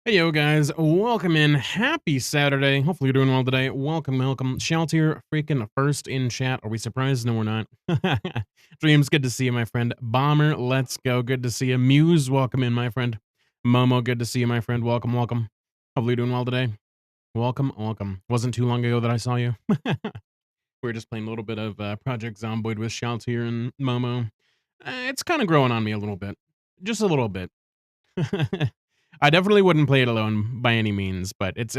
Hey, yo, guys. Welcome in. Happy Saturday. Hopefully, you're doing well today. Welcome, welcome. Shalt here, freaking first in chat. Are we surprised? No, we're not. Dreams, good to see you, my friend. Bomber, let's go. Good to see you. Muse, welcome in, my friend. Momo, good to see you, my friend. Welcome, welcome. Hopefully, you're doing well today. Welcome, welcome. Wasn't too long ago that I saw you. We were just playing a little bit of Project Zomboid with Shalt here and Momo. It's kind of growing on me a little bit. Just a little bit. I definitely wouldn't play it alone by any means, but it's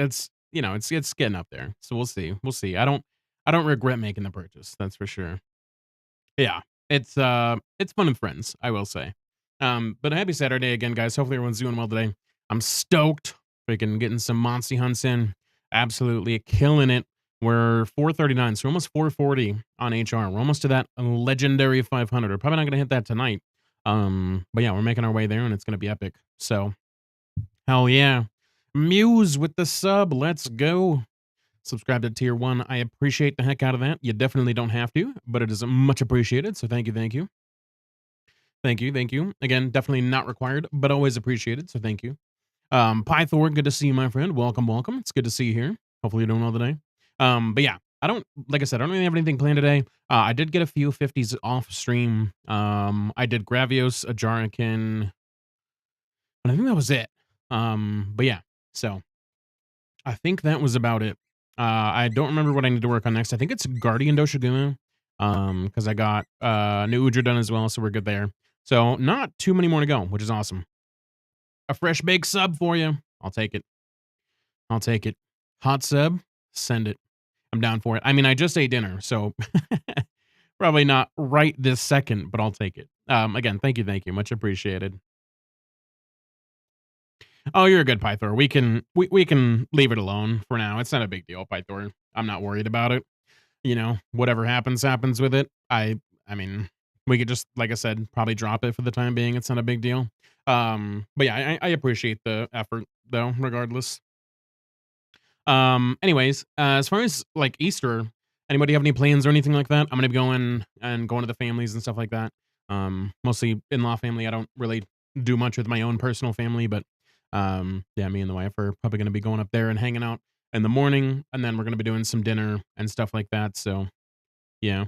getting up there. So we'll see. We'll see. I don't regret making the purchase. That's for sure. Yeah. It's fun with friends, I will say. But a happy Saturday again, guys. Hopefully everyone's doing well today. I'm stoked. Freaking getting some Monty hunts in. Absolutely killing it. We're 439, so we're almost 440 on HR. We're almost to that legendary 500. We're probably not gonna hit that tonight. But yeah, we're making our way there and it's gonna be epic. So hell yeah. Muse with the sub. Let's go. Subscribe to tier one. I appreciate the heck out of that. You definitely don't have to, but it is much appreciated. So thank you, thank you. Thank you, thank you. Again, definitely not required, but always appreciated. So thank you. Pythor, good to see you, my friend. Welcome, welcome. It's good to see you here. Hopefully you're doing well today. But yeah, like I said, I don't really have anything planned today. I did get a few 50s off stream. I did Gravios, Ajarakin, and I think that was it. But yeah, so I think that was about it. I don't remember what I need to work on next. I think it's Guardian Doshiguma. Because I got new Udra done as well, so we're good there. So not too many more to go, which is awesome. A fresh baked sub for you. I'll take it. I'll take it. Hot sub, send it. I'm down for it. I mean, I just ate dinner, so probably not right this second, but I'll take it. Again, thank you, thank you. Much appreciated. Oh, you're a good Pythor. We can leave it alone for now. It's not a big deal, Pythor. I'm not worried about it. Whatever happens, happens with it. I mean, we could just, like I said, probably drop it for the time being. It's not a big deal. But yeah, I appreciate the effort though, regardless. Anyways, as far as like Easter, anybody have any plans or anything like that? I'm gonna be going to the families and stuff like that. Mostly in-law family. I don't really do much with my own personal family, but yeah, me and the wife are probably gonna be going up there and hanging out in the morning, and then we're gonna be doing some dinner and stuff like that. So yeah,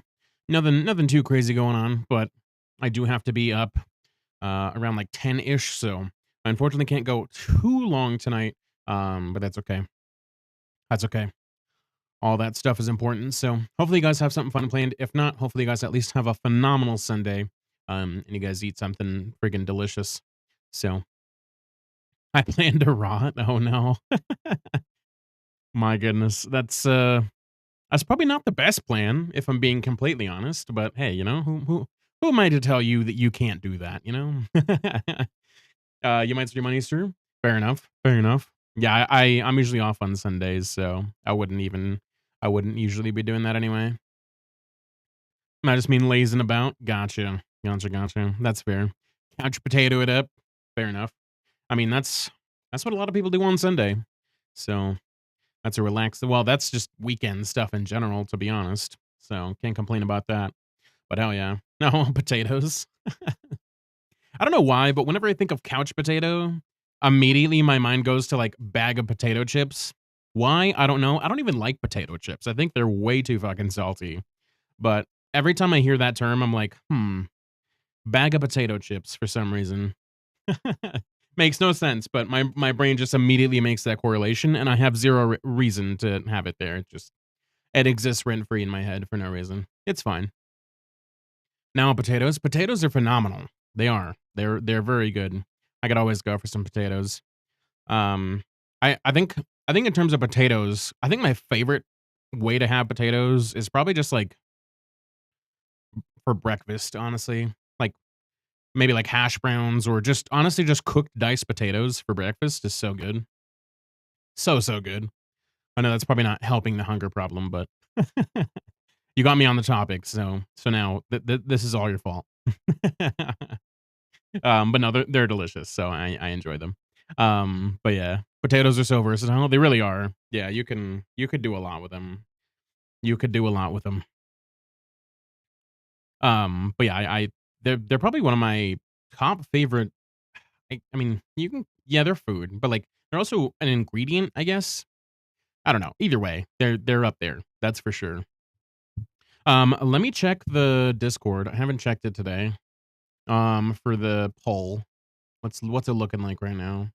nothing too crazy going on, but I do have to be up around like 10-ish. So I unfortunately can't go too long tonight. But that's okay. That's okay. All that stuff is important. So hopefully you guys have something fun planned. If not, hopefully you guys at least have a phenomenal Sunday. And you guys eat something friggin' delicious. So I plan to rot. Oh no. My goodness. That's probably not the best plan, if I'm being completely honest. But hey, who am I to tell you that you can't do that, you know? You might stream on Easter. Fair enough. Fair enough. Yeah, I'm usually off on Sundays, so I wouldn't usually be doing that anyway. I just mean lazing about. Gotcha. Gotcha, gotcha. That's fair. Couch potato it up. Fair enough. I mean, that's what a lot of people do on Sunday. So that's a relaxed. Well, that's just weekend stuff in general, to be honest. So can't complain about that. But hell yeah. No, potatoes. I don't know why, but whenever I think of couch potato, immediately my mind goes to like bag of potato chips. Why? I don't know. I don't even like potato chips. I think they're way too fucking salty. But every time I hear that term, I'm like, bag of potato chips for some reason. Makes no sense, but my brain just immediately makes that correlation, and I have zero reason to have it there. It exists rent free in my head for no reason. It's fine. Now potatoes. Potatoes are phenomenal. They are. They're very good. I could always go for some potatoes. Um, I think in terms of potatoes, I think my favorite way to have potatoes is probably just like for breakfast. Honestly, like maybe like hash browns or just honestly just cooked diced potatoes for breakfast is so good, so good. I know that's probably not helping the hunger problem, but you got me on the topic, so now this is all your fault. But no, they're delicious, so I enjoy them. But yeah, potatoes are so versatile. They really are. Yeah, you could do a lot with them. You could do a lot with them. But yeah, they're probably one of my top favorite. I mean, yeah, they're food, but like they're also an ingredient, I guess. I don't know. Either way, they're up there. That's for sure. Let me check the Discord. I haven't checked it today. For the poll. What's it looking like right now?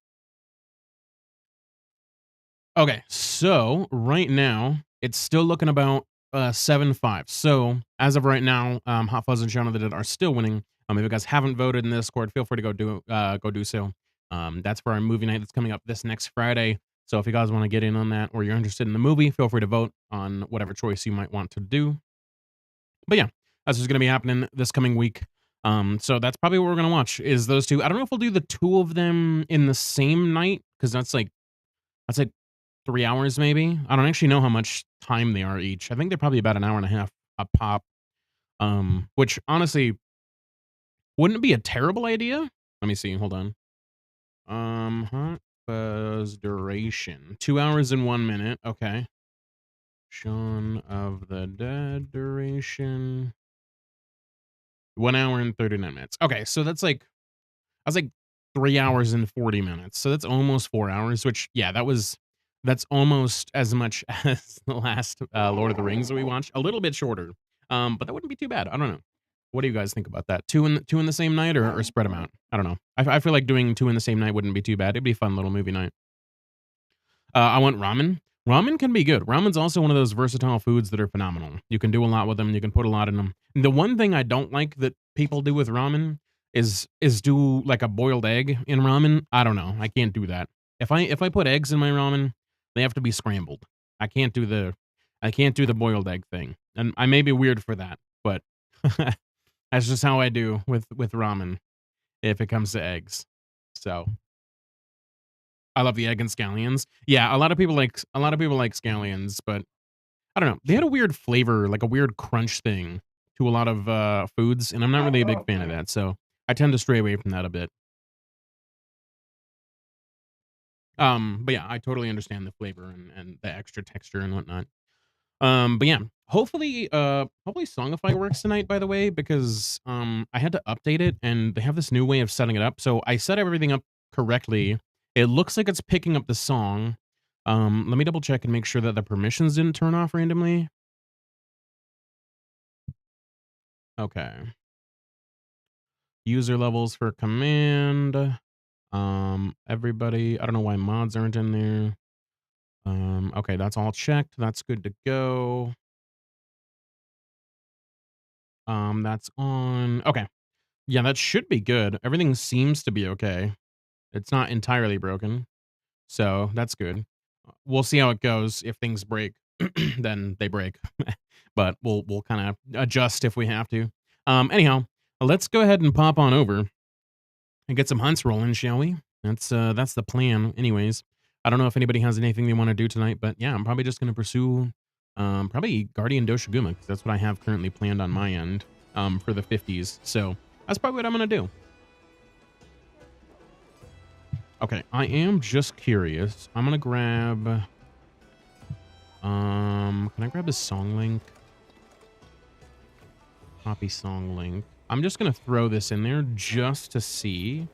Okay, so right now it's still looking about 7-5. So as of right now, Hot Fuzz and Shaun of the Dead are still winning. If you guys haven't voted in the Discord, feel free to go do so. That's for our movie night that's coming up this next Friday. So if you guys want to get in on that or you're interested in the movie, feel free to vote on whatever choice you might want to do. But yeah, that's what's going to be happening this coming week. So that's probably what we're going to watch is those two. I don't know if we'll do the two of them in the same night because that's like 3 hours maybe. I don't actually know how much time they are each. I think they're probably about an hour and a half a pop. Which honestly wouldn't be a terrible idea. Let me see. Hold on. Hot Fuzz duration 2 hours and 1 minute. Okay. Shaun of the Dead duration 1 hour and 39 minutes. Okay, so that's like 3 hours and 40 minutes. So that's almost 4 hours, which yeah, that's almost as much as the last Lord of the Rings that we watched. A little bit shorter. But that wouldn't be too bad. I don't know. What do you guys think about that? Two in the same night or spread them out? I don't know. I feel like doing two in the same night wouldn't be too bad. It'd be a fun little movie night. I want ramen. Ramen can be good. Ramen's also one of those versatile foods that are phenomenal. You can do a lot with them. You can put a lot in them. The one thing I don't like that people do with ramen is do like a boiled egg in ramen. I don't know. I can't do that. If I put eggs in my ramen, they have to be scrambled. I can't do the boiled egg thing. And I may be weird for that, but that's just how I do with ramen if it comes to eggs. So I love the egg and scallions. Yeah, a lot of people like scallions, but I don't know. They had a weird flavor, like a weird crunch thing to a lot of foods, and I'm not really a big fan of that. So I tend to stray away from that a bit. But yeah, I totally understand the flavor and the extra texture and whatnot. But yeah, hopefully Songify works tonight, by the way, because I had to update it and they have this new way of setting it up. So I set everything up correctly. It looks like it's picking up the song. Let me double check and make sure that the permissions didn't turn off randomly. Okay. User levels for command. Everybody, I don't know why mods aren't in there. Okay, that's all checked. That's good to go. That's on. Okay. Yeah, that should be good. Everything seems to be okay. It's not entirely broken. So that's good. We'll see how it goes. If things break, then they break. But we'll kind of adjust if we have to. Anyhow, let's go ahead and pop on over and get some hunts rolling, shall we? That's the plan. Anyways, I don't know if anybody has anything they want to do tonight, but yeah, I'm probably just gonna pursue probably Guardian Doshiguma because that's what I have currently planned on my end for the 50s. So that's probably what I'm gonna do. Okay, I am just curious. I'm gonna grab can I grab the song link? Copy song link. I'm just gonna throw this in there just to see.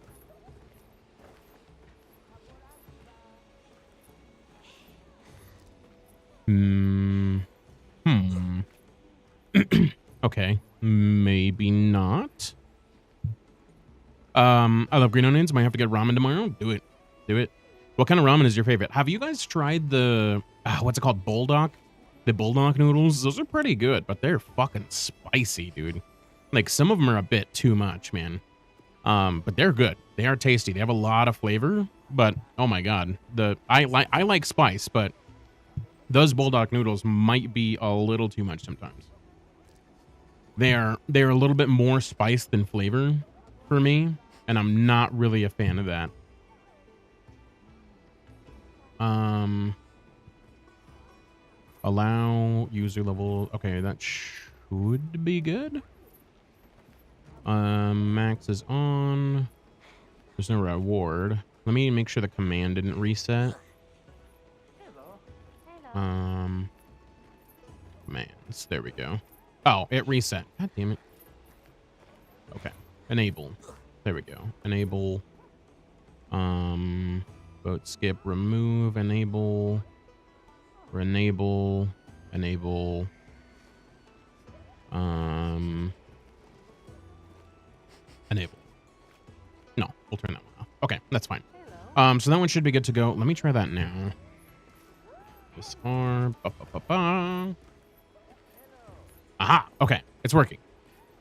Hmm. Okay. Maybe not. I love green onions. Might have to get ramen tomorrow. Do it. Do it. What kind of ramen is your favorite? Have you guys tried the what's it called? Bulldog? The bulldog noodles? Those are pretty good, but they're fucking spicy, dude. Like some of them are a bit too much, man. But they're good. They are tasty. They have a lot of flavor, but oh my god. I like spice, but those bulldog noodles might be a little too much sometimes. They're a little bit more spice than flavor for me, and I'm not really a fan of that. Allow user level. Okay, that should be good. Max is on. There's no reward. Let me make sure the command didn't reset. Commands. There we go. Oh, it reset. God damn it. Okay. Enable. There we go. Enable. Boat skip, remove, enable, enable, enable, enable. No, we'll turn that one off. Okay, that's fine. So that one should be good to go. Let me try that now. This arm. Ba, ba, ba, ba. Aha. Okay, it's working.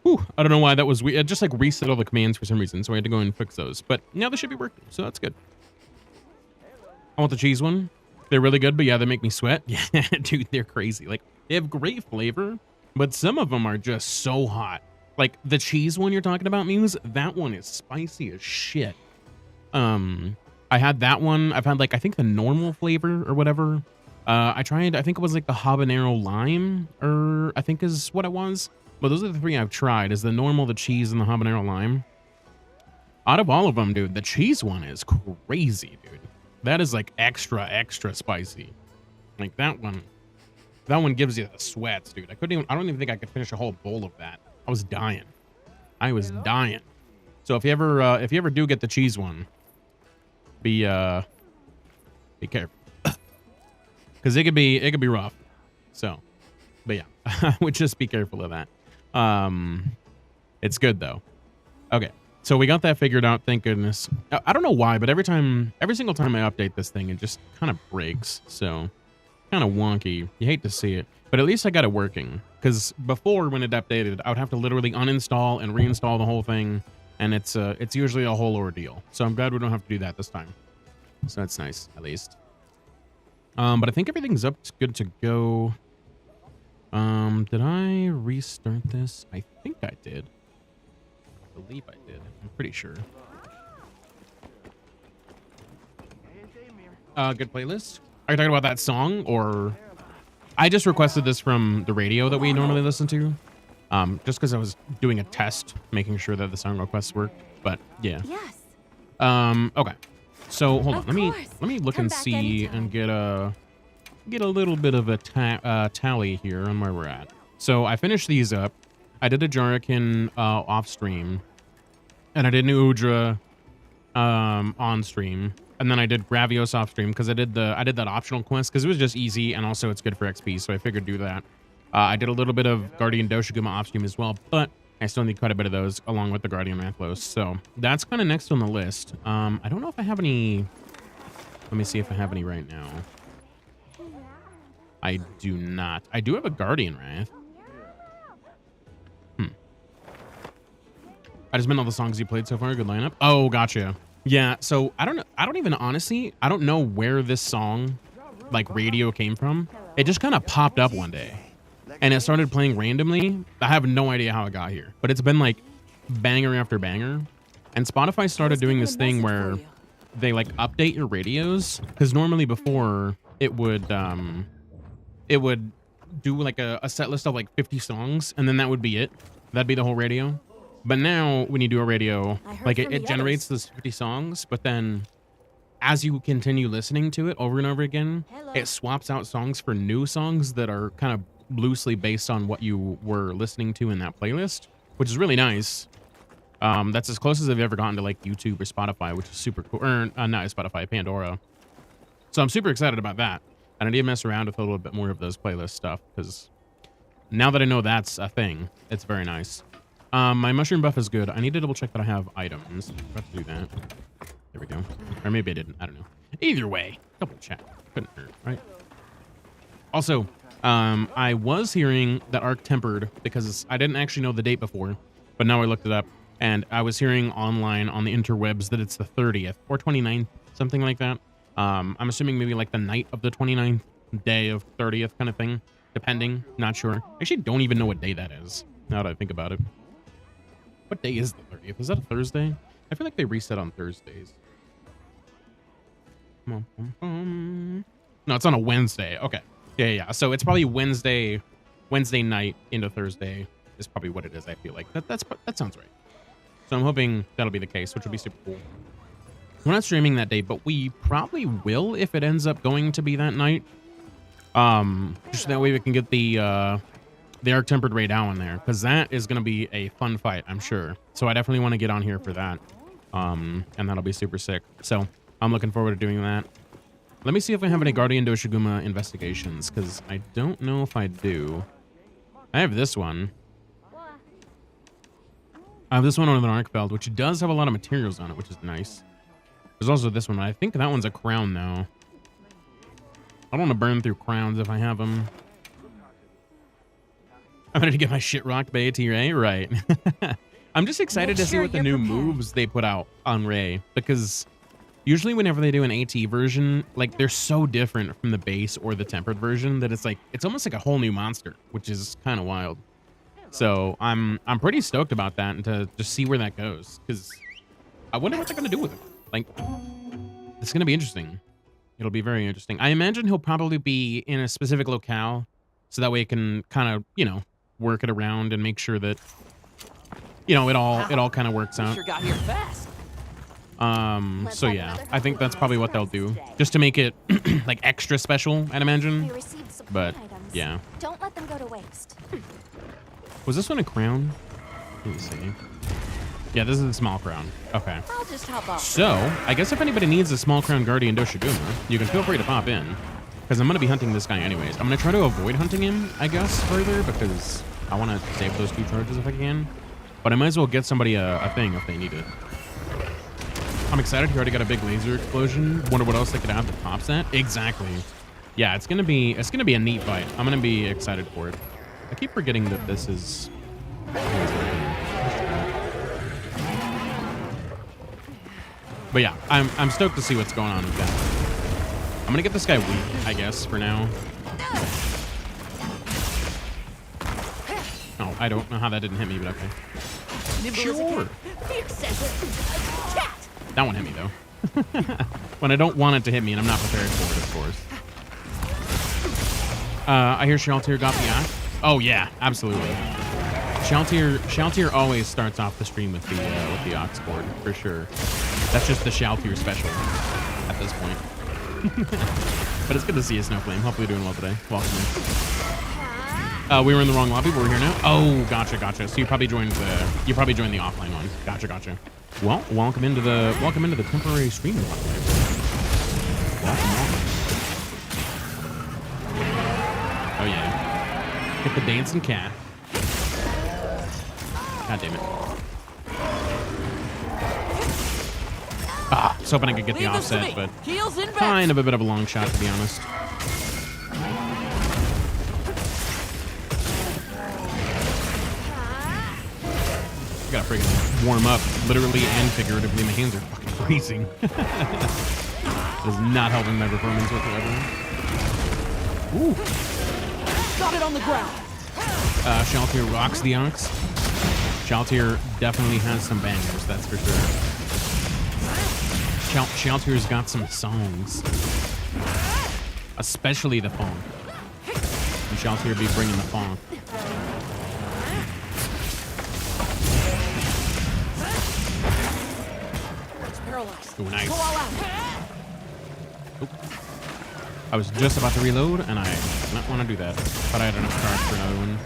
Whew, I don't know why that was weird. It just like reset all the commands for some reason, so I had to go and fix those. But now they should be working, so that's good. I want the cheese one. They're really good, but yeah, they make me sweat. Yeah, dude, they're crazy. Like, they have great flavor, but some of them are just so hot. Like, the cheese one you're talking about, Muse, that one is spicy as shit. I had that one. I've had, like, I think the normal flavor or whatever. I think it was, like, the habanero lime, or I think is what it was. But those are the three I've tried, is the normal, the cheese, and the habanero lime. Out of all of them, dude, the cheese one is crazy, dude. That is like extra spicy. Like that one gives you the sweats, dude. I don't even think I could finish a whole bowl of that. I was dying. So if you ever do get the cheese one, be careful. Cause it could be rough. So, but yeah, I would just be careful of that. It's good though. Okay. So we got that figured out, thank goodness. I don't know why, but every single time I update this thing, it just kind of breaks. So kind of wonky. You hate to see it, but at least I got it working. Because before, when it updated, I would have to literally uninstall and reinstall the whole thing, and it's usually a whole ordeal. So I'm glad we don't have to do that this time. So that's nice, at least. But I think everything's good to go. Did I restart this? I think I did. I believe I did. I'm pretty sure. Good playlist. Are you talking about that song, or I just requested this from the radio that we normally listen to, just because I was doing a test, making sure that the song requests worked. But yeah. Yes. Okay. So hold on. Let me look and see and get a little bit of a tally here on where we're at. So I finished these up. I did a Jarikin off stream, and I did an Udra on stream, and then I did Gravios off stream because I did that optional quest because it was just easy, and also it's good for XP, so I figured do that. I did a little bit of Guardian Doshiguma off stream as well, but I still need quite a bit of those along with the Guardian Mathlos. So that's kind of next on the list. I don't know if I have any. Let me see if I have any right now. I do not. I do have a Guardian Wrath. I just meant all the songs you played so far. Good lineup. Oh, gotcha. Yeah, so I don't know. I don't even honestly, I don't know where this song, like radio, came from. It just kind of popped up one day and it started playing randomly. I have no idea how it got here, but it's been like banger after banger. And Spotify started doing this thing where they like update your radios, because normally before it would do like a set list of like 50 songs, and then that would be it. That'd be the whole radio. But now when you do a radio, like it generates those 50 songs, but then as you continue listening to it over and over again, it swaps out songs for new songs that are kind of loosely based on what you were listening to in that playlist, which is really nice. That's as close as I've ever gotten to like YouTube or Spotify, which is super cool. Or not Spotify, Pandora. So I'm super excited about that. And I need to mess around with a little bit more of those playlist stuff, because now that I know that's a thing, it's very nice. My mushroom buff is good. I need to double check that I have items. I forgot to do that. There we go. Or maybe I didn't. I don't know. Either way, double check. Couldn't hurt, right? Also, I was hearing that Arc tempered because I didn't actually know the date before, but now I looked it up, and I was hearing online on the interwebs that it's the 30th or 29th, something like that. I'm assuming maybe like the night of the 29th, day of 30th kind of thing, depending. Not sure. I actually don't even know what day that is, now that I think about it. What day is the 30th? Is that a Thursday? I feel like they reset on Thursdays. No, it's on a Wednesday. Okay. Yeah. So it's probably Wednesday night into Thursday is probably what it is, I feel like. That sounds right. So I'm hoping that'll be the case, which would be super cool. We're not streaming that day, but we probably will if it ends up going to be that night. Just that way we can get the Arc Tempered Raid out in there, because that is going to be a fun fight, I'm sure. So I definitely want to get on here for that. And that'll be super sick. So I'm looking forward to doing that. Let me see if I have any Guardian Doshiguma investigations, because I don't know if I do. I have this one. I have this one on the Arkfeld, which does have a lot of materials on it, which is nice. There's also this one. I think that one's a crown, though. I don't want to burn through crowns if I have them. I'm ready to get my shit rocked by ATA, right? I'm just excited to see what the new moves they put out on Ray, because usually whenever they do an AT version, like, they're so different from the base or the tempered version that it's like, it's almost like a whole new monster, which is kind of wild. So I'm pretty stoked about that, and to just see where that goes, because I wonder what they're gonna do with it. Like, it's gonna be interesting. It'll be very interesting. I imagine he'll probably be in a specific locale, so that way it can kind of, you know, work it around and make sure that, you know, it all kind of works out. Sure got here fast. So yeah, I think that's probably what they'll do, just to make it like extra special, I'd imagine. But yeah, Don't let them go to waste. was this one a crown? Let me see. Yeah, this is a small crown. Okay. I'll just hop off. So I guess if anybody needs a small crown Guardian Doshiguma, you can feel free to pop in, because I'm gonna be hunting this guy anyways. I'm gonna try to avoid hunting him, I guess, further, because I want to save those 2 charges if I can. But I might as well get somebody a thing if they need it. I'm excited. He already got a big laser explosion. Wonder what else they could have that tops that. Exactly. Yeah, it's gonna be a neat fight. I'm gonna be excited for it. I keep forgetting that this is. But yeah, I'm stoked to see what's going on with that. I'm gonna get this guy weak, I guess, for now. Oh, I don't know how that didn't hit me, but okay. Sure. That one hit me, though. When I don't want it to hit me and I'm not prepared for it, of course. I hear Shaltier got the axe. Oh, yeah, absolutely. Shaltier always starts off the stream with the ox board, for sure. That's just the Shaltier special at this point. But it's good to see you, Snowflame. Hopefully you're doing well today. Welcome in. We were in the wrong lobby, but we're here now. Oh, gotcha. So you probably joined the offline one. Gotcha. Well, welcome into the temporary stream. Welcome. Oh yeah. Get the dancing cat. God damn it. I was hoping I could get the offset, but kind of a bit of a long shot, to be honest. I gotta freaking warm up, literally and figuratively. My hands are fucking freezing. Does not helping my performance whatsoever. Ooh. Got it on the ground. Shaltier rocks the ox. Shaltier definitely has some bangers, that's for sure. Shaltier's got some songs. Especially the funk. And Shaltier be bringing the funk. Paralyzed. Ooh, nice. Go all out. Oop. I was just about to reload, and I did not want to do that. But I had enough cards for another one.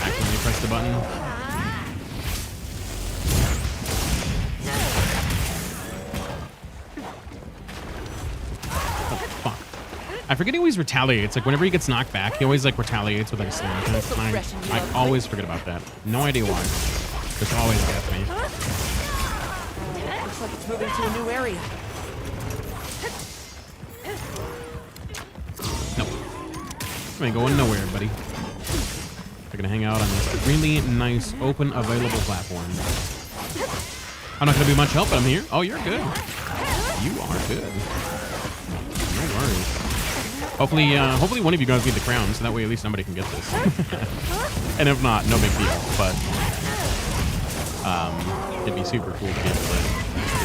Accidentally pressed the button. Oh, fuck. I forget he always retaliates. Like, whenever he gets knocked back, he always, like, retaliates with, like, a slam attack. I always forget about that. No idea why. Just always gets me. Looks like it's moving to a new area. Nope. I ain't going nowhere, buddy. They're gonna hang out on this really nice, open, available platform. I'm not gonna be much help, but I'm here. Oh, you're good. You are good. No worries. Hopefully one of you guys need the crown, so that way at least somebody can get this. And if not, no big deal. But it'd be super cool to be able to get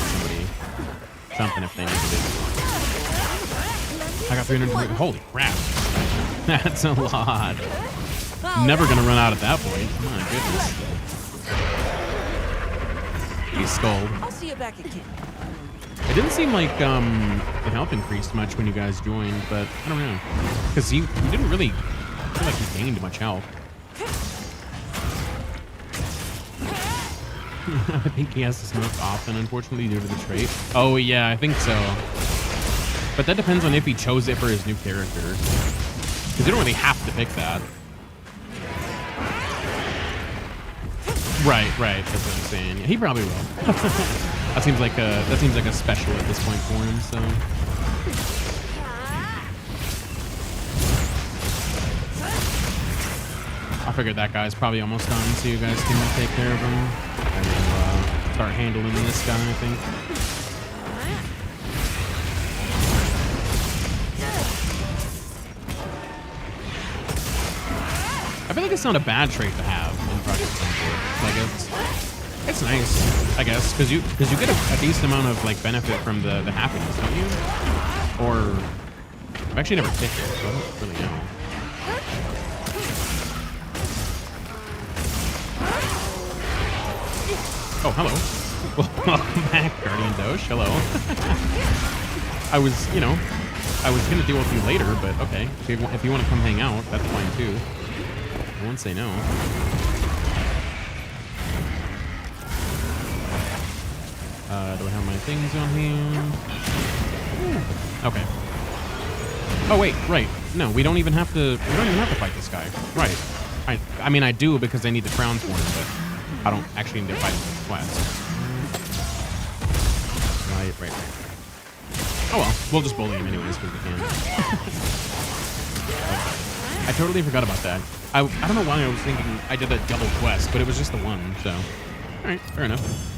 somebody something if they needed it. I got 300. Holy crap! That's a lot. Never gonna run out at that point. My goodness. He's skulled. I'll see you back at camp. It didn't seem like the health increased much when you guys joined, but I don't know. Because you didn't really feel like you gained much health. I think he has to smoke often, unfortunately, due to the trait. Oh, yeah, I think so. But that depends on if he chose it for his new character. Because you don't really have to pick that. Right. That's what I'm saying. Yeah, he probably will. that seems like a special at this point for him, so. I figured that guy's probably almost done, so you guys can take care of him. And then start handling this guy, I think. I feel like it's not a bad trait to have in Project Zomboid. Like it's nice, I guess, because you get a decent amount of like benefit from the happiness, don't you? Or I've actually never picked it, so I don't really know. Oh, hello. Welcome back, Guardian Doge. Hello. I was gonna deal with you later, but okay. If you want to come hang out, that's fine too. I won't say no. Do I have my things on here? Okay. Oh wait, right. No, we don't even have to fight this guy. Right. I mean I do because I need the crowns for him, but I don't actually need to fight him with the quest. Right. Oh well, we'll just bully him anyways because we can. I totally forgot about that. I don't know why I was thinking I did a double quest, but it was just the one, so. Alright, fair enough.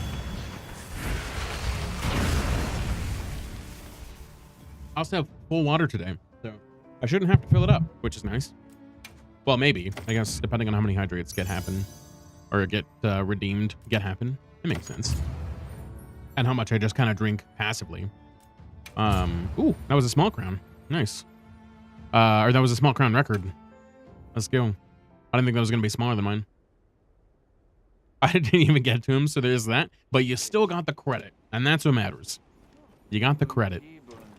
I also have full water today, so I shouldn't have to fill it up, which is nice. Well, maybe. I guess, depending on how many hydrates get redeemed, it makes sense. And how much I just kind of drink passively. Ooh, that was a small crown. Nice. Or that was a small crown record. Let's go. I didn't think that was going to be smaller than mine. I didn't even get to him, so there's that. But you still got the credit, and that's what matters. You got the credit,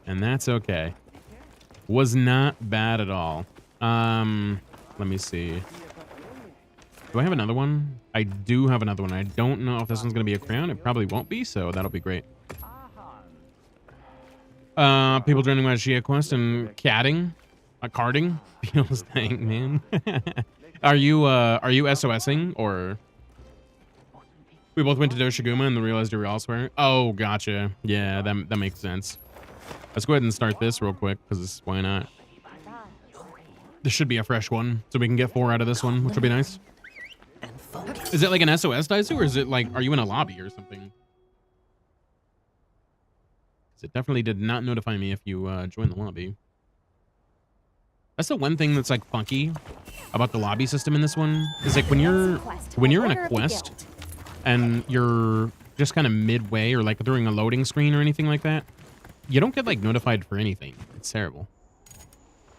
and that's okay. Was not bad at all. Let me see. Do I have another one? I do have another one. I don't know if this one's going to be a crown. It probably won't be, so that'll be great. People joining my Shia quest and carding feels dang, man. Are you SOSing or we both went to Doshiguma and then realized you were elsewhere? Oh, gotcha. Yeah, that makes sense. Let's go ahead and start this real quick because why not? This should be a fresh one, so we can get 4 out of this one, which will be nice. Is it like an SOS Daisu, or is it like, are you in a lobby or something? It definitely did not notify me if you joined the lobby. That's the one thing that's like funky about the lobby system in this one. Is like when you're in a quest and you're just kind of midway or like during a loading screen or anything like that, you don't get like notified for anything. It's terrible.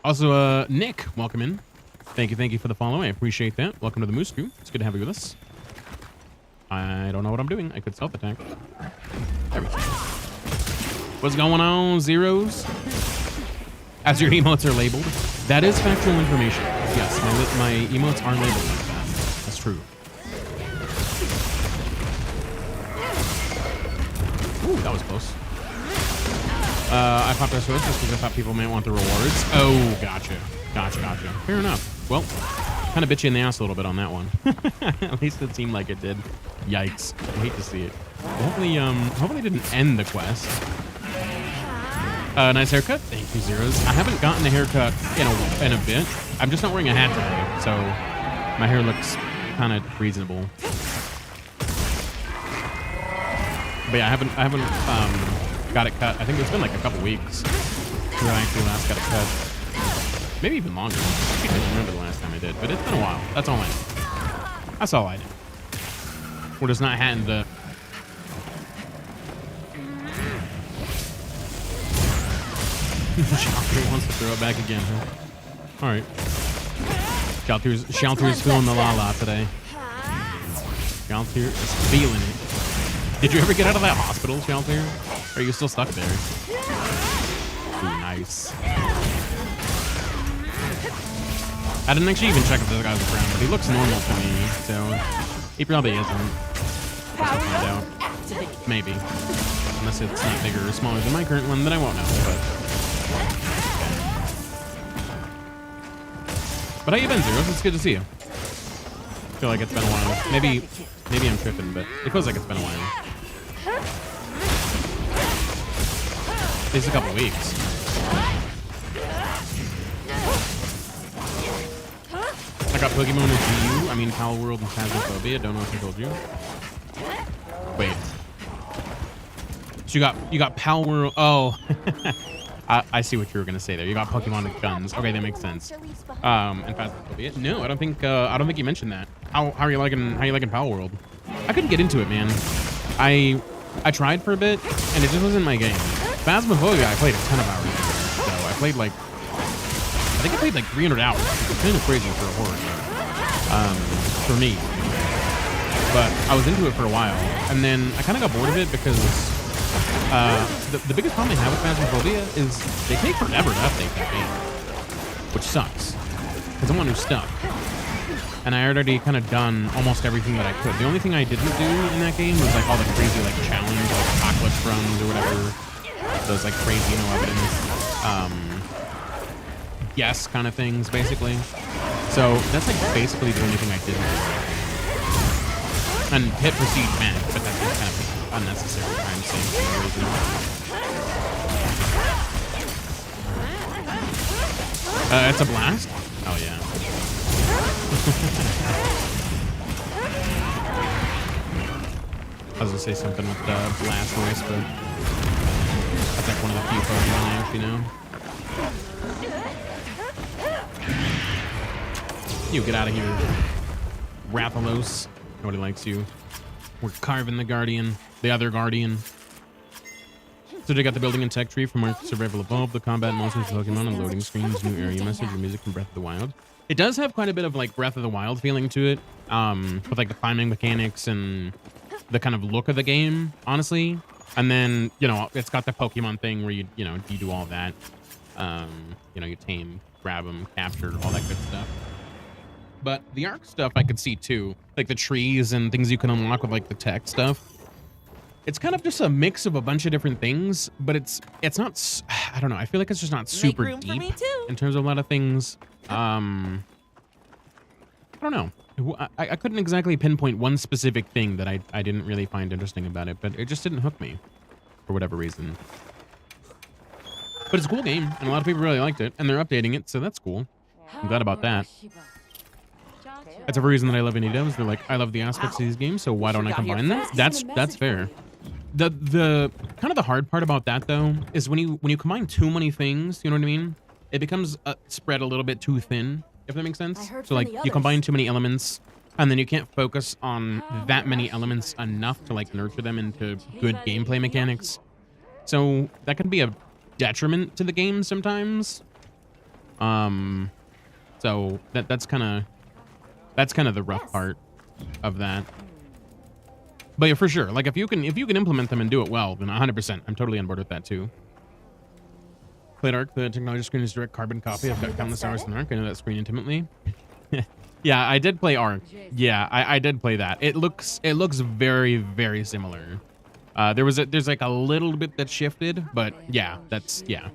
Also, Nick, welcome in. Thank you for the follow. I appreciate that. Welcome to the Moose Crew. It's good to have you with us. I don't know what I'm doing. I could self-attack. There we go. What's going on, Zeros? As your emotes are labeled. That is factual information. Yes, my emotes are labeled like that. That's true. Ooh, that was close. I popped our source just because I thought people might want the rewards. Oh, gotcha. Fair enough. Well, kind of bit you in the ass a little bit on that one. At least it seemed like it did. Yikes. I hate to see it. Well, hopefully it didn't end the quest. Nice haircut. Thank you, Zeros. I haven't gotten a haircut in a bit. I'm just not wearing a hat today, so my hair looks kind of reasonable. But yeah, I haven't got it cut. I think it's been like a couple weeks since I actually last got it cut. Maybe even longer. I can't remember the last time I did, but it's been a while. That's all I know. That's all I know. We're just not hatting the... Shelter wants to throw it back again, huh? Alright. Shelter's feeling the la-la today. Shelter is feeling it. Did you ever get out of that hospital, Shelter? Or are you still stuck there? Ooh, nice. I didn't actually even check if this guy's a friend, but he looks normal to me, so he probably isn't. Guess we'll find out. Activate. Maybe. Unless it's not bigger or smaller than my current one, then I won't know. But how you been, Zeros? It's good to see you. I feel like it's been a while. Maybe I'm tripping, but it feels like it's been a while. At least a couple weeks. I got Pokemon and TU. I mean, Power World and Phasmophobia. Don't know if I told you. Wait. So you got Power World. Oh, I see what you were gonna say there. You got Pokemon and guns. Okay, that makes sense. And Phasmophobia. No, I don't think you mentioned that. How are you liking Power World? I couldn't get into it, man. I tried for a bit, and it just wasn't my game. Phasmophobia, I played a ton of hours ago. So I played like, I think I played like 300 hours. It's kind of crazy for a horror game. For me. But I was into it for a while, and then I kind of got bored of it because the biggest problem I have with Phasmophobia is they take forever to update that game, which sucks because I'm one who's stuck. And I already kind of done almost everything that I could. The only thing I didn't do in that game was like all the crazy like challenge, like apocalypse runs or whatever. Those like crazy no evidence, guess kind of things, basically. So that's like basically the only thing I didn't do. And hit proceed man, but that's just kind of unnecessary time saving for no reason. It's a blast? Oh yeah. I was gonna say something with blast voice, but that's like one of the few Pokemon I actually know. You get out of here, Rathalos. Nobody likes you. We're carving the Guardian, the other Guardian. So they got the building and tech tree from where survival evolved, the combat monsters, Pokemon, and loading screens, new area message, and music from Breath of the Wild. It does have quite a bit of like Breath of the Wild feeling to it, with like the climbing mechanics and the kind of look of the game, honestly. And then, you know, it's got the Pokemon thing where you do all that. You know, you tame, grab them, capture, all that good stuff. But the Arc stuff I could see too, like the trees and things you can unlock with like the tech stuff. It's kind of just a mix of a bunch of different things, but it's not, I don't know, I feel like it's just not super deep in terms of a lot of things. I don't know. I couldn't exactly pinpoint one specific thing that I didn't really find interesting about it, but it just didn't hook me for whatever reason. But it's a cool game, and a lot of people really liked it, and they're updating it, so that's cool. I'm glad about that. That's every reason that I love indie devs. They're like, I love the aspects of these games, so why don't I combine them? That's fair. The kind of the hard part about that though is when you combine too many things, you know what I mean? It becomes spread a little bit too thin, if that makes sense. So like you combine too many elements, and then you can't focus on that many elements enough to like nurture them into good gameplay mechanics. So that can be a detriment to the game sometimes. So that's kind of the rough part of that. But yeah, for sure, like if you can implement them and do it well, then 100%, I'm totally on board with that too. Played Arc. The technology screen is direct carbon copy. I've got countless hours in Arc. I know that screen intimately. Yeah, I did play Arc. Yeah, I did play that. It looks very, very similar. There's like a little bit that shifted, but yeah, yeah.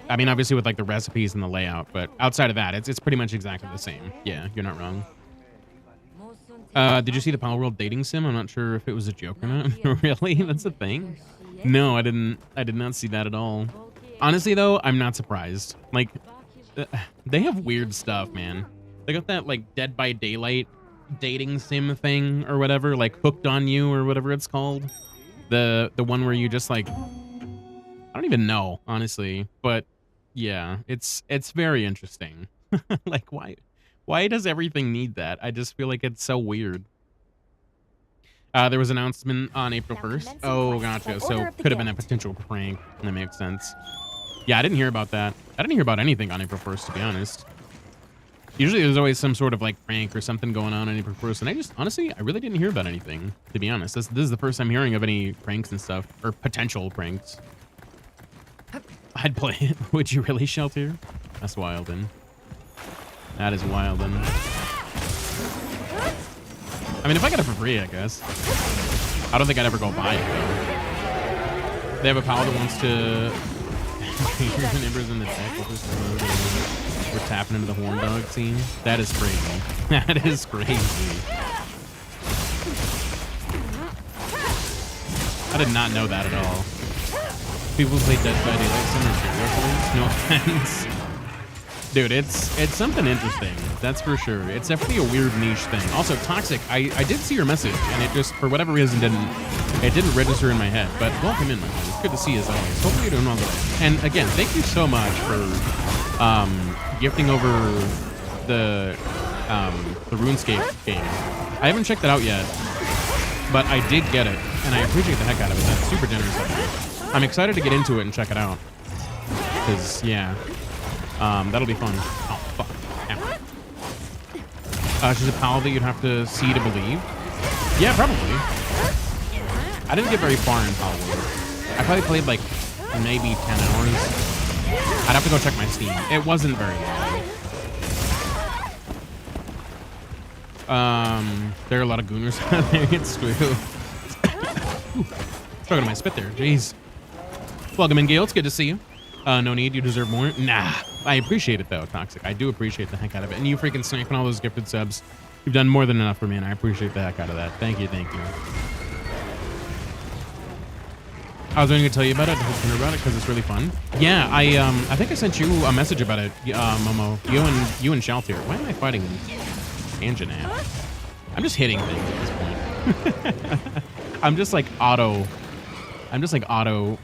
I mean, obviously with like the recipes and the layout, but outside of that, it's pretty much exactly the same. Yeah, you're not wrong. Did you see the Power World dating sim? I'm not sure if it was a joke or not. Really? That's a thing? No, I did not see that at all. Honestly, though, I'm not surprised. Like, they have weird stuff, man. They got that, like, Dead by Daylight dating sim thing or whatever, like Hooked on You or whatever it's called. The one where you just, like, I don't even know, honestly. But, yeah, it's very interesting. Like, why does everything need that? I just feel like it's so weird. There was an announcement on April 1st. Oh, gotcha. So could have been a potential prank. That makes sense. Yeah, I didn't hear about that. I didn't hear about anything on April 1st, to be honest. Usually there's always some sort of like prank or something going on April 1st. And I just, honestly, I really didn't hear about anything, to be honest. This is the first time hearing of any pranks and stuff, or potential pranks. I'd play it. Would you really, Shelter? That's wildin'. That is wildin'. I mean, if I got it for free, I guess. I don't think I'd ever go buy it though. They have a pal that wants to. Here's an embers in the deck. We're tapping into the horn dog scene. That is crazy. That is crazy. I did not know that at all. People play Dead by Daylight similar serial killers. No offense. Dude, it's something interesting. That's for sure. It's definitely a weird niche thing. Also, Toxic, I did see your message, and it just, for whatever reason, didn't register in my head. But welcome in, my friend. It's good to see you as always. Hopefully you're doing well today. And again, thank you so much for gifting over the RuneScape game. I haven't checked it out yet, but I did get it, and I appreciate the heck out of it. That's super generous of you. I'm excited to get into it and check it out. Because, yeah. That'll be fun. Oh, fuck. Ow. She's a pal that you'd have to see to believe. Yeah, probably. I didn't get very far in Pal World. I probably played like maybe 10 hours. I'd have to go check my Steam. It wasn't very long. There are a lot of gooners out there. It's true. Struggling to my spit there. Jeez. Welcome in, Gale. It's good to see you. No need. You deserve more. Nah. I appreciate it, though, Toxic. I do appreciate the heck out of it. And you freaking sniping all those gifted subs. You've done more than enough for me, and I appreciate the heck out of that. Thank you, thank you. I was going to tell you about it, because it's really fun. Yeah, I think I sent you a message about it, Momo. You and Shaltier. Why am I fighting Anjanab? I'm just hitting things at this point. I'm just like auto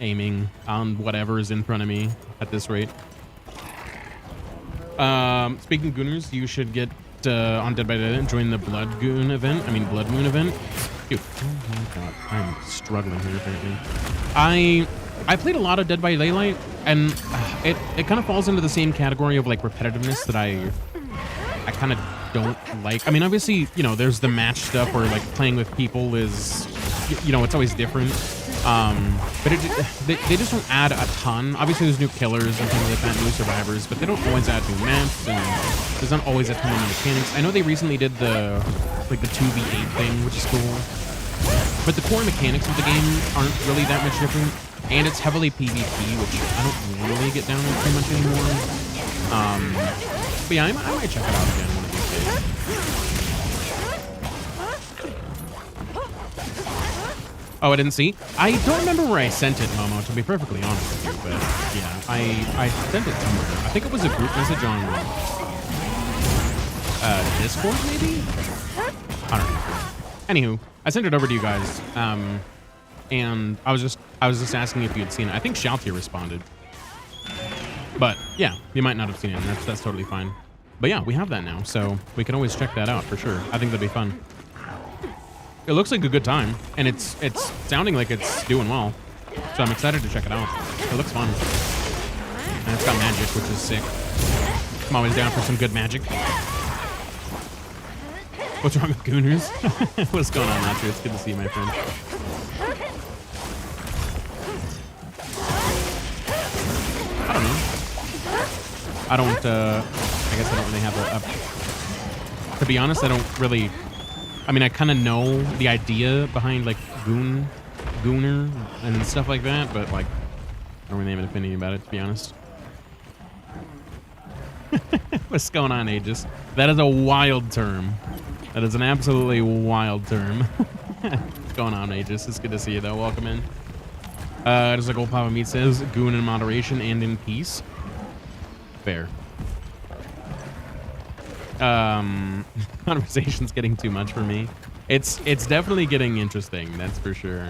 aiming on whatever is in front of me at this rate. Speaking of gooners, you should get on Dead by Daylight and join the Blood Moon event. Dude, oh my god, I'm struggling here apparently. I played a lot of Dead by Daylight, and it kind of falls into the same category of like repetitiveness that I kind of don't like. I mean, obviously, you know, there's the match stuff where like playing with people is, you know, it's always different. But they just don't add a ton. Obviously, there's new killers and things like that, new survivors, but they don't always add new maps, and there's not always a ton of new mechanics. I know they recently did the 2v8 thing, which is cool, but the core mechanics of the game aren't really that much different, and it's heavily PvP, which I don't really get down with too much anymore. But yeah, I might check it out again one of these days. Oh, I didn't see? I don't remember where I sent it, Momo, to be perfectly honest with you, but yeah, I sent it somewhere. I think it was a group message on Discord, maybe? I don't know. Anywho, I sent it over to you guys, and I was just asking if you had seen it. I think Shaltier responded. But yeah, you might not have seen it, and that's totally fine. But yeah, we have that now, so we can always check that out for sure. I think that'd be fun. It looks like a good time, and it's sounding like it's doing well. So I'm excited to check it out. It looks fun. And it's got magic, which is sick. I'm always down for some good magic. What's wrong with Gooners? What's going on, Nacho? It's good to see you, my friend. I don't know. I guess I don't really have to be honest, I don't really... I mean, I kind of know the idea behind, like, Gooner and stuff like that, but, like, I don't really have an opinion about it, to be honest. What's going on, Aegis? That is a wild term. That is an absolutely wild term. What's going on, Aegis? It's good to see you, though. Welcome in. Just like old Papa Meat says, goon in moderation and in peace. Fair. Conversation's getting too much for me. It's definitely getting interesting, that's for sure.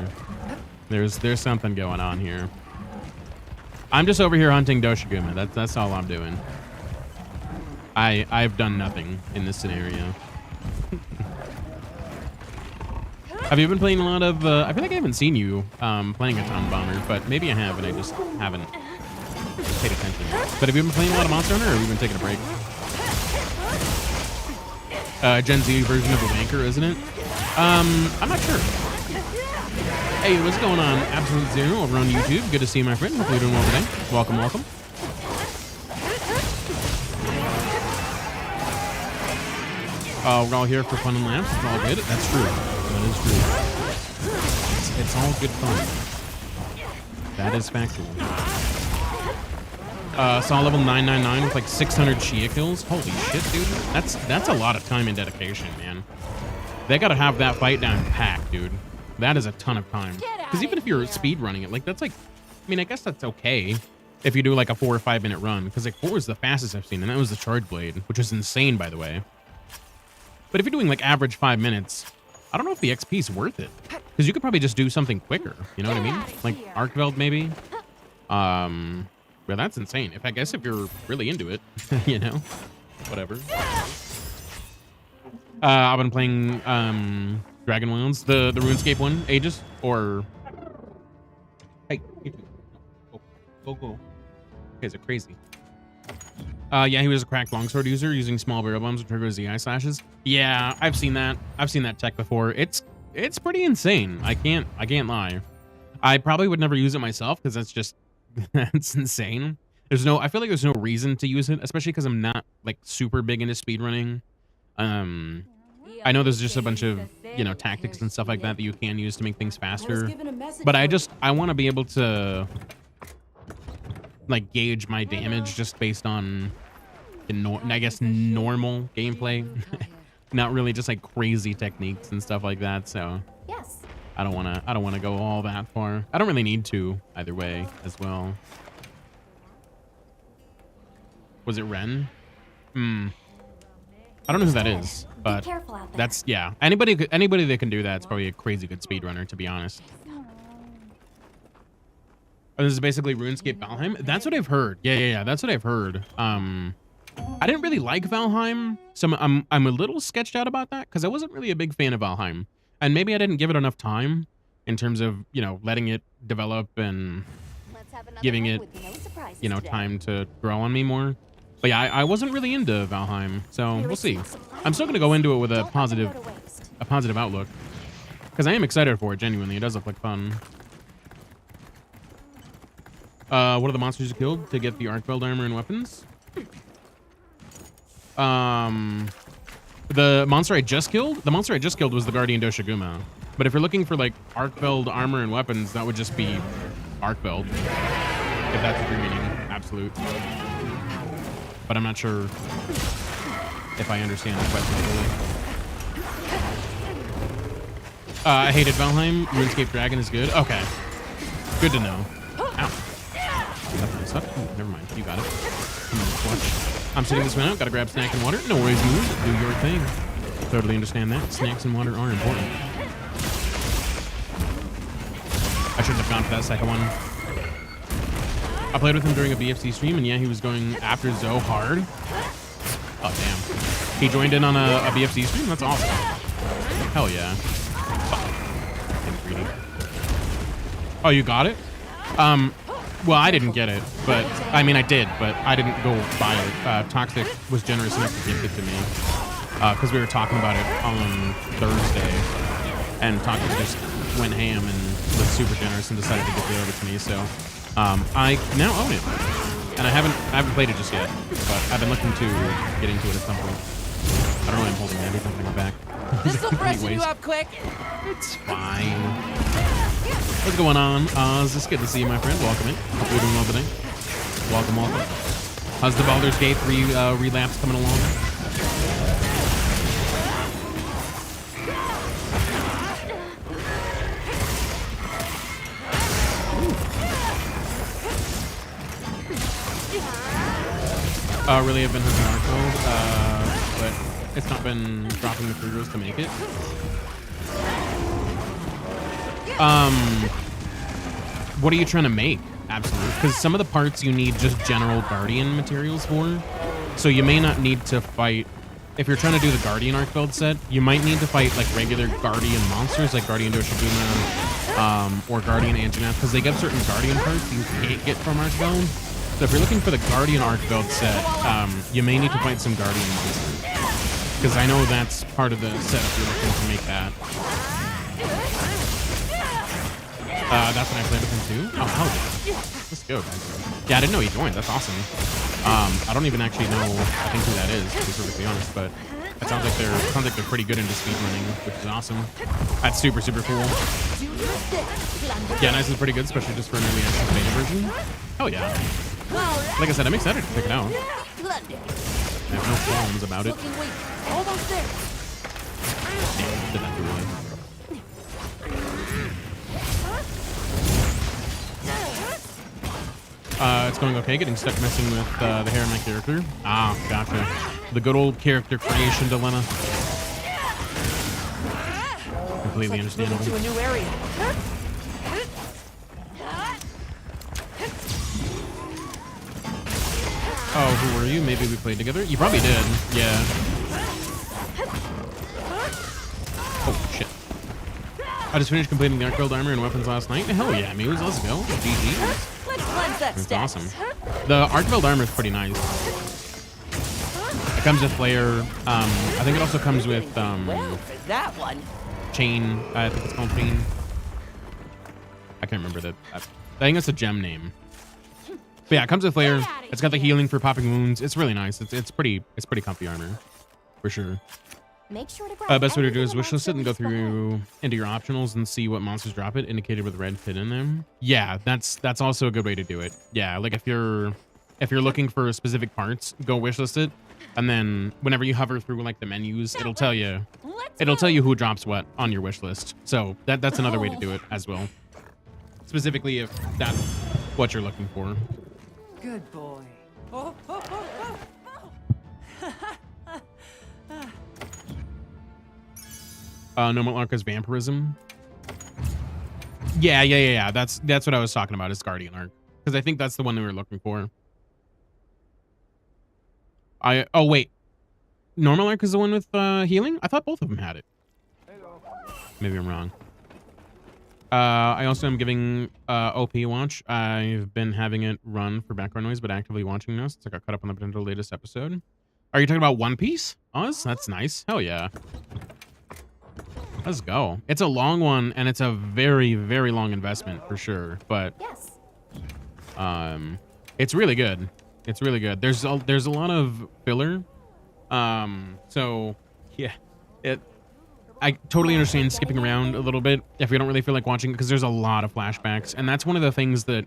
There's something going on here. I'm just over here hunting Doshiguma. That's all I'm doing. I've done nothing in this scenario. Have you been playing a lot of I feel like I haven't seen you playing a ton, Bomber, but maybe I have and I just haven't paid attention. But have you been playing a lot of Monster Hunter, or have you been taking a break? Gen Z version of a wanker, isn't it? I'm not sure. Hey, what's going on? Absolute Zero over on YouTube. Good to see you, my friend. Hopefully you're doing well today. Welcome, welcome. We're all here for fun and laughs. It's all good. That's true. That is true. It's all good fun. That is factual. Saw level 999 with like 600 Chia kills. Holy shit, dude. That's a lot of time and dedication, man. They gotta have that fight down packed, dude. That is a ton of time. Because even if you're speed running it, like that's like, I mean, I guess that's okay if you do like a 4 or 5 minute run. Because like 4 is the fastest I've seen, and that was the Charge Blade, which is insane, by the way. But if you're doing like average 5 minutes, I don't know if the XP is worth it. Because you could probably just do something quicker. You know what I mean? Like Arcveld, maybe. Well, that's insane. I guess if you're really into it, you know, whatever. I've been playing Dragon Wilds, the RuneScape one, Aegis, or hey, you two. Go. Guys are crazy. Yeah, he was a cracked longsword user using small barrel bombs to trigger ZI slashes. Yeah, I've seen that. I've seen that tech before. It's pretty insane. I can't lie. I probably would never use it myself because that's just that's insane. I feel like there's no reason to use it, especially because I'm not like super big into speedrunning. I know there's just a bunch of, you know, tactics and stuff like that you can use to make things faster. But I want to be able to like gauge my damage just based on, I guess, normal gameplay. Not really just like crazy techniques and stuff like that. So Yes. I don't want to go all that far. I don't really need to either way as well. Was it Ren? I don't know who that is, but Be careful out there. that's, yeah. Anybody that can do that's probably a crazy good speedrunner, to be honest. Oh, this is basically RuneScape Valheim. That's what I've heard. Yeah. That's what I've heard. I didn't really like Valheim, so I'm a little sketched out about that because I wasn't really a big fan of Valheim, and maybe I didn't give it enough time in terms of, you know, letting it develop and Let's have another giving one it, with no surprises you know, today. time to grow on me more. But yeah, I wasn't really into Valheim, so we'll see. I'm still gonna go into it with a Don't let positive them go to waste. outlook because I am excited for it. Genuinely, it does look like fun. What are the monsters you killed to get the Arcveld armor and weapons? The monster I just killed was the Guardian Doshiguma. But if you're looking for like Arcveld armor and weapons, that would just be Arcveld, if that's what you're meaning. Absolute. But I'm not sure if I understand the question fully. I hated Valheim. RuneScape Dragon is good. Okay. Good to know. Ow. That's my stuff. Oh, never mind. You got it. Come on, clutch. I'm sitting this one out. Gotta grab snack and water. No worries, move. Do your thing. Totally understand that. Snacks and water are important. I shouldn't have gone for that second one. I played with him during a BFC stream, and yeah, he was going after Zoe hard. Oh, damn. He joined in on a BFC stream? That's awesome. Hell yeah. Oh, you got it? Well, I didn't get it, but, I mean, I did, but I didn't go buy it. Toxic was generous enough to gift it to me, because we were talking about it on Thursday, and Toxic just went ham and was super generous and decided to gift it over to me, so I now own it, and I haven't played it just yet, but I've been looking to get into it at some point. I don't know why I'm holding that. He's not going back. This'll freshen you up quick. It's fine. What's going on, Oz? It's good to see you, my friend. Welcome in. Hope you're doing well today. Welcome. How's the Baldur's Gate 3 relapse coming along? Really, I've been hunting Arcveld, but it's not been dropping the free rolls to make it. What are you trying to make? Absolutely, because some of the parts you need just general Guardian materials for, so you may not need to fight. If you're trying to do the Guardian Arcveld set, you might need to fight like regular Guardian monsters, like Guardian Doshiguma, or Guardian Anjanath, because they get certain Guardian parts you can't get from Arcveld. So if you're looking for the Guardian Arcveld set, you may need to fight some Guardian monsters, because I know that's part of the set if you're looking to make that. That's when I played with him too. Oh, hell yeah. Let's go, guys. Yeah, I didn't know he joined. That's awesome. I don't even actually know, I think, who that is, to be perfectly honest, but It sounds like they're pretty good into speed running, which is awesome. That's super cool. Yeah, nice is pretty good, especially just for an early access beta version. Oh yeah. Like I said, I'm excited to check it out. I have no qualms about it. Almost there. Damn, did that too early. It's going okay, getting stuck messing with the hair of my character. Ah, gotcha. The good old character creation dilemma. Completely understandable. To a new area. Oh, who were you? Maybe we played together? You probably did. Yeah. Oh, shit. I just finished completing the Arc Build armor and weapons last night. Hell yeah, Muse. Let's go. GG. Let's cleanse that That's stat. awesome. The Arc Build armor is pretty nice. It comes with flare. I think it also comes with Well, for that one. chain. I think it's called chain. I can't remember that. I think it's a gem name. But yeah, it comes with flare. It's got the healing for popping wounds. It's really nice. It's pretty comfy armor, for sure. Make sure to grab Best way to do is everything wishlist it and go through into your optionals and see what monsters drop it, indicated with red pin in them. Yeah, that's also a good way to do it. Yeah, like if you're looking for specific parts, go wishlist it, and then whenever you hover through like the menus, it'll tell you who drops what on your wish list. So that's another way to do it as well. Specifically if that's what you're looking for. Good boy. Oh, oh, oh, oh, Normal arc is vampirism. Yeah. That's what I was talking about, is Guardian arc, because I think that's the one we were looking for. Oh wait, normal arc is the one with healing. I thought both of them had it. Maybe I'm wrong. I also am giving OP watch. I've been having it run for background noise, but actively watching now since I got caught up on the potential latest episode. Are you talking about One Piece? Oh, that's nice. Hell yeah. Let's go. It's a long one, and it's a very long investment for sure. But Yes. it's really good. It's really good. There's a lot of filler. So yeah, I totally understand skipping around a little bit if you don't really feel like watching, because there's a lot of flashbacks, and that's one of the things that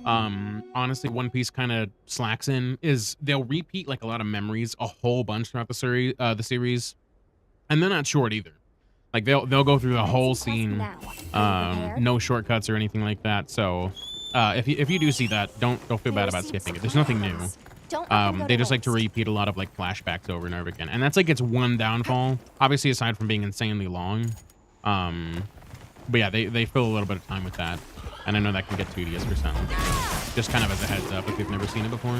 honestly One Piece kind of slacks in, is they'll repeat like a lot of memories a whole bunch throughout the series, and they're not short either. Like they'll go through the whole scene, no shortcuts or anything like that. So if you do see that, don't feel bad about skipping it. There's nothing new. They just like to repeat a lot of like flashbacks over and over again, and that's like its one downfall, obviously, aside from being insanely long. But yeah, they fill a little bit of time with that, and I know that can get tedious for some. Just kind of as a heads up if you've never seen it before.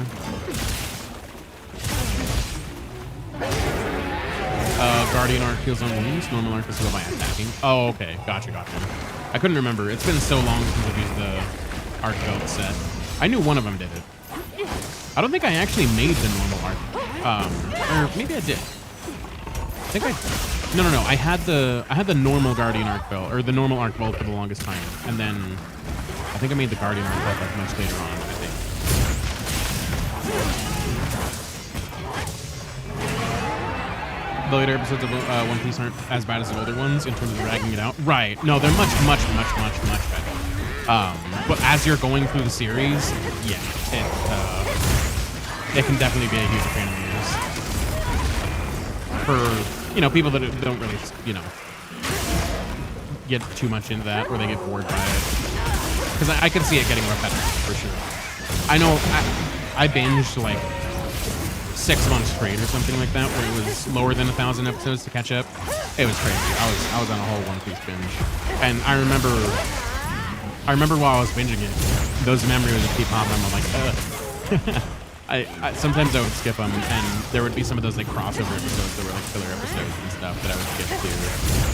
Guardian arc heals on wounds. Normal arc is healed by attacking. Oh, okay. Gotcha. I couldn't remember. It's been so long since I've used the arc build set. I knew one of them did it. I don't think I actually made the normal arc. Or maybe I did. I think no. I had the normal Guardian arc build, or the normal arc build, for the longest time, and then I think I made the Guardian arc build like much later on, I think. The later episodes of One Piece aren't as bad as the older ones in terms of dragging it out. Right. No, they're much better. But as you're going through the series, yeah, it can definitely be a huge pain in the ass. For, people that don't really, get too much into that, or they get bored by it. Because I can see it getting repetitive, for sure. I know I binged like 6 months straight or something like that, where it was lower than 1,000 episodes to catch up. It was crazy. I was on a whole One Piece binge, and I remember while I was binging it, those memories would keep popping. I'm like, ugh. I sometimes I would skip them, and there would be some of those like crossover episodes that were like filler episodes and stuff that I would skip too.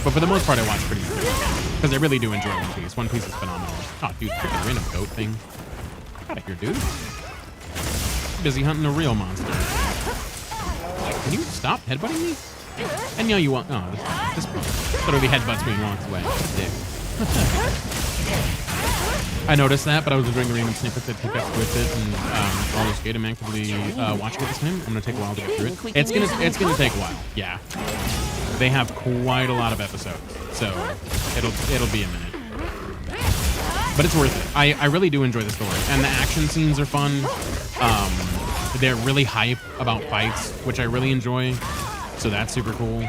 But for the most part, I watch pretty much because I really do enjoy One Piece. One Piece is phenomenal. Oh, dude, freaking random goat thing. Get out of here, dude. Busy hunting a real monster. Can you stop headbutting me? And now you want... Oh, this literally headbutts me and walks away. Dick. I noticed that, but I was enjoying the random snippets that pick up with it, and while I was good, I'm actively watching it this time. I'm gonna take a while to get through it. It's gonna take a while. Yeah, they have quite a lot of episodes, so it'll be a minute. But it's worth it. I really do enjoy the story, and the action scenes are fun. They're really hype about fights, which I really enjoy. So that's super cool.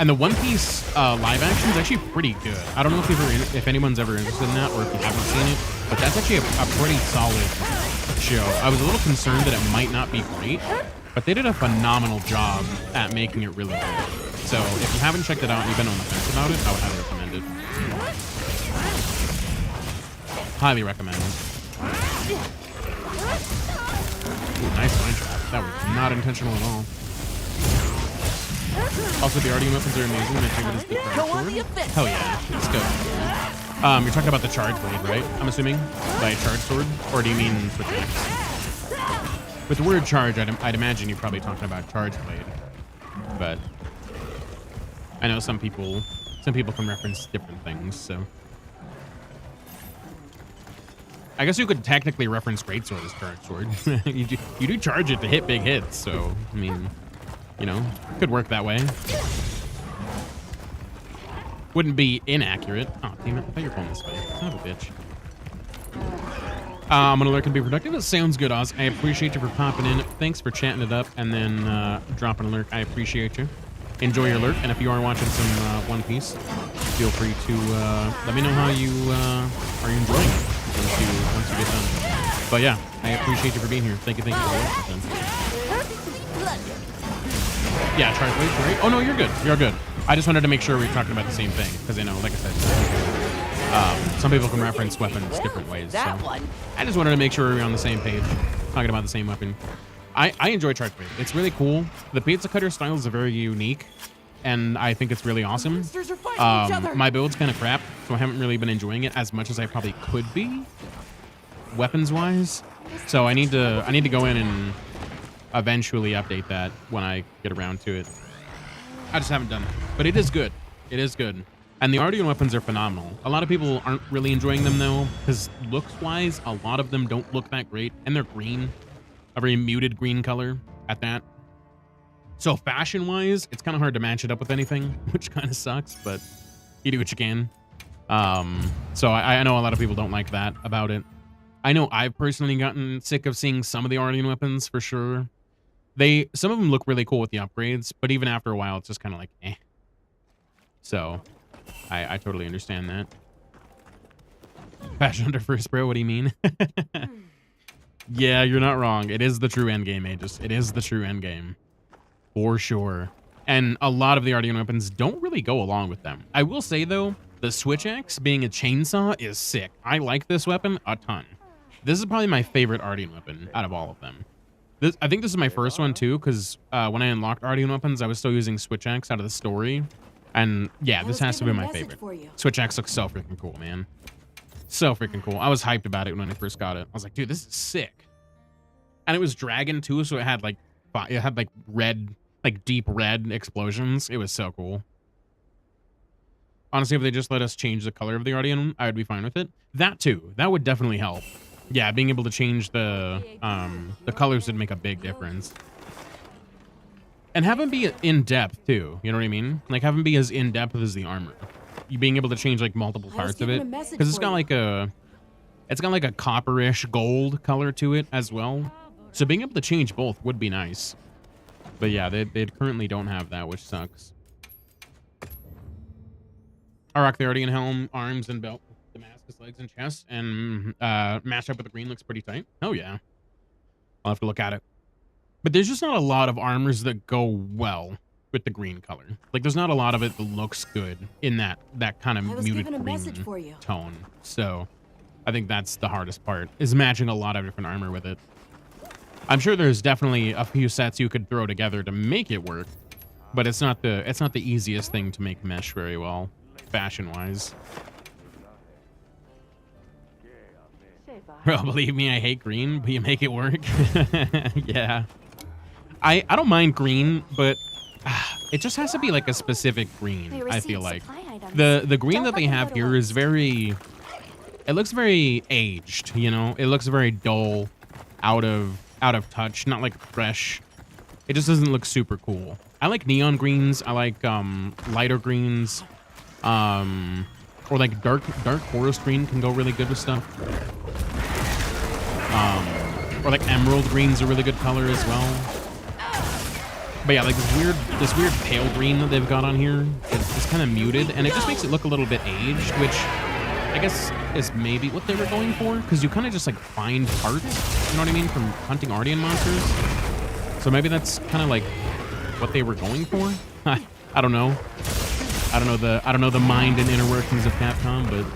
And the One Piece live action is actually pretty good. I don't know if anyone's ever interested in that or if you haven't seen it, but that's actually a pretty solid show. I was a little concerned that it might not be great, but they did a phenomenal job at making it really good. So if you haven't checked it out and you've been on the fence about it, I would highly recommend it. Highly recommend. Ooh, nice line trap. That was not intentional at all. Also, the Ardian weapons are amazing. My favorite is the sword. Hell yeah, let's go. You're talking about the charge blade, right? I'm assuming by charge sword, or do you mean switch axe? With the word charge, I'd imagine you're probably talking about charge blade, but I know some people can reference different things. So I guess you could technically reference greatsword as charge sword. you do charge it to hit big hits, so I mean, you know, could work that way. Wouldn't be inaccurate. Oh, damn it. I thought you were going this way. Son of a bitch. I'm gonna lurk and be productive. It sounds good, Oz. I appreciate you for popping in. Thanks for chatting it up and then dropping a lurk. I appreciate you. Enjoy your lurk. And if you are watching some One Piece, feel free to let me know how you are enjoying it once you get done. But yeah, I appreciate you for being here. Thank you for watching. Yeah, charge blades, right? Oh no, you're good. You're good. I just wanted to make sure we were talking about the same thing because I know, like I said, some people can reference weapons different ways. So I just wanted to make sure we were on the same page, talking about the same weapon. I enjoy charge blade. It's really cool. The pizza cutter style is very unique, and I think it's really awesome. My build's kind of crap, so I haven't really been enjoying it as much as I probably could be, weapons-wise. So I need to go in and eventually update that when I get around to it. I just haven't done it, but it is good. It is good. And the Ardian weapons are phenomenal. A lot of people aren't really enjoying them though, because looks-wise, a lot of them don't look that great, and they're green, a very muted green color at that. So fashion-wise, it's kind of hard to match it up with anything, which kind of sucks, but you do what you can. So I know a lot of people don't like that about it. I know I've personally gotten sick of seeing some of the Ardian weapons for sure. Some of them look really cool with the upgrades, but even after a while, it's just kind of like, eh. So, I totally understand that. Fashion under first, bro, what do you mean? Yeah, you're not wrong. It is the true endgame, Aegis. It is the true endgame. For sure. And a lot of the Ardian weapons don't really go along with them. I will say, though, the switch axe being a chainsaw is sick. I like this weapon a ton. This is probably my favorite Ardian weapon out of all of them. I think this is my first one too, because when I unlocked Ardian weapons, I was still using switch axe out of the story, and yeah, this has to be my favorite. Switch axe looks so freaking cool, man. So freaking cool. I was hyped about it when I first got it. I was like, dude, this is sick. And it was dragon too, so it had like red, like deep red explosions. It was so cool. Honestly, if they just let us change the color of the Ardian, I would be fine with it. That too. That would definitely help. Yeah, being able to change the colors would make a big difference. And have them be in depth too. You know what I mean? Like have them be as in depth as the armor. You being able to change like multiple parts of it, because it's got like a copperish gold color to it as well. So being able to change both would be nice. But yeah, they currently don't have that, which sucks. I rock the Ardian helm, arms, and belt. Damascus legs and chest, and match up with the green looks pretty tight. Oh yeah, I'll have to look at it. But there's just not a lot of armors that go well with the green color. Like there's not a lot of it that looks good in that kind of muted green tone. So I think that's the hardest part, is matching a lot of different armor with it. I'm sure there's definitely a few sets you could throw together to make it work, but it's not the easiest thing to make mesh very well, fashion wise. Bro, believe me, I hate green, but you make it work. Yeah. I don't mind green, but it just has to be like a specific green, I feel like. The green that they have here is very... it looks very aged, you know? It looks very dull, out of touch, not like fresh. It just doesn't look super cool. I like neon greens. I like lighter greens. Or like dark forest green can go really good with stuff. Or like emerald green's a really good color as well. But yeah, like this weird pale green that they've got on here is kind of muted, and it just makes it look a little bit aged, which I guess is maybe what they were going for, because you kind of just like find parts, you know what I mean, from hunting Ardean monsters. So maybe that's kind of like what they were going for. I don't know. I don't know the mind and inner workings of Capcom, but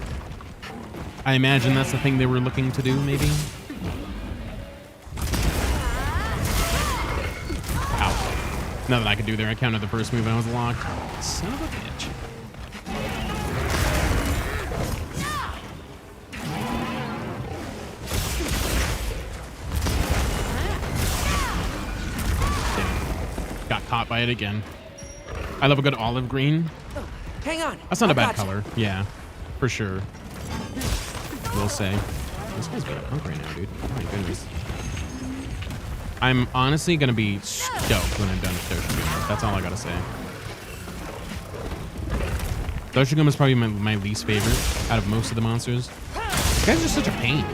I imagine that's the thing they were looking to do, maybe. Ow. Nothing I could do there. I counted the first move and I was locked. Son of a bitch. Damn. Got caught by it again. I love a good olive green. Hang on. That's not a bad color. Yeah, for sure. We'll say. This guy's being a punk right now, dude. Oh my goodness. I'm honestly gonna be stoked when I'm done with Doshiguma. That's all I gotta say. Doshiguma is probably my least favorite out of most of the monsters. This guy's just such a pain.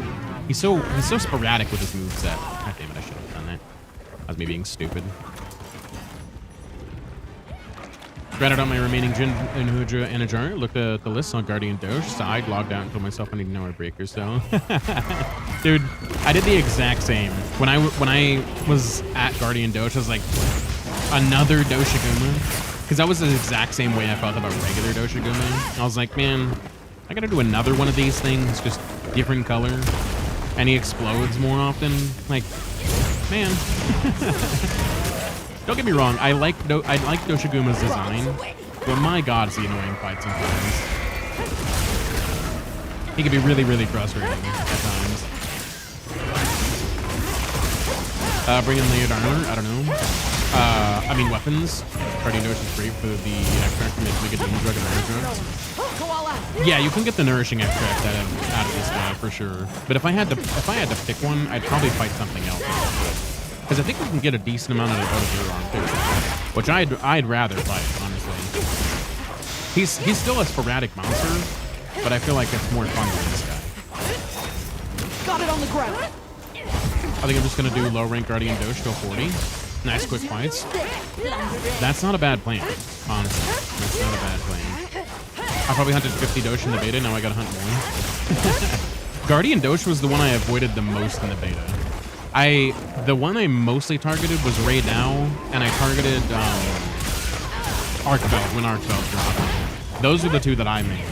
He's so sporadic with his moveset. God damn it, I should have done that. That was me being stupid. Granted on my remaining Jin and Hudra and a jar. Looked at the list on Guardian Doge. Side logged out and told myself I need to know our breakers. So, dude, I did the exact same. When I was at Guardian Doge, I was like, another Doshiguma, because that was the exact same way I felt about regular Doshiguma. I was like, man, I gotta do another one of these things, just different color, and he explodes more often. Like, man. Don't get me wrong, I like Doshiguma's design, but my god, is he annoying fight sometimes. He can be really, really frustrating at times. Bring in layered armor, I don't know. I mean weapons. Guardian Doge is great for the extract from the demon drug and other drugs. Yeah, you can get the nourishing extract out of this guy for sure. But if I had to pick one, I'd probably fight something else. Because I think we can get a decent amount out of Zero too, which I'd rather fight, honestly. He's still a sporadic monster, but I feel like it's more fun with this guy. Got it on the ground. I think I'm just gonna do low rank Guardian Doge, go 40. Nice quick fights. That's not a bad plan, honestly. That's not a bad plan. I probably hunted 50 Doge in the beta, now I gotta hunt more. Guardian Doge was the one I avoided the most in the beta. The one I mostly targeted was Ray Now, and I targeted Archbelt when Archbelt dropped. Those are the two that I made.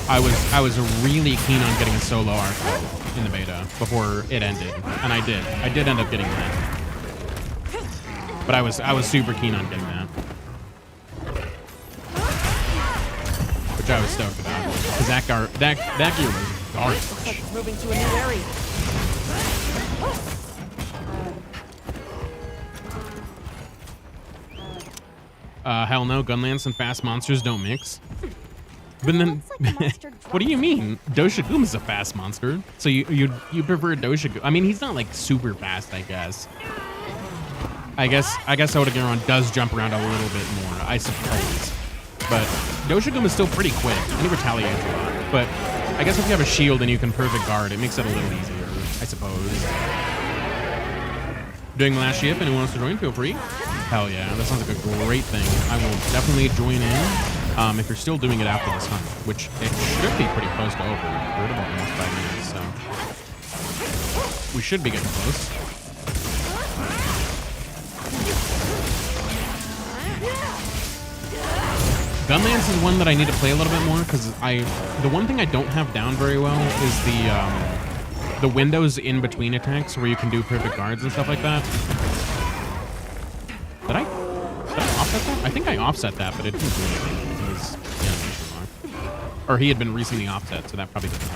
I was really keen on getting a solo Archbelt in the beta before it ended, and I did. I did end up getting that. But I was super keen on getting that. Which I was stoked about. Because that gear was garbage. Moving to a new area. Hell no, Gunlance and fast monsters don't mix. But then, what do you mean? Doshaguma's a fast monster, so you prefer Doshiguma? I mean, he's not like super fast, I guess. I guess Otogaron does jump around a little bit more, I suppose. But Doshaguma's still pretty quick, and he retaliates a lot. But I guess if you have a shield and you can perfect guard, it makes it a little easier, I suppose. Doing the last ship, anyone wants to join, feel free. Hell yeah, that sounds like a great thing. I will definitely join in if you're still doing it after this hunt, which it should be pretty close to over. We're at about almost 5 minutes, so we should be getting close. Gunlance is one that I need to play a little bit more because the one thing I don't have down very well is the windows in between attacks where you can do perfect guards and stuff like that. Did I offset that? I think I offset that, but it didn't do anything. It was animation lock. Or he had been recently offset, so that probably doesn't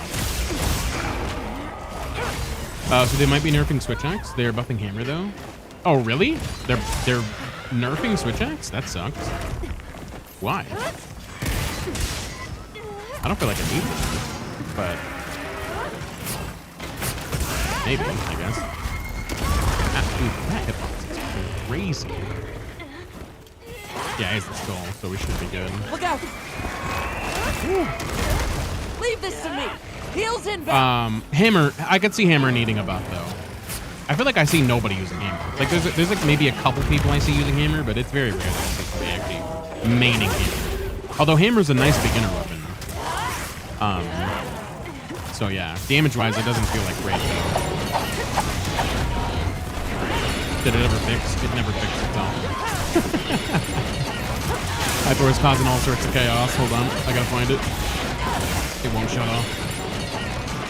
help. So they might be nerfing Switch Axe. They're buffing Hammer though. Oh really? They're nerfing Switch Axe? That sucks. Why? I don't feel like I need it, but Maybe, I guess. Dude, that hitbox is crazy. Yeah, he's the skull, so we should be good. Look out! Leave this to me. Heels inbound. Hammer. I could see Hammer needing a buff though. I feel like I see nobody using Hammer. Like there's like maybe a couple people I see using Hammer, but it's very rare that I see somebody actually maining Hammer. Although Hammer's a nice beginner weapon. So yeah, damage-wise, it doesn't feel like great though. Did it ever fix? It never fixed itself. Hyper is causing all sorts of chaos. Hold on, I gotta find it. It won't shut off.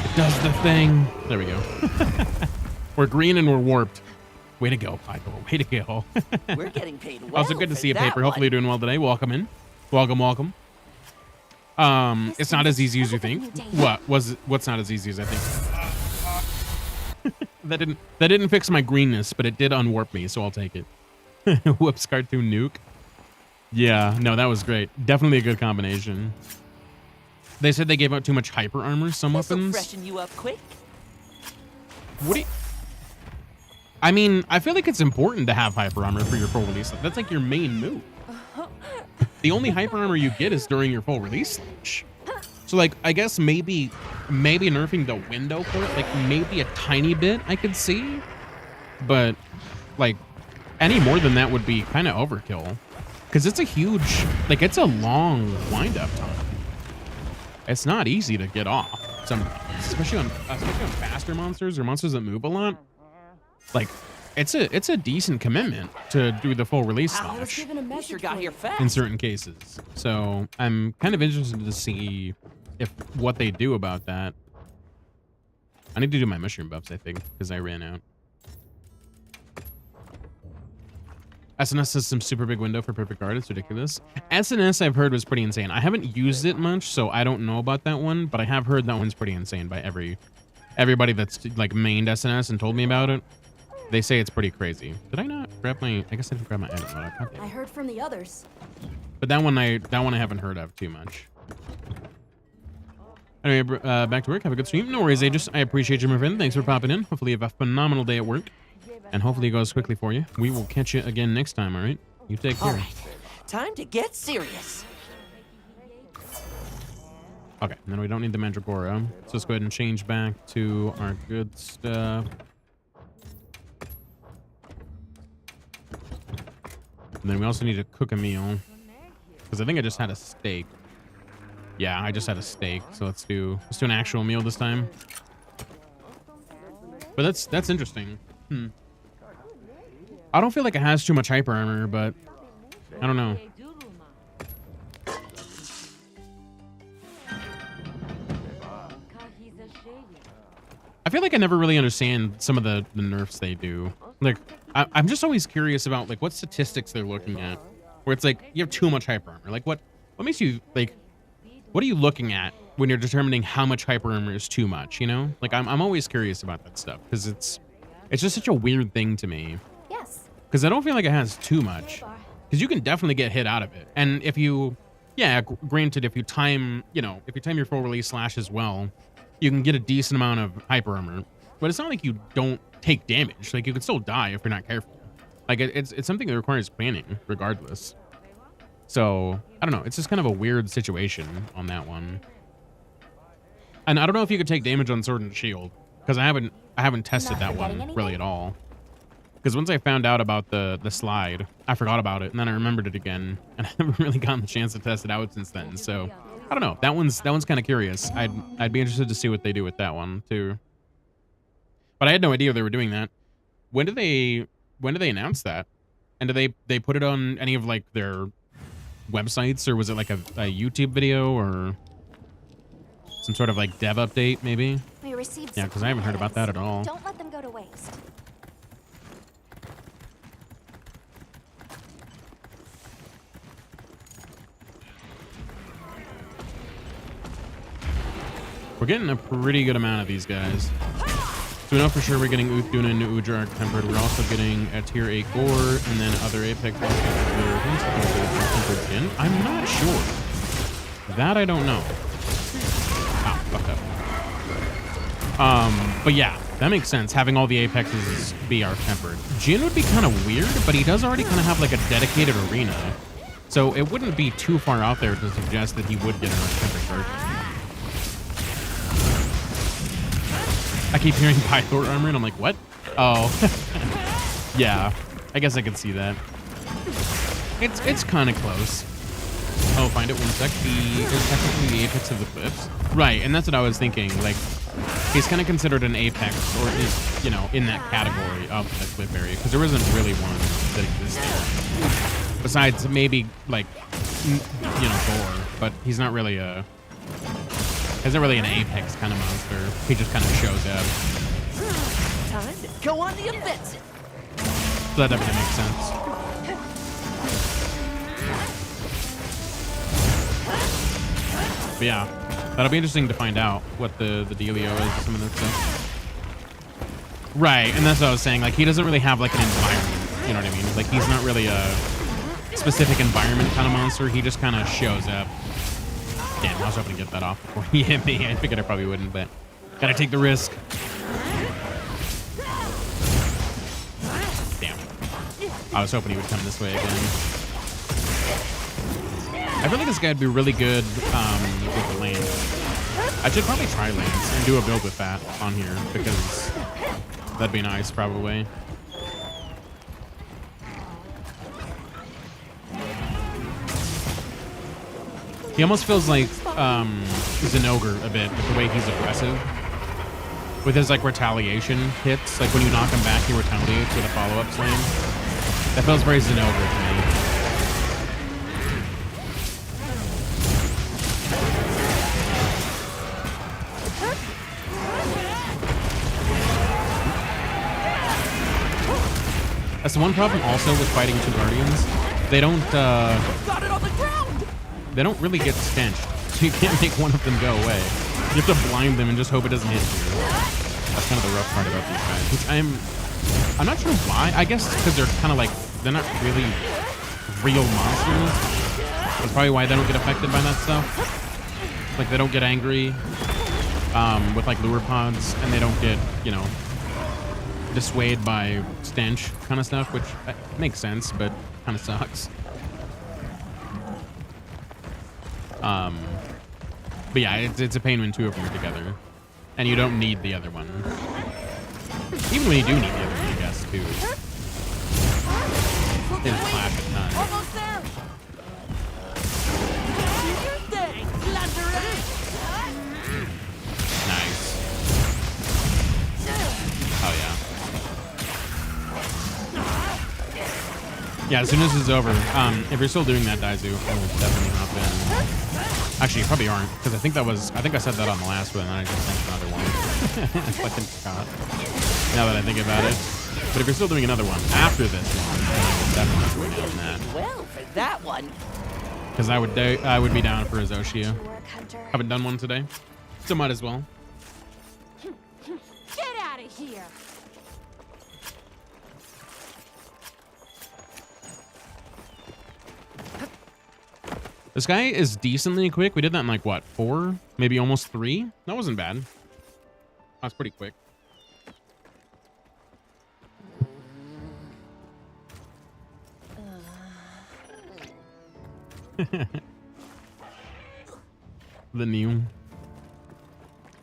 It does the thing. There we go. We're green and we're warped. Way to go, Hyper. Way to go. We're getting paid well. Also good to see you, for that Paper. Hopefully you're doing well today. Welcome in. Welcome, welcome. It's not as easy as you think. What's not as easy as I think? That didn't fix my greenness, but it did unwarp me, so I'll take it. Whoops, cartoon nuke. Yeah, no, that was great. Definitely a good combination. They said they gave out too much hyper armor, some weapons. Freshen you up quick. What do you... I mean, I feel like it's important to have hyper armor for your full release. That's like your main move. The only hyper armor you get is during your full release launch. So like, I guess maybe nerfing the window port, like maybe a tiny bit I could see, but like any more than that would be kind of overkill, because it's a huge, like it's a long wind up time. It's not easy to get off. Especially on faster monsters or monsters that move a lot. Like it's a decent commitment to do the full release launch Sure got here fast. in certain cases. So I'm kind of interested to see if what they do about that. I need to do my mushroom buffs, I think, because I ran out. SNS has some super big window for perfect guard. It's ridiculous. SNS I've heard was pretty insane. I haven't used it much, so I don't know about that one, but I have heard that one's pretty insane by everybody that's like mained SNS and told me about it. They say it's pretty crazy. Did I not grab my... I guess I didn't grab my edit mode. I heard from the others. But that one I haven't heard of too much. Anyway, back to work. Have a good stream. No worries, Aegis. I appreciate you, my friend. Thanks for popping in. Hopefully you have a phenomenal day at work. And hopefully it goes quickly for you. We will catch you again next time, all right? You take care. All right, time to get serious. Okay, then we don't need the Mandragora. So let's go ahead and change back to our good stuff. And then we also need to cook a meal, because I think I just had a steak. Yeah, I just had a steak. So let's do an actual meal this time. But that's interesting. I don't feel like it has too much hyper armor, but I don't know. I feel like I never really understand some of the nerfs they do. Like, I'm just always curious about like what statistics they're looking at, where it's like you have too much hyper armor. Like what makes you like, what are you looking at when you're determining how much hyper armor is too much? You know, like I'm always curious about that stuff, because it's just such a weird thing to me. Yes. Because I don't feel like it has too much, because you can definitely get hit out of it. And if you, yeah, granted, if you time your full release slash as well, you can get a decent amount of hyper armor. But it's not like you don't take damage. Like you can still die if you're not careful. Like it's something that requires planning regardless. So I don't know. It's just kind of a weird situation on that one. And I don't know if you could take damage on Sword and Shield, because I haven't tested that one really at all. Because once I found out about the slide, I forgot about it, and then I remembered it again, and I haven't really gotten the chance to test it out since then. So I don't know. That one's kind of curious. I'd be interested to see what they do with that one too. But I had no idea they were doing that. When did they announce that? And did they put it on any of like their websites, or was it like a YouTube video or some sort of like dev update maybe? We received Yeah, because I haven't heard about that at all. Don't let them go to waste. We're getting a pretty good amount of these guys. So we know for sure we're getting Uthduna and Udra tempered. We're also getting a tier 8 gore and then other Apex tempered again. I'm not sure. That I don't know. Ah, fuck up. But yeah, That makes sense, having all the apexes be arc tempered. Jin would be kind of weird, but he does already kind of have like a dedicated arena. So it wouldn't be too far out there to suggest that he would get an arc tempered guardian. I keep hearing Pythor armor and I'm like, what? Oh. Yeah, I guess I could see that. It's kind of close. Oh, find it one sec. He is technically the apex of the cliffs. Right, and that's what I was thinking. Like, he's kind of considered an apex, or at least, you know, in that category of the cliff area, because there isn't really one that exists there. Besides maybe, like, you know, Thor, but he's not really a... isn't really an apex kind of monster. He just kind of shows up. Time to go on the offensive. So that definitely makes sense. But yeah, that'll be interesting to find out what the dealio is with some of that stuff. Right, and that's what I was saying. Like, he doesn't really have like an environment. You know what I mean? Like, he's not really a specific environment kind of monster. He just kind of shows up. Damn, I was hoping to get that off before he hit me. I figured I probably wouldn't, but gotta take the risk. Damn. I was hoping he would come this way again. I feel like this guy would be really good with the lance. I should probably try lance and do a build with that on here, because that'd be nice, probably. He almost feels like Zenogre a bit with the way he's aggressive. With his like retaliation hits, like when you knock him back, he retaliates with a follow-up slam. That feels very Zenogre to me. That's the one problem also with fighting two guardians. They don't Got it on the ground. they don't really get stenched, so you can't make one of them go away. You have to blind them and just hope it doesn't hit you. That's kind of the rough part about these guys. Which I'm not sure why. I guess because they're kind of like, they're not really real monsters. That's probably why they don't get affected by that stuff. Like, they don't get angry with like lure pods, and they don't get, you know, dissuaded by stench kind of stuff, which makes sense, but kind of sucks. But yeah, it's a pain when two of them are together, and you don't need the other one. Even when you do need the other one, I guess, too. They just clash a ton. Almost there. Do your thing, Blunderer. Nice. Oh yeah. Yeah, as soon as it's over, if you're still doing that, Daizu, I will definitely hop in. Actually, you probably aren't, because I think I said that on the last one, and I just sent another one. I fucking forgot. Now that I think about it. But if you're still doing another one after this one, then I will definitely go down that. Well, for that one. Because I would be down for a Zoshia. Work, Hunter. Haven't done one today, so might as well. Get out of here. This guy is decently quick. We did that in like, what, 4? Maybe almost 3? That wasn't bad. That's pretty quick. The new.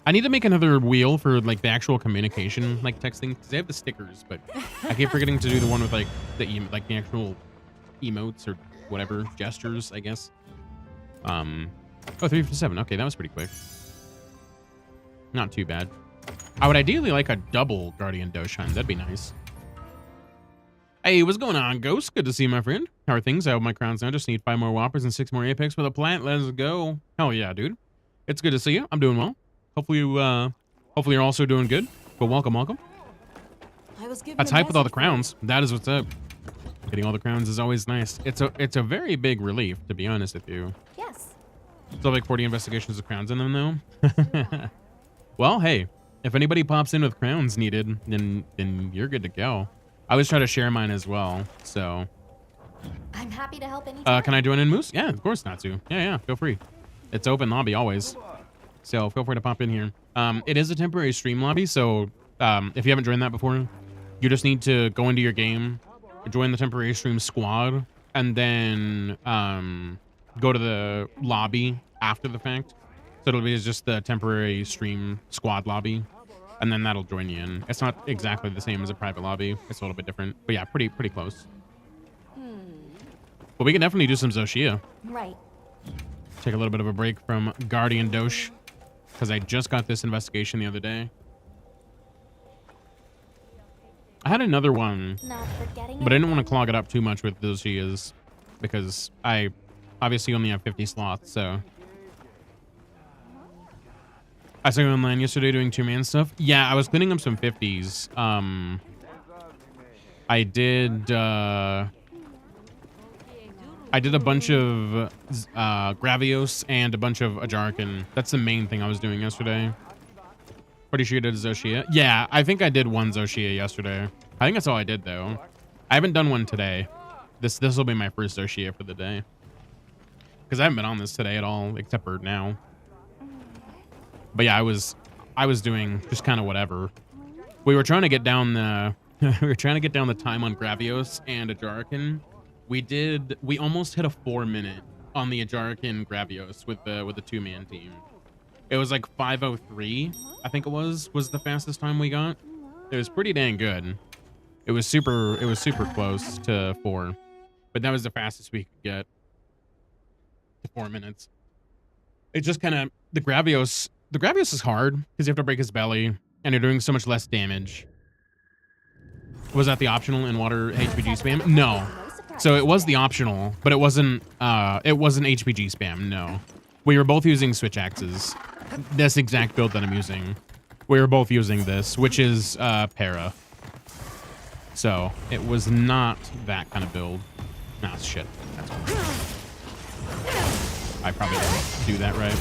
I need to make another wheel for like the actual communication, like texting, because they have the stickers, but I keep forgetting to do the one with like the actual emotes or whatever, gestures, I guess. Oh, 3 for 7. Okay, that was pretty quick. Not too bad. I would ideally like a double Guardian Doshan. That'd be nice. Hey, what's going on, Ghost? Good to see you, my friend. How are things? I have my crowns now. Just need 5 more Whoppers and 6 more Apex with a plant. Let's go. Hell yeah, dude. It's good to see you. I'm doing well. Hopefully you're also doing good. But welcome. That's hype with all the crowns. That is what's up. Getting all the crowns is always nice. It's a very big relief, to be honest with you. Yes. Still like 40 investigations with crowns in them, though. Well, hey, if anybody pops in with crowns needed, then you're good to go. I always try to share mine as well, so. I'm happy to help anytime. Can I join in, Moose? Yeah, of course, Natsu. Yeah, feel free. It's open lobby always, so feel free to pop in here. It is a temporary stream lobby, so if you haven't joined that before, you just need to go into your game, join the temporary stream squad, and then go to the lobby after the fact. So it'll be just the temporary stream squad lobby, and then that'll join you in. It's not exactly the same as a private lobby. It's a little bit different, but yeah, pretty close. But we can definitely do some Zoshia. Right. Take a little bit of a break from Guardian Dosh, because I just got this investigation the other day. I had another one, Not forgetting but I didn't want to clog it up too much with Zoshias, because I obviously only have 50 slots, so. I saw you online yesterday doing two-man stuff. Yeah, I was cleaning up some 50s. I did a bunch of Gravios and a bunch of Ajarkan. That's the main thing I was doing yesterday. Pretty sure you did a Zoshia. Yeah, I think I did one Zoshia yesterday. I think that's all I did, though. I haven't done one today. This will be my first Zoshia for the day. Because I haven't been on this today at all, except for now. But yeah, I was doing just kind of whatever. We were trying to get down the time on Gravios and Ajarkan. We almost hit a 4-minute on the Ajarkan Gravios with the two-man team. It was like 5:03, I think it was the fastest time we got. It was pretty dang good. It was super close to 4, but that was the fastest we could get to 4 minutes. It just kind of the Gravios is hard because you have to break his belly and you're doing so much less damage. Was that the optional in water HPG spam? No. So it was the optional, but it wasn't HPG spam, no. We were both using switch axes. This exact build that I'm using. We were both using this, which is para. So it was not that kind of build. Nah, shit. That's cool. I probably didn't do that right.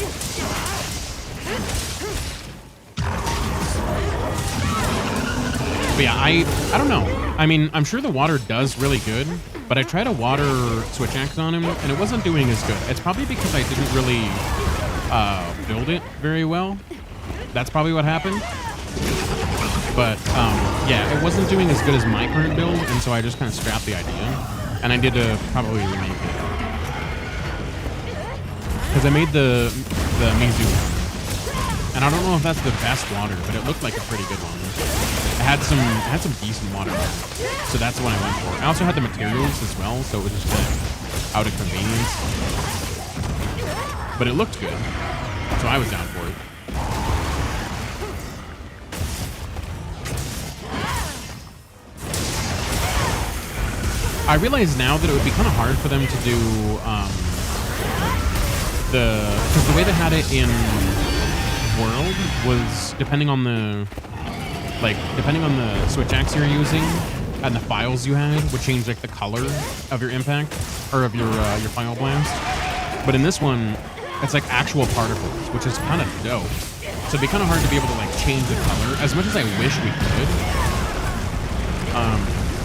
But yeah, I don't know. I mean, I'm sure the water does really good, but I tried a water switch axe on him, and it wasn't doing as good. It's probably because I didn't really build it very well. That's probably what happened. But yeah, it wasn't doing as good as my current build, and so I just kind of scrapped the idea. And I did probably remake it. Because I made the Mizu one. And I don't know if that's the best water, but it looked like a pretty good one. It had some decent water. So that's the one I went for. I also had the materials as well, so it was just kind of out of convenience. But it looked good. So I was down for it. I realize now that it would be kind of hard for them to do because the way they had it in World was depending on the switch axe you're using and the files you had would change like the color of your impact or of your final blast. But in this one, it's like actual particles, which is kind of dope. So it'd be kind of hard to be able to like change the color as much as I wish we could.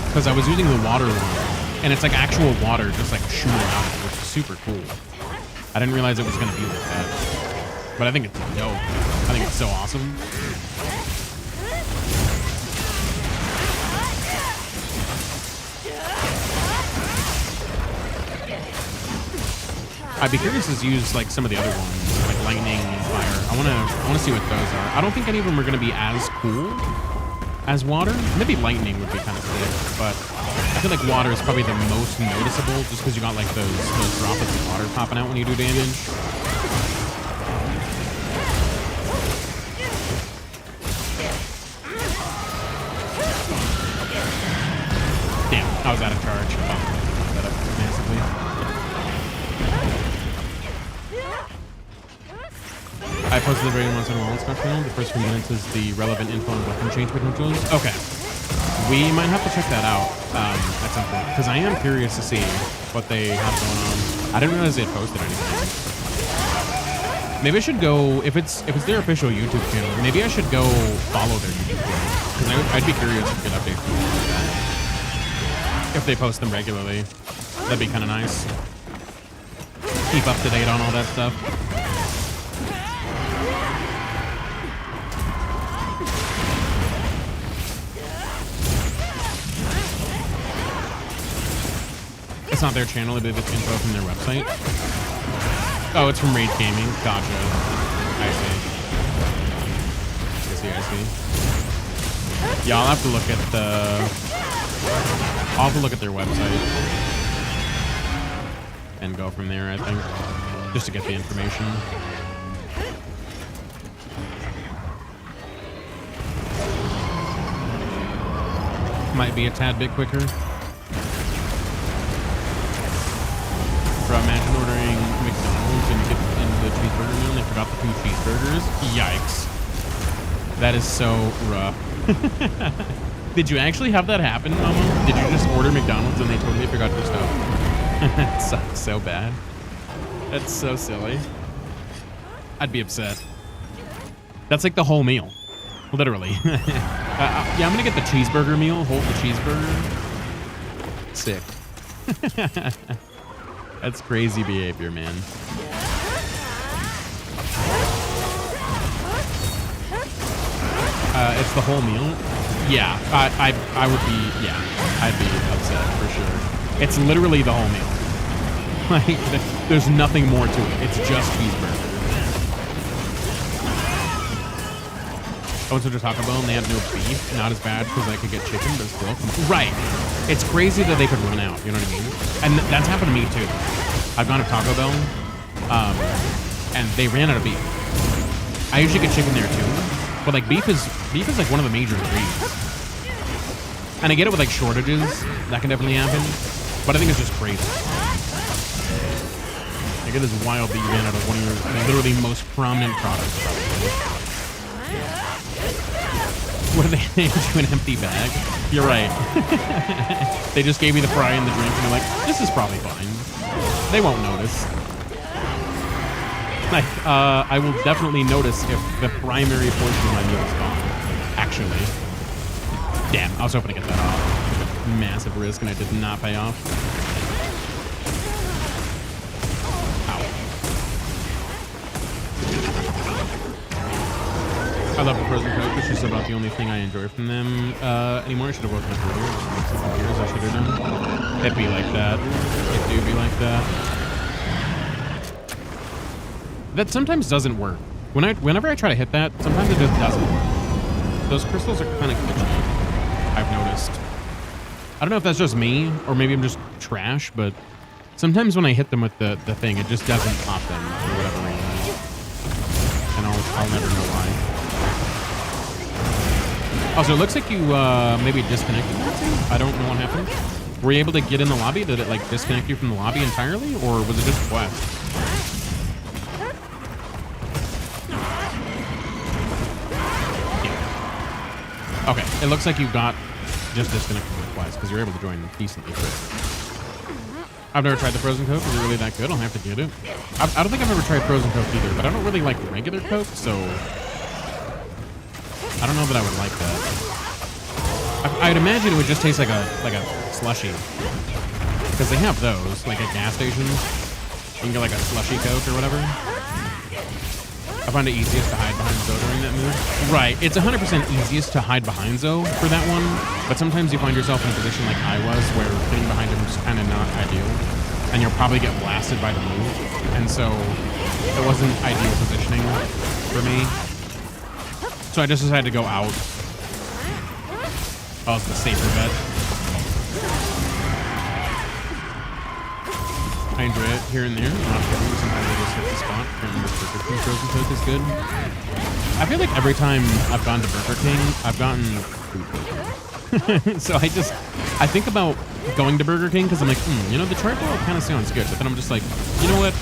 Because I was using the water one, and it's like actual water just like shooting out of it, which is super cool. I didn't realize it was going to be like that. But I think it's dope. I think it's so awesome. I'd be curious to use like some of the other ones, like lightning and fire. I wanna see what those are. I don't think any of them are gonna be as cool as water. Maybe lightning would be kind of sick, but I feel like water is probably the most noticeable just because you got like those droplets of water popping out when you do damage. Damn, I was out of charge. Oh, that up massively. I posted the very once in a while Scotch channel. The first few minutes is the relevant info on weapon change potentials. Okay. We might have to check that out at some point, because I am curious to see what they have going on. I didn't realize they had posted anything. Maybe I should go, if it's their official YouTube channel, maybe I should go follow their YouTube channel, because I'd be curious to get updates from them like that. If they post them regularly, that'd be kind of nice. Keep up to date on all that stuff. It's not their channel, it's info from their website. Oh, it's from Rage Gaming. Gotcha. I see. Yeah, I'll have to look at their website and go from there, I think, just to get the information. Might be a tad bit quicker. Bro, imagine ordering McDonald's and get into the cheeseburger meal and they forgot the 2 cheeseburgers. Yikes. That is so rough. Did you actually have that happen, Momo? Did you just order McDonald's and they totally forgot your stuff? That sucks so bad. That's so silly. I'd be upset. That's like the whole meal. Literally. Yeah, I'm gonna get the cheeseburger meal. Hold the cheeseburger. Sick. That's crazy behavior, man. It's the whole meal. Yeah, I would be. Yeah, I'd be upset for sure. It's literally the whole meal. Like, there's nothing more to it. It's just cheeseburger. I went to the Taco Bell and they had no beef. Not as bad because I could get chicken, but still. Right. It's crazy that they could run out. You know what I mean? And that's happened to me too. I've gone to Taco Bell, and they ran out of beef. I usually get chicken there too, but like beef is like one of the major ingredients. And I get it with like shortages. That can definitely happen. But I think it's just crazy. Like it is wild that you ran out of one of your literally most prominent products, probably. What do they hand you, an empty bag? You're right. They just gave me the fry and the drink and they're like, this is probably fine. They won't notice. Like, I will definitely notice if the primary portion of my meal is gone. Actually. Damn, I was hoping to get that off. Massive risk and I did not pay off. I love the frozen Coke. It's just about the only thing I enjoy from them anymore. I should have woken up earlier. I should have done. It be like that. It do be like that. That sometimes doesn't work. Whenever I try to hit that, sometimes it just doesn't work. Those crystals are kind of glitchy. I've noticed. I don't know if that's just me or maybe I'm just trash, but sometimes when I hit them with the thing, it just doesn't pop them for whatever reason. And I'll never know why. Also, it looks like you maybe disconnected that too. I don't know what happened. Were you able to get in the lobby? Did it like disconnect you from the lobby entirely, or was it just flat? Yeah. Okay, it looks like you got just disconnected from Quest because you're able to join decently quick. I've never tried the frozen Coke. Is it really that good? I'll have to get it. I don't think I've ever tried frozen Coke either, but I don't really like regular Coke, so I don't know that I would like that. I'd imagine it would just taste like a slushie, because they have those like at gas stations. You can get like a slushy Coke or whatever. I find it easiest to hide behind Zoe during that move. Right, it's 100% easiest to hide behind Zoe for that one, but sometimes you find yourself in a position like I was, where getting behind him is kind of not ideal, and you'll probably get blasted by the move, and so it wasn't ideal positioning for me. So I just decided to go out. Oh, it's the safer bet. I enjoy it here and there. Not every sometimes I just hit the spot. And the Burger King frozen Coke is good. I feel like every time I've gone to Burger King, I've gotten food poisoning. So I think about going to Burger King because I'm like, you know, the charcoal kind of sounds good. But then I'm just like, you know what?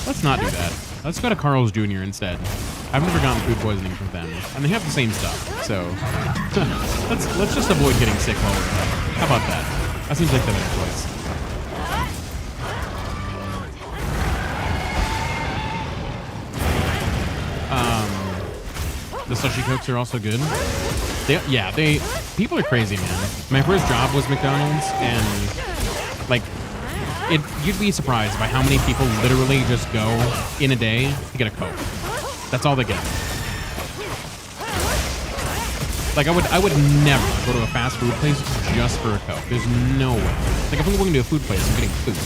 Let's not do that. Let's go to Carl's Jr. instead. I've never gotten food poisoning from them, and they have the same stuff. So let's just avoid getting sick while we're there. How about that? That seems like the better choice. The sushi Cokes are also good. People are crazy, man. My first job was McDonald's, and like, you'd be surprised by how many people literally just go in a day to get a Coke. That's all they get. Like I would never go to a fast food place just for a Coke. There's no way. Like if I'm going to a food place, I'm getting food.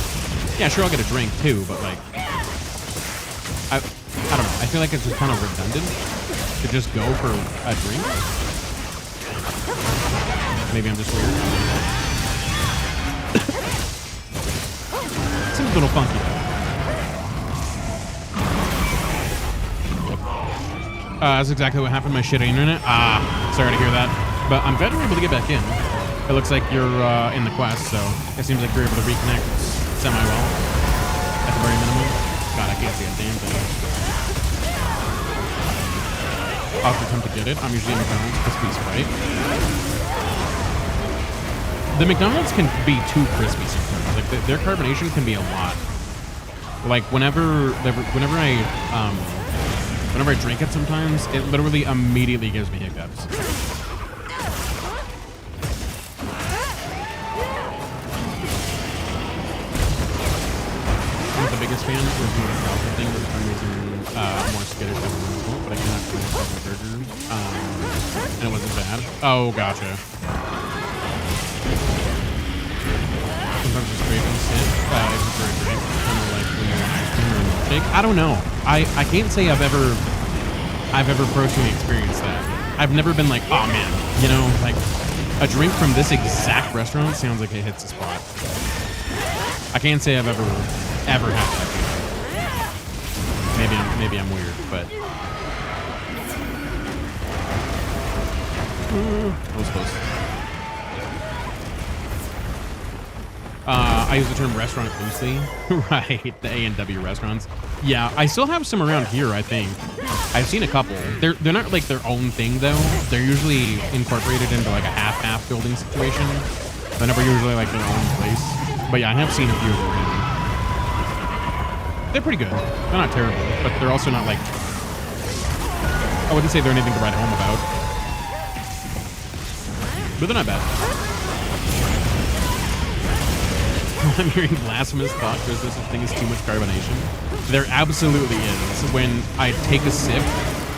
Yeah, sure, I'll get a drink too, but like, I don't know. I feel like it's just kind of redundant to just go for a drink. Maybe I'm just weird. Seems a little funky though. That's exactly what happened to my shitty internet. Sorry to hear that. But I'm glad we were able to get back in. It looks like you're in the quest, so it seems like you're able to reconnect semi-well. At the very minimum. God, I can't see a damn thing. I'll have to attempt to get it. I'm usually in McDonald's crispy Sprite. The McDonald's can be too crispy sometimes. Like their carbonation can be a lot. Like whenever I drink it sometimes, it literally immediately gives me hiccups. I'm not the biggest fan of the alpha thing, but for some reason more skittish than normal, but I cannot finish my burger. And it wasn't bad. Oh, gotcha. Sometimes it's great and sit. It's very great. Kind of like when you're an ice cream or a milkshake. I don't know. I can't say I've ever personally experienced that. I've never been like, oh man, you know, like a drink from this exact restaurant sounds like it hits the spot. I can't say I've ever had that feeling. Maybe I'm weird, but I was close. I use the term restaurant loosely. Right, the A&W restaurants. Yeah, I still have some around here, I think. I've seen a couple. They're not like their own thing, though. They're usually incorporated into like a half-half building situation. They're never usually like their own place. But yeah, I have seen a few around. They're pretty good. They're not terrible, but they're also not like... I wouldn't say they're anything to write home about. But they're not bad. I'm hearing blasphemous thought there's such a thing as too much carbonation. There absolutely is. When I take a sip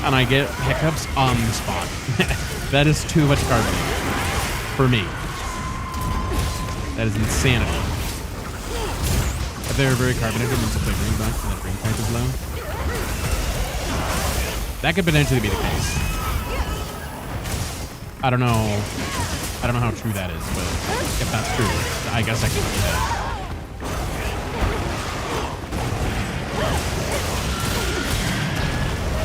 and I get hiccups on the spot. That is too much carbonation for me. That is insanity. If they're very carbonated, it means the flavoring back and the drink type is low. That could potentially be the case. I don't know how true that is, but if that's true, I guess I can do that.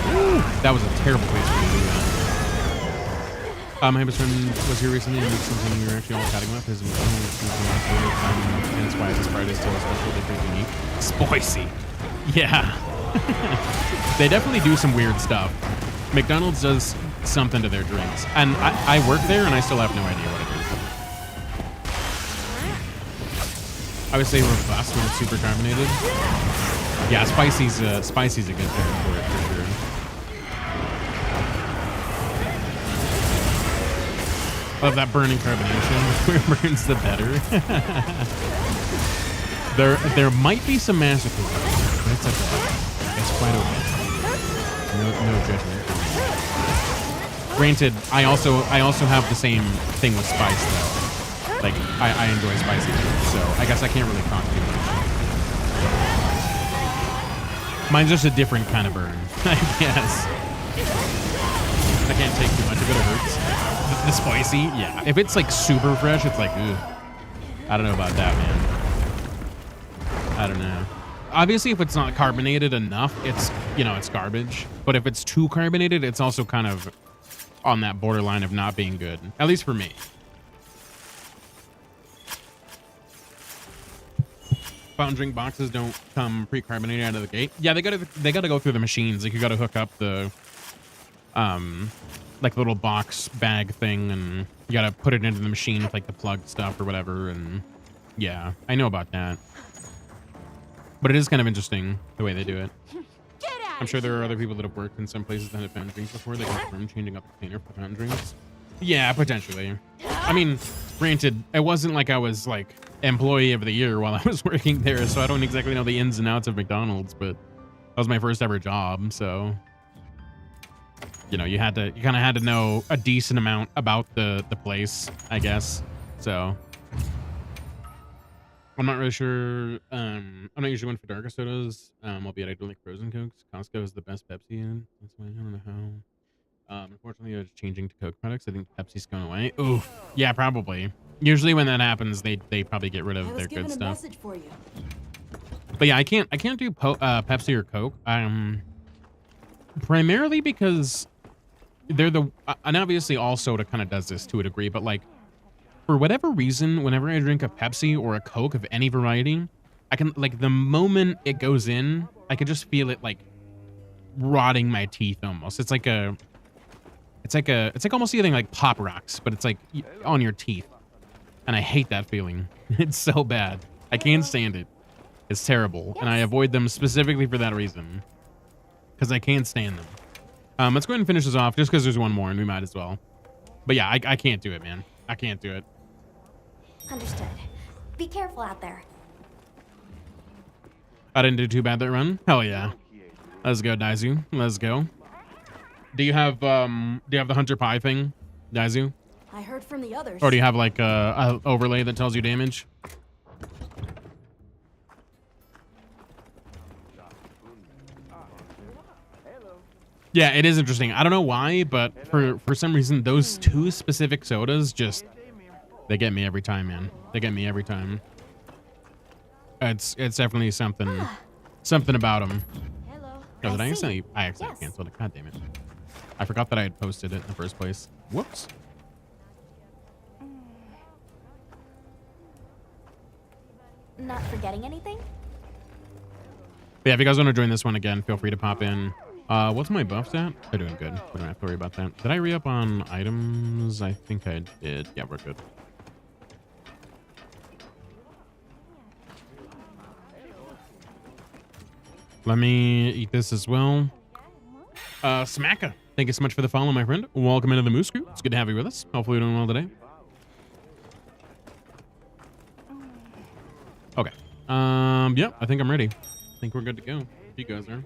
Ooh, that was a terrible place for me to do that. My best friend was here recently and did something we were actually all chatting about. His and that's why this Sprite is still especially different and unique. Spicy. Yeah. They definitely do some weird stuff. McDonald's does something to their drinks. And I work there and I still have no idea what it is. I would say robust when it's super carbonated. Yeah, spicy's a good term for it, for sure. Love that burning carbonation. The more it burns, the better. There might be some masochism, but it's okay. It's quite okay. No judgment. Granted, I also have the same thing with spice though. Like I enjoy spicy food, so I guess I can't really talk too much. Mine's just a different kind of burn, I guess. I can't take too much of it, it hurts. The spicy, yeah. If it's like super fresh, it's like, ugh. I don't know about that, man. I don't know. Obviously, if it's not carbonated enough, it's, you know, it's garbage. But if it's too carbonated, it's also kind of on that borderline of not being good. At least for me. Fountain drink boxes don't come pre-carbonated out of the gate. Yeah, they gotta go through the machines. Like you gotta hook up the like little box bag thing, and you gotta put it into the machine with like the plug stuff or whatever. And yeah, I know about that. But it is kind of interesting the way they do it. I'm sure there are other people that have worked in some places that have fountain drinks before. They confirm changing up the container for fountain drinks. Yeah, potentially. I mean, granted, it wasn't like I was like employee of the year while I was working there, so I don't exactly know the ins and outs of McDonald's, but that was my first ever job, so you kind of had to know a decent amount about the place, I guess. So I'm not really sure. I'm not usually one for darker sodas. Albeit I do like frozen Cokes. Costco is the best Pepsi in. That's why I don't know how. Unfortunately, I was changing to Coke products. I think Pepsi's going away. Ooh, yeah, probably. Usually when that happens, they probably get rid of their good stuff. For you. But yeah, I can't do Pepsi or Coke. Primarily because they're and obviously all soda kind of does this to a degree, but like for whatever reason, whenever I drink a Pepsi or a Coke of any variety, I can like the moment it goes in, I could just feel it like rotting my teeth almost. It's like almost eating like Pop Rocks, but it's like on your teeth. And I hate that feeling. It's so bad. I can't stand it. It's terrible. And I avoid them specifically for that reason. Because I can't stand them. Let's go ahead and finish this off just because there's one more and we might as well. But yeah, I can't do it, man. I can't do it. Understood. Be careful out there. I didn't do too bad that run. Hell yeah. Let's go, Daizu. Let's go. Do you have the Hunter Pie thing, Daizu? I heard from the others. Or do you have like a overlay that tells you damage? Yeah, it is interesting. I don't know why, but for some reason, those two specific sodas just, they get me every time, man. They get me every time. It's definitely something about them. Hello. Oh, did I accidentally canceled it. God damn it. I forgot that I had posted it in the first place. Whoops. Not forgetting anything? But yeah, if you guys want to join this one again, feel free to pop in. What's my buffs at? They're doing good. We don't have to worry about that. Did I re-up on items? I think I did. Yeah, we're good. Let me eat this as well. Smacka, thank you so much for the follow, my friend. Welcome into the Moose Crew. It's good to have you with us. Hopefully you're doing well today. Okay. Yeah, I think I'm ready. I think we're good to go. If you guys are.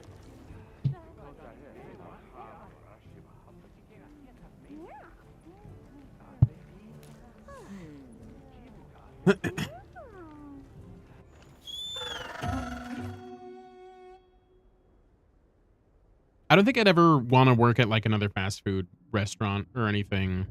I don't think I'd ever want to work at like another fast food restaurant or anything.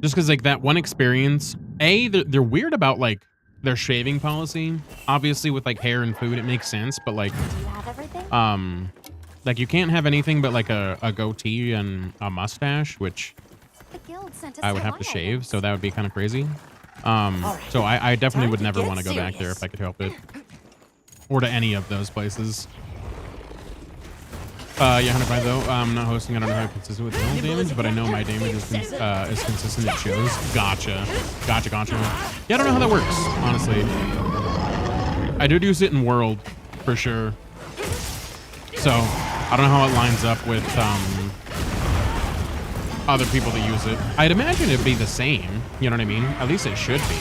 Just because like that one experience, they're weird about like their shaving policy. Obviously with like hair and food, it makes sense. But like, Do you have everything? like you can't have anything but like a goatee and a mustache, which The guild sent us I would have to Hawaiian shave. items. So that would be kind of crazy. So I definitely would never want to go back there if I could help it. Or to any of those places. Yeah, 105 though. I'm not hosting. I don't know how consistent with the damage, but I know my damage is consistent. It shows. Gotcha. Yeah, I don't know how that works, honestly. I do use it in World, for sure. So, I don't know how it lines up with other people that use it. I'd imagine it'd be the same. You know what I mean? At least it should be.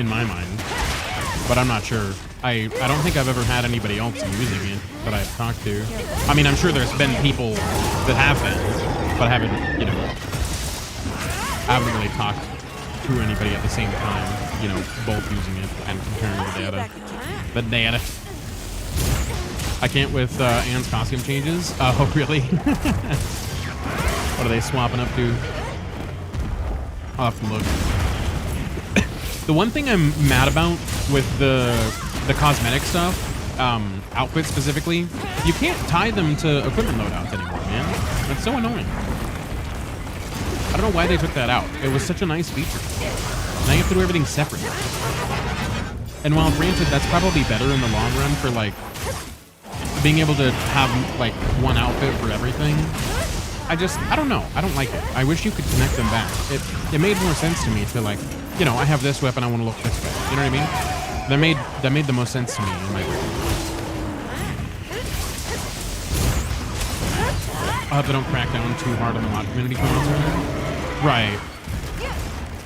In my mind. But I'm not sure. I don't think I've ever had anybody else using it that I've talked to. I mean, I'm sure there's been people that have been, but I haven't, you know, I haven't really talked to anybody at the same time, you know, both using it and comparing the data. The data. I can't with Anne's costume changes. Oh, really? What are they swapping up to? I'll have to look. The one thing I'm mad about with the cosmetic stuff, outfits specifically, you can't tie them to equipment loadouts anymore, man. That's so annoying. I don't know why they took that out. It was such a nice feature. Now you have to do everything separately. And while granted, that's probably better in the long run for like being able to have like one outfit for everything. I don't know. I don't like it. I wish you could connect them back. It made more sense to me to like, you know, I have this weapon, I want to look this way. You know what I mean? That made the most sense to me in my opinion. I hope they don't crack down too hard on the mod community comments. Right.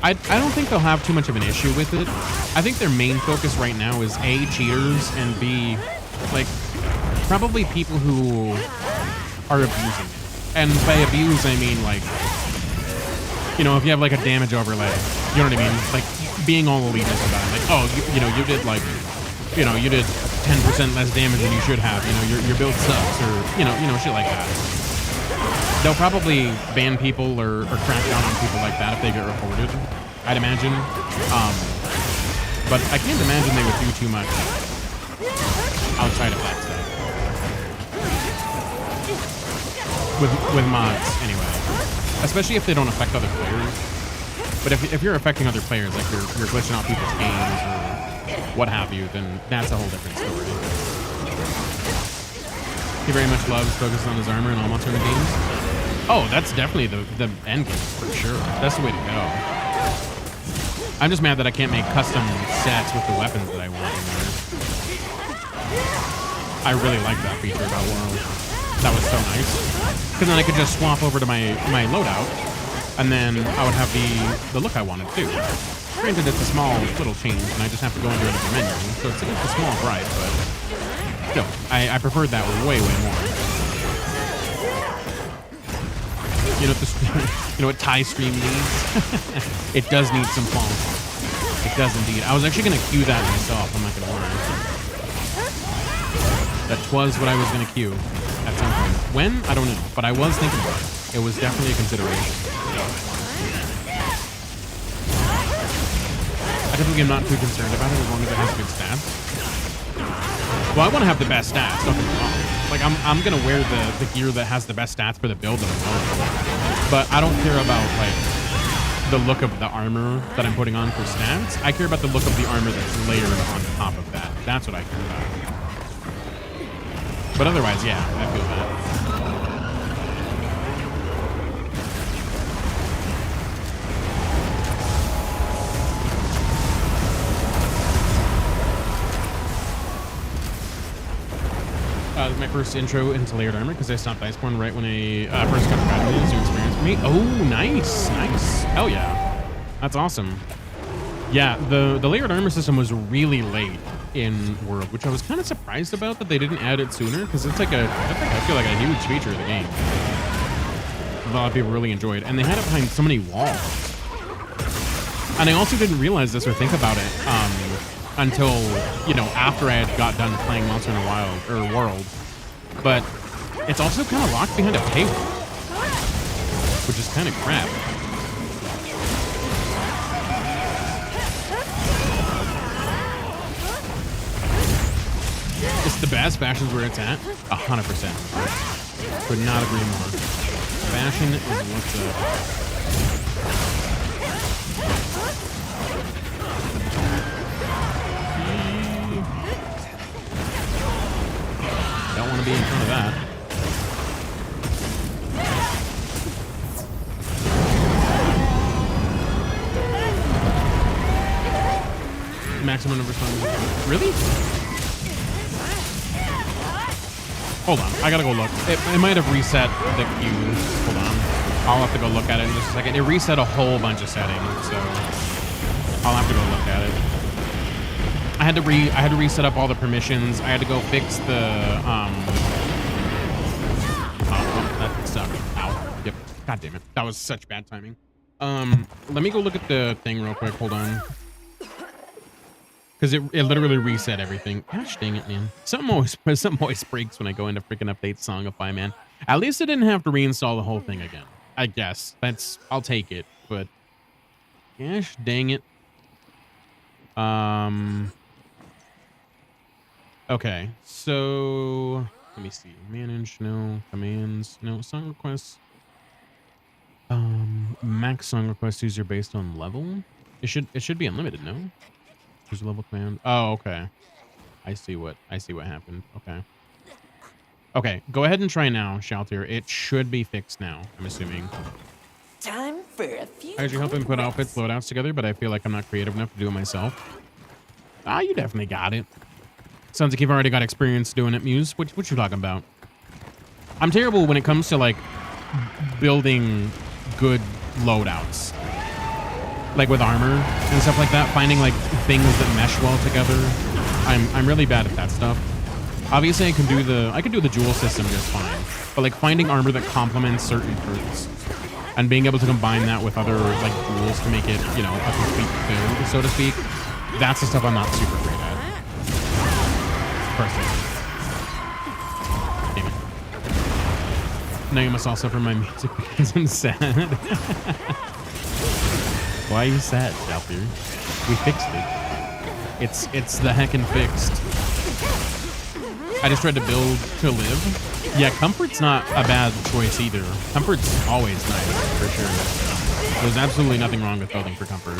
I don't think they'll have too much of an issue with it. I think their main focus right now is A, cheaters, and B, Like, probably people who are abusing it. And by abuse, I mean, like, you know, if you have, like, a damage overlay, you know what I mean? Like, being all elitist about it. Like, oh, you know, you did, like, you know, you did 10% less damage than you should have. You know, your build sucks, or, you know, shit like that. They'll probably ban people or crack down on people like that if they get reported, I'd imagine. But I can't imagine they would do too much outside of that stuff. With mods, anyway. Especially if they don't affect other players. But if you're affecting other players, like you're glitching out people's games or what have you, then that's a whole different story. He very much loves focusing on his armor and all monster in the games. Oh, that's definitely the end game, for sure. That's the way to go. I'm just mad that I can't make custom sets with the weapons that I want anymore. I really like that feature about World. That was so nice. Because then I could just swap over to my loadout, and then I would have the look I wanted too. Granted, it's a small little change, and I just have to go into another menu, so it's a small gripe, but still, I preferred that way more. You know what you know what Thai stream needs? It does need some funk. It does indeed. I was actually gonna queue that myself. I'm not gonna lie. That was what I was gonna queue at some point. When? I don't know, but I was thinking about it. It was definitely a consideration. I definitely am not too concerned about it as long as it has good stats. Well, I want to have the best stats. Don't get me wrong. Like I'm gonna wear the gear that has the best stats for the build that I'm going for. But I don't care about like the look of the armor that I'm putting on for stats. I care about the look of the armor that's layered on top of that. That's what I care about. But otherwise, yeah, I feel that. This is my first intro into layered armor because I stopped Iceborne right when I first got Academy. It was a new experience for me. Oh, nice, nice. Hell yeah, that's awesome. Yeah, the layered armor system was really late in World, which I was kind of surprised about that they didn't add it sooner because it's like I feel like a huge feature of the game. A lot of people really enjoyed, and they had it behind so many walls. And I also didn't realize this or think about it until, you know, after I had got done playing Monster Hunter Wild or World. But it's also kind of locked behind a paywall, which is kind of crap. It's the best. Fashion's where it's at. 100%. Could not agree more. Fashion is what's up. Don't want to be in front of that. Maximum number of times. Really? Hold on. I gotta go look. It might have reset the queues. Hold on. I'll have to go look at it in just a second. It reset a whole bunch of settings, so I'll have to go look at it. I had to reset up all the permissions. I had to go fix the oh, that sucked. Ow. Yep. God damn it. That was such bad timing. Let me go look at the thing real quick. Hold on. Because it literally reset everything. Gosh dang it, man. Something always breaks when I go into freaking update Songify, man. At least I didn't have to reinstall the whole thing again. I guess. I'll take it. But gosh dang it. Okay, so let me see. Manage, no. Commands, no. Song requests. Max song request user based on level. It should be unlimited, no? User level command. Oh, okay. I see what happened. Okay. Okay, go ahead and try now, Shelter. It should be fixed now, I'm assuming. Time for a few. I usually help him put outfits, loadouts together, but I feel like I'm not creative enough to do it myself. Ah, you definitely got it. Sounds like you've already got experience doing it, Muse. What you talking about? I'm terrible when it comes to like building good loadouts, like with armor and stuff like that. Finding like things that mesh well together. I'm really bad at that stuff. Obviously, I can do the dual system just fine, but like finding armor that complements certain fruits and being able to combine that with other like duels to make it, you know, a complete build, so to speak. That's the stuff I'm not super great at. Personally. Damn it. Now you must also suffer my music because I'm sad. Why are you sad, Jalpir? We fixed it. It's the heckin' fixed. I just tried to build to live. Yeah, comfort's not a bad choice either. Comfort's always nice, for sure. There's absolutely nothing wrong with building for comfort.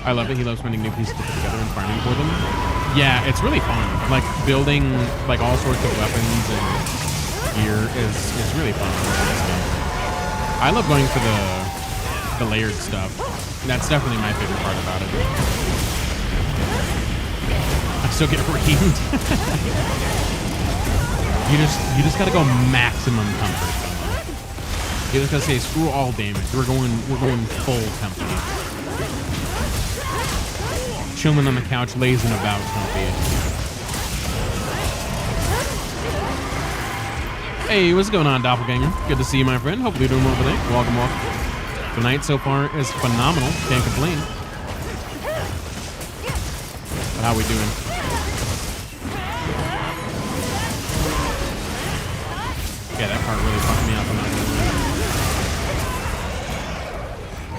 I love it. He loves finding new pieces to put together and farming for them. Yeah, it's really fun. Like building like all sorts of weapons and gear is really fun. I love going for the layered stuff. That's definitely my favorite part about it. I still get reamed. you just gotta go maximum comfort. You just gotta say screw all damage. We're going full company. Chilling on the couch, lazing about comfy. Hey, what's going on, Doppelganger? Good to see you, my friend. Hopefully you're doing well today. Welcome, welcome. The night so far is phenomenal. Can't complain. But how we doing? Yeah, that part really fucked me up.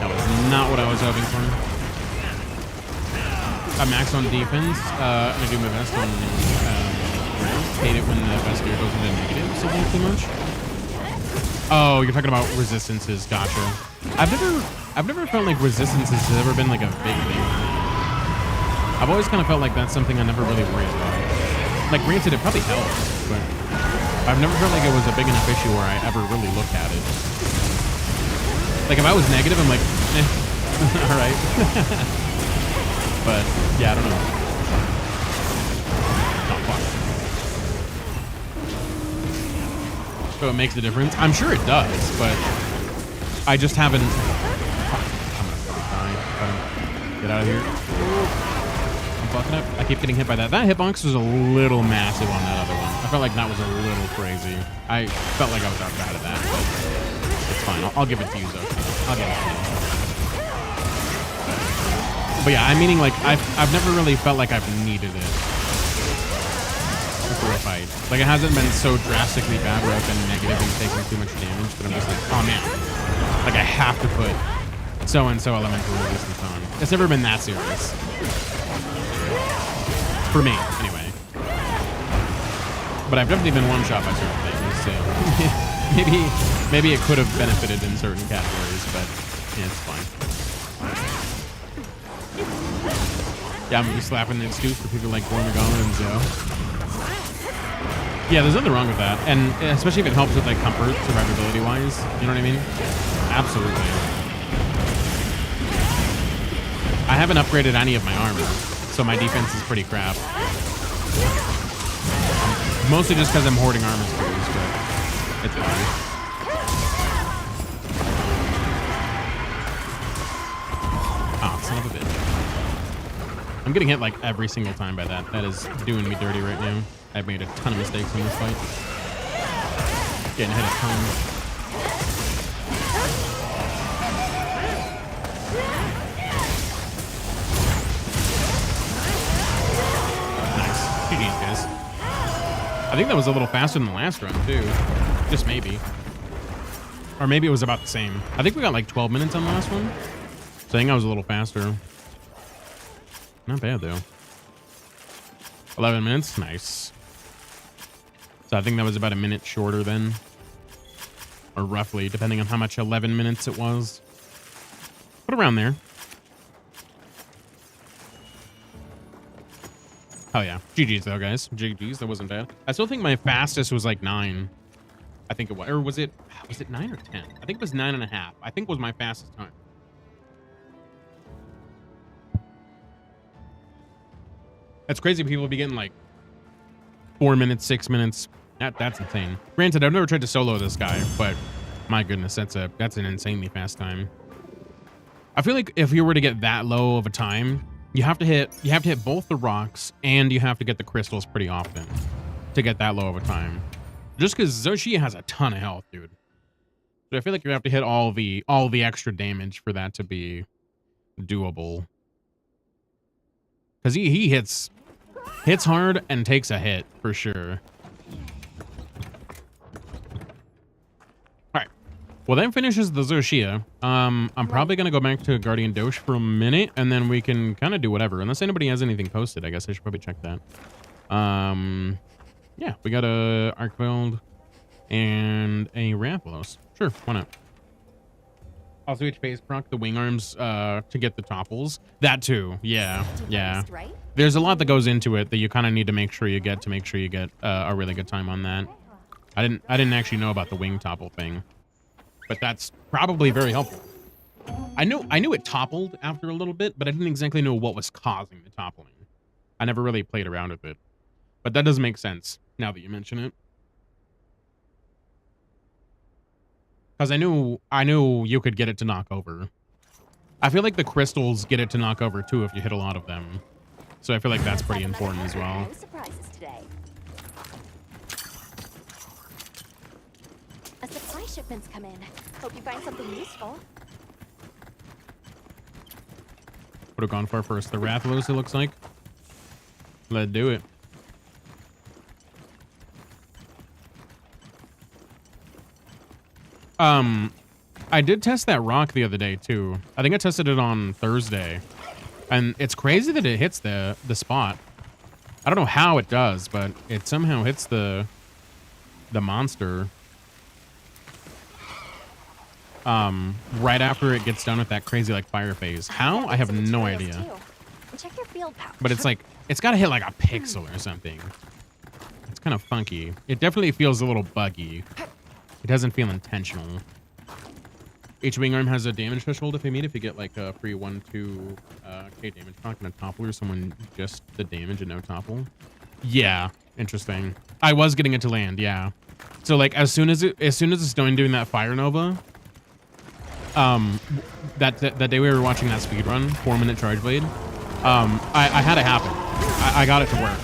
That was not what I was hoping for. I max on defense. I do my best on rank. Hate it when the best gear goes into negative so too much. Oh, you're talking about resistances. Gotcha. I've never felt like resistances has ever been like a big thing. I've always kind of felt like that's something I never really worried about. Like, granted, it probably helps, but I've never felt like it was a big enough issue where I ever really looked at it. Like, if I was negative, I'm like, eh, all right. But yeah, I don't know. Oh, fuck. So it makes a difference. I'm sure it does, but I just haven't. I'm gonna fucking die. Get out of here. I'm fucking up. I keep getting hit by that. That hitbox was a little massive on that other one. I felt like that was a little crazy. I felt like I was out bad at that, but it's fine. I'll give it to you, though. I'll give it to you. But yeah, I'm meaning like I've never really felt like I've needed it for a fight. Like it hasn't been so drastically bad where I've been negative and taking too much damage, but I'm just like, oh man, like I have to put so and so elemental resistance on. It's never been that serious for me, anyway. But I've definitely been one shot by certain things, so maybe it could have benefited in certain categories, but yeah, it's fine. Yeah, I'm gonna be slapping the excuse for people like Gormagon and Zoe. Yeah, there's nothing wrong with that. And especially if it helps with like comfort, survivability wise. You know what I mean? Absolutely. I haven't upgraded any of my armor, so my defense is pretty crap. Mostly just because I'm hoarding armor screws, but it's fine. Oh, son of a bitch. I'm getting hit like every single time by that. That is doing me dirty right now. I've made a ton of mistakes in this fight. Getting hit a ton. Nice. GG's, guys. I think that was a little faster than the last run, too. Just maybe. Or maybe it was about the same. I think we got like 12 minutes on the last one. So I think I was a little faster. Not bad, though. 11 minutes. Nice. So I think that was about a minute shorter then. Or roughly, depending on how much 11 minutes it was. But around there. Oh, yeah. GG's, though, guys. GG's. That wasn't bad. I still think my fastest was like 9. I think it was. Or was it 9 or 10? I think it was 9.5. I think was my fastest time. That's crazy. People be getting like 4 minutes, 6 minutes. That's insane. Granted, I've never tried to solo this guy, but my goodness, that's an insanely fast time. I feel like if you were to get that low of a time, you have to hit both the rocks and you have to get the crystals pretty often to get that low of a time. Just because Zoshia has a ton of health, dude. So I feel like you have to hit all the extra damage for that to be doable. Because he hits hard and takes a hit for sure. Well, that finishes the Zoshia. I'm probably going to go back to Guardian Dosh for a minute, and then we can kind of do whatever. Unless anybody has anything posted, I guess I should probably check that. Yeah, we got a Archveld and a Rathalos. Sure, why not? Also, each base proc the wing arms to get the topples. That too, yeah. There's a lot that goes into it that you kind of need to make sure you get a really good time on that. I didn't actually know about the wing topple thing. But that's probably very helpful. I knew it toppled after a little bit, but I didn't exactly know what was causing the toppling. I never really played around with it. But that does make sense now that you mention it. Because I knew you could get it to knock over. I feel like the crystals get it to knock over too if you hit a lot of them. So I feel like that's pretty important as well. No surprises today. A supply shipment's come in. Hope you find something useful. Would have gone for first. The Rathalos, it looks like. Let's do it. I did test that rock the other day too. I think I tested it on Thursday. And it's crazy that it hits the spot. I don't know how it does, but it somehow hits the monster. Right after it gets done with that crazy like fire phase. How? I have no idea. Check your field pouch. But it's like, it's gotta hit like a pixel or something. It's kind of funky. It definitely feels a little buggy. It doesn't feel intentional. Each wing arm has a damage threshold if you get like a free 1-2 K damage proc and a topple or someone just the damage and no topple. Yeah, interesting. I was getting it to land, yeah. So like as soon as it's done doing that fire nova, that day we were watching that speed run, 4-minute charge blade, I had it happen. I got it to work.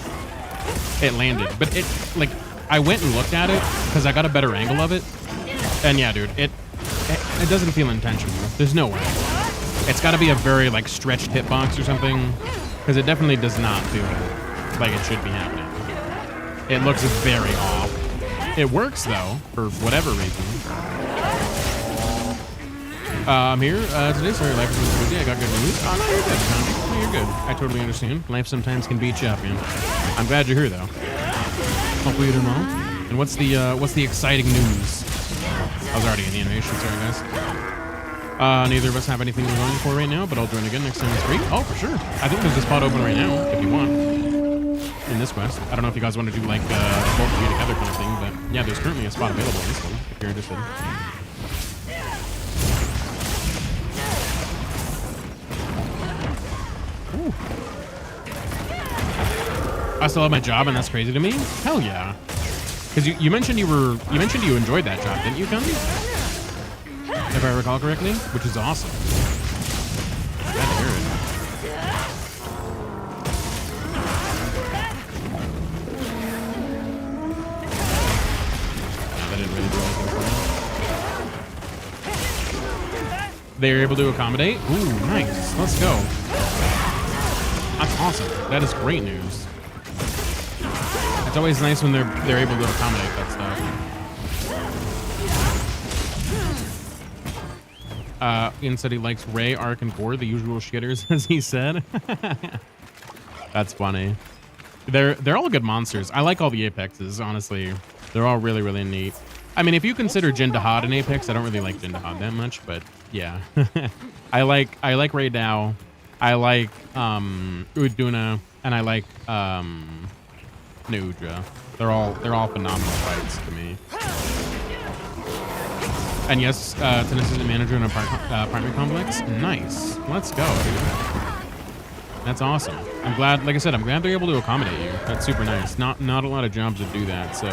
It landed, but it like I went and looked at it because I got a better angle of it, and yeah, dude, it doesn't feel intentional. There's no way. It's got to be a very like stretched hitbox or something, because it definitely does not feel like it should be happening. It looks very off. It works though for whatever reason. I'm here today. Sorry, life is busy. I got good news. Oh, no, you're good, man. No, you're good. I totally understand. Life sometimes can beat you up, man. I'm glad you're here, though. Hopefully you do well. And what's the exciting news? I was already in the animation. Sorry, guys. Neither of us have anything we're going for right now, but I'll join again next time it's free. Oh, for sure. I think there's a spot open right now, if you want. In this quest. I don't know if you guys want to do, like, both of you together kind of thing, but yeah, there's currently a spot available in this one, if you're interested. Ooh. I still have my job, and that's crazy to me. Hell yeah! Because you mentioned you enjoyed that job, didn't you, Gandhi? If I recall correctly, which is awesome. I'm glad to hear it. That didn't really do anything for me. They were able to accommodate. Ooh, nice. Let's go. That's awesome. That is great news. It's always nice when they're able to accommodate that stuff. Ian said he likes Ray, Ark, and Gore, the usual shitters, as he said. That's funny. They're all good monsters. I like all the Apexes, honestly. They're all really, really neat. I mean, if you consider Jindahad an Apex, I don't really like Jindahad that much, but yeah. I like Ray Dow. I like Uduna, and I like Nuja. They're all phenomenal fights to me. And yes, Tennis is a manager in an apartment complex. Nice. Let's go, dude. That's awesome. I'm glad, like I said, I'm glad they're able to accommodate you. That's super nice. Not a lot of jobs would do that, so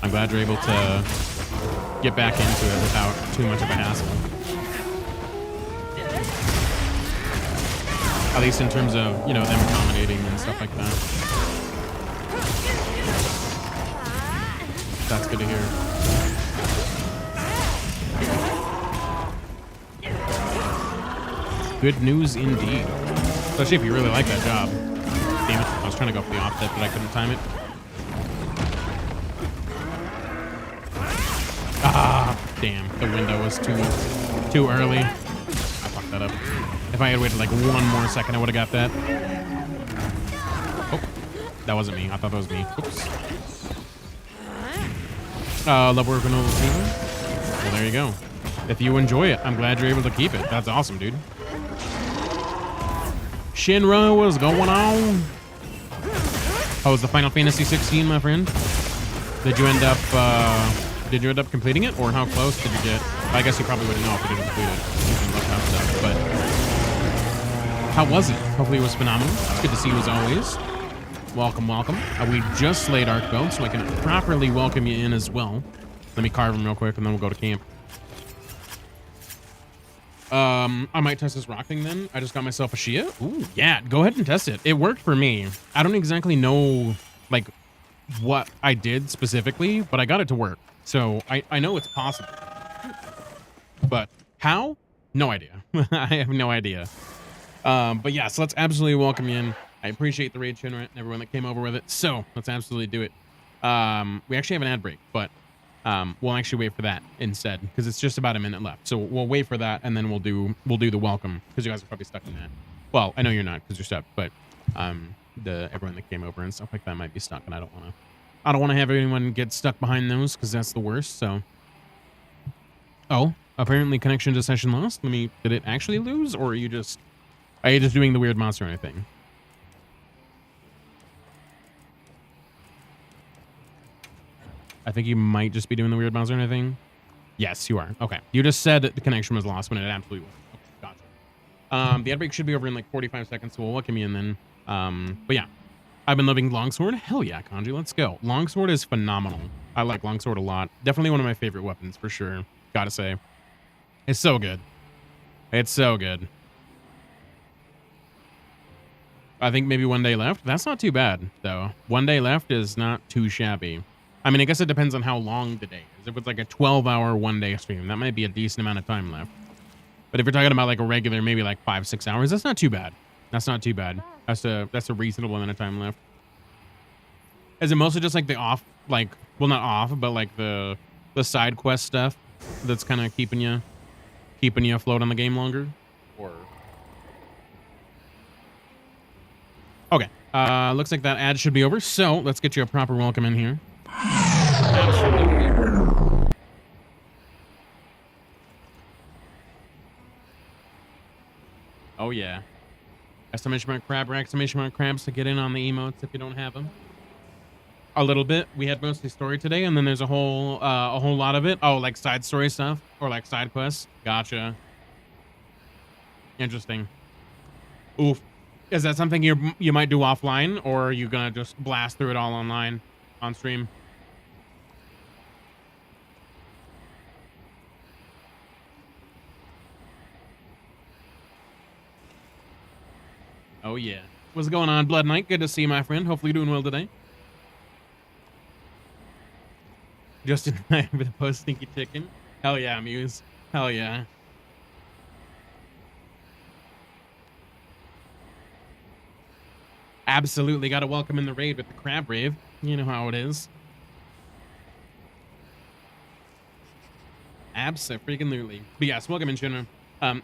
I'm glad you're able to get back into it without too much of a hassle. At least in terms of, you know, them accommodating and stuff like that. That's good to hear. Good news indeed. Especially if you really like that job. Damn it. I was trying to go for the offset, but I couldn't time it. Ah, damn. The window was too early. I fucked that up. If I had waited like 1 more second, I would have got that. Oh, that wasn't me. I thought that was me. Oops. Love working on the team. Well, there you go. If you enjoy it, I'm glad you're able to keep it. That's awesome, dude. Shinra, what's going on? How was the Final Fantasy 16, my friend? Did you end up completing it, or how close did you get? I guess you probably wouldn't know if you didn't complete it. You can look up stuff, but how was it? Hopefully it was phenomenal. It's good to see you as always. Welcome, welcome. We just slayed Arcbo, so I can properly welcome you in as well. Let me carve him real quick, and then we'll go to camp. I might test this rock thing then. I just got myself a Shia. Ooh, yeah, go ahead and test it. It worked for me. I don't exactly know, like, what I did specifically, but I got it to work. So I know it's possible. But how? No idea. I have no idea. But yeah, so let's absolutely welcome you in. I appreciate the raid, Shinra, and everyone that came over with it. So let's absolutely do it. We actually have an ad break, but we'll actually wait for that instead because it's just about a minute left. So we'll wait for that, and then we'll do the welcome because you guys are probably stuck in that. Well, I know you're not because you're stuck, but everyone that came over and stuff like that might be stuck, and I don't want to have anyone get stuck behind those because that's the worst. So, oh, apparently connection to session lost. Did it actually lose, or are you just doing the weird monster or anything? I think you might just be doing the weird monster or anything. Yes, you are. Okay. You just said that the connection was lost when it absolutely was. Okay, gotcha. The ad break should be over in like 45 seconds, so we'll welcome you in then. But yeah, I've been loving Longsword. Hell yeah, Kanji, let's go. Longsword is phenomenal. I like Longsword a lot. Definitely one of my favorite weapons for sure. Gotta say. It's so good. It's so good. I think maybe 1 day left. That's not too bad, though. 1 day left is not too shabby. I mean, I guess it depends on how long the day is. If it's like a 12-hour 1 day stream, that might be a decent amount of time left. But if you're talking about like a regular, maybe like 5-6 hours, that's not too bad. That's not too bad. That's a reasonable amount of time left. Is it mostly just like the off, like, well, not off, but like the side quest stuff that's kind of keeping you afloat on the game longer? Or okay, looks like that ad should be over. So let's get you a proper welcome in here. Absolutely. Oh yeah. Exclamation mark crab or exclamation mark crabs to get in on the emotes if you don't have them. A little bit. We had mostly story today, and then there's a whole lot of it. Oh, like side story stuff or like side quests. Gotcha. Interesting. Oof. Is that something you might do offline, or are you gonna just blast through it all online on stream? Oh yeah. What's going on, Blood Knight? Good to see you, my friend. Hopefully you're doing well today. Just in time for the post stinky chicken. Hell yeah, Muse. Hell yeah. Absolutely got to welcome in the raid with the crab rave. You know how it is. Abso-freaking-lutely. But yes, welcome in, Shinra.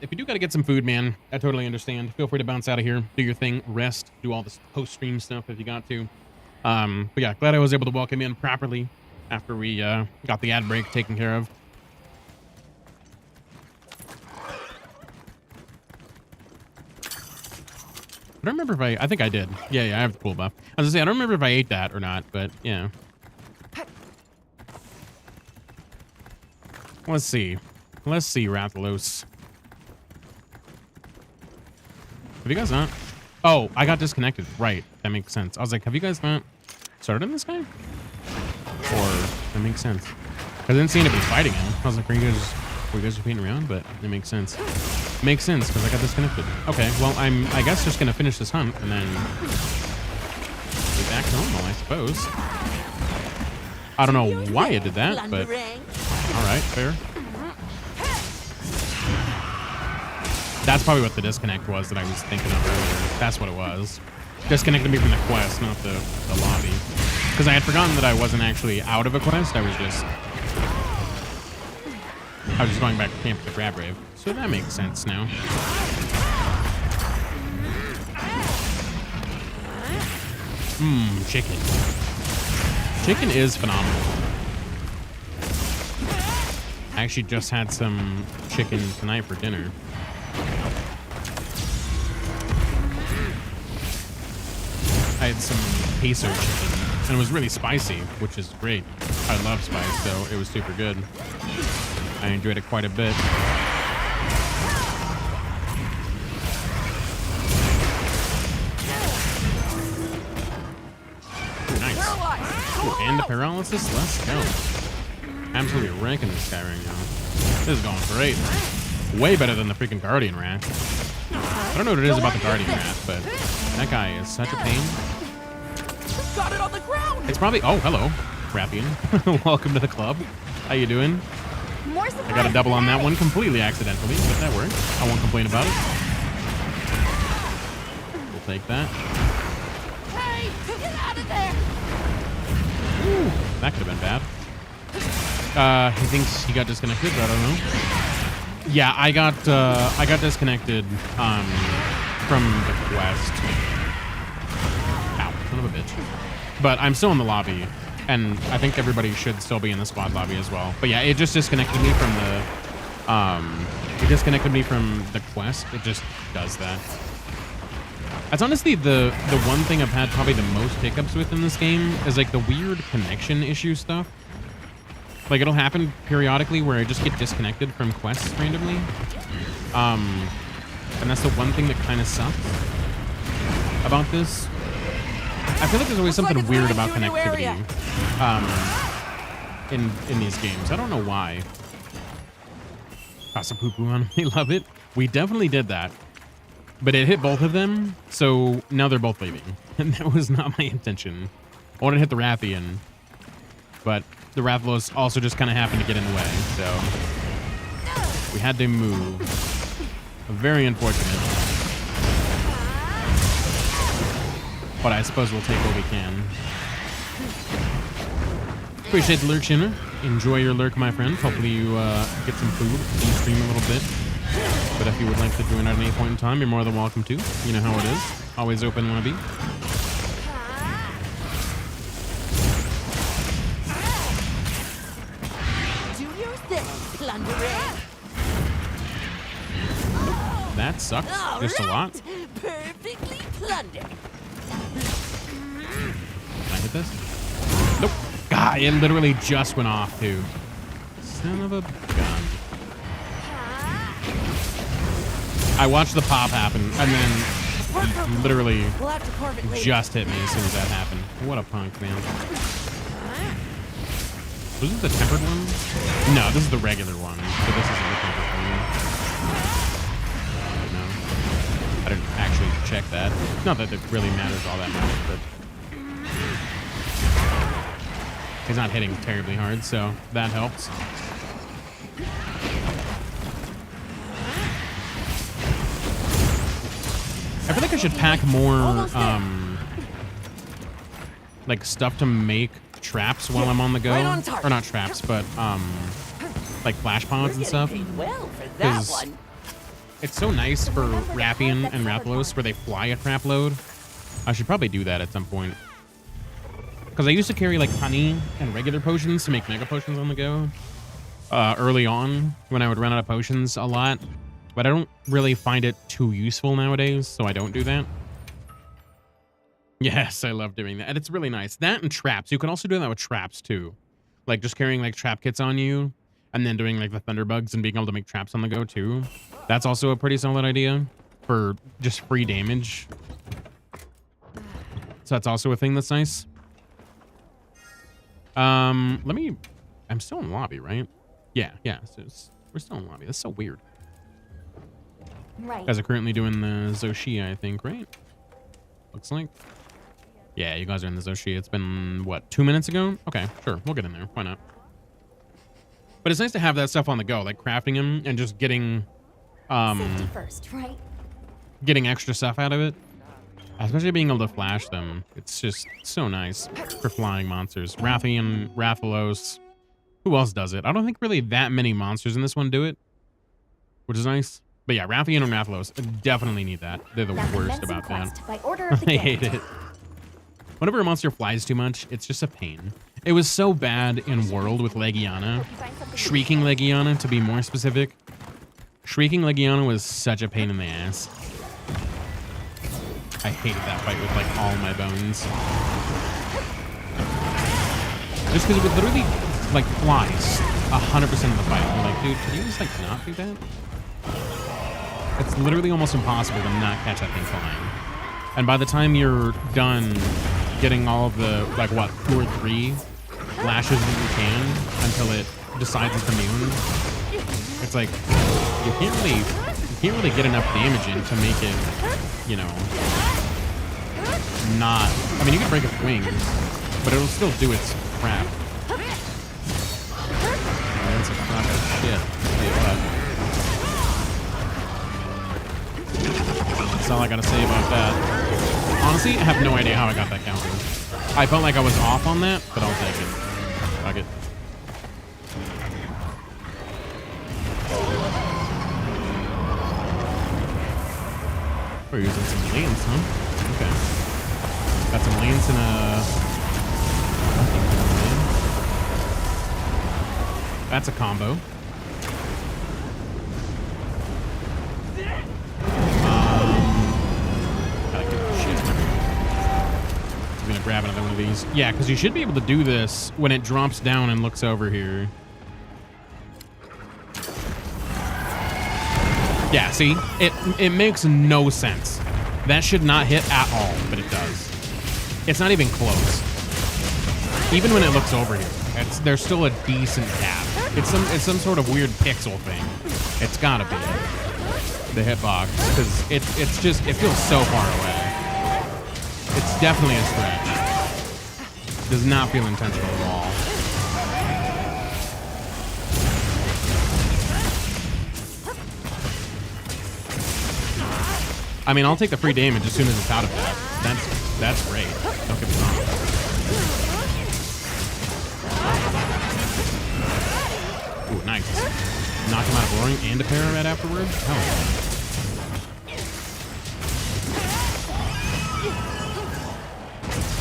If you do got to get some food, man, I totally understand. Feel free to bounce out of here, do your thing, rest, do all this post-stream stuff if you got to. But yeah, glad I was able to welcome in properly after we got the ad break taken care of. I don't remember if I think I did. Yeah, I have the cool buff. I was gonna say, I don't remember if I ate that or not, but yeah. Let's see, Rathalos. Have you guys not? Oh, I got disconnected. Right, that makes sense. I was like, have you guys not started on this guy? Or that makes sense. I didn't see anybody fighting him. I was like, were you guys just beating around? But it makes sense. Makes sense, because I got disconnected. Okay, well, I guess just gonna finish this hunt and then get back to normal, I suppose. I don't know why I did that, but alright, fair. That's probably what the disconnect was that I was thinking of earlier. That's what it was. Disconnected me from the quest, not the lobby. Because I had forgotten that I wasn't actually out of a quest, I was just going back to camp with the crab rave. So that makes sense now. Chicken. Chicken is phenomenal. I actually just had some chicken tonight for dinner. I had some queso chicken, and it was really spicy, which is great. I love spice, so it was super good. I enjoyed it quite a bit. Ooh, nice. Ooh, and the paralysis? Let's go. Absolutely ranking this guy right now. This is going great. Way better than the freaking Guardian Rat. I don't know what it is about the Guardian Rat, but that guy is such a pain. Got it on the ground. It's probably... Oh, hello, Rappian. Welcome to the club. How you doing? I got a double on that one completely accidentally, but that worked. I won't complain about it. We'll take that. Hey, get out of there. Ooh, that could have been bad. He thinks he got disconnected, but I don't know. Yeah, I got disconnected from the quest. Ow, son of a bitch. But I'm still in the lobby, and I think everybody should still be in the squad lobby as well. But yeah, it just disconnected me from the quest. It just does that. That's honestly the one thing I've had probably the most hiccups with in this game is like the weird connection issue stuff. Like it'll happen periodically where I just get disconnected from quests randomly. And that's the one thing that kind of sucks about this. I feel like there's always something weird about connectivity in these games. I don't know why. Casa poo poo on me, love it. We definitely did that. But it hit both of them, so now they're both leaving. And that was not my intention. I wanted to hit the Rathian, but the Rathlos also just kind of happened to get in the way, so we had to move. Very unfortunate. But I suppose we'll take what we can. Appreciate the lurk, Shinner. Enjoy your lurk, my friend. Hopefully you get some food and stream a little bit. But if you would like to join at any point in time, you're more than welcome to. You know how it is. Always open lobby. Do your thing, plunderer. That sucks just a lot. Perfectly plundered. Can I hit this? Nope. God, it literally just went off, too. Son of a gun. I watched the pop happen, and then he literally just hit me as soon as that happened. What a punk, man. Was it the tempered one? No, this is the regular one. So this isn't the tempered one. No. I didn't actually check that. Not that it really matters all that much, but he's not hitting terribly hard, so that helps. I feel like I should pack more, like stuff to make traps while I'm on the go. Or not traps, but, like flash pods and stuff. Because it's so nice for Rappian and Rathalos where they fly a trap load. I should probably do that at some point. Because I used to carry like honey and regular potions to make mega potions on the go. Early on when I would run out of potions a lot. But I don't really find it too useful nowadays, so I don't do that. Yes, I love doing that. And it's really nice. That and traps. You can also do that with traps, too. Like, just carrying, like, trap kits on you, and then doing, like, the thunderbugs and being able to make traps on the go, too. That's also a pretty solid idea for just free damage. So that's also a thing that's nice. I'm still in lobby, right? Yeah. So we're still in lobby. That's so weird. Right. guys are currently doing the Zoshia, I think, right? Looks like. Yeah, you guys are in the Zoshia. It's been, what, 2 minutes ago? Okay, sure. We'll get in there. Why not? But it's nice to have that stuff on the go, like crafting them and just getting, Safety first, right? getting extra stuff out of it. Especially being able to flash them. It's just so nice for flying monsters. Rathian, Rathalos. Who else does it? I don't think really that many monsters in this one do it, which is nice. But yeah, Rathian and Rathalos definitely need that. They're the Now worst commence about that. quest by order of the I game. hate it. Whenever a monster flies too much, it's just a pain. It was so bad in World with Legiana. Shrieking Legiana, to be more specific. Shrieking Legiana was such a pain in the ass. I hated that fight with, like, all my bones. Just because it would literally, like, flies 100% of the fight. I'm like, dude, can you just, like, not do that? It's literally almost impossible to not catch that thing flying. And by the time you're done getting all of the, like, what, 2 or 3 lashes that you can until it decides it's immune, it's like, you can't really get enough damage in to make it, you know, not, I mean, you can break its wings, but it'll still do its crap. That's a crap of shit. Tell you what. That's all I gotta say about that. Honestly, I have no idea how I got that counter. I felt like I was off on that, but I'll take it. Fuck it. We're using some lance, huh? Okay. Got some lance and a... That's a combo. Gotta get the shit. I'm gonna grab another one of these. Yeah, because you should be able to do this when it drops down and looks over here. Yeah, see? It makes no sense. That should not hit at all, but it does. It's not even close. Even when it looks over here, there's still a decent gap. It's some sort of weird pixel thing. It's gotta be the hitbox, because it feels so far away. It's definitely a stretch. Does not feel intentional at all. I mean, I'll take the free damage as soon as it's out of that. That's great. Don't get me wrong. Ooh, nice. Knock him out of roaring and a para right afterwards. Hell yeah.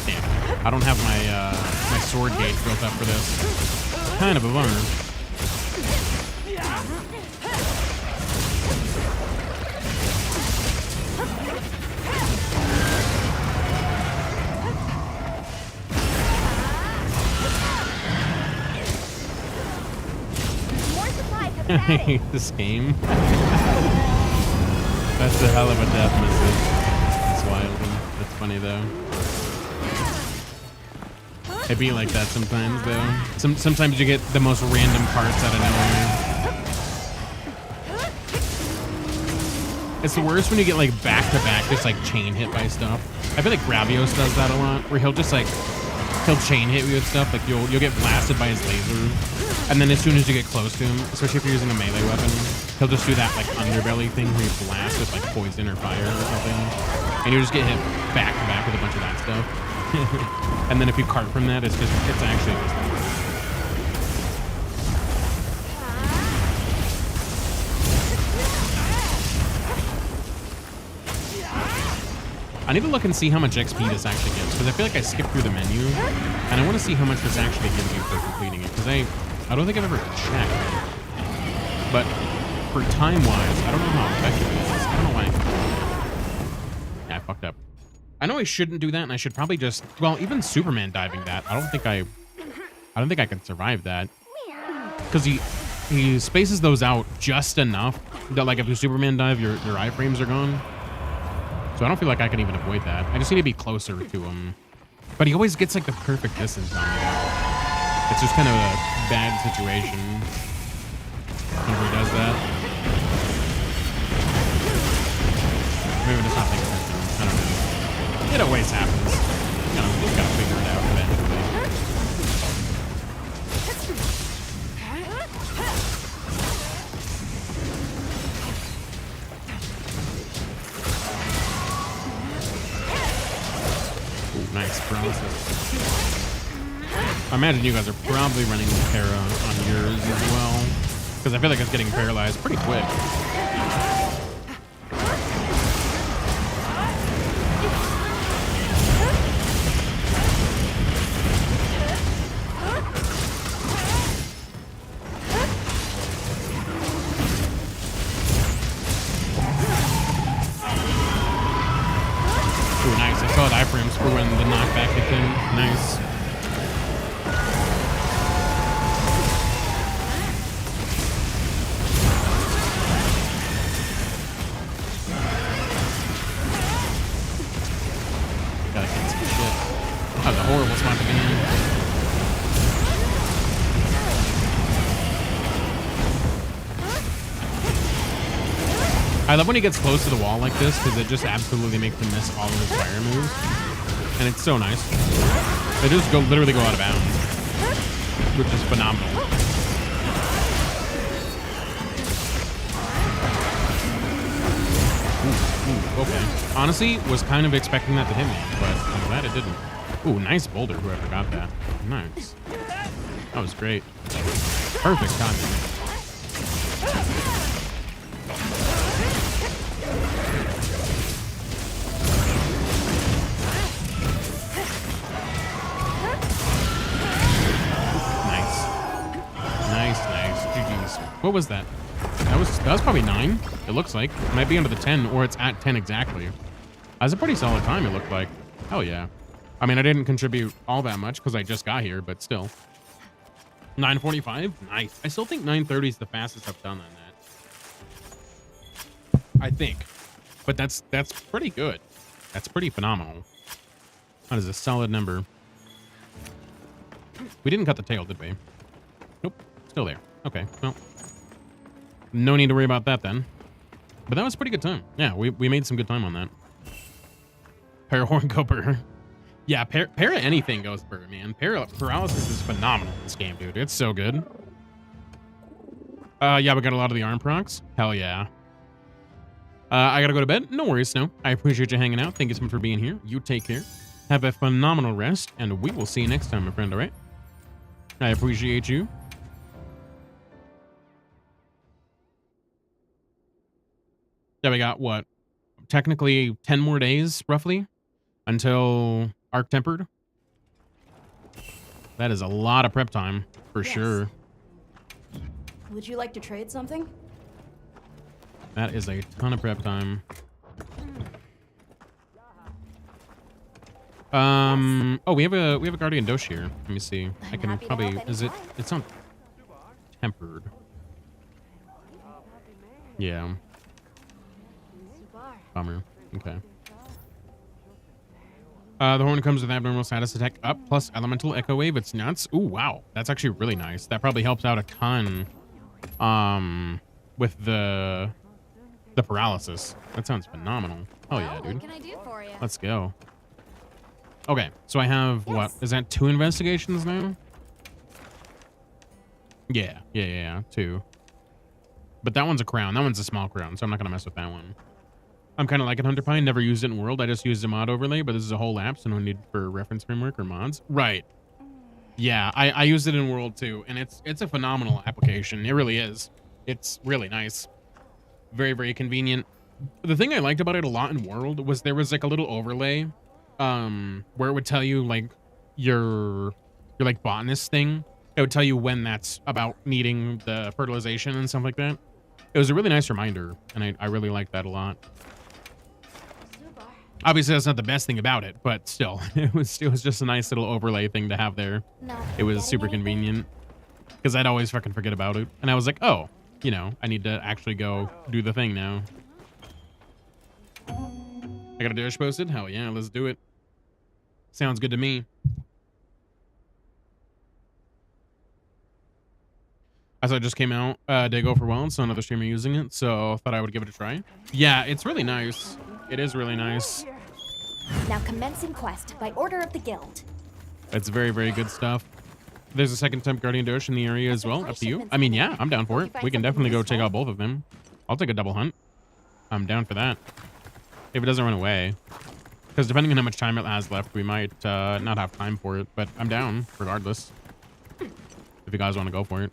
Damn. I don't have my sword gauge built up for this. Kind of a bummer. I hate this game. That's a hell of a death message. That's wild. That's funny though. It be like that sometimes though. Sometimes you get the most random parts out of nowhere. It's the worst when you get like back to back, just like chain hit by stuff. I feel like Gravios does that a lot, where he'll just like chain hit you with stuff. Like you'll get blasted by his laser. And then as soon as you get close to him, especially if you're using a melee weapon, he'll just do that like underbelly thing where you blast with like poison or fire or something. And you just get hit back to back with a bunch of that stuff. And then if you cart from that, it's actually just I need to look and see how much XP this actually gives, because I feel like I skipped through the menu, and I want to see how much this actually gives you for completing it, because I don't think I've ever checked. But for time-wise, I don't know how effective it is. I don't know why. Yeah, I fucked up. I know I shouldn't do that, and I should probably just, well, even Superman diving that, I don't think I can survive that, because he spaces those out just enough that, like, if you Superman dive, your iframes are gone. So I don't feel like I can even avoid that. I just need to be closer to him. But he always gets like the perfect distance on me. It's just kind of a bad situation whenever he does that. maybe just not paying attention. I don't know. It always happens. Just gotta figure it out eventually. Ooh, nice process. I imagine you guys are probably running Para on yours as well, because I feel like it's getting paralyzed pretty quick. Ooh, nice. I saw the iframes for when the knockback hit in. Nice. Gotta get some shit. That was a horrible spot to be in. I love when he gets close to the wall like this, because it just absolutely makes him miss all of his fire moves. And it's so nice. They just literally go out of bounds, which is phenomenal. Ooh, okay. Honestly, was kind of expecting that to hit me, but I'm glad it didn't. Ooh, nice boulder, whoever got that. Nice. That was great. Perfect timing. What was that? That was probably 9. It looks like it might be under the 10, or it's at 10 exactly. That's a pretty solid time. It looked like. Hell yeah. I mean, I didn't contribute all that much because I just got here, but still. 9:45. Nice. I still think 9:30 is the fastest I've done on that. I think, but that's pretty good. That's pretty phenomenal. That is a solid number. We didn't cut the tail, did we? Nope. Still there. Okay. Well. No need to worry about that then. But that was a pretty good time. Yeah, we made some good time on that. Parahorn go burr. Yeah, para anything goes burr, man. Paralysis is phenomenal in this game, dude. It's so good. Yeah, we got a lot of the arm procs. Hell yeah. I gotta go to bed. No worries, Snow. I appreciate you hanging out. Thank you so much for being here. You take care. Have a phenomenal rest, and we will see you next time, my friend, all right? I appreciate you. Yeah, we got what? Technically 10 more days, roughly, until Arc Tempered. That is a lot of prep time, for sure. Would you like to trade something? That is a ton of prep time. Oh, we have a Guardian Dosh here. Let me see. I can probably, it's not tempered. Yeah. Bummer. Okay. The horn comes with abnormal status attack up plus elemental echo wave. It's nuts. Ooh, wow. That's actually really nice. That probably helps out a ton with the paralysis. That sounds phenomenal. Oh yeah, dude. What can I do for you? Let's go. Okay, so I have what? Is that 2 investigations now? Yeah, 2. But that one's a crown. That one's a small crown, so I'm not gonna mess with that one. I'm kind of like a Hunter Pine. Never used it in World. I just used a mod overlay, but this is a whole app, so no need for reference framework or mods. Right. Yeah, I used it in World too, and it's a phenomenal application. It really is. It's really nice. Very, very convenient. The thing I liked about it a lot in World was there was like a little overlay where it would tell you like your like botanist thing. It would tell you when that's about needing the fertilization and stuff like that. It was a really nice reminder, and I really liked that a lot. Obviously, that's not the best thing about it, but still, it was just a nice little overlay thing to have there. No. It was super convenient because I'd always fucking forget about it, and I was like, oh, you know, I need to actually go do the thing now. I got a dish posted. Hell yeah, let's do it. Sounds good to me. As I just came out, did go for well, so another streamer using it, so thought I would give it a try. Yeah, it's really nice. It is really nice. Now commencing quest by order of the guild. It's very, very good stuff. There's a second temp guardian doge in the area as well. Up to you. I mean, yeah, I'm down for it. We can definitely go take out both of them. I'll take a double hunt. I'm down for that. If it doesn't run away. Because depending on how much time it has left, we might not have time for it. But I'm down, regardless. If you guys want to go for it.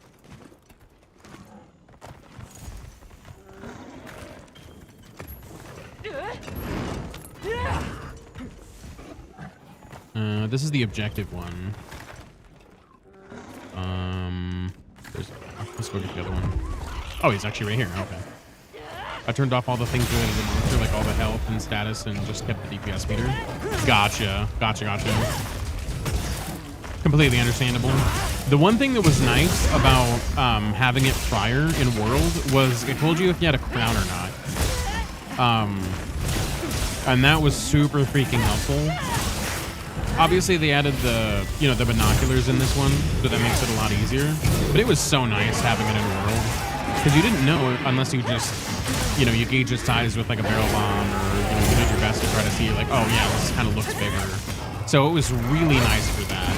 This is the objective one. Let's go get the other one. Oh, he's actually right here. Okay. I turned off all the things related to the monster, like all the health and status, and just kept the DPS meter. Gotcha. Completely understandable. The one thing that was nice about having it prior in World was it told you if you had a crown or not. And that was super freaking helpful. Obviously, they added the, the binoculars in this one, so that makes it a lot easier. But it was so nice having it in World. Because you didn't know unless you just, you gauge its size with like a barrel bomb, or, you did your best to try to see like, oh yeah, this kind of looks bigger. So it was really nice for that.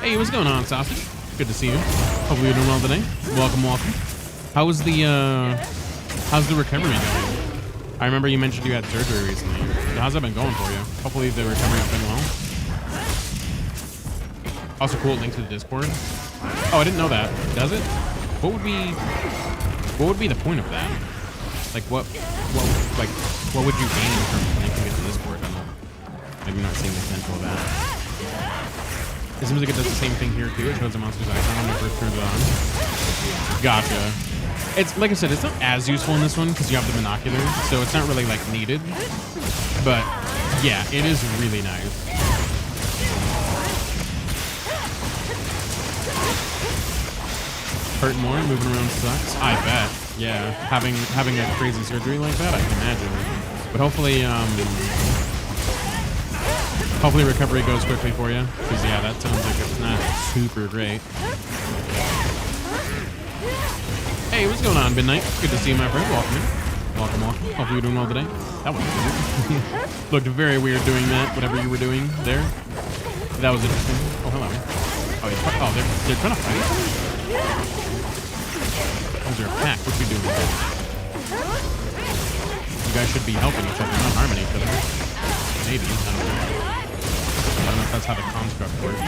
Hey, what's going on, Sausage? Good to see you. Hopefully you're doing well today. Welcome. How's the recovery going? I remember you mentioned you had surgery recently. How's that been going for you? Hopefully the recovery has been well. Also cool, link to the Discord. Oh, I didn't know that. Does it? What would be the point of that? Like what would you gain from linking it to Discord? I don't know. Maybe not seeing the potential of that. It seems like it does the same thing here too. It shows the monster's icon when it first turns it on. Gotcha. It's like I said, it's not as useful in this one because you have the binoculars, so it's not really like needed. But yeah, it is really nice. Hurt more, moving around sucks. I bet. Yeah, having a crazy surgery like that, I can imagine. But hopefully recovery goes quickly for you. Because yeah, that sounds like it's not super great. Hey, what's going on, Midnight? Good to see you, my friend. Welcome in. Welcome. Hopefully you're doing well today. That was weird. Looked very weird doing that, whatever you were doing there. That was interesting. Oh, hello. Oh, they're trying to fight. Is there a pack? What's he doing? You guys should be helping each other, not harming each other. Maybe. I don't know if that's how the construct works.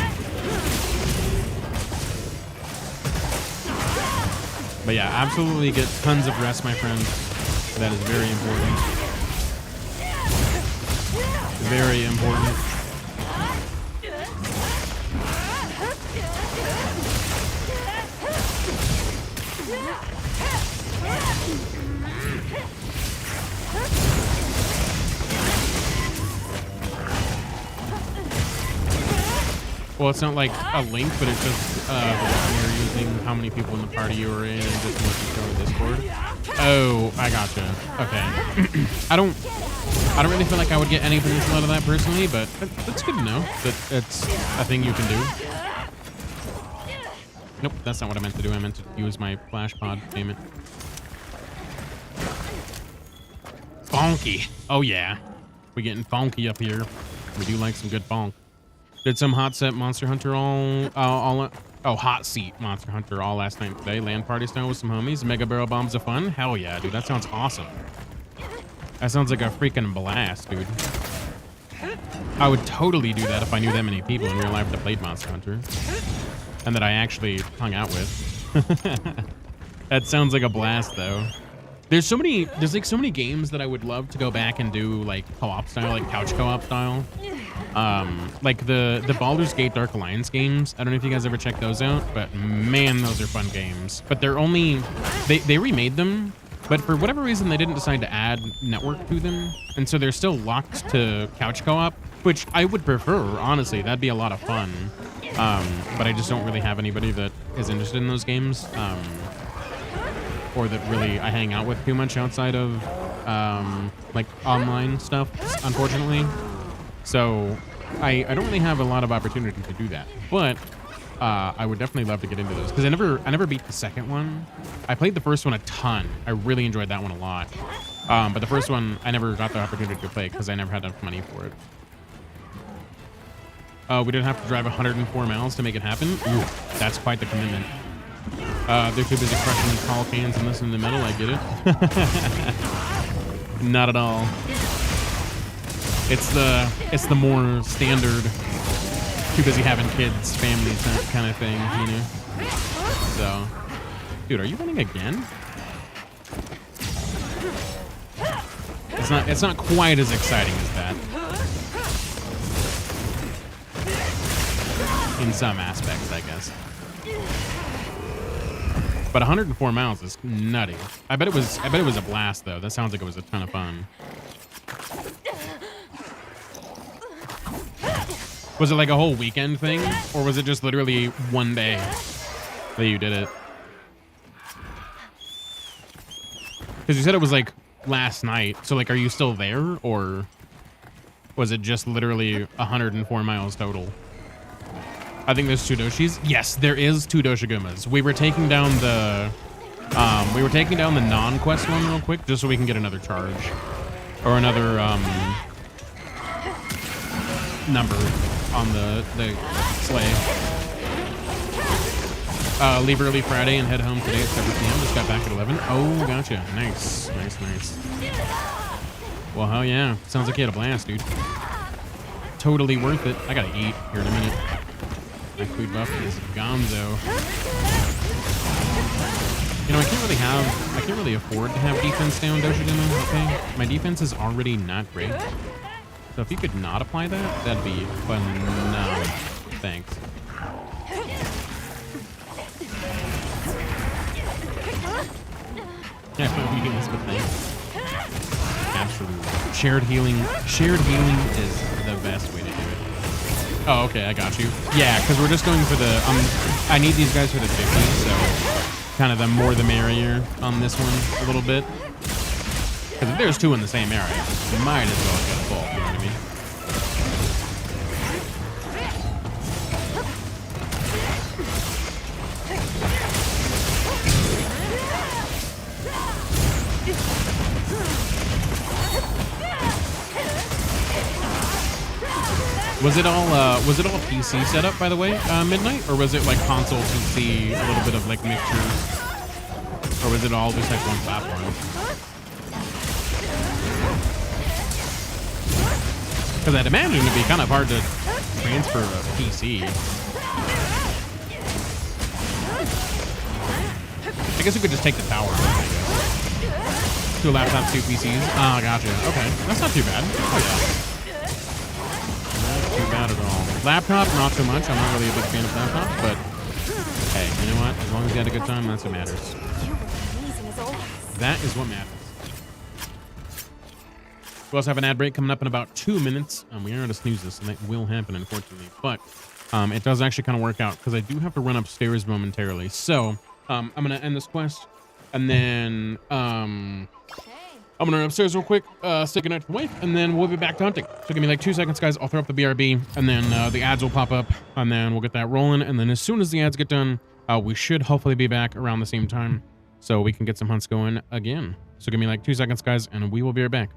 But yeah, absolutely get tons of rest, my friend. That is very important. Very important. Well, it's not like a link, but it's just you're using how many people in the party you were in and just what you show in Discord. Oh, I gotcha. Okay. I don't really feel like I would get any potential out of that personally, but that's good to know that it's a thing you can do. Nope, that's not what I meant to do. I meant to use my flash pod payment. Bonky. Oh yeah, we getting funky up here. We do like some good funk. Did some hot set Monster Hunter hot seat Monster Hunter all last night today. Land party style with some homies. Mega barrel bombs of fun. Hell yeah, dude. That sounds awesome. That sounds like a freaking blast, dude. I would totally do that if I knew that many people in real life that played Monster Hunter. And that I actually hung out with. That sounds like a blast though. There's like so many games that I would love to go back and do like co-op style, like couch co-op style. Like the Baldur's Gate Dark Alliance games. I don't know if you guys ever checked those out, but man, those are fun games. But they're only, they remade them, but for whatever reason, they didn't decide to add network to them. And so they're still locked to couch co-op, which I would prefer, honestly. That'd be a lot of fun. But I just don't really have anybody that is interested in those games. Or that really I hang out with too much outside of like online stuff, unfortunately. So I don't really have a lot of opportunity to do that. But I would definitely love to get into those because I never beat the second one. I played the first one a ton. I really enjoyed that one a lot. But the first one I never got the opportunity to play because I never had enough money for it. We didn't have to drive 104 miles to make it happen. Ooh, that's quite the commitment. They're too busy crushing tall cans and listening to metal. I get it. Not at all. It's the more standard, too busy having kids, families, that kind of thing, you know? So, dude, are you running again? It's not quite as exciting as that. In some aspects, I guess. But 104 miles is nutty. I bet it was a blast though. That sounds like it was a ton of fun. Was it like a whole weekend thing? Or was it just literally one day that you did it? Because you said it was like last night. So like, are you still there? Or was it just literally 104 miles total? I think there's 2 doshis. Yes, there is 2 doshagumas. We were taking down the non-quest one real quick just so we can get another charge. Or another number on the sleigh. Leave early Friday and head home today at 7 p.m. Just got back at 11. Oh, gotcha. Nice. Well, hell yeah. Sounds like you had a blast, dude. Totally worth it. I gotta eat here in a minute. My food buff is gonzo. You know, I can't really afford to have defense down Doshiguma, okay? My defense is already not great. So if you could not apply that, that'd be phenomenal. Thanks. Yeah, I'm eating this with thanks. Absolutely. Shared healing is the best way to do it. Oh, okay, I got you. Yeah, because we're just going for the, I need these guys for the 50, so kind of the more the merrier on this one a little bit. Because if there's 2 in the same area, you might as well get a full, you know what I mean? Was it all PC setup, by the way, Midnight? Or was it like console PC, a little bit of like mixtures? Or was it all just like one platform? Because I'd imagine it'd be kind of hard to transfer a PC. I guess we could just take the tower, I guess. 2 laptops, 2 PCs. Oh, gotcha. Okay, that's not too bad. Oh yeah. Too bad at all. Laptop, not so much. I'm not really a big fan of laptops, but hey, you know what? As long as you had a good time, that's what matters. That is what matters. We also have an ad break coming up in about 2 minutes. We are going to snooze this, and that will happen, unfortunately. But it does actually kind of work out because I do have to run upstairs momentarily. So I'm going to end this quest, and then I'm going to run upstairs real quick, say goodnight to the wife, and then we'll be back to hunting. So give me like 2 seconds, guys. I'll throw up the BRB, and then the ads will pop up, and then we'll get that rolling. And then as soon as the ads get done, we should hopefully be back around the same time so we can get some hunts going again. So give me like 2 seconds, guys, and we will be right back.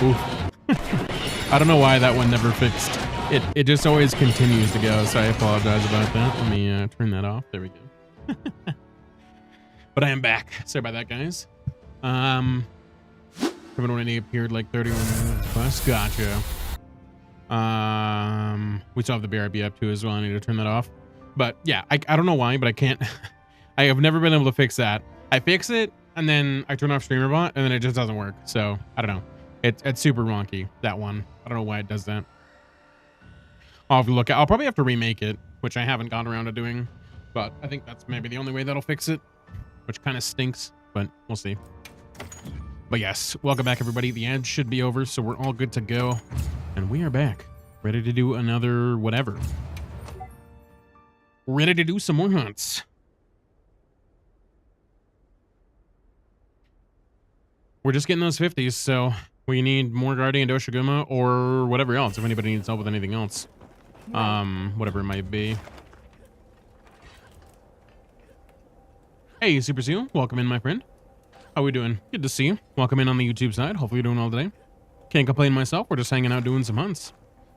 Oof. I don't know why that one never fixed. It just always continues to go, so I apologize about that. Let me turn that off. There we go. But I am back. Sorry about that, guys. Haven't already appeared like 31 minutes plus. Gotcha. We still have the BRB up too as well. I need to turn that off. But yeah, I don't know why, but I can't. I have never been able to fix that. I fix it and then I turn off StreamerBot and then it just doesn't work. So I don't know. It's super wonky, that one. I don't know why it does that. I'll have to look. I'll probably have to remake it, which I haven't gotten around to doing. But I think that's maybe the only way that'll fix it, which kind of stinks, but we'll see. But yes, welcome back, everybody. The ad should be over, so we're all good to go. And we are back, ready to do another whatever. Ready to do some more hunts. We're just getting those 50s, so we need more Guardian Doshiguma or whatever else, if anybody needs help with anything else. Whatever it might be. Hey, Super Seal. Welcome in, my friend. How we doing? Good to see you. Welcome in on the YouTube side. Hopefully you're doing well today. Can't complain myself. We're just hanging out doing some hunts.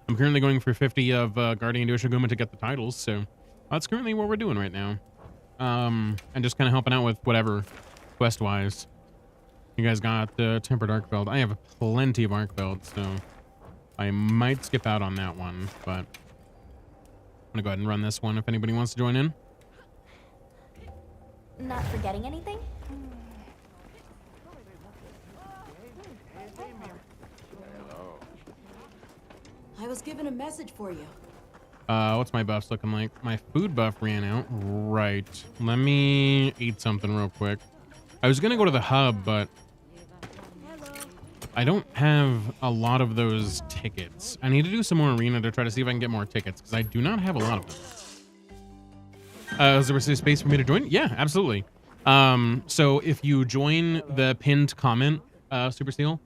I'm currently going for 50 of Guardian Doshiguma to get the titles, so that's currently what we're doing right now. And just kind of helping out with whatever quest-wise. You guys got the Tempered Arc Belt. I have plenty of Arc Belts, so I might skip out on that one, but I'm gonna go ahead and run this one if anybody wants to join in. Not forgetting anything? I was given a message for you. What's my buffs looking like? My food buff ran out. Right. Let me eat something real quick. I was gonna go to the hub, but I don't have a lot of those tickets. I need to do some more arena to try to see if I can get more tickets, because I do not have a lot of them. Is there a space for me to join? Yeah, absolutely. So if you join the pinned comment, Super Steel,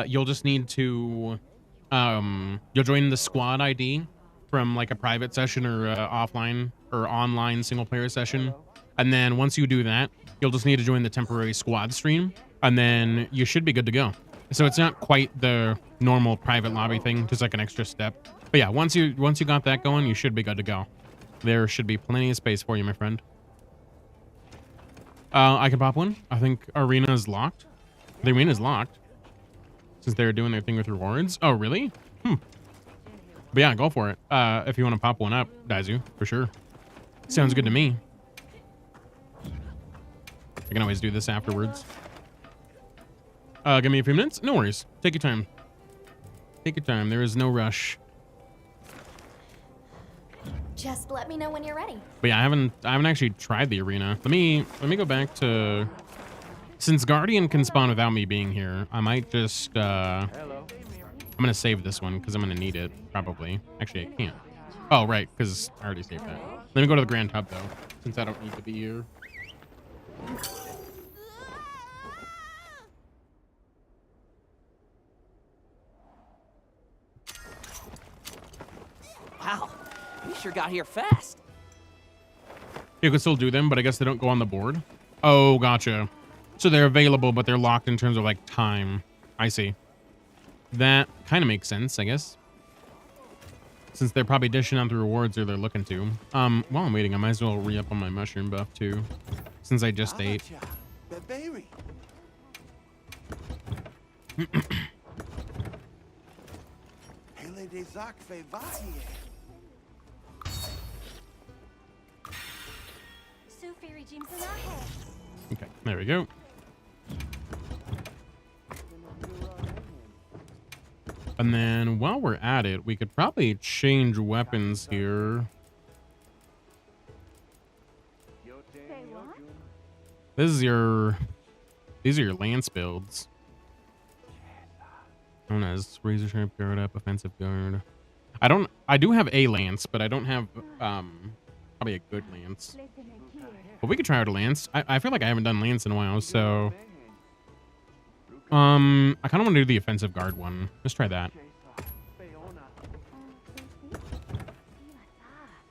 you'll just need to, you'll join the squad ID from like a private session or offline or online single player session. And then once you do that, you'll just need to join the temporary squad stream, and then you should be good to go. So it's not quite the normal private lobby thing, just like an extra step. But yeah, once you got that going, you should be good to go. There should be plenty of space for you, my friend. I can pop one. I think arena is locked. The arena is locked since they're doing their thing with rewards. Oh, really? But yeah, go for it. If you want to pop one up, Daizu, for sure. Sounds good to me. I can always do this afterwards. Give me a few minutes. No worries. Take your time. Take your time. There is no rush. Just let me know when you're ready. But yeah, I haven't actually tried the arena. Let me go back to, since Guardian can spawn without me being here, I might just I'm gonna save this one because I'm gonna need it probably. Actually, I can't. Oh right, because I already saved that. Let me go to the Grand Hub though, since I don't need to be here. Wow, you sure got here fast. You can still do them, but I guess they don't go on the board. Oh, gotcha. So they're available, but they're locked in terms of like time. I see. That kind of makes sense, I guess. Since they're probably dishing out the rewards or they're looking to. While I'm waiting, I might as well re-up on my mushroom buff too. Since I just ate. Okay, there we go. And then while we're at it, we could probably change weapons here. These are your lance builds. Known as razor sharp guard up, offensive guard. I do have a lance, but I don't have probably a good lance. But we could try out a lance. I feel like I haven't done lance in a while, so I kind of want to do the offensive guard one. Let's try that.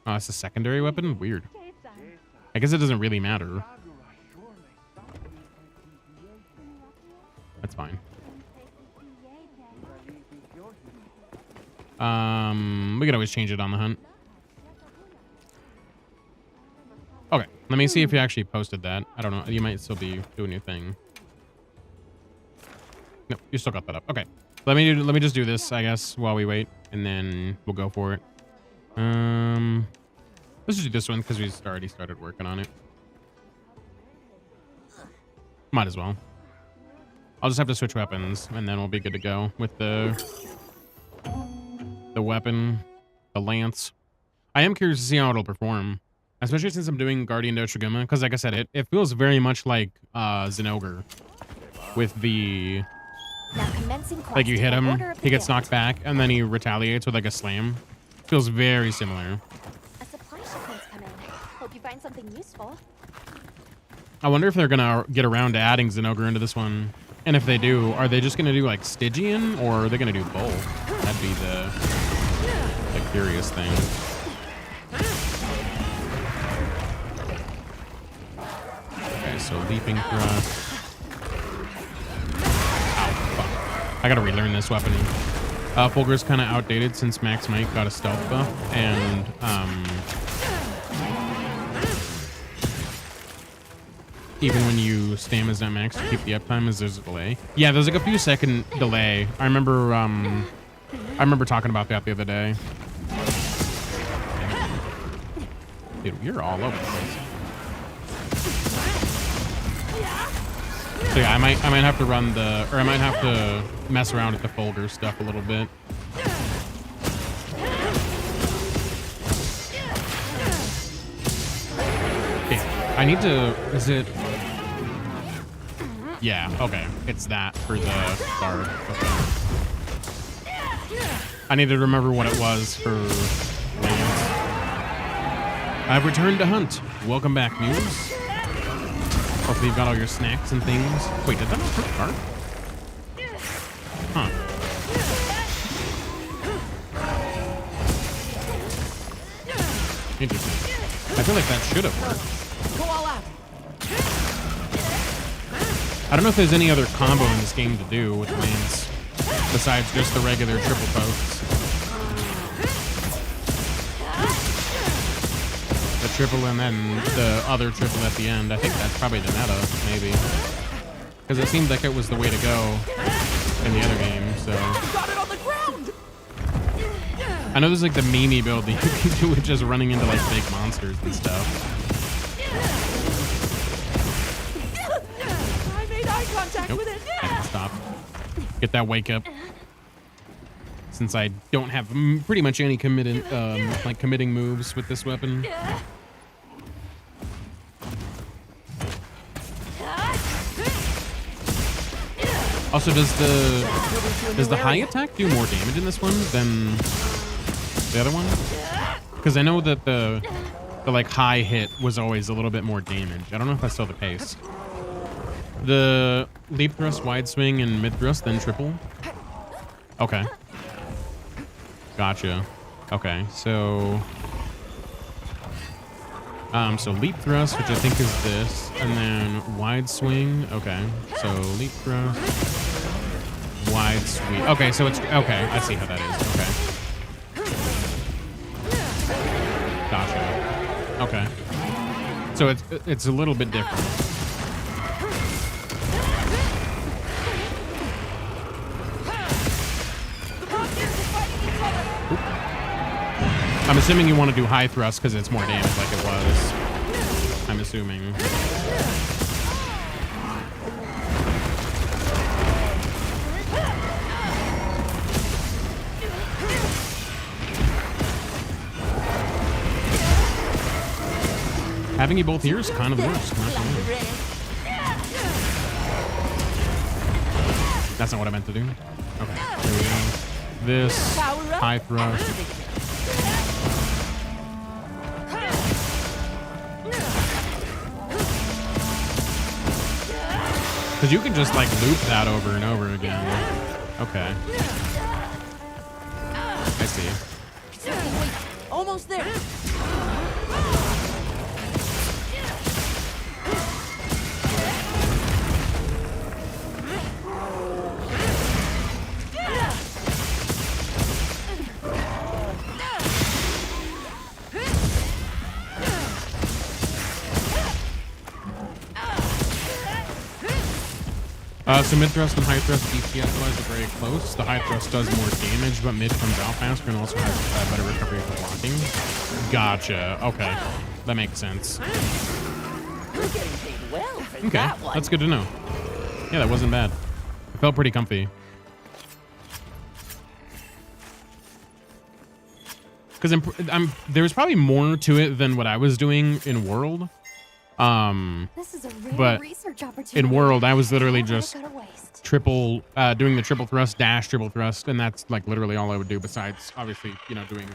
Oh, it's a secondary weapon? Weird. I guess it doesn't really matter. That's fine. We could always change it on the hunt. Okay, let me see if you actually posted that. I don't know. You might still be doing your thing. Nope, you still got that up. Okay, let me just do this, I guess, while we wait, and then we'll go for it. Let's just do this one because we already started working on it. Might as well. I'll just have to switch weapons, and then we'll be good to go with the weapon, the lance. I am curious to see how it'll perform, especially since I'm doing Guardian de Shiguma, because like I said, it feels very much like Zenogre with the... Like you hit him, he gets knocked back, and then he retaliates with like a slam. Feels very similar. A supply shipment's coming. Hope you find something useful. I wonder if they're gonna get around to adding Zenogre into this one. And if they do, are they just gonna do like Stygian, or are they gonna do both? That'd be the curious thing. Okay, so leaping thrust. I gotta relearn this weapon. Fulgur's kind of outdated since Max Mike got a stealth buff, and even when you stamina at max to keep the uptime, there's a delay. Yeah, there's like a few second delay. I remember talking about that the other day. Dude, you're all over the place. So yeah, I might have to run I might have to mess around with the Fulgur stuff a little bit. Yeah, I need to, is it? Yeah, okay. It's that for the guard. Okay. I need to remember what it was for Lance. I've returned to hunt. Welcome back, Muse. Hopefully you've got all your snacks and things. Wait, did that not hurt guard? Huh. Interesting. I feel like that should have worked. Go all out. I don't know if there's any other combo in this game to do with Lance besides just the regular triple posts. The triple and then the other triple at the end. I think that's probably the meta, maybe. Because it seemed like it was the way to go in the other game, so. Got it on the ground. I know there's like the meme build that you can do with just running into like big monsters and stuff. I made eye contact Nope, with it. I can stop. Get that wake up. Since I don't have pretty much any committing moves with this weapon. Also, does the high attack do more damage in this one than the other one? Because I know that the like high hit was always a little bit more damage. I don't know if that's still the case. The leap thrust, wide swing, and mid thrust, then triple. Okay. Gotcha. Okay, so leap thrust, which I think is this, and then wide swing. Okay, so leap thrust, wide swing. Okay, so it's okay. I see how that is. Okay. Gotcha. Okay. So it's a little bit different. I'm assuming you want to do high thrust because it's more damage like it was. I'm assuming. Having you both here is kind of worse. Not gonna lie. That's not what I meant to do. Okay, there we go. This high thrust. Because you can just like loop that over and over again. Okay. I see. Wait, almost there. So mid thrust and high thrust DPS wise are very close. The high thrust does more damage, but mid comes out faster and also has better recovery for blocking. Gotcha. Okay, that makes sense. You're getting paid well for Okay, that one. that's good to know. Yeah, that wasn't bad. It felt pretty comfy. Because there was probably more to it than what I was doing in World. This is a rare But research opportunity. in World, I was literally Don't let it just go to waste. doing the triple thrust, dash, triple thrust, and that's like literally all I would do besides, obviously, you know, doing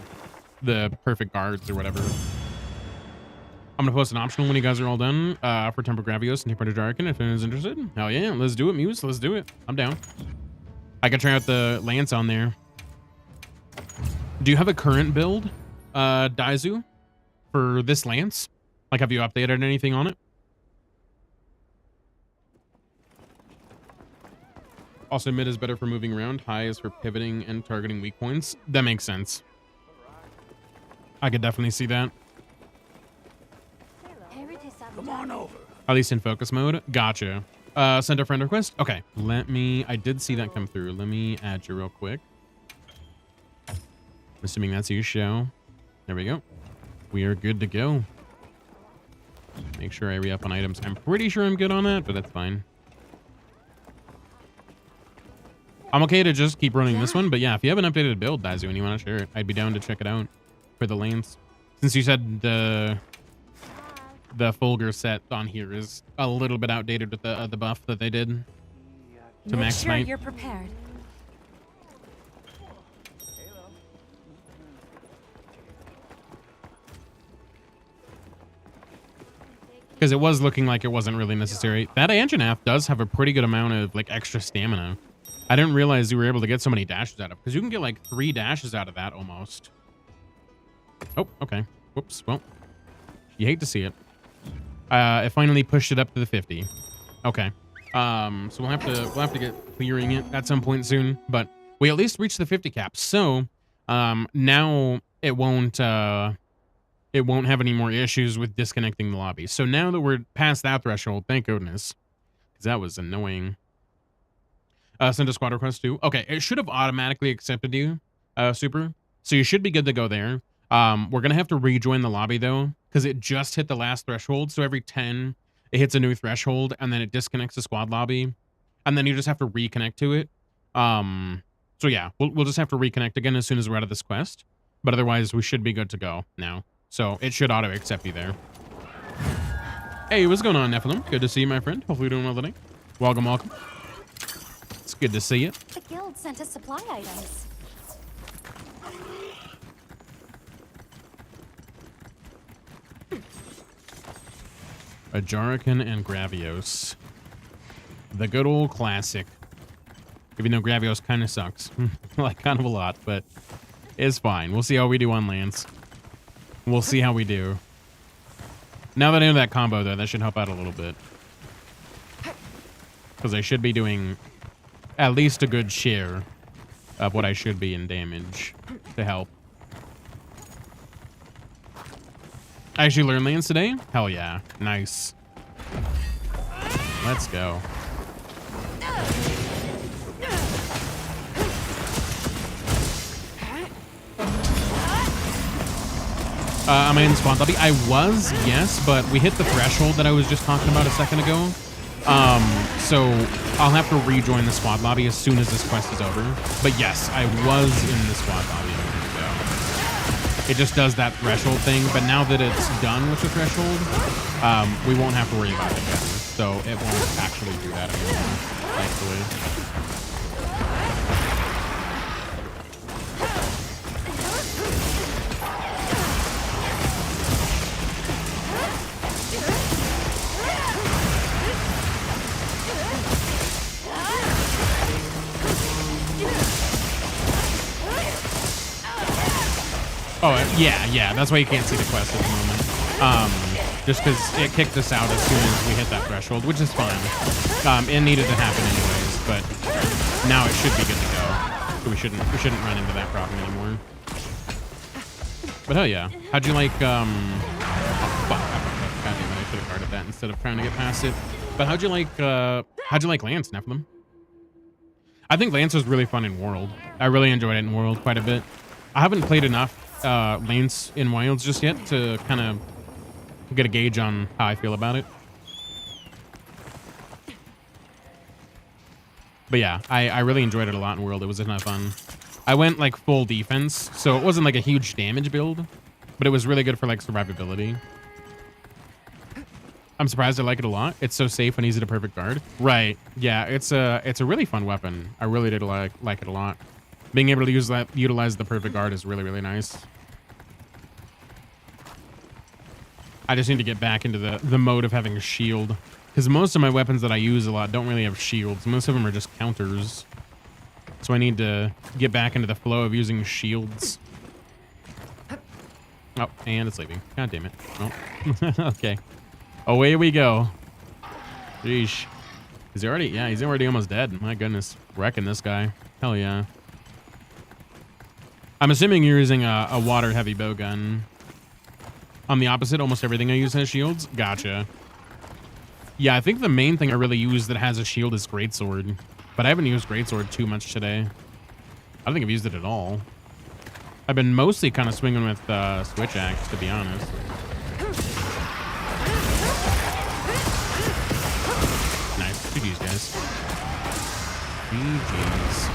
the perfect guards or whatever. I'm gonna post an optional when you guys are all done for Temple Gravios and Temple Jarkin if anyone's interested. Hell yeah, let's do it, Muse. Let's do it. I'm down. I can try out the Lance on there. Do you have a current build, Daizu, for this Lance? Like, have you updated anything on it? Also, mid is better for moving around. High is for pivoting and targeting weak points. That makes sense. I could definitely see that. Come on over. At least in focus mode. Gotcha. Send a friend request. Okay. I did see that come through. Let me add you real quick. I'm assuming that's you, show. There we go. We are good to go. Make sure I re-up on items. I'm pretty sure I'm good on that, but that's fine. I'm okay to just keep running this one, but yeah, if you have an updated build, Dazu, and you want to share it, I'd be down to check it out for the lanes. Since you said the Fulgur set on here is a little bit outdated with the buff that they did to Make max sure smite. you're prepared. Because it was looking like it wasn't really necessary. That Anjanath does have a pretty good amount of like extra stamina. I didn't realize you were able to get so many dashes out of, because you can get like 3 dashes out of that almost. Oh, okay. Whoops. Well, you hate to see it. It finally pushed it up to the 50. Okay. So we'll have to get clearing it at some point soon, but we at least reached the 50 cap. So now it won't have any more issues with disconnecting the lobby. So now that we're past that threshold, thank goodness, because that was annoying. Send a squad request too. Okay, it should have automatically accepted you, Super. So you should be good to go there. We're gonna have to rejoin the lobby though, because it just hit the last threshold. So every 10, it hits a new threshold, and then it disconnects the squad lobby, and then you just have to reconnect to it. So yeah, we'll just have to reconnect again as soon as we're out of this quest. But otherwise, we should be good to go now. So it should auto accept you there. Hey, what's going on, Nephilim? Good to see you, my friend. Hopefully you're doing well today. Welcome, welcome. It's good to see you. The guild sent us supply items. A Jarican and Gravios. The good old classic. Even though Gravios kind of sucks. Like, kind of a lot, but it's fine. We'll see how we do on lands. We'll see how we do. Now that I know that combo, though, that should help out a little bit. Because I should be doing at least a good share of what I should be in damage to help. I actually learned lands today? Hell yeah. Nice. Let's go. Am I in the squad lobby? I was, yes, but we hit the threshold that I was just talking about a second ago. So I'll have to rejoin the squad lobby as soon as this quest is over. But yes, I was in the squad lobby a minute ago. It just does that threshold thing, but now that it's done with the threshold, we won't have to worry about it again. So it won't actually do that anymore, thankfully. Oh, yeah, that's why you can't see the quest at the moment. Just because it kicked us out as soon as we hit that threshold, which is fine. It needed to happen anyways, but now it should be good to go. So we shouldn't run into that problem anymore. But hell yeah. How'd you like, oh, fuck. God damn it, I should have guarded that instead of trying to get past it. But how'd you like Lance, Nephilim? I think Lance was really fun in World. I really enjoyed it in World quite a bit. I haven't played enough Lance in Wilds just yet to kind of get a gauge on how I feel about it. But yeah, I really enjoyed it a lot in World. It was a ton of fun. I went like full defense, so it wasn't like a huge damage build, but it was really good for like survivability. I'm surprised I like it a lot. It's so safe and easy to perfect guard. Right. Yeah, it's a really fun weapon. I really did like it a lot. Being able to utilize the perfect guard is really, really nice. I just need to get back into the mode of having a shield, because most of my weapons that I use a lot don't really have shields. Most of them are just counters. So I need to get back into the flow of using shields. Oh, and it's leaving. God damn it. Oh. Okay. Away we go. Sheesh. Is he already? Yeah, he's already almost dead. My goodness. Wrecking this guy. Hell yeah. I'm assuming you're using a water heavy bow gun. On the opposite, almost everything I use has shields. Gotcha. Yeah, I think the main thing I really use that has a shield is Greatsword. But I haven't used Greatsword too much today. I don't think I've used it at all. I've been mostly kind of swinging with Switch Axe, to be honest. Nice. GG's, guys. GG's.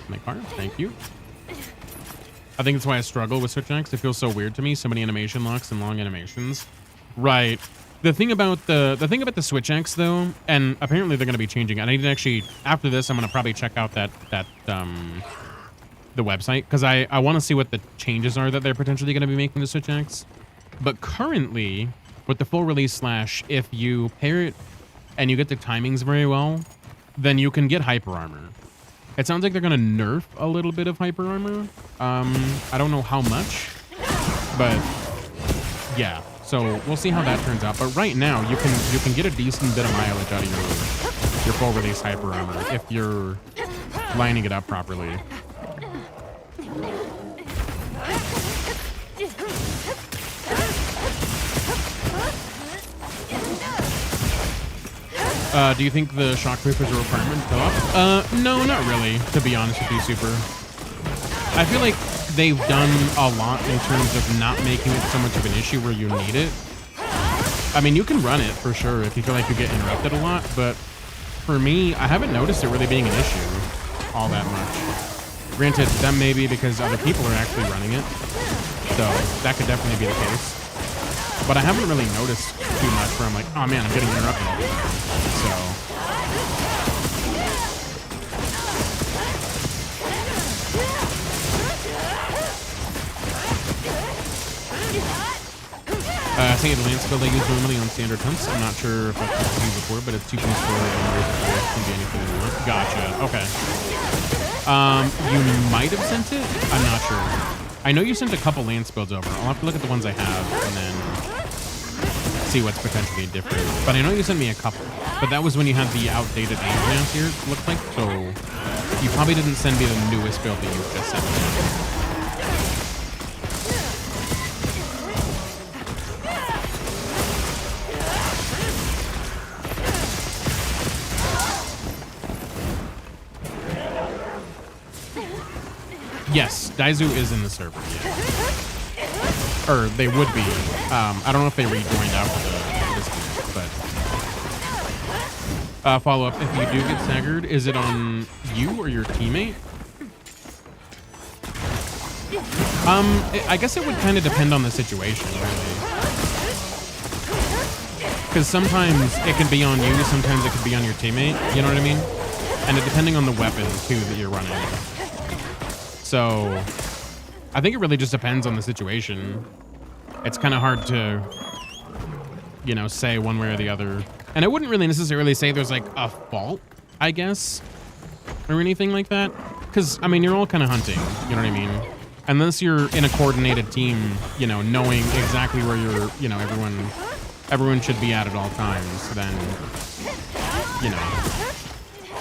My card. Thank you. I think that's why I struggle with Switch Axe. It feels so weird to me. So many animation locks and long animations. Right. The thing about the Switch Axe though, and apparently they're going to be changing. And I need to actually, after this, I'm going to probably check out the website, because I want to see what the changes are that they're potentially going to be making to Switch Axe. But currently, with the full release / if you pair it and you get the timings very well, then you can get hyper armor. It sounds like they're going to nerf a little bit of hyper armor. I don't know how much, but yeah. So we'll see how that turns out. But right now, you can get a decent bit of mileage out of your full release hyper armor if you're lining it up properly. Do you think the shockproof is a requirement to fill up? No, not really, to be honest with you, Super. I feel like they've done a lot in terms of not making it so much of an issue where you need it. I mean, you can run it for sure if you feel like you get interrupted a lot, but for me, I haven't noticed it really being an issue all that much. Granted, that may be because other people are actually running it, so that could definitely be the case. But I haven't really noticed too much where I'm like, oh man, I'm getting interrupted all the time. So. I think the Lance build I use normally on standard hunts. I'm not sure if I've talked to you before, but it's 2.4 and can be anything you want. Gotcha. Okay. You might have sent it? I'm not sure. I know you sent a couple Lance builds over. I'll have to look at the ones I have and then see what's potentially different. But I know you sent me a couple. But that was when you had the outdated Lance here, it looked like. So you probably didn't send me the newest build that you just sent me. Yes, Daizu is in the server, yeah. Or they would be. I don't know if they rejoined after this, but follow up. If you do get staggered, is it on you or your teammate? I guess it would kind of depend on the situation, really. Because sometimes it can be on you, sometimes it could be on your teammate. You know what I mean? And depending on the weapon too that you're running. So I think it really just depends on the situation. It's kind of hard to, you know, say one way or the other. And I wouldn't really necessarily say there's like a fault, I guess, or anything like that. Because, I mean, you're all kind of hunting, you know what I mean? Unless you're in a coordinated team, you know, knowing exactly where you're, you know, everyone should be at all times, then, you know,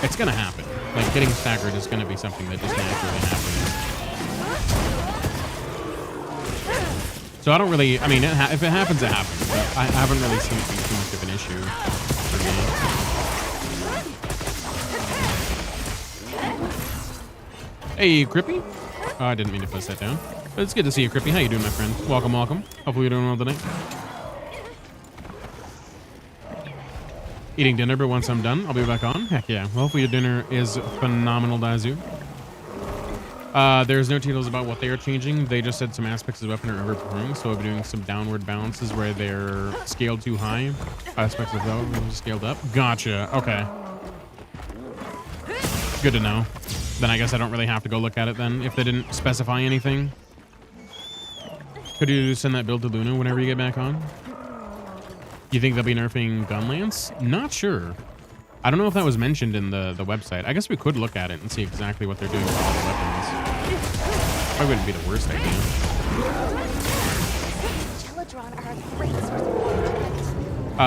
it's going to happen. Like, getting staggered is going to be something that just naturally happens. So I don't really, I mean, if it happens, it happens. But I haven't really seen it be too much of an issue for me. Hey, Crippy. Oh, I didn't mean to push that down. But it's good to see you, Crippy. How you doing, my friend? Welcome, welcome. Hopefully you're doing well today. Eating dinner, but once I'm done, I'll be back on. Heck yeah. Well, hopefully your dinner is phenomenal, Dazu. There's no details about what they are changing. They just said some aspects of the weapon are overperforming, so I'll be doing some downward balances where they're scaled too high. Aspects of those scaled up. Gotcha. Okay. Good to know. Then I guess I don't really have to go look at it then if they didn't specify anything. Could you send that build to Luna whenever you get back on? You think they'll be nerfing Gunlance? Not sure. I don't know if that was mentioned in the website. I guess we could look at it and see exactly what they're doing with all the weapons. Probably wouldn't be the worst idea.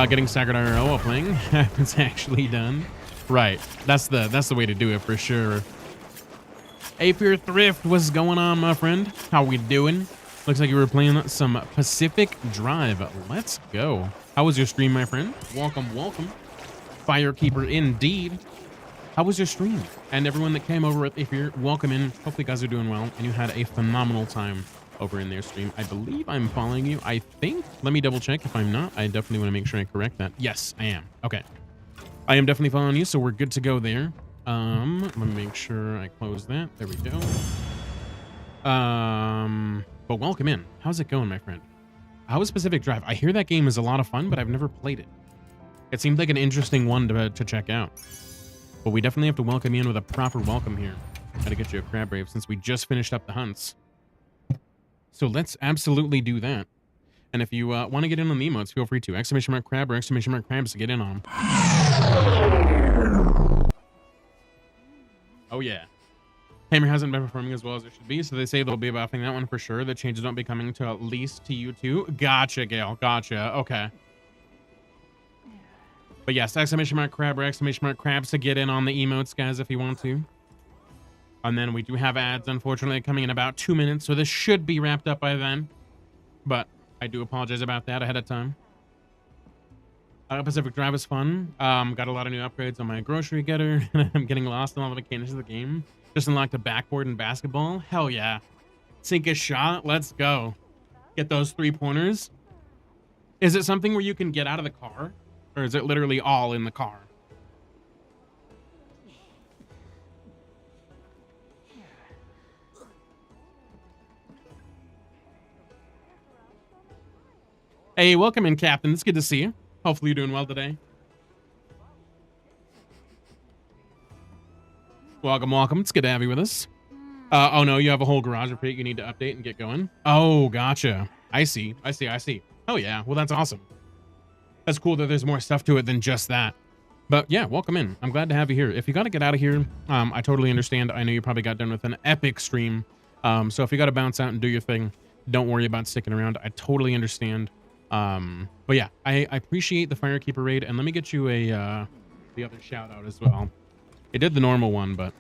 Getting staggered IRL while playing happens actually done. Right. That's the way to do it for sure. Apier Thrift, what's going on, my friend? How we doing? Looks like you were playing some Pacific Drive. Let's go. How was your stream, my friend? Welcome, welcome. Firekeeper indeed. How was your stream? And everyone that came over, if you're welcome in, hopefully you guys are doing well and you had a phenomenal time over in their stream. I believe I'm following you. I think, let me double check. If I'm not, I definitely want to make sure I correct that. Yes, I am. Okay. I am definitely following you, so we're good to go there. Let me make sure I close that. There we go. But welcome in. How's it going, my friend? How was Pacific Drive? I hear that game is a lot of fun, but I've never played it. It seemed like an interesting one to check out. But we definitely have to welcome you in with a proper welcome here. Gotta get you a crab rave since we just finished up the hunts. So let's absolutely do that. And if you want to get in on the emotes, feel free to. Exclamation mark crab or exclamation mark crabs to get in on them. Oh yeah. Hammer hasn't been performing as well as it should be, so they say they'll be buffing that one for sure. The changes won't be coming to at least TU2. Gotcha, Gail. Gotcha. Okay. But yes, exclamation mark crab or exclamation mark crabs to get in on the emotes, guys, if you want to. And then we do have ads, unfortunately, coming in about 2 minutes, so this should be wrapped up by then. But I do apologize about that ahead of time. Pacific Drive was fun. Got a lot of new upgrades on my grocery getter, and I'm getting lost in all the mechanics of the game. Just unlocked a backboard in basketball. Hell yeah. Sink a shot. Let's go. Get those 3-pointers. Is it something where you can get out of the car? Or is it literally all in the car? Hey, welcome in, Captain. It's good to see you. Hopefully you're doing well today. Welcome, welcome. It's good to have you with us. Oh no, you have a whole garage repeat you need to update and get going. Oh, gotcha. I see. Oh yeah, well that's awesome. That's cool that there's more stuff to it than just that. But yeah, welcome in. I'm glad to have you here. If you got to get out of here, I totally understand. I know you probably got done with an epic stream. So if you got to bounce out and do your thing, don't worry about sticking around. I totally understand. But yeah, I appreciate the Firekeeper raid, and let me get you a the other shout out as well. It did the normal one, but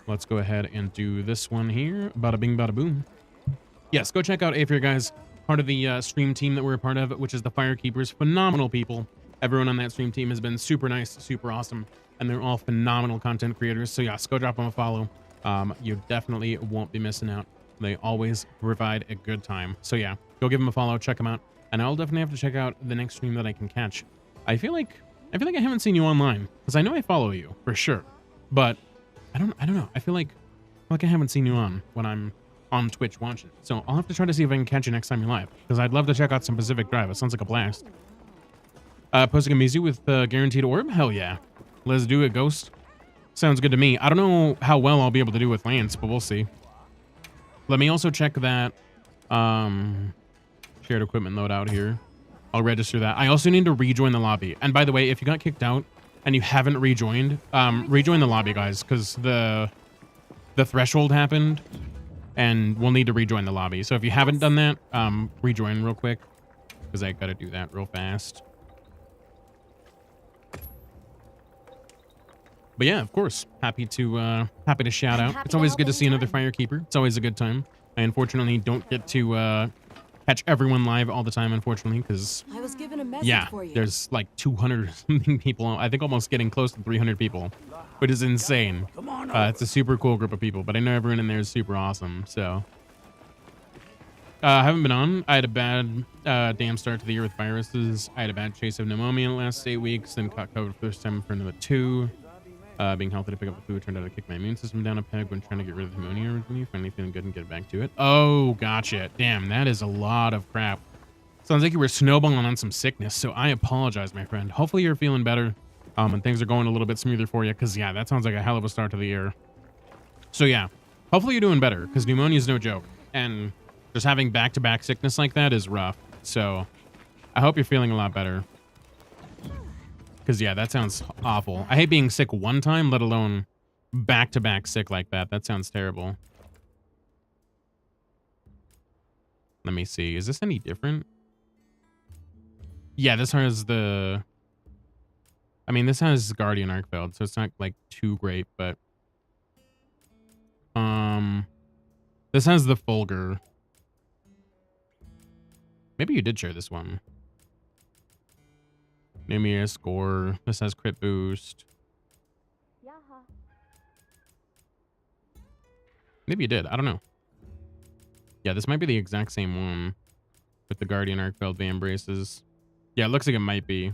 let's go ahead and do this one here. Bada bing, bada boom. Yes, go check out Apier, guys. Part of the stream team that we're a part of, which is the Firekeepers. Phenomenal people. Everyone on that stream team has been super nice, super awesome, and they're all phenomenal content creators. So yes, go drop them a follow. You definitely won't be missing out. They always provide a good time. So yeah, go give them a follow, check them out, and I'll definitely have to check out the next stream that I can catch. I feel like I haven't seen you online, because I know I follow you for sure, but I don't know. I feel like I haven't seen you on when I'm on Twitch watching. So I'll have to try to see if I can catch you next time you're live, because I'd love to check out some Pacific Drive. It sounds like a blast. Posting a Mizu with guaranteed orb? Hell yeah. Let's do it, Ghost. Sounds good to me. I don't know how well I'll be able to do with Lance, but we'll see. Let me also check that shared equipment loadout here. I'll register that. I also need to rejoin the lobby. And by the way, if you got kicked out and you haven't rejoined, rejoin the lobby, guys, because the threshold happened and we'll need to rejoin the lobby. So if you haven't done that, rejoin real quick, because I got to do that real fast. But yeah, of course, happy to shout out. It's always good to see another Firekeeper. It's always a good time. I unfortunately don't get to catch everyone live all the time, unfortunately, because I was given a message yeah, for you. there's like 200 something people. I think almost getting close to 300 people, which is insane. It's a super cool group of people, but I know everyone in there is super awesome. So I haven't been on. I had a bad damn start to the year with viruses. I had a bad chase of pneumonia in the last 8 weeks, then caught COVID first time for another 2. Being healthy to pick up the food turned out to kick my immune system down a peg when trying to get rid of the pneumonia originally. Finally feeling good and get back to it. Oh, gotcha. Damn, that is a lot of crap. Sounds like you were snowballing on some sickness, so I apologize, my friend. Hopefully you're feeling better, and things are going a little bit smoother for you, because, yeah, that sounds like a hell of a start to the year. So, yeah, hopefully you're doing better, because pneumonia is no joke, and just having back-to-back sickness like that is rough. So I hope you're feeling a lot better. Because, yeah, that sounds awful. I hate being sick one time, let alone back-to-back sick like that. That sounds terrible. Let me see. Is this any different? Yeah, this has the... I mean, this has Guardian Arkfeld, so it's not, like, too great, but... This has the Fulgur. Maybe you did share this one. Numia score. This has crit boost. Maybe you did. I don't know. Yeah, this might be the exact same one with the Guardian Arkfeld Van braces. Yeah, it looks like it might be.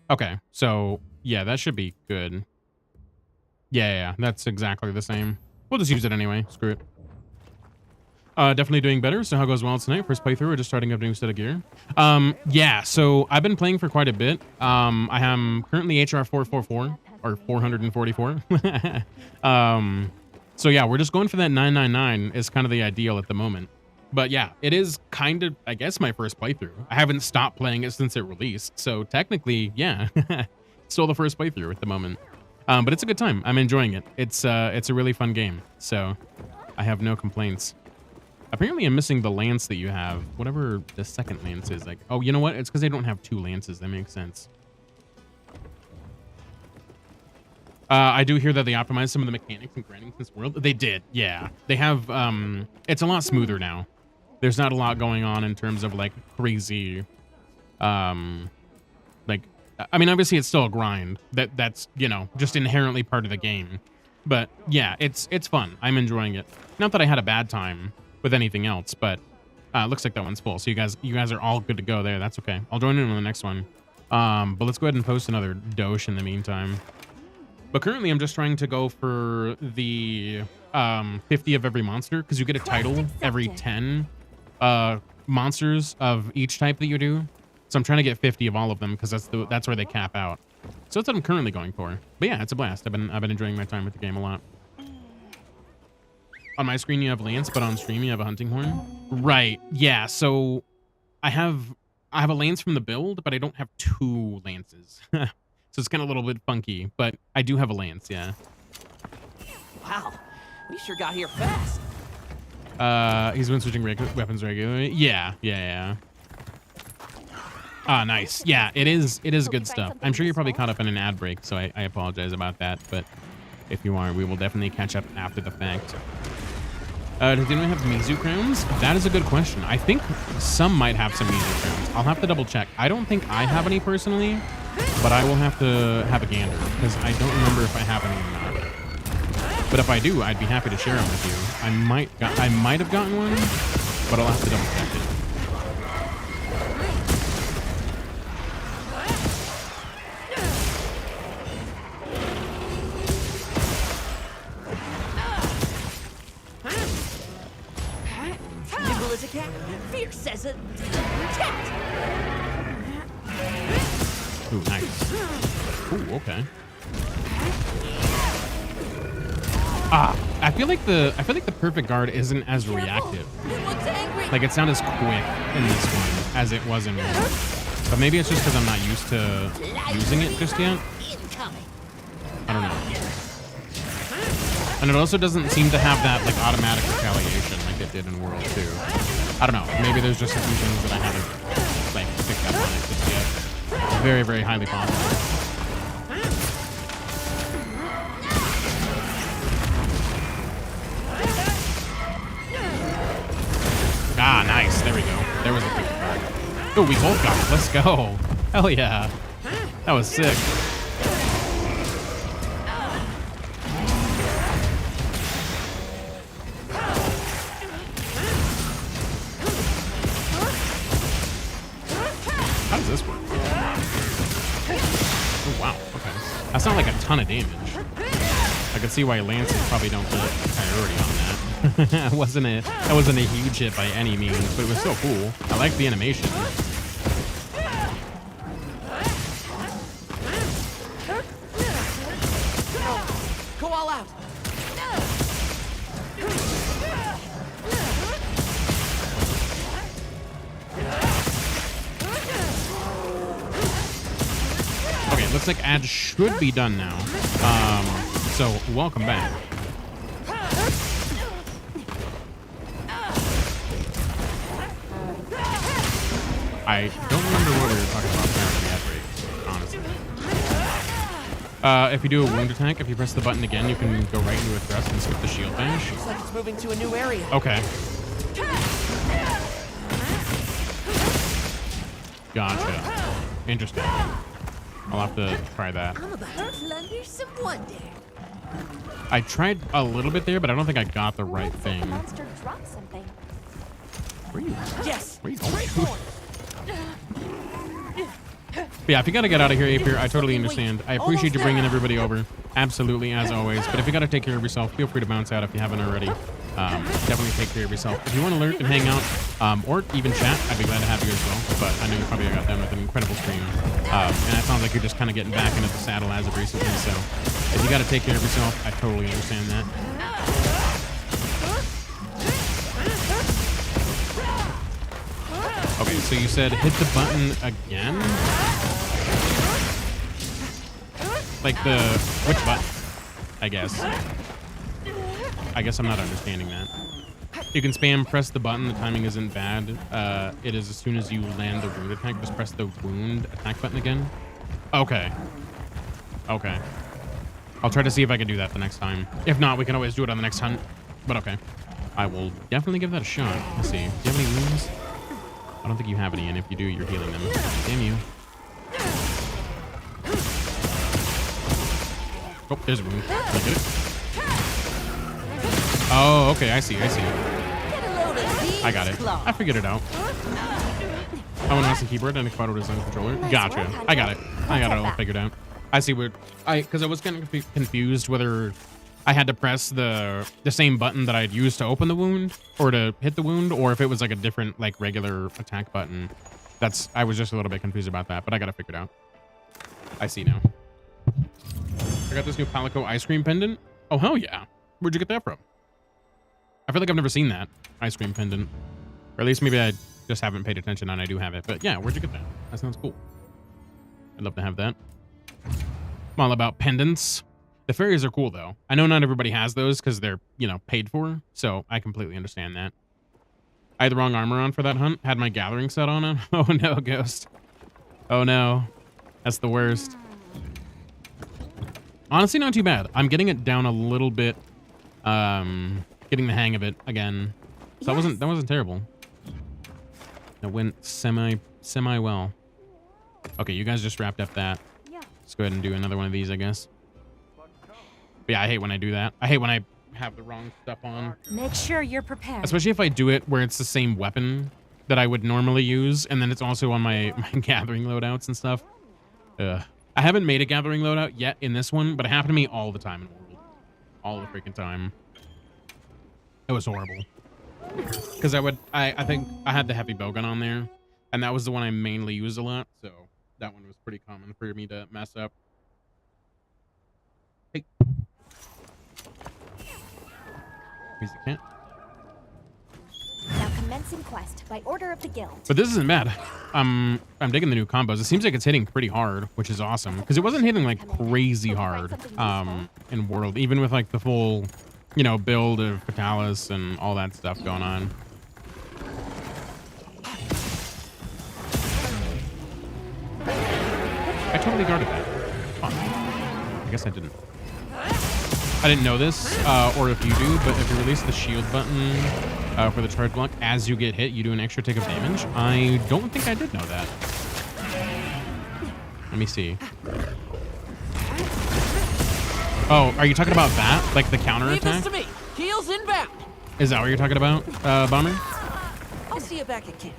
Okay, so yeah, that should be good. Yeah, that's exactly the same. We'll just use it anyway. Screw it. Definitely doing better. So how goes well tonight? First playthrough or just starting up a new set of gear? Yeah, so I've been playing for quite a bit. I am currently HR 444 or 444. So yeah, we're just going for that 999 is kind of the ideal at the moment. But yeah, it is kind of, I guess, my first playthrough. I haven't stopped playing it since it released. So technically, yeah, still the first playthrough at the moment. But it's a good time. I'm enjoying it. It's a really fun game. So I have no complaints. Apparently, I'm missing the lance that you have. Whatever the second lance is. Like, oh, you know what? It's because they don't have 2 lances. That makes sense. I do hear that they optimized some of the mechanics and grinding this world. They did, yeah. They have, it's a lot smoother now. There's not a lot going on in terms of, like, crazy, like, I mean, obviously it's still a grind. That's, you know, just inherently part of the game. But, yeah, it's fun. I'm enjoying it. Not that I had a bad time with anything else, but looks like that one's full. So you guys are all good to go there. That's okay. I'll join in on the next one. But let's go ahead and post another dosh in the meantime. But currently, I'm just trying to go for the 50 of every monster, because you get a title every 10 monsters of each type that you do. So I'm trying to get 50 of all of them, because that's where they cap out. So that's what I'm currently going for. But yeah, it's a blast. I've been enjoying my time with the game a lot. On my screen, you have Lance, but on stream, you have a hunting horn. Right. Yeah. So I have a Lance from the build, but I don't have 2 Lances. So it's kind of a little bit funky, but I do have a lance, yeah. Wow, we sure got here fast. He's been switching weapons regularly. Yeah. Ah, nice. Yeah, it is good stuff. I'm sure you're probably caught up in an ad break, so I apologize about that, but if you are, we will definitely catch up after the fact. Does anyone have Mizu crowns? That is a good question. I think some might have some Mizu crowns. I'll have to double check. I don't think I have any personally, but I will have to have a gander, because I don't remember if I have any or not. But if I do, I'd be happy to share them with you. I might have gotten one, but I'll have to double check it. Nimble as a cat, fierce as a cat. Ooh, nice. Ooh, okay. I feel like the perfect guard isn't as reactive. Like, it's not as quick in this one as it was in one. But maybe it's just because I'm not used to using it just yet. I don't know. And it also doesn't seem to have that, like, automatic retaliation like it did in World 2. I don't know. Maybe there's just a few things that I haven't, like, picked up on it just yet. Very, very highly possible. Ah, nice. There we go. There was a quick card. Oh, we both got it. Let's go. Hell yeah. That was sick. How does this work? Oh, wow. Okay. That's not like a ton of damage. I can see why Lances probably don't get priority on that. That wasn't a huge hit by any means, but it was still cool. I like the animation. Go all out. Okay, looks like ads should be done now. So welcome back. I don't remember what we were talking about there with the ad break, honestly. If you do a wound attack, if you press the button again, you can go right into a thrust and skip the shield bash. Looks like it's moving to a new area. Okay. Gotcha. Interesting. I'll have to try that. I'm about to plunder some wonder. I tried a little bit there, but I don't think I got the right thing. The monster dropped something. Where are you? Yes. Where are you going? Straight forward. But yeah, if you gotta get out of here, Apier, I totally understand. I appreciate you bringing everybody over. Absolutely, as always. But if you gotta take care of yourself, feel free to bounce out if you haven't already. Definitely take care of yourself. If you want to lurk and hang out, or even chat, I'd be glad to have you as well. But I know you probably got done with an incredible stream. And it sounds like you're just kind of getting back into the saddle as of recently. So if you gotta take care of yourself, I totally understand that. Okay, so you said hit the button again? Like which button? I guess I'm not understanding that. You can spam press the button, the timing isn't bad. It is as soon as you land the wound attack, just press the wound attack button again. Okay. Okay. I'll try to see if I can do that the next time. If not, we can always do it on the next hunt. But okay. I will definitely give that a shot. Let's see. Do you have any wounds? I don't think you have any, and if you do, you're healing them. Damn you. Oh, there's a wound. Can I get it? Oh, okay. I see. I got it. I figured it out. Oh, and awesome keyboard and a quad design controller. Gotcha. I got it. I got it all figured out. I see where because I was kind of confused whether I had to press the same button that I'd used to open the wound or to hit the wound, or if it was like a different like regular attack button. I was just a little bit confused about that, but I got it figured out. I see now. I got this new Palico ice cream pendant. Oh, hell yeah. Where'd you get that from? I feel like I've never seen that ice cream pendant. Or at least maybe I just haven't paid attention and I do have it. But yeah, where'd you get that? That sounds cool. I'd love to have that. I'm all about pendants. The fairies are cool, though. I know not everybody has those because they're, paid for. So I completely understand that. I had the wrong armor on for that hunt. Had my gathering set on it. Oh, no, Ghost. Oh, no. That's the worst. Honestly, not too bad. I'm getting it down a little bit. Getting the hang of it again. So that wasn't terrible. That went semi well. Okay, you guys just wrapped up that. Let's go ahead and do another one of these, I guess. But yeah, I hate when I do that. I hate when I have the wrong stuff on. Make sure you're prepared. Especially if I do it where it's the same weapon that I would normally use, and then it's also on my gathering loadouts and stuff. I haven't made a gathering loadout yet in this one, but it happened to me all the time in World. All the freaking time. It was horrible. Because I think I had the heavy bowgun on there, and that was the one I mainly used a lot, so that one was pretty common for me to mess up. Hey. Crazy cat. Now commencing quest by order of the guild. But this isn't bad. I'm digging the new combos. It seems like it's hitting pretty hard, which is awesome. Because it wasn't hitting like crazy hard in World, even with like the full, build of Fatalis and all that stuff going on. I totally guarded that. Fun. I guess I didn't. I didn't know this, or if you do, but if you release the shield button for the charge block. As you get hit, you do an extra tick of damage. I don't think I did know that. Let me see. Oh, are you talking about that? Like the counter Leave this attack? to me. Heels inbound. Is that what you're talking about, Bomber? I'll see you back at camp.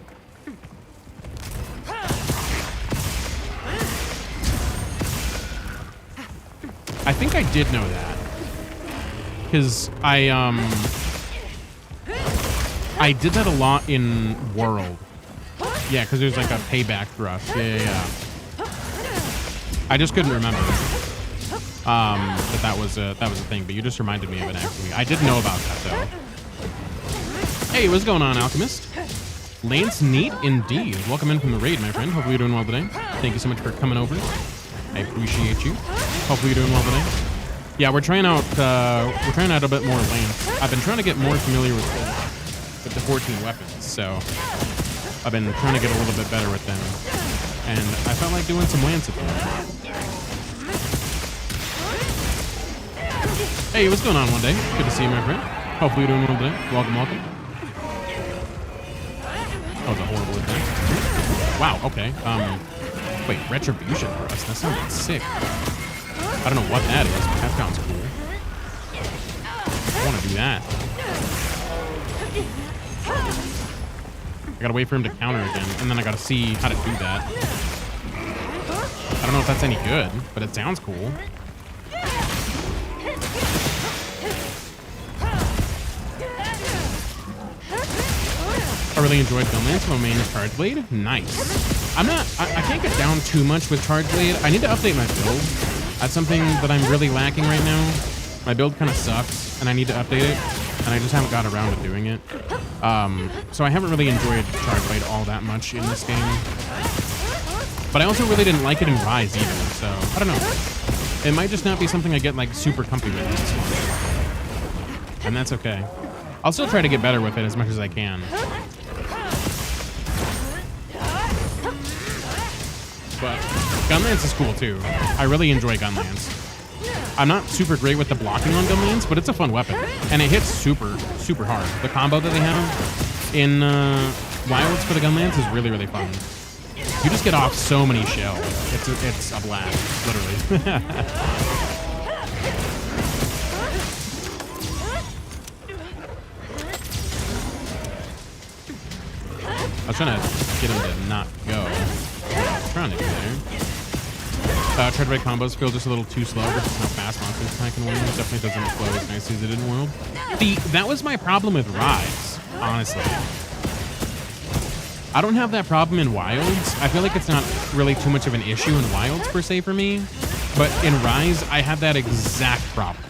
I think I did know that. Because I did that a lot in World. Yeah, because there's like a payback thrust. Yeah. I just couldn't remember that was a thing, but you just reminded me of it actually. I did know about that though. Hey, what's going on, Alchemist? Lance Neat, indeed. Welcome in from the raid, my friend. Hopefully you're doing well today. Thank you so much for coming over. I appreciate you. Hopefully you're doing well today. Yeah, we're trying out a bit more Lance. I've been trying to get more familiar with the 14 weapons, so I've been trying to get a little bit better with them. And I felt like doing some Lance at the moment. Hey, what's going on one day? Good to see you, my friend. Hopefully you're doing well today. Welcome. That was a horrible attack. Wow, okay. Wait, Retribution Thrust. That sounds sick. I don't know what that is, but that sounds cool. I want to do that. I gotta wait for him to counter again, and then I gotta see how to do that. I don't know if that's any good, but it sounds cool. I really enjoyed Gunlance. My main is Charge Blade. Nice. I can't get down too much with Charge Blade. I need to update my build. That's something that I'm really lacking right now. My build kind of sucks, and I need to update it, and I just haven't got around to doing it. So I haven't really enjoyed Charge Blade all that much in this game. But I also really didn't like it in Rise either, so I don't know. It might just not be something I get like super comfy with in this one. And that's okay. I'll still try to get better with it as much as I can. But Gunlance is cool too. I really enjoy Gunlance. I'm not super great with the blocking on Gunlance, but it's a fun weapon. And it hits super, super hard. The combo that they have in Wilds for the Gunlance is really, really fun. You just get off so many shells. It's a blast, literally. I was trying to get him to not go. Trying to get there. Tread right combos feel just a little too slow versus how fast monsters attack in World. It definitely doesn't flow as nicely as it did in World. That was my problem with Rise, honestly. I don't have that problem in Wilds. I feel like it's not really too much of an issue in Wilds per se for me. But in Rise, I have that exact problem.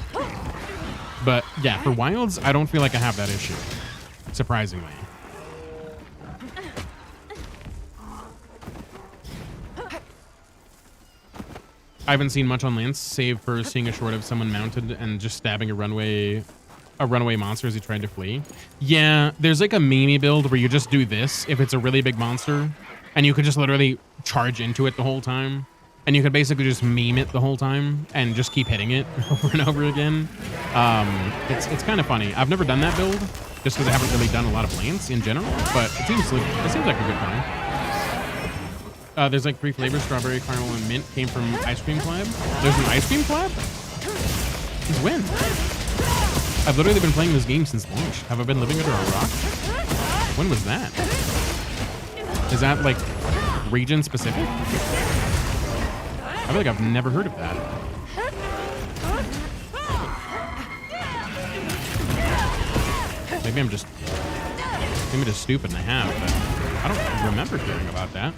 But yeah, for Wilds, I don't feel like I have that issue. Surprisingly. I haven't seen much on Lance, save for seeing a short of someone mounted and just stabbing a runaway monster as he tried to flee. Yeah, there's like a meme build where you just do this if it's a really big monster, and you could just literally charge into it the whole time, and you could basically just meme it the whole time and just keep hitting it over and over again. It's kind of funny. I've never done that build just because I haven't really done a lot of Lance in general, but it seems like a good time. There's like 3 flavors, strawberry, caramel, and mint came from Ice Cream Collab. There's an Ice Cream Collab? Since when? I've literally been playing this game since launch. Have I been living under a rock? When was that? Is that like region specific? I feel like I've never heard of that. Maybe I'm just stupid and I have, but I don't remember hearing about that.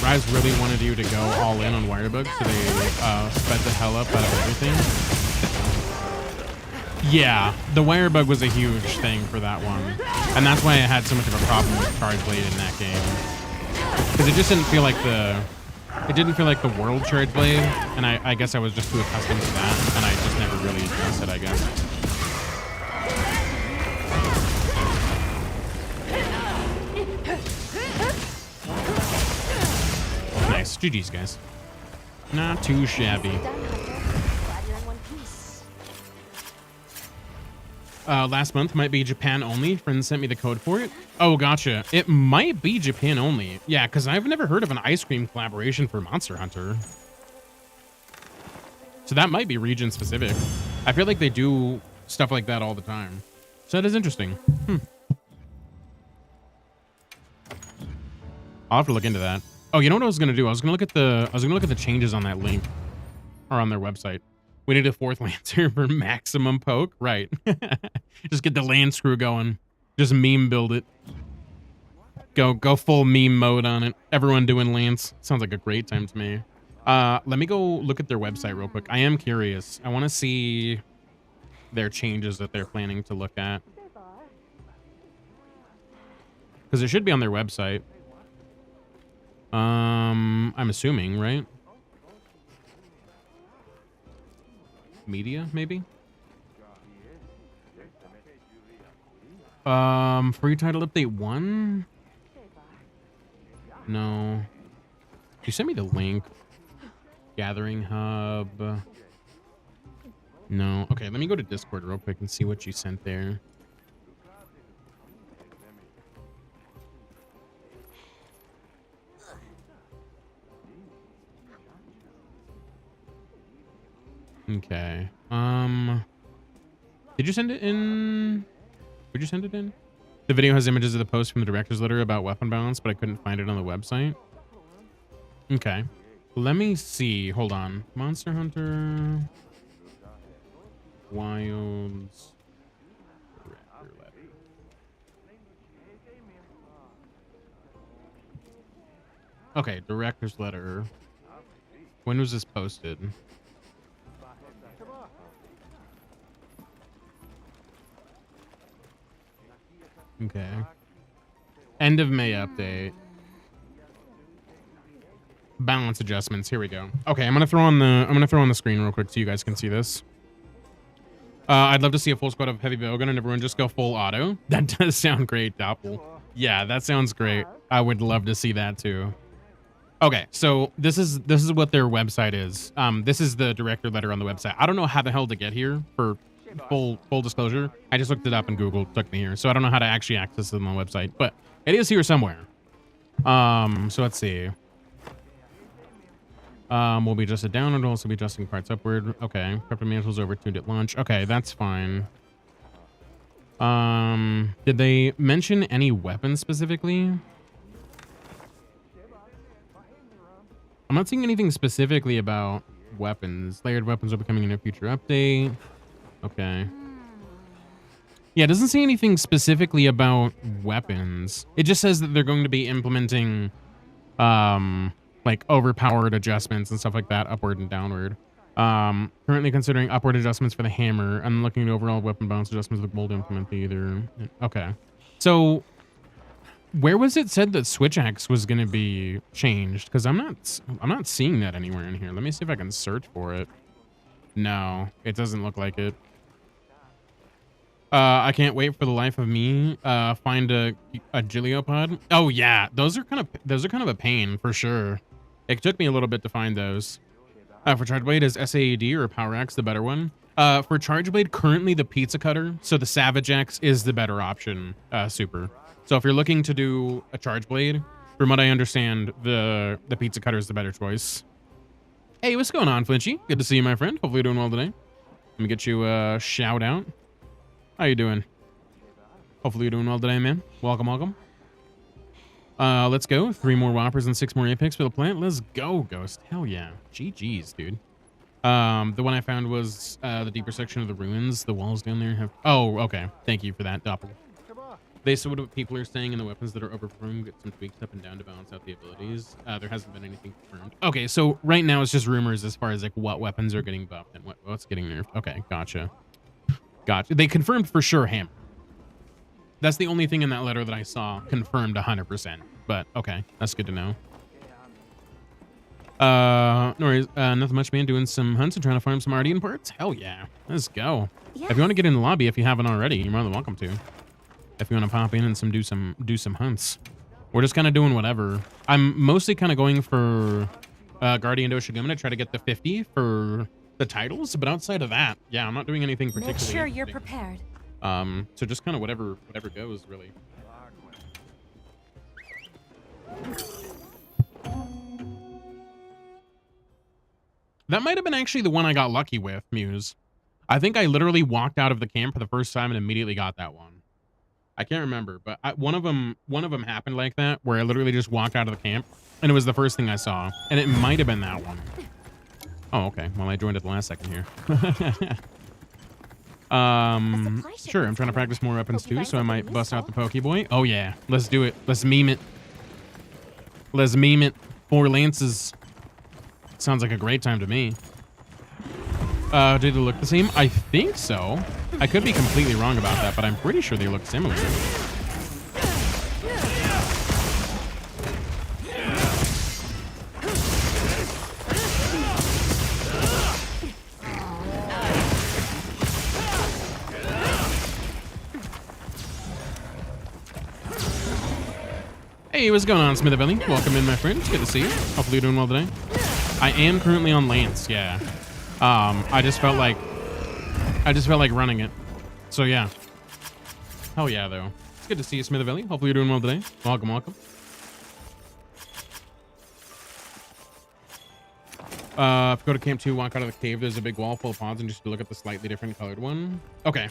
Rise really wanted you to go all in on Wirebug, so they sped the hell up out of everything. Yeah, the Wirebug was a huge thing for that one. And that's why I had so much of a problem with Charge Blade in that game. Because it just didn't feel like the World Charge Blade, and I guess I was just too accustomed to that, and I just never really addressed it, I guess. Nice. GG's, guys. Not too shabby. Done, Hunter. Glad you're in one piece. Last month might be Japan only. Friends sent me the code for it. Oh, gotcha. It might be Japan only. Yeah, because I've never heard of an ice cream collaboration for Monster Hunter. So that might be region specific. I feel like they do stuff like that all the time. So that is interesting. I'll have to look into that. Oh, you know what I was gonna do? I was gonna look at the changes on that link or on their website. We need a 4th Lancer for maximum poke. Right. Just get the land screw going. Just meme build it. Go full meme mode on it. Everyone doing Lance. Sounds like a great time to me. Let me go look at their website real quick. I am curious. I want to see their changes that they're planning to look at. Because it should be on their website. I'm assuming, right? Media, maybe? Free title update 1? No. You sent me the link. Gathering hub. No. Okay, let me go to Discord real quick and see what you sent there. Okay. Did you send it in? Would you send it in? The video has images of the post from the director's letter about weapon balance, but I couldn't find it on the website. Okay. Let me see. Hold on. Monster Hunter. Wilds. Director letter. Okay, director's letter. When was this posted? Okay. End of May update. Balance adjustments. Here we go. Okay, I'm gonna throw on the screen real quick so you guys can see this. I'd love to see a full squad of heavy bowgun and everyone just go full auto. That does sound great, Doppel. Yeah, that sounds great. I would love to see that too. Okay, so this is what their website is. This is the director letter on the website. I don't know how the hell to get here for full disclosure. I just looked it up and Google took me here, so I don't know how to actually access it on the website, but it is here somewhere. So let's see. Will be adjusted down and also be adjusting parts upward. Okay, prep mantles overtuned at launch. Okay, that's fine. Did they mention any weapons specifically? I'm not seeing anything specifically about weapons. Layered weapons are becoming in a future update. Okay. Yeah, it doesn't say anything specifically about weapons. It just says that they're going to be implementing, like overpowered adjustments and stuff like that, upward and downward. Currently considering upward adjustments for the hammer. I'm looking at overall weapon balance adjustments with bold implement either. Okay. So where was it said that switch axe was going to be changed? Because I'm not seeing that anywhere in here. Let me see if I can search for it. No, it doesn't look like it. I can't wait for the life of me. Find a Giliopod. Oh yeah, those are kind of a pain for sure. It took me a little bit to find those. For Charge Blade, is SAED or Power Axe the better one? For Charge Blade, currently the Pizza Cutter, so the Savage Axe is the better option. Super. So if you're looking to do a Charge Blade, from what I understand, the Pizza Cutter is the better choice. Hey, what's going on, Flinchy? Good to see you, my friend. Hopefully you're doing well today. Let me get you a shout out. How you doing? Hopefully you're doing well today, man. Welcome, welcome. Let's go. 3 more Whoppers and 6 more Apex for the plant. Let's go, Ghost. Hell yeah. GG's, dude. The one I found was the deeper section of the ruins. The walls down there have... Oh, okay. Thank you for that, Doppel. They said what people are saying in the weapons that are overperformed, get some tweaks up and down to balance out the abilities. There hasn't been anything confirmed. Okay, so right now it's just rumors as far as like what weapons are getting buffed and what's getting nerfed. Okay, gotcha. Gotcha. They confirmed for sure hammer. That's the only thing in that letter that I saw confirmed 100%. But okay, that's good to know. No worries. Nothing much, man. Doing some hunts and trying to farm some Ardean parts. Hell yeah. Let's go. Yeah. If you want to get in the lobby, if you haven't already, you're more than welcome to. If you want to pop in and do some hunts. We're just kind of doing whatever. I'm mostly kind of going for Guardian Doshiguma to try to get the 50 for the titles. But outside of that, yeah, I'm not doing anything particularly Make sure you're interesting. prepared. So just kind of whatever goes, really. That might have been actually the one I got lucky with, Muse. I think I literally walked out of the camp for the first time and immediately got that one. I can't remember, but one of them happened like that, where I literally just walked out of the camp, and it was the first thing I saw, and it might have been that one. Oh, okay. Well, I joined at the last second here. Sure. I'm trying to practice more weapons too, so I might bust out the Pokeboy. Oh yeah, let's do it. Let's meme it. Let's meme it. 4 lances. Sounds like a great time to me. Do they look the same? I think so. I could be completely wrong about that, but I'm pretty sure they look similar. Hey, what's going on, Smithabilly? Welcome in, my friend. It's good to see you. Hopefully you're doing well today. I am currently on Lance, yeah. I just felt like running it. So yeah. Hell yeah, though. It's good to see you, Smithabilly. Hopefully you're doing well today. Welcome, welcome. If you go to Camp 2, walk out of the cave, there's a big wall full of pods, and just look at the slightly different colored one. Okay.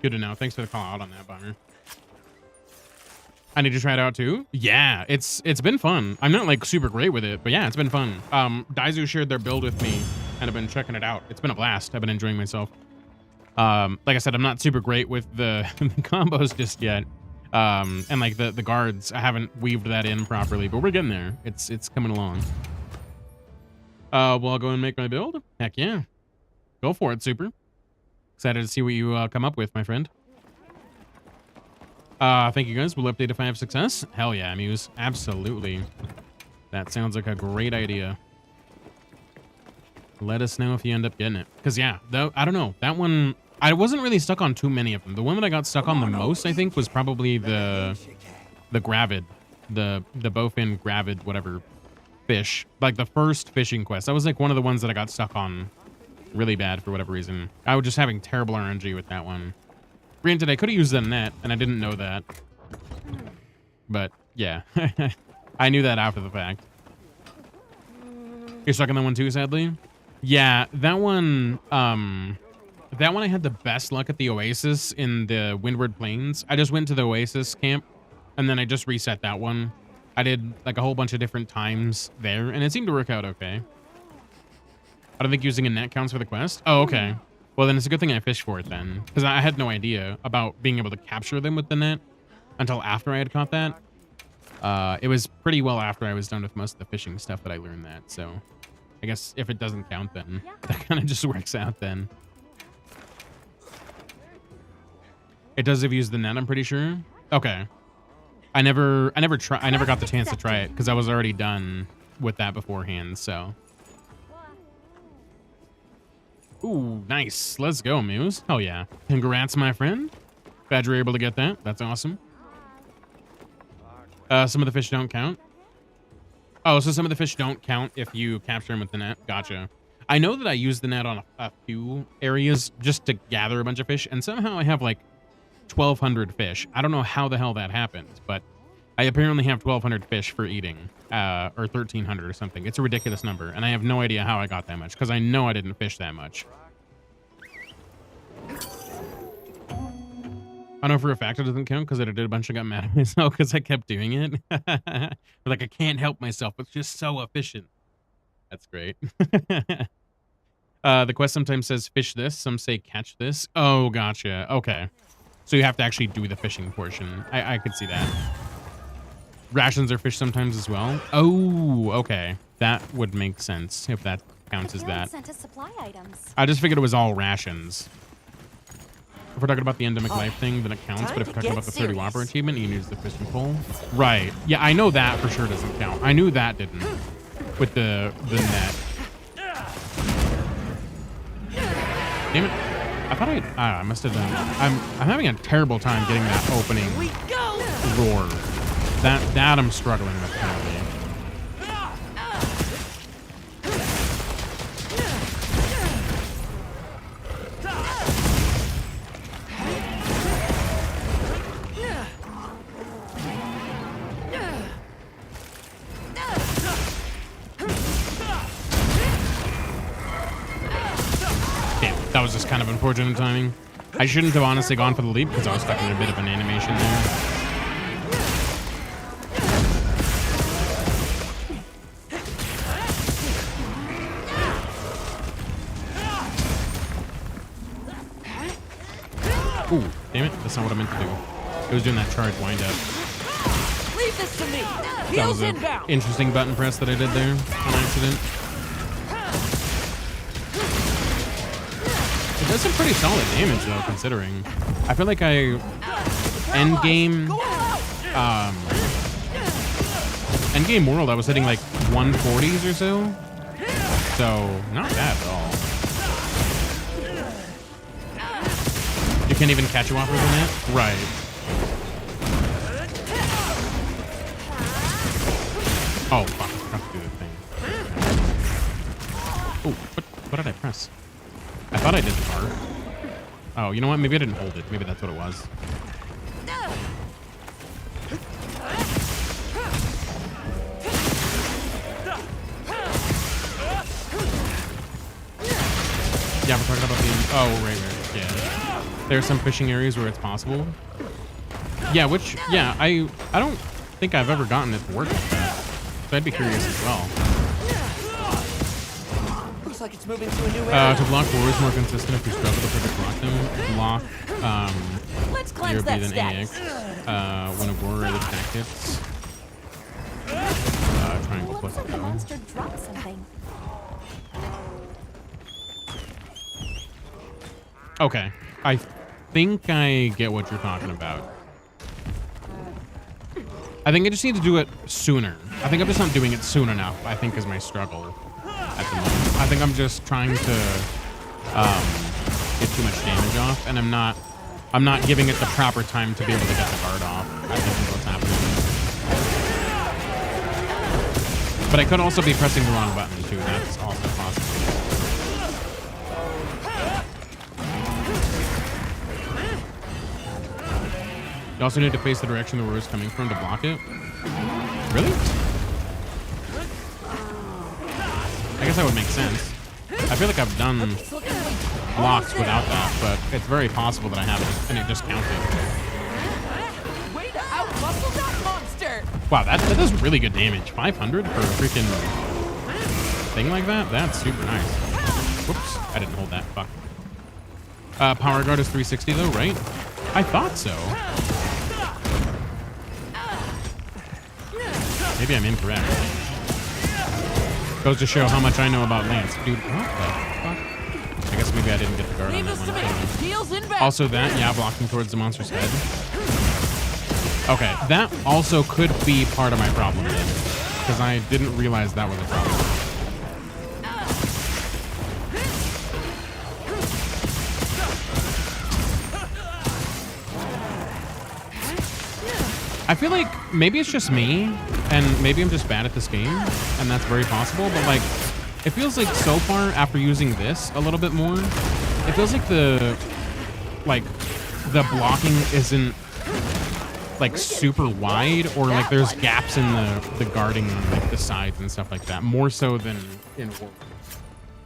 Good to know. Thanks for the call out on that, Bomber. I need to try it out too. Yeah, it's been fun. I'm not like super great with it, but yeah, it's been fun. Daizu shared their build with me and I've been checking it out. It's been a blast. I've been enjoying myself. Like I said, I'm not super great with the, the combos just yet. And like the guards, I haven't weaved that in properly, but we're getting there. It's coming along. Well, I'll go and make my build. Heck yeah. Go for it, Super. Excited to see what you come up with, my friend. Thank you guys. We'll update if I have success. Hell yeah, Muse. Absolutely. That sounds like a great idea. Let us know if you end up getting it. Because yeah, though I don't know. That one, I wasn't really stuck on too many of them. The one that I got stuck on the most, I think, was probably the gravid. The bowfin gravid, whatever fish. Like the first fishing quest. That was like one of the ones that I got stuck on really bad for whatever reason. I was just having terrible RNG with that one. Granted, I could have used the net, and I didn't know that. But, yeah. I knew that after the fact. You're stuck on that one too, sadly? Yeah, that one I had the best luck at the Oasis in the Windward Plains. I just went to the Oasis camp, and then I just reset that one. I did, like, a whole bunch of different times there, and it seemed to work out okay. I don't think using a net counts for the quest. Oh, okay. Well, then it's a good thing I fished for it then, because I had no idea about being able to capture them with the net until after I had caught that. It was pretty well after I was done with most of the fishing stuff that I learned that, so I guess if it doesn't count, then that kind of just works out then. It does if you use the net, I'm pretty sure. Okay. I never got the chance to try it because I was already done with that beforehand, so. Ooh, nice. Let's go, Muse. Hell yeah. Congrats, my friend. Glad you were able to get that. That's awesome. Some of the fish don't count. Oh, so some of the fish don't count if you capture them with the net. Gotcha. I know that I use the net on a few areas just to gather a bunch of fish, and somehow I have like 1,200 fish. I don't know how the hell that happens, but I apparently have 1,200 fish for eating, or 1,300 or something. It's a ridiculous number, and I have no idea how I got that much, because I know I didn't fish that much. I know for a fact it doesn't count, because I did a bunch and got mad at myself because I kept doing it. Like, I can't help myself. It's just so efficient. That's great. The quest sometimes says fish this, some say catch this. Oh, gotcha. Okay. So you have to actually do the fishing portion. I could see that. Rations are fish sometimes as well. Oh, okay. That would make sense if that counts as that. Sent us supply items. I just figured it was all rations. If we're talking about the endemic life thing, then it counts. But if we're talking about the 30 Whopper achievement, you can use the fishing pole. Right. Yeah, I know that for sure doesn't count. I knew that didn't. With the net. Damn it. I thought I must have done. I'm having a terrible time getting that opening roar. That I'm struggling with currently. Unfortunate timing. I shouldn't have honestly gone for the leap because I was stuck in a bit of an animation there. Ooh, damn it. That's not what I meant to do. It was doing that charge wind up. Leave this to me. That was an interesting button press that I did there on accident. It does some pretty solid damage though, considering. I feel like end game world, I was hitting like 140s or so. So not bad at all. You can't even catch you off with that? Right. Oh, fuck. I forgot to do the thing. Oh, what did I press? I thought I did the bar. Oh, you know what? Maybe I didn't hold it. Maybe that's what it was. Yeah, we're talking about the... Oh, right. Yeah. There's some fishing areas where it's possible. Yeah, I don't think I've ever gotten it to work like that. So I'd be curious as well. Looks like it's moving to a new area. To block war is more consistent if you struggle to perfect block them. Block, Let's cleanse that than status. AX. When a war or the tactics. Triangle plus Looks like the go. monster dropped something. Okay. I think I get what you're talking about. I think I just need to do it sooner. I think I'm just not doing it soon enough, I think is my struggle at the moment. I think I'm just trying to get too much damage off, and I'm not giving it the proper time to be able to get the guard off. I think is what's happening. But I could also be pressing the wrong button too. That's also possible. You also need to face the direction the roar is coming from to block it. Really? I guess that would make sense. I feel like I've done blocks without that, but it's very possible that I haven't, and it just counted. Way to out-muscle that monster! Wow, that does really good damage. 500 for a freaking thing like that? That's super nice. Whoops, I didn't hold that. Fuck. Power guard is 360 though, right? I thought so. Maybe I'm incorrect. Goes to show how much I know about Lance. Dude, what the fuck? I guess maybe I didn't get the guard on that one. Also that, yeah, blocking towards the monster's head. Okay, that also could be part of my problem then, because I didn't realize that was a problem. I feel like maybe it's just me, and maybe I'm just bad at this game, and that's very possible, but like, it feels like so far after using this a little bit more, it feels like the blocking isn't like super wide, or like there's gaps in the guarding on like the sides and stuff like that, more so than in war.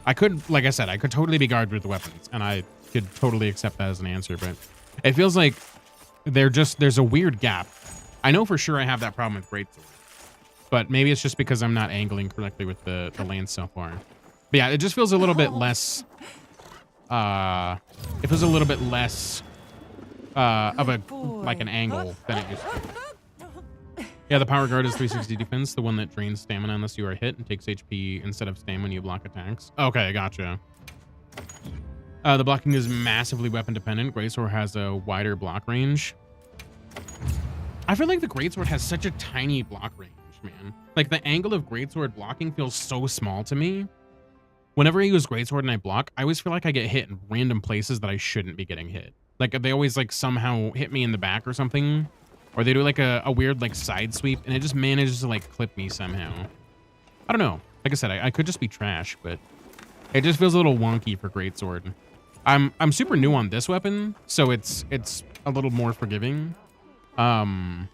I could, like I said, I could totally be guarded with weapons, and I could totally accept that as an answer, but it feels like there's a weird gap. I know for sure I have that problem with greatsword, but maybe it's just because I'm not angling correctly with the lance so far. But yeah, it just feels a little bit less. It feels a little bit less of a like an angle than it used to. Yeah, the power guard is 360 defense, the one that drains stamina unless you are hit and takes HP instead of stamina when you block attacks. Okay, gotcha. The blocking is massively weapon dependent. Greatsword has a wider block range. I feel like the greatsword has such a tiny block range, man. Like the angle of greatsword blocking feels so small to me. Whenever I use greatsword and I block, I always feel like I get hit in random places that I shouldn't be getting hit. Like they always like somehow hit me in the back or something, or they do like a weird like side sweep, and it just manages to like clip me somehow. I don't know. Like I said, I could just be trash, but it just feels a little wonky for greatsword. I'm super new on this weapon, so it's a little more forgiving. And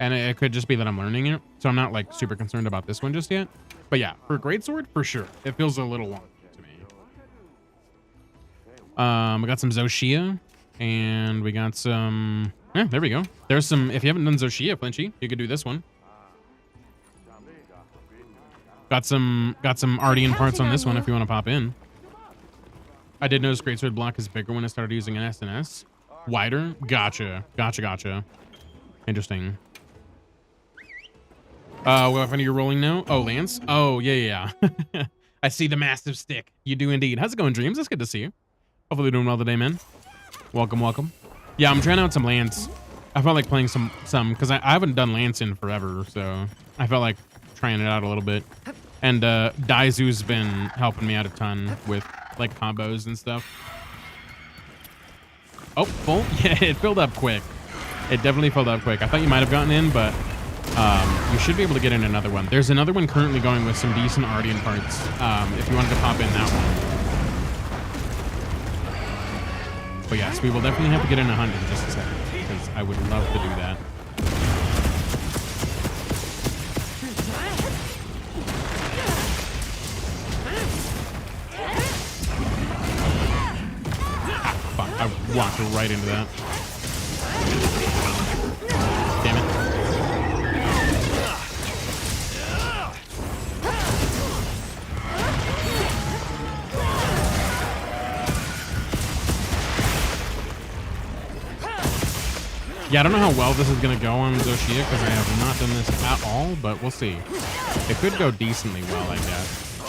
it could just be that I'm learning it, so I'm not like super concerned about this one just yet. But yeah, for greatsword, for sure, it feels a little wonky to me. We got some Zoshia, and we got some. Yeah, there we go. There's some. If you haven't done Zoshia, Flinchy, you could do this one. Got some Ardian parts on this one if you want to pop in. I did notice Greatsword block is bigger when I started using an SNS. Wider? Gotcha. Interesting. What weapon are you rolling now? Oh, Lance? Oh, yeah. I see the massive stick. You do indeed. How's it going, Dreams? It's good to see you. Hopefully you're doing well today, man. Welcome. Yeah, I'm trying out some Lance. I felt like playing some because I haven't done Lance in forever, so I felt like trying it out a little bit. And Daizu's been helping me out a ton with like combos and stuff. Oh, full? Yeah, it filled up quick. It definitely filled up quick. I thought you might have gotten in, but you should be able to get in another one. There's another one currently going with some decent Ardian parts. If you wanted to pop in that one. But yes, we will definitely have to get in 100 in just a second because I would love to do that. Fuck, I walked right into that. Damn it. Yeah, I don't know how well this is going to go on Zoshia because I have not done this at all, but we'll see. It could go decently well, I guess.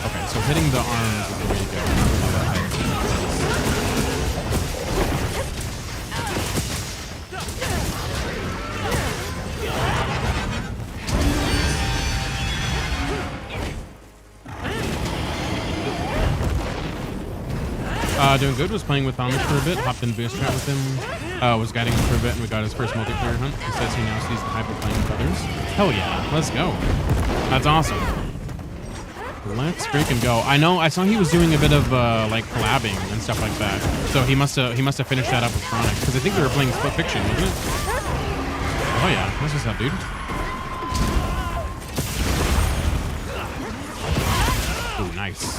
Okay, so hitting the arms is the way to go. Doing good. Was playing with Amish for a bit. Hopped in boost chat with him. Was guiding him for a bit, and we got his first multiplayer hunt. He says he now sees the hype of playing with others. Hell yeah, let's go. That's awesome. Let's freaking go. I know. I saw he was doing a bit of like collabing and stuff like that. So he must have finished that up with Chronic because I think they were playing Split Fiction, wasn't it? Oh yeah, that's what's up, dude. Oh, nice.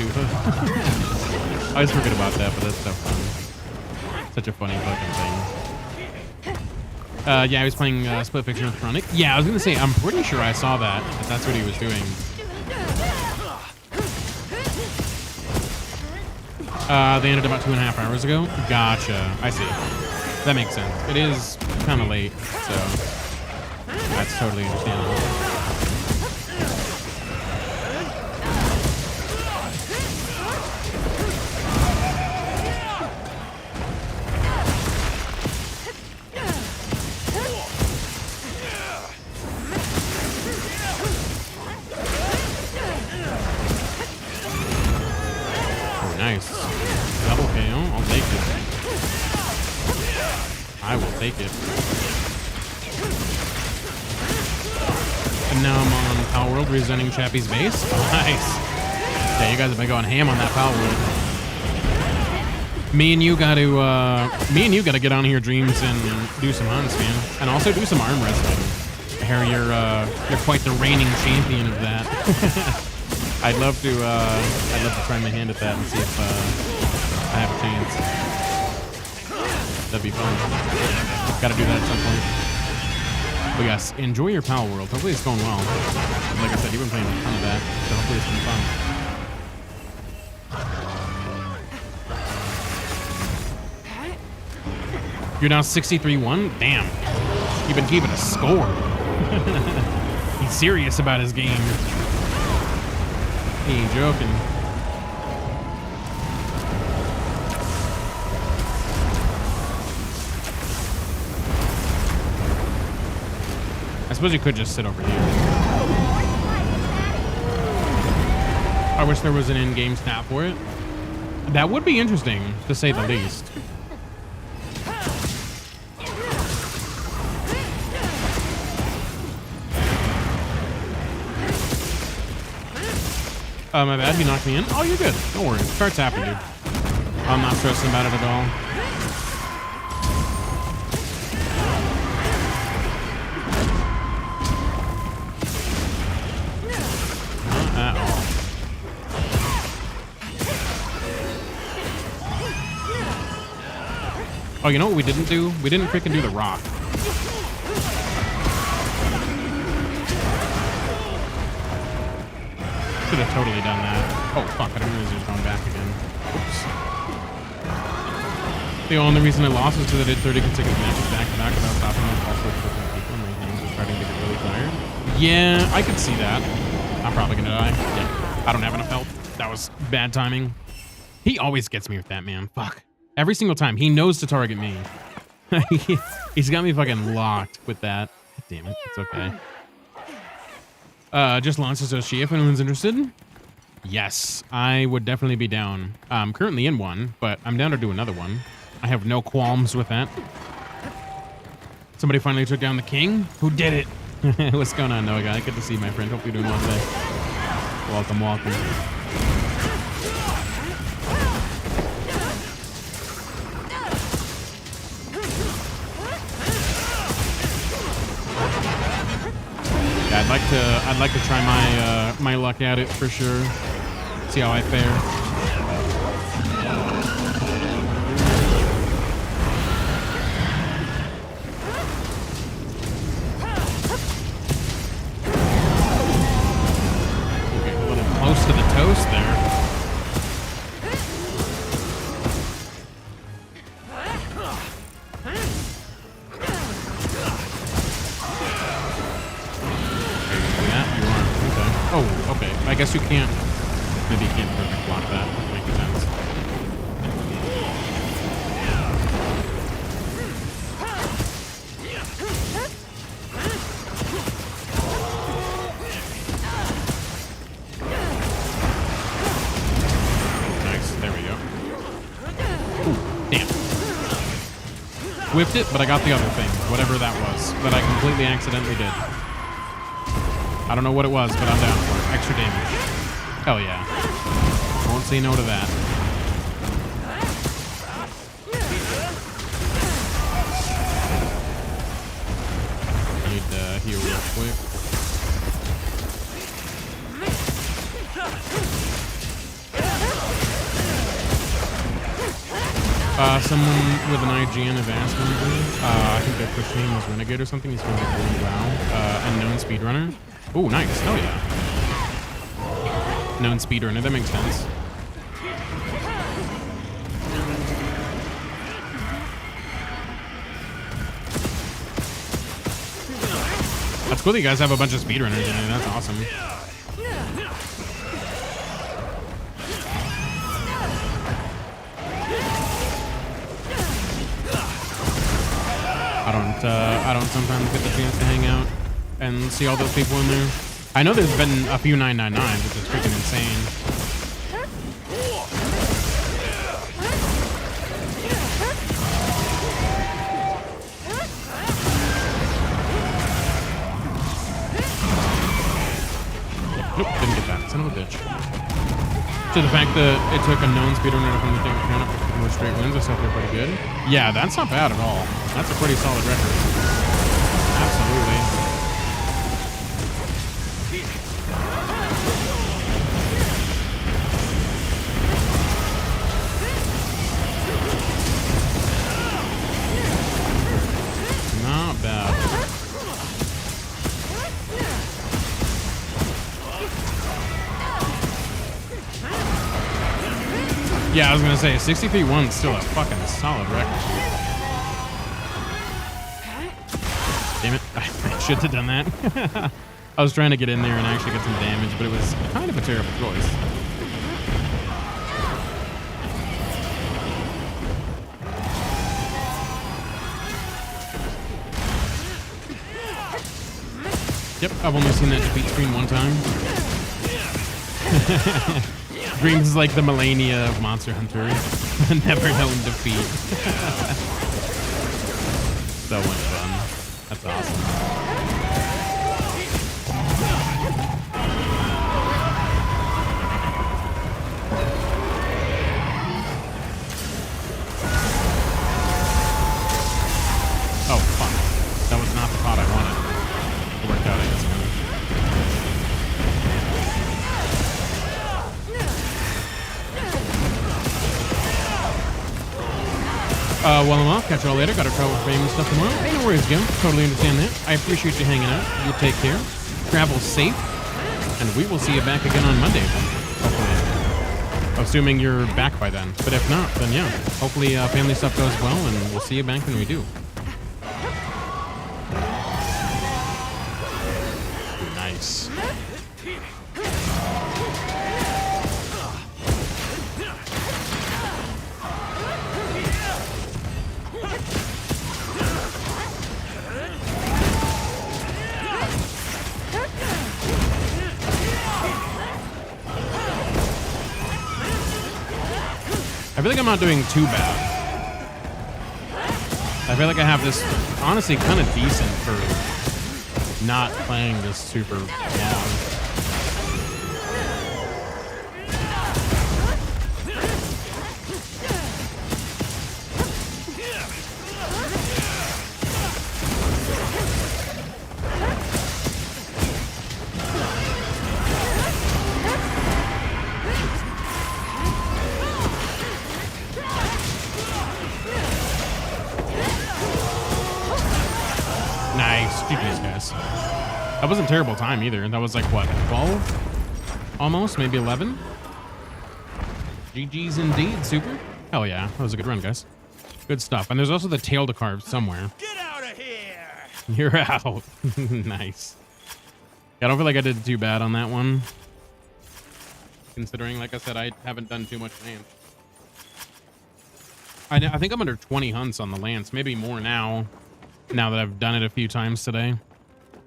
I always forget about that, but that's so fun. Such a funny fucking thing. Yeah, I was playing Split Fiction with Chronic. Yeah, I was gonna say, I'm pretty sure I saw that. That's what he was doing. They ended about 2.5 hours ago. Gotcha. I see. That makes sense. It is kind of late, so that's totally understandable. Nice. Double KO. I'll take it. I will take it. And now I'm on Power World representing Chappie's base. Nice. Yeah, you guys have been going ham on that Power World. Me and you got to get on here, Dreams, and do some hunts, man. And also do some arm wrestling. I hear you're quite the reigning champion of that. I'd love to try my hand at that and see if I have a chance. That'd be fun. Gotta do that at some point. But yes, enjoy your Pal World. Hopefully it's going well. Like I said, you've been playing a ton of that, so hopefully it's been fun. You're now 63-1? Damn. You've been keeping a score. He's serious about his game. He ain't joking. I suppose you could just sit over here. I wish there was an in-game stat for it. That would be interesting, to say the least. My bad, he knocked me in. Oh, you're good. Don't worry. Starts after, dude. I'm not stressing about it at all. Oh, you know what we didn't do? We didn't freaking do the rock. Should have totally done that. Oh, fuck. I didn't realize he was going back again. Oops. The only reason I lost was because I did 30 consecutive matches back-to-back without stopping with all sorts of different people, and my hands were starting to get really tired. Yeah, I could see that. I'm probably gonna die. Yeah, I don't have enough health. That was bad timing. He always gets me with that, man. Fuck. Every single time. He knows to target me. He's got me fucking locked with that. God damn it. It's okay. Just launched Associate if anyone's interested. Yes, I would definitely be down. I'm currently in one, but I'm down to do another one. I have no qualms with that. Somebody finally took down the king? Who did it? What's going on, Noah guy? Good to see you, my friend. Hope you're doing well today. Welcome, welcome. Yeah, I'd like to try my luck at it for sure. See how I fare. Close to the toast there. Yeah, you are. Okay. Oh, okay. I guess you can't. Maybe you can't perfect block that. Makes sense. Whipped it, but I got the other thing, whatever that was, that I completely accidentally did. I don't know what it was, but I'm down for it. Extra damage. Hell yeah. Won't say no to that. I need to heal real quick. Someone with an IGN have asked me, I think their push name was Renegade or something. He's from really WoW. Unknown speedrunner. Oh, nice. Hell yeah. Known speedrunner. That makes sense. That's cool that you guys have a bunch of speedrunners in it. That's awesome. I don't sometimes get the chance to hang out and see all those people in there. I know there's been a few 999s, which is freaking insane. Nope, didn't get that. Son of a bitch. So the fact that it took a known speedrunner to come to take account of more straight wins, I thought they're pretty good. Yeah, that's not bad at all. That's a pretty solid record. Absolutely. Not bad. Yeah, I was gonna say 63-1 is still a fucking solid record. Damn it, I should have done that. I was trying to get in there and actually get some damage, but it was kind of a terrible choice. Yep, I've only seen that defeat screen one time. Dreams is like the Melania of Monster Hunter. Never known defeat. So much fun. That's awesome. Oh, fuck. That was not the pot I wanted. It worked out, I guess. Well, I'm off. Catch y'all later. Got to travel for fame and stuff tomorrow. Hey, no worries, Jim. Totally understand that. I appreciate you hanging out. You take care. Travel safe. And we will see you back again on Monday. Hopefully. Assuming you're back by then. But if not, then yeah. Hopefully family stuff goes well, and we'll see you back when we do. Nice. I feel like I'm not doing too bad. I feel like I have this honestly kind of decent for not playing this super long. Nice. GG's, guys. That wasn't a terrible time either. That was like, what, 12? Almost, maybe 11? GG's indeed, super. Hell yeah. That was a good run, guys. Good stuff. And there's also the tail to carve somewhere. Get out of here! You're out. Nice. Yeah, I don't feel like I did too bad on that one. Considering, like I said, I haven't done too much Lance. I think I'm under 20 hunts on the Lance. Maybe more now. Now that I've done it a few times today.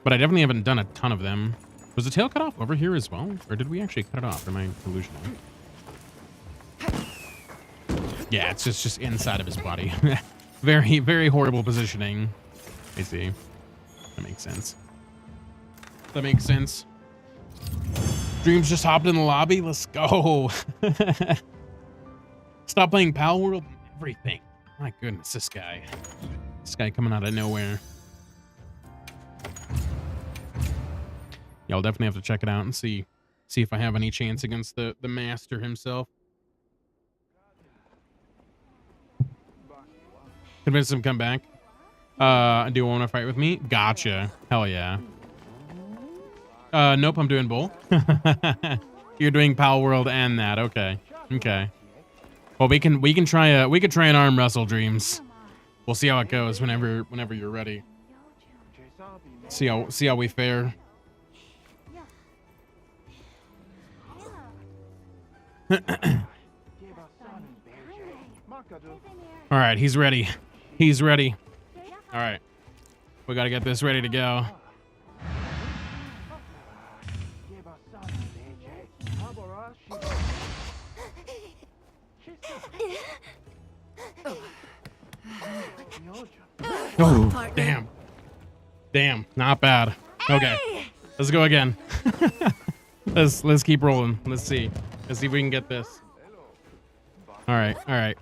But I definitely haven't done a ton of them. Was the tail cut off over here as well? Or did we actually cut it off? Am I delusional? Yeah, it's just inside of his body. Very, very horrible positioning. I see. That makes sense. That makes sense. Dreams just hopped in the lobby. Let's go. Stop playing Pal World and everything. My goodness, this guy. This guy coming out of nowhere. Yeah, I'll definitely have to check it out and see if I have any chance against the master himself. Convince him to come back. Do you want to fight with me? Gotcha. Hell yeah. Nope, I'm doing both. You're doing Pal World and that. Okay. Okay. Well, we can try an arm wrestle, Dreams. We'll see how it goes whenever you're ready. See how we fare. All right, he's ready. He's ready. All right. We got to get this ready to go. Oh, damn. Damn, not bad. Okay. Let's go again. Let's keep rolling. Let's see if we can get this. All right. All right.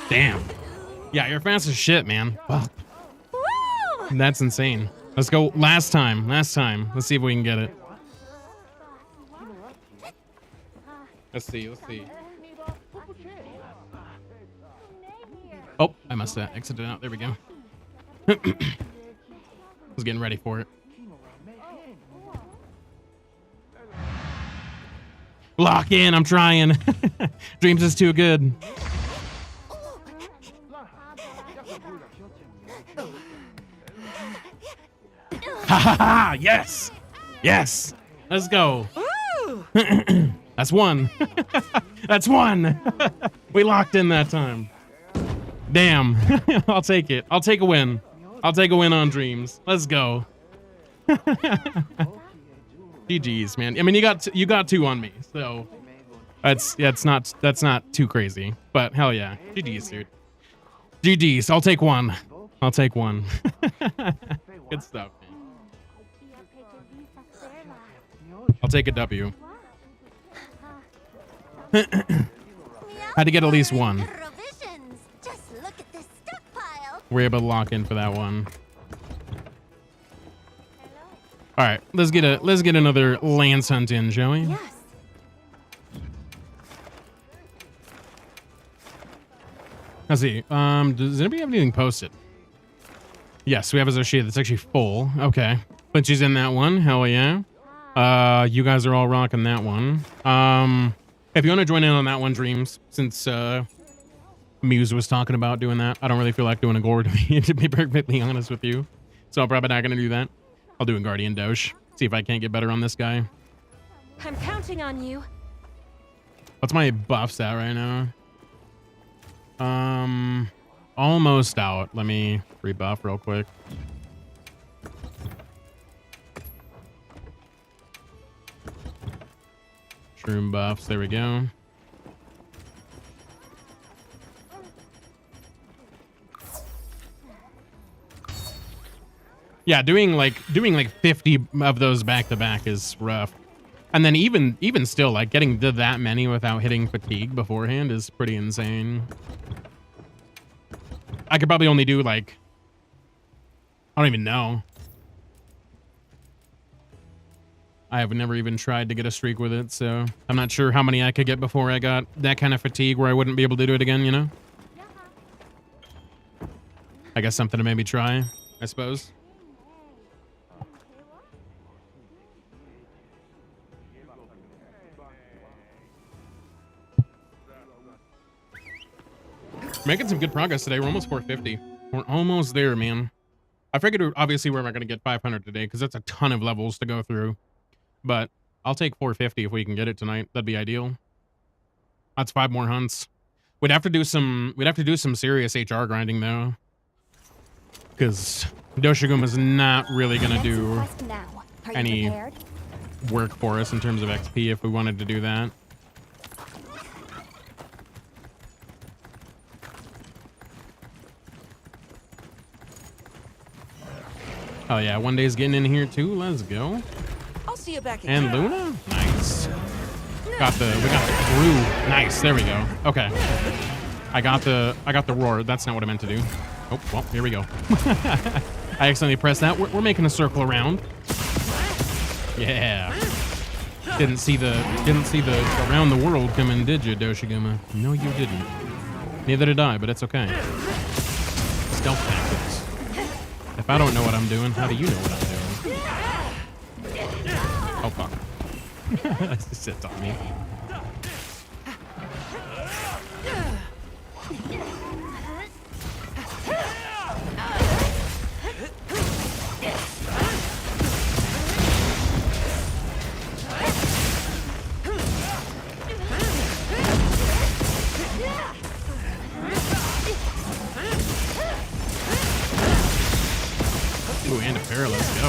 Damn. Yeah, you're fast as shit, man. Wow. That's insane. Let's go last time. Let's see if we can get it. Let's see. Oh, I must have exited out. There we go. I was getting ready for it. Lock in. I'm trying. Dreams is too good. Ha ha ha! Yes! Yes! Let's go. That's one. That's one. We locked in that time. Damn. I'll take it. I'll take a win. I'll take a win on Dreams. Let's go. GG's, man. I mean, you got two on me, so that's not too crazy. But hell yeah, GG's, dude. GG's. I'll take one. I'll take one. Good stuff, man. I'll take a W. Had to get at least one. Just look at this stuff. we're able to lock in for that one. All right, let's get another lance hunt in, shall we? Yes. Let's see. Does anybody have anything posted? Yes, we have a shade that's actually full. Okay, but she's in that one. Hell yeah. You guys are all rocking that one. If you want to join in on that one, Dreams, since Muse was talking about doing that, I don't really feel like doing a gore to be perfectly honest with you, so I'm probably not gonna do that. I'll do a Guardian Doge. See if I can't get better on this guy. I'm counting on you. What's my buff stat right now? Almost out. Let me rebuff real quick. Shroom buffs. There we go. Yeah, doing like 50 of those back to back is rough. And then even still, like getting to that many without hitting fatigue beforehand is pretty insane. I could probably only do like, I don't even know. I have never even tried to get a streak with it, so I'm not sure how many I could get before I got that kind of fatigue where I wouldn't be able to do it again, you know? I guess something to maybe try, I suppose. Making some good progress today. We're almost 450. We're almost there, man. I figured obviously we're not going to get 500 today because that's a ton of levels to go through. But I'll take 450 if we can get it tonight. That'd be ideal. That's 5 more hunts. We'd have to do some serious HR grinding though. Because Doshaguma's not really going to do any work for us in terms of XP if we wanted to do that. Oh yeah, one day's getting in here too. Let's go. I'll see you back And Luna, nice. We got the brew. Nice. There we go. Okay. I got the roar. That's not what I meant to do. Oh well, here we go. I accidentally pressed that. We're making a circle around. Yeah. Didn't see the around the world coming, did you, Doshiguma? No, you didn't. Neither did I, but it's okay. Stealth tactics. If I don't know what I'm doing, how do you know what I'm doing? Oh, fuck. It sits on me. Ooh, and a pair. Let's go.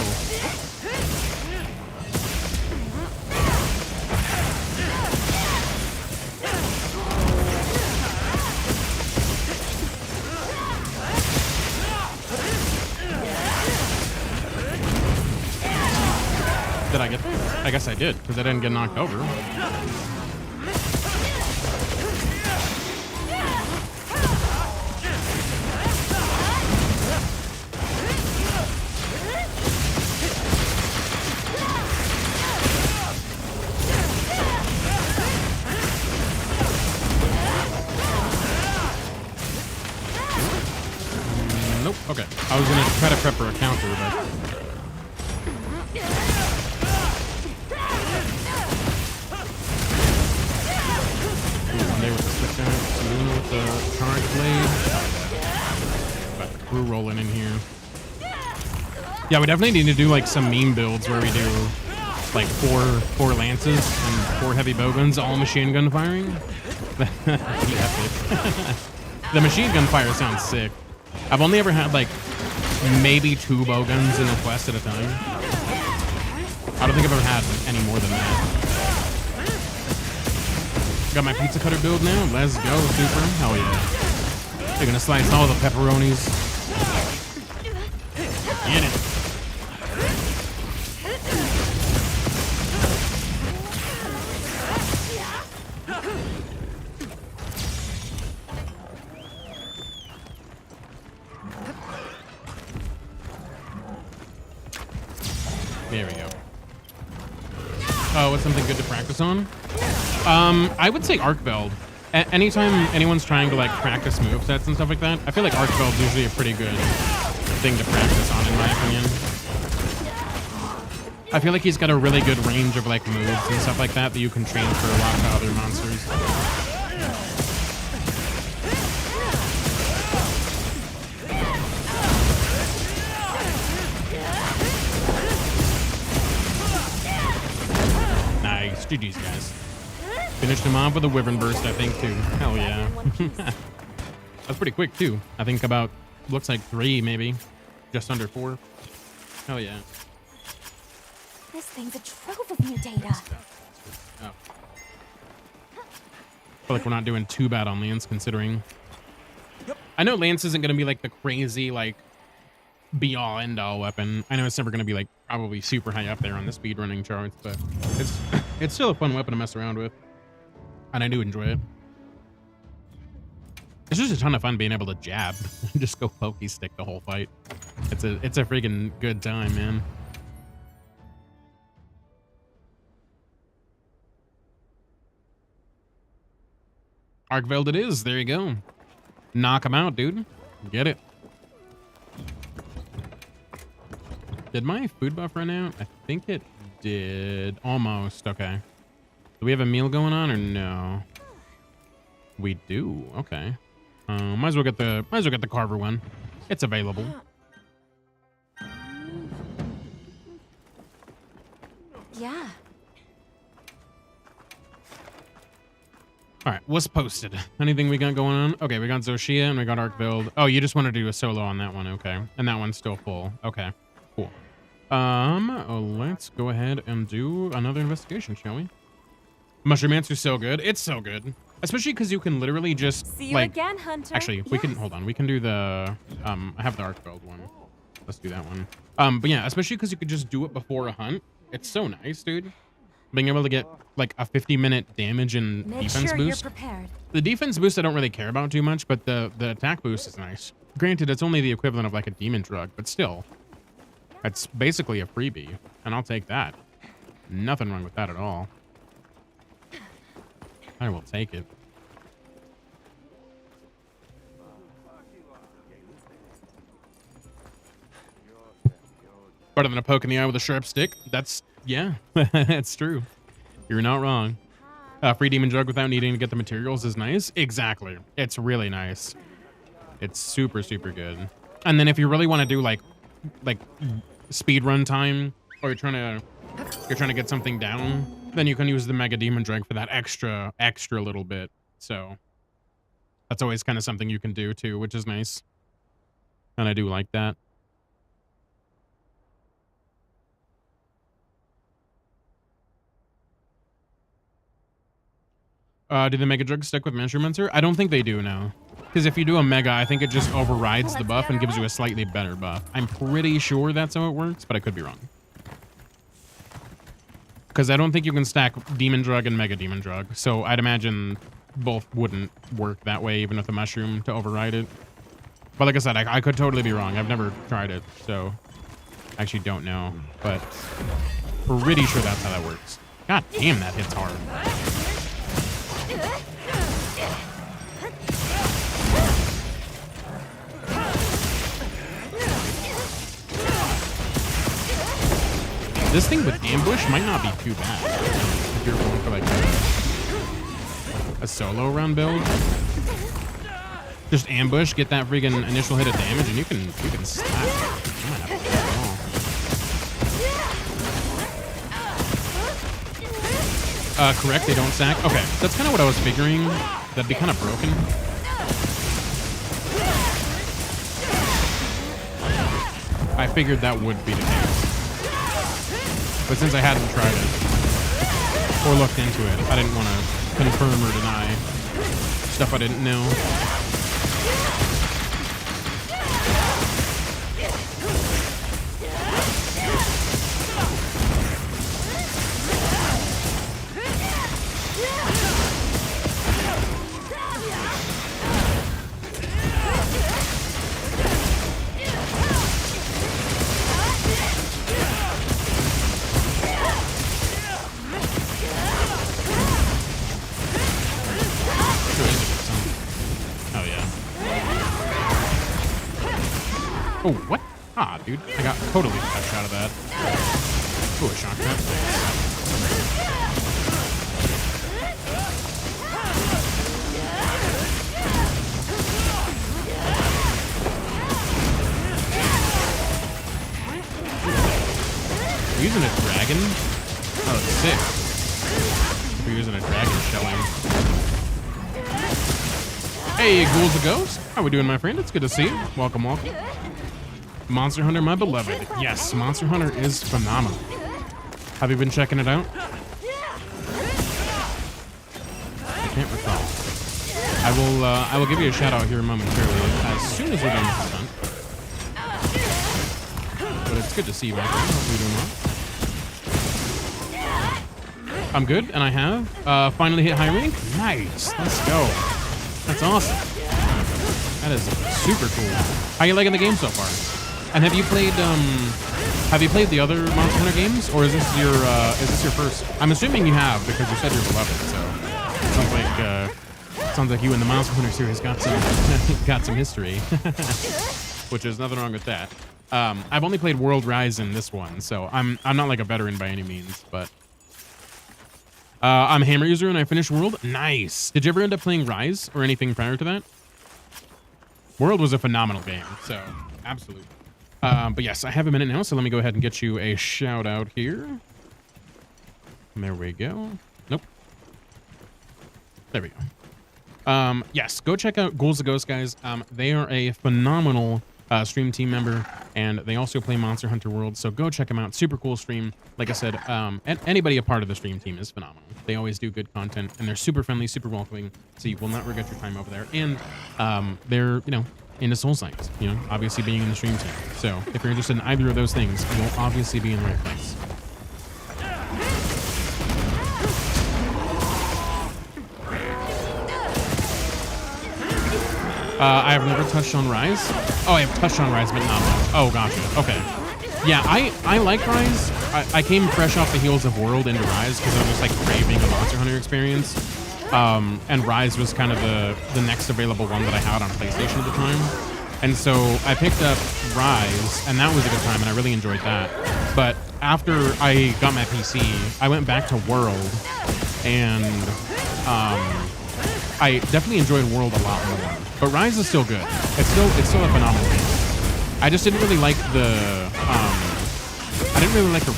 Did I get there? I guess I did, because I didn't get knocked over. Nope. Okay. I was going to try to prep for a counter, but... They with the switch down, Luna with the charge blade. Got the crew rolling in here. Yeah, we definitely need to do like some meme builds where we do like four lances and 4 heavy bowguns, all machine gun firing. The machine gun fire sounds sick. I've only ever had like maybe 2 bowguns in a quest at a time. I don't think I've ever had any more than that. Got my pizza cutter build now. Let's go, super. Hell yeah. They're gonna slice all the pepperonis. Get it. something good to practice on? I would say arc build. Anytime anyone's trying to like practice movesets and stuff like that, I feel like arc build is usually a pretty good thing to practice on, in my opinion. I feel like he's got a really good range of like moves and stuff like that that you can train for a lot of other monsters. Nice, GG's guys. Finished him off with a Wyvern Burst, I think, too. Hell yeah. That's pretty quick, too. I think about, looks like 3, maybe. Just under 4. Hell yeah. This thing's a trove of new data. Oh. Feel like we're not doing too bad on Lance, considering. I know Lance isn't going to be, like, the crazy, like, be-all, end-all weapon. I know it's never going to be, like, probably super high up there on the speedrunning charts, but it's still a fun weapon to mess around with. And I do enjoy it. It's just a ton of fun being able to jab. Just go pokey stick the whole fight. It's a freaking good time, man. Arcveld it is. There you go. Knock him out, dude. Get it. Did my food buff run out? I think it did. Almost. Okay. Do we have a meal going on or no? We do. Okay. Might as well get the Carver one. It's available. Yeah. All right, what's posted? Anything we got going on? Okay, we got Zoshia and we got Arcveld. Oh, you just want to do a solo on that one, okay? And that one's still full. Okay, cool. Let's go ahead and do another investigation, shall we? Mushroom Answer's so good. It's so good. Especially because you can literally just See you like again, Hunter. actually we can hold on. We can do the I have the Arcveld one. Let's do that one. But yeah, especially because you could just do it before a hunt. It's so nice, dude. Being able to get like a 50-minute damage and defense boost. You're prepared. The defense boost I don't really care about too much, but the attack boost is nice. Granted, it's only the equivalent of like a demon drug, but still. It's basically a freebie, and I'll take that. Nothing wrong with that at all. I will take it. Better than a poke in the eye with a sharp stick. That's, yeah, that's true. You're not wrong. Free demon drug without needing to get the materials is nice. Exactly. It's really nice. It's super, super good. And then if you really want to do like speed run time, or you're trying to get something down, then you can use the Mega Demon Drug for that extra little bit. So that's always kind of something you can do too, which is nice. And I do like that. Do the Mega Drugs stick with Measurementor? I don't think they do now. Because if you do a Mega, I think it just overrides the buff and gives you a slightly better buff. I'm pretty sure that's how it works, but I could be wrong. Because I don't think you can stack Demon Drug and Mega Demon Drug. So I'd imagine both wouldn't work that way, even with the Mushroom to override it. But like I said, I could totally be wrong. I've never tried it, so I actually don't know. But pretty sure that's how that works. God damn, that hits hard. This thing with ambush might not be too bad if you're going for like a solo run build. Just ambush, get that freaking initial hit of damage, and you can slap it. You might have to play it all. Correct, they don't stack. Okay, that's kind of what I was figuring. That'd be kind of broken. I figured that would be the case. But since I hadn't tried it or looked into it, I didn't want to confirm or deny stuff I didn't know. Oh, what? Ah, dude. I got totally touched out of that. Oh, a shock trap. Using a dragon? Oh, sick. We're using a dragon shelling. Hey, Ghouls a Ghost. How we doing, my friend? It's good to see you. Welcome, welcome. Monster Hunter, my beloved. Yes, Monster Hunter is phenomenal. Have you been checking it out? I can't recall. I will give you a shout out here momentarily as soon as we're done with this hunt. But it's good to see you, my friend. Hope you're doing well. I'm good, and I have finally hit high rank. Nice. Let's go. That's awesome. That is super cool. How you liking the game so far? And have you played the other Monster Hunter games, or is this your first? I'm assuming you have because you said you're beloved. So it sounds like you and the Monster Hunter series got some got some history, which is nothing wrong with that. I've only played World Rise in this one, so I'm not like a veteran by any means, but I'm a Hammer user and I finished World. Nice. Did you ever end up playing Rise or anything prior to that? World was a phenomenal game, so absolutely. But yes, I have a minute now, so let me go ahead and get you a shout out here. There we go. Nope. There we go. Yes, go check out Ghouls the Ghost, guys. They are a phenomenal stream team member, and they also play Monster Hunter World, so go check them out. Super cool stream. Like I said, anybody a part of the stream team is phenomenal. They always do good content, and they're super friendly, super welcoming, so you will not regret your time over there. And they're, you know, into Souls-likes, you know, obviously being in the stream team. So if you're interested in either of those things, you'll obviously be in the right place. I have never touched on Rise. Oh, I have touched on Rise, but not much. Oh, gotcha. Okay. Yeah, I like Rise. I came fresh off the heels of World into Rise because I was just like craving a Monster Hunter experience. And Rise was kind of the next available one that I had on PlayStation at the time. And so I picked up Rise, and that was a good time, and I really enjoyed that. But after I got my PC, I went back to World, and I definitely enjoyed World a lot more. But Rise is still good. It's still a phenomenal game. I just didn't really like the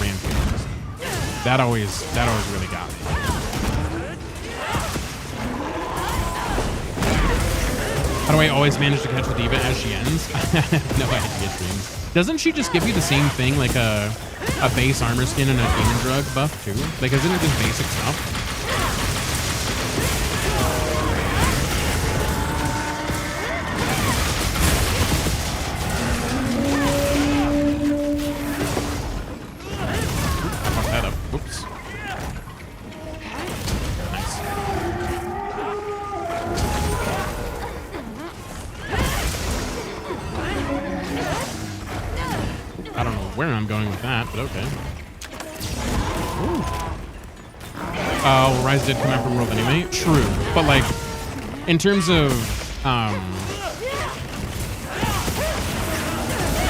rampages. That always really got me. How do I always manage to catch the diva as she ends? No, I had to get dreams. Doesn't she just give you the same thing, like a base armor skin and a demon drug buff too? Like, isn't it just basic stuff? Where I'm going with that, but okay. Oh, Rise did come out for World anyway. True, but like, in terms of,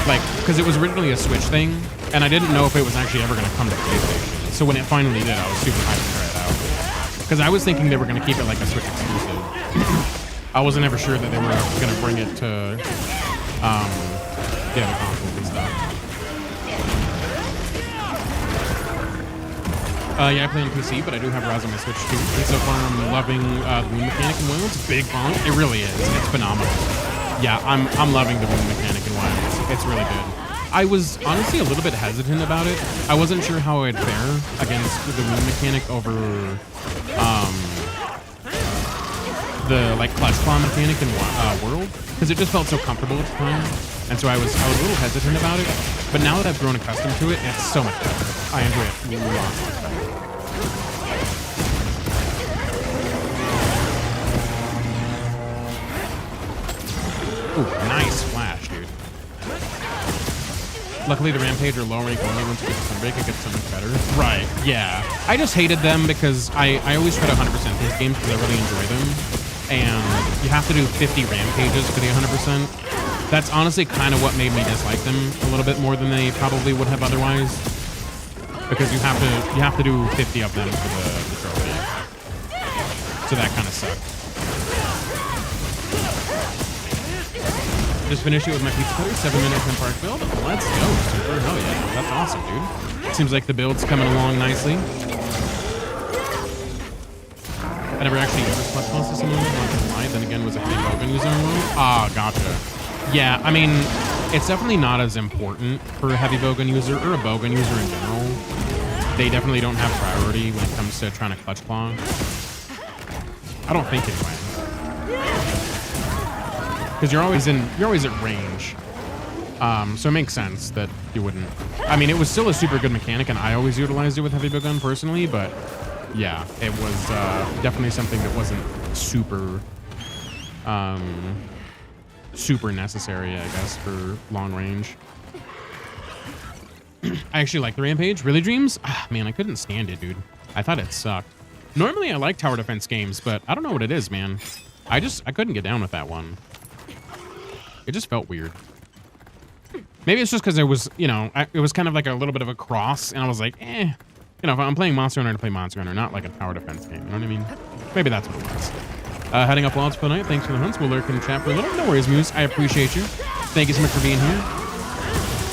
like, because it was originally a Switch thing, and I didn't know if it was actually ever going to come to PlayStation. So when it finally did, I was super hyped to try it out. Because I was thinking they were going to keep it like a Switch exclusive. I wasn't ever sure that they were going to bring it to, the other consoles and stuff. Yeah, I play on PC, but I do have Rise on my Switch too. And so far, I'm loving the wound mechanic in WoW. It's big bonk. It really is. It's phenomenal. Yeah, I'm loving the wound mechanic in WoW. It's really good. I was honestly a little bit hesitant about it. I wasn't sure how I'd fare against the wound mechanic over the like clutch claw mechanic in World, because it just felt so comfortable at the time. And so I was a little hesitant about it. But now that I've grown accustomed to it, it's so much better. I enjoy it lots much better. Ooh, nice flash, dude. Luckily, the Rampage are low rank only. Once you get to Sunbreak, it gets so much better. Right, yeah. I just hated them because I always try to 100% these games because I really enjoy them. And you have to do 50 Rampages for the 100%. That's honestly kind of what made me dislike them a little bit more than they probably would have otherwise. Because you have to do 50 of them for the trophy. So that kind of sucked. Just finished it with my pizza cutter, 7-minute 10 part build. Let's go, super. Hell yeah, that's awesome, dude. Seems like the build's coming along nicely. I never actually used Plus Plus this moment, not gonna lie. Then again, was a big Bogan user in WoW. Ah, gotcha. Yeah, I mean, it's definitely not as important for a heavy Bogan user or a Bogan user in general. They definitely don't have priority when it comes to trying to clutch claw. I don't think anyway. Because you're always at range. So it makes sense that you wouldn't. I mean, it was still a super good mechanic, and I always utilized it with heavy bowgun personally, but yeah, it was definitely something that wasn't super super necessary, I guess, for long range. I actually like the Rampage. Really, Dreams? Ah, man, I couldn't stand it, dude. I thought it sucked. Normally, I like tower defense games, but I don't know what it is, man. I couldn't get down with that one. It just felt weird. Maybe it's just because it was, you know, it was kind of like a little bit of a cross, and I was like, eh. You know, if I'm playing Monster Hunter, to play Monster Hunter, not like a tower defense game. You know what I mean? Maybe that's what it was. Heading up Wilds for the night. Thanks for the hunts. We'll lurk in the chat for a little. No worries, Muse. I appreciate you. Thank you so much for being here.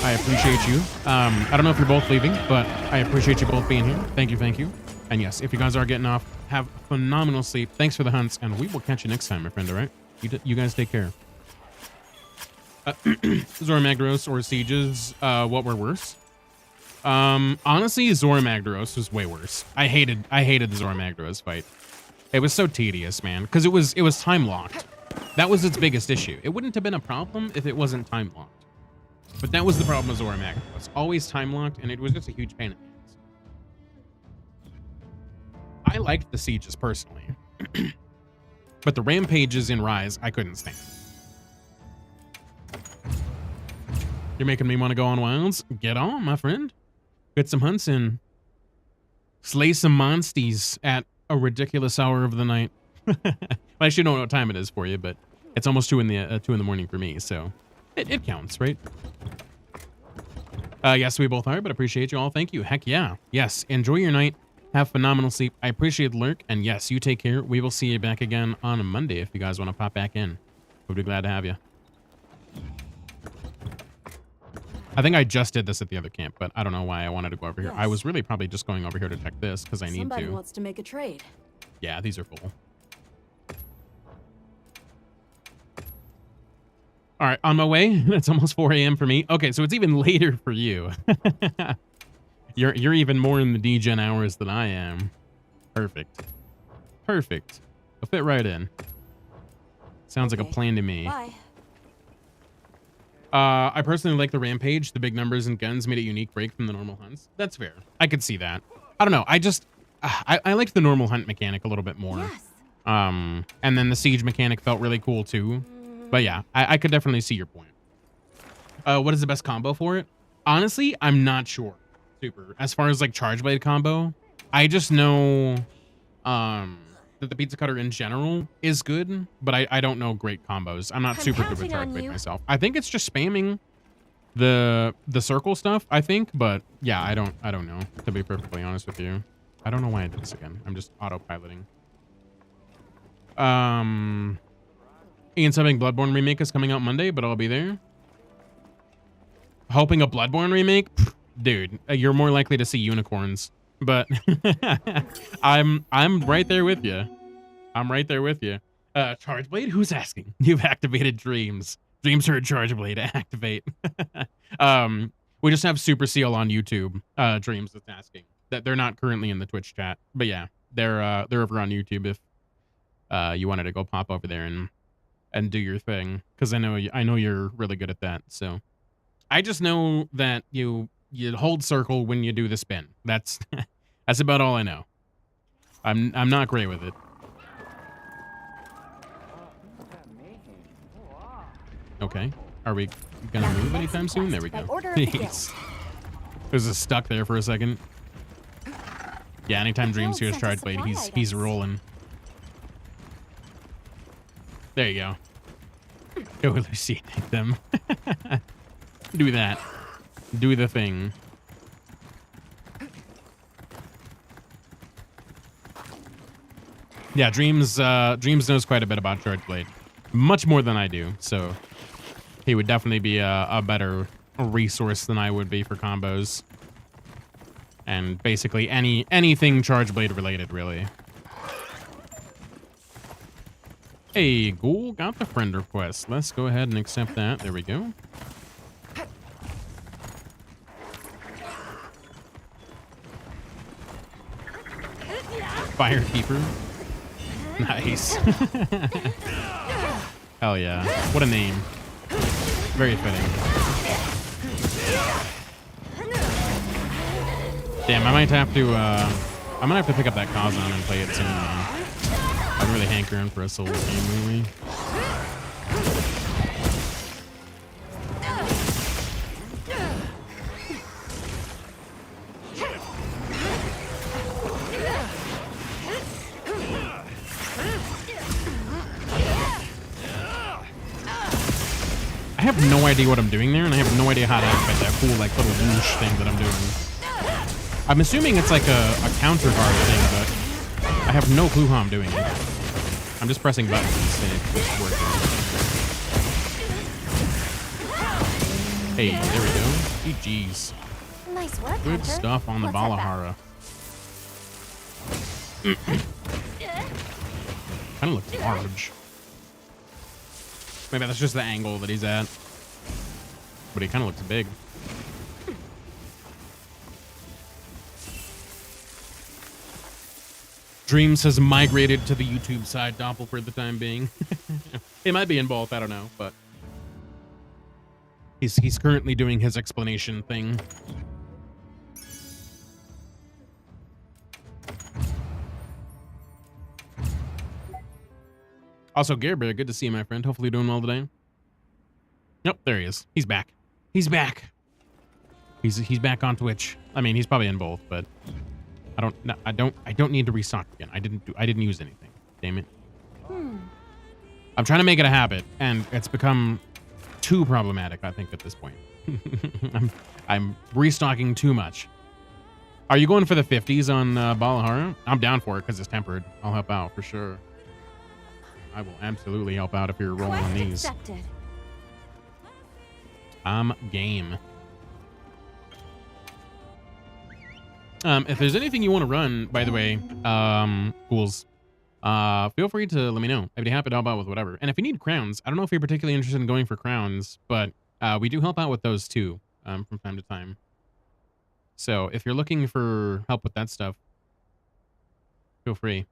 I appreciate you. I don't know if you're both leaving, but I appreciate you both being here. Thank you, thank you. And yes, if you guys are getting off, have phenomenal sleep. Thanks for the hunts, and we will catch you next time, my friend, all right? You guys take care. Zora Magdaros or Sieges, what were worse? Honestly, Zora Magdaros was way worse. I hated the Zora Magdaros fight. It was so tedious, man, because it was time locked. That was its biggest issue. It wouldn't have been a problem if it wasn't time locked. But that was the problem with Zora Magdaros. Always time locked, and it was just a huge pain in the ass. I liked the Sieges personally. But the Rampages in Rise, I couldn't stand. You're making me want to go on Wilds? Get on, my friend. Get some hunts in. Slay some monsties at a ridiculous hour of the night. I actually don't know what time it is for you, but it's almost 2 in the morning for me, so it counts, right? Yes, we both are, but appreciate you all. Thank you. Heck yeah. Yes, enjoy your night. Have phenomenal sleep. I appreciate the lurk, and yes, you take care. We will see you back again on a Monday if you guys want to pop back in. We'll be glad to have you. I think I just did this at the other camp, but I don't know why I wanted to go over here. I was really probably just going over here to check this because I need to. Somebody wants to make a trade. Yeah, these are full. All right, on my way. It's almost 4 a.m. for me. Okay, so it's even later for you. You're even more in the D-Gen hours than I am. Perfect. Perfect. I'll fit right in. Sounds like a plan to me. Bye. I personally like the Rampage. The big numbers and guns made a unique break from the normal hunts. That's fair. I could see that. I don't know. I liked the normal hunt mechanic a little bit more. Yes. And then the siege mechanic felt really cool too. But yeah, I could definitely see your point. What is the best combo for it? Honestly, I'm not sure. Super. As far as like charge blade combo, I just know that the pizza cutter in general is good, but I don't know great combos. I'm not super good with charge blade myself. I think it's just spamming the circle stuff, I think, but yeah, I don't know, to be perfectly honest with you. I don't know why I did this again. I'm just autopiloting. Ian subbing Bloodborne remake is coming out Monday, but I'll be there. Hoping a Bloodborne remake? Pfft, dude, you're more likely to see unicorns. But I'm right there with you. I'm right there with you. Charge blade? Who's asking? You've activated Dreams. Dreams heard Charge blade activate. We just have Super Seal on YouTube. Dreams that's asking. That they're not currently in the Twitch chat, but yeah, they're over on YouTube if you wanted to go pop over there and do your thing, because I know you're really good at that. So I just know that you hold circle when you do the spin. That's that's about all I know. I'm not great with it. Okay, are we gonna move anytime soon? There we go. Jeez. It was just stuck there for a second. Yeah, anytime Dreams hears Charge Blade, he's rolling. There you go. Go hallucinate them. Do that. Do the thing. Yeah, Dreams knows quite a bit about Charge Blade. Much more than I do, so he would definitely be a better resource than I would be for combos. And basically anything Charge Blade related, really. Hey, Ghoul, got the friend request. Let's go ahead and accept that. There we go. Firekeeper. Nice. Hell yeah. What a name. Very fitting. Damn, I might have to pick up that Kazan and play it soon. I'm really hankering for a Souls game, really. I have no idea what I'm doing there, and I have no idea how to activate that cool, like, little whoosh thing that I'm doing. I'm assuming it's like a counter guard thing, but I have no clue how I'm doing it. I'm just pressing buttons and it's working. Hey, there we go. GG's. Nice work, Good Hunter. stuff on the Let's head back. Balahara. Kind of looks large. Maybe that's just the angle that he's at. But he kind of looks big. Dreams has migrated to the YouTube side, Doppel, for the time being. It might be in both, I don't know, but he's currently doing his explanation thing. Also, Gerber, good to see you, my friend. Hopefully you're doing well today. Nope, there he is. He's back. He's back. He's back on Twitch. I mean, he's probably in both, but I don't need to restock again. I didn't use anything. Damn it. I'm trying to make it a habit, and it's become too problematic, I think, at this point. I'm restocking too much. Are you going for the 50s on Balahara? I'm down for it because it's tempered. I'll help out for sure. I will absolutely help out if you're rolling on these. Accepted. I'm game. If there's anything you want to run, by the way, ghouls, feel free to let me know. I'd be happy to help out with whatever. And if you need crowns, I don't know if you're particularly interested in going for crowns, but we do help out with those too, from time to time. So if you're looking for help with that stuff, feel free.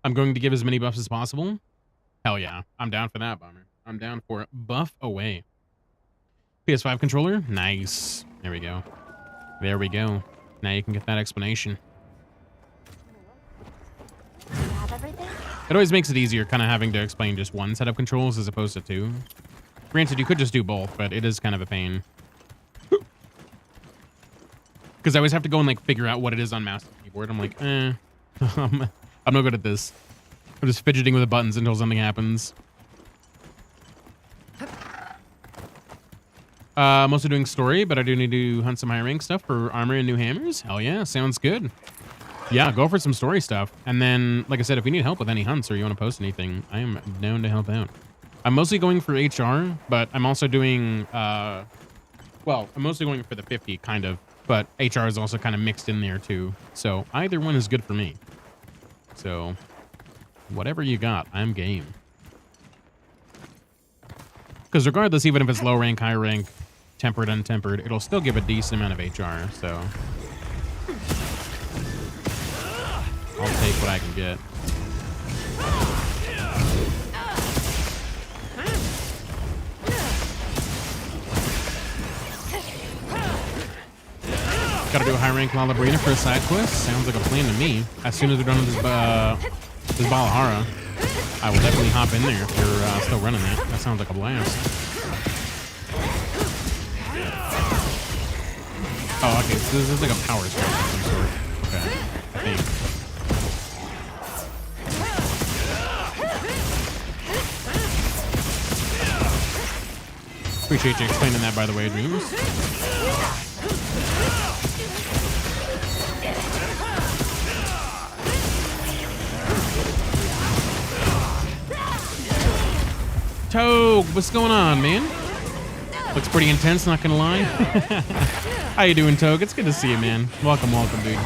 I'm going to give as many buffs as possible. Hell yeah. I'm down for that, Bomber. I'm down for it. Buff away. PS5 controller. Nice. There we go. There we go. Now you can get that explanation. Do you have everything? It always makes it easier kind of having to explain just one set of controls as opposed to two. Granted, you could just do both, but it is kind of a pain. Because I always have to go and like figure out what it is on mouse and keyboard. I'm like, I'm no good at this. I'm just fidgeting with the buttons until something happens. I'm also doing story, but I do need to hunt some high rank stuff for armor and new hammers. Hell yeah, sounds good. Yeah, go for some story stuff. And then, like I said, if you need help with any hunts or you want to post anything, I am down to help out. I'm mostly going for HR, but I'm also doing, well, I'm mostly going for the 50, kind of. But HR is also kind of mixed in there, too. So either one is good for me. So whatever you got, I'm game. Because regardless, even if it's low rank, high rank, tempered, untempered, it'll still give a decent amount of HR, so I'll take what I can get. Gotta do a high rank Lalabrina for a side quest. Sounds like a plan to me. As soon as we're done with this Balahara, I will definitely hop in there if you're still running that. That sounds like a blast. Oh, okay. So this is like a power strike of some sort. Okay. I think. Appreciate you explaining that, by the way, Dreams. Togue, what's going on, man? Looks pretty intense, not gonna lie. How you doing, Togue? It's good to see you, man. Welcome, dude.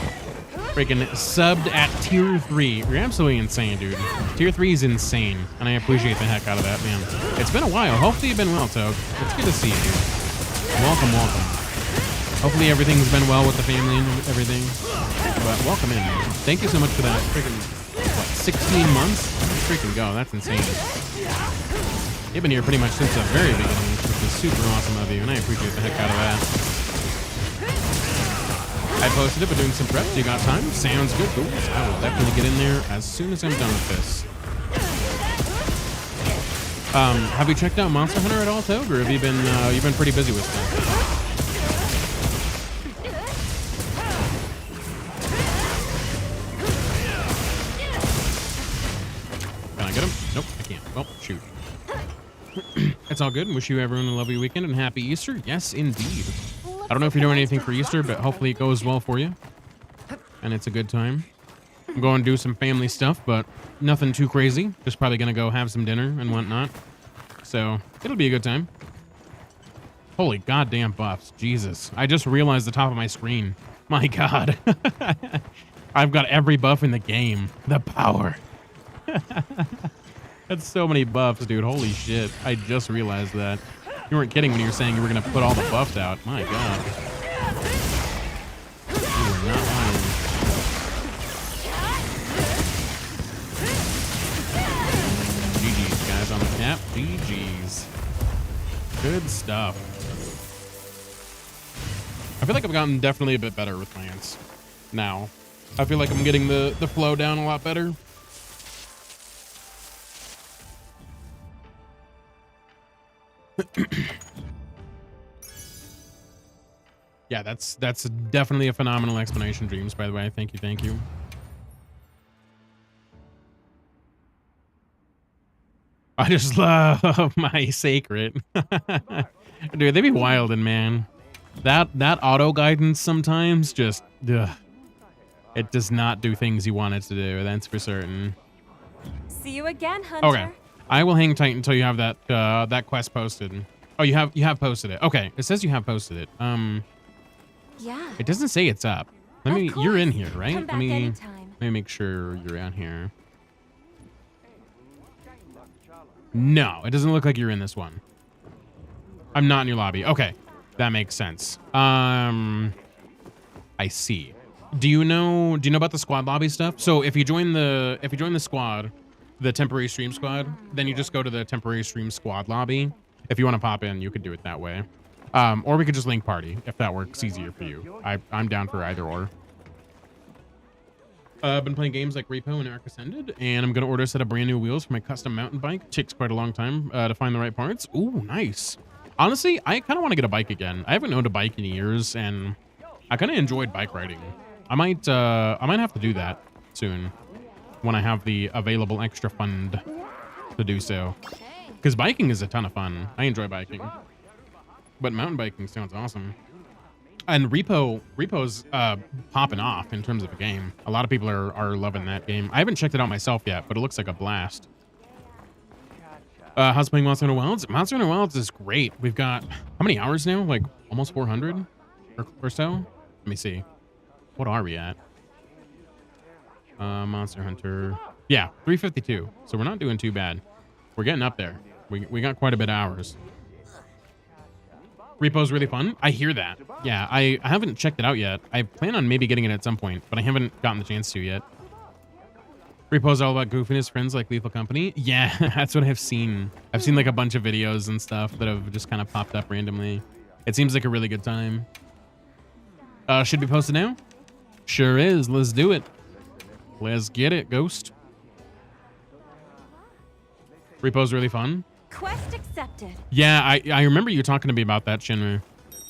Freaking subbed at tier 3. You're absolutely insane, dude. Tier 3 is insane, and I appreciate the heck out of that, man. It's been a while. Hopefully you've been well, Togue. It's good to see you, dude. Welcome. Hopefully everything's been well with the family and everything. But welcome in, man. Thank you so much for that freaking, what, 16 months? Let's freaking go. That's insane. You've been here pretty much since the very beginning, which is super awesome of you, and I appreciate the heck out of that. I posted it, but doing some prep. So you got time? Sounds good. Cool. I will definitely get in there as soon as I'm done with this. Have you checked out Monster Hunter at all, Togue, or have you been you've been pretty busy with stuff? Can I get him? Nope, I can't. Well, shoot. It's all good. Wish you everyone a lovely weekend and happy Easter. Yes, indeed. I don't know if you're doing anything for Easter, but hopefully it goes well for you. And it's a good time. I'm going to do some family stuff, but nothing too crazy. Just probably going to go have some dinner and whatnot. So it'll be a good time. Holy goddamn buffs. Jesus. I just realized the top of my screen. My God. I've got every buff in the game. The power. That's so many buffs, dude. Holy shit. I just realized that. You weren't kidding when you were saying you were going to put all the buffs out. My God. You were not lying. GG's, guys, on the cap. GG's. Good stuff. I feel like I've gotten definitely a bit better with my ants now. I feel like I'm getting the flow down a lot better. Yeah, that's definitely a phenomenal explanation, Dreams, by the way. Thank you. I just love my sacred. Dude, they be wildin', man. That auto guidance sometimes just it does not do things you want it to do, that's for certain. See you again, Hunter. Okay. I will hang tight until you have that that quest posted. Oh, you have posted it. Okay, it says you have posted it. Yeah. It doesn't say it's up. You're in here, right? Come back anytime. Let me make sure you're out here. No, it doesn't look like you're in this one. I'm not in your lobby. Okay, that makes sense. I see. Do you know about the squad lobby stuff? So if you join the squad, the temporary stream squad, then you just go to the temporary stream squad lobby. If you want to pop in, you could do it that way. Or we could just link party if that works easier for you. I'm down for either or. I've been playing games like Repo and Arc Ascended, and I'm going to order a set of brand new wheels for my custom mountain bike. Takes quite a long time to find the right parts. Ooh, nice. Honestly, I kind of want to get a bike again. I haven't owned a bike in years, and I kind of enjoyed bike riding. I might have to do that soon when I have the available extra fund to do so. Because biking is a ton of fun. I enjoy biking. But mountain biking sounds awesome. And Repo's popping off in terms of a game. A lot of people are loving that game. I haven't checked it out myself yet, but it looks like a blast. How's playing Monster Hunter Wilds? Monster Hunter Wilds is great. We've got, how many hours now? Like almost 400 or so? Let me see. What are we at? Monster Hunter. Yeah, 352. So we're not doing too bad. We're getting up there. We got quite a bit of hours. Repo's really fun. I hear that. Yeah, I haven't checked it out yet. I plan on maybe getting it at some point, but I haven't gotten the chance to yet. Repo's all about goofiness, friends like Lethal Company. Yeah, that's what I've seen. I've seen like a bunch of videos and stuff that have just kind of popped up randomly. It seems like a really good time. Should be posted now? Sure is. Let's do it. Let's get it, Ghost. Repo's really fun. Quest accepted. Yeah, I remember you talking to me about that, Shinru.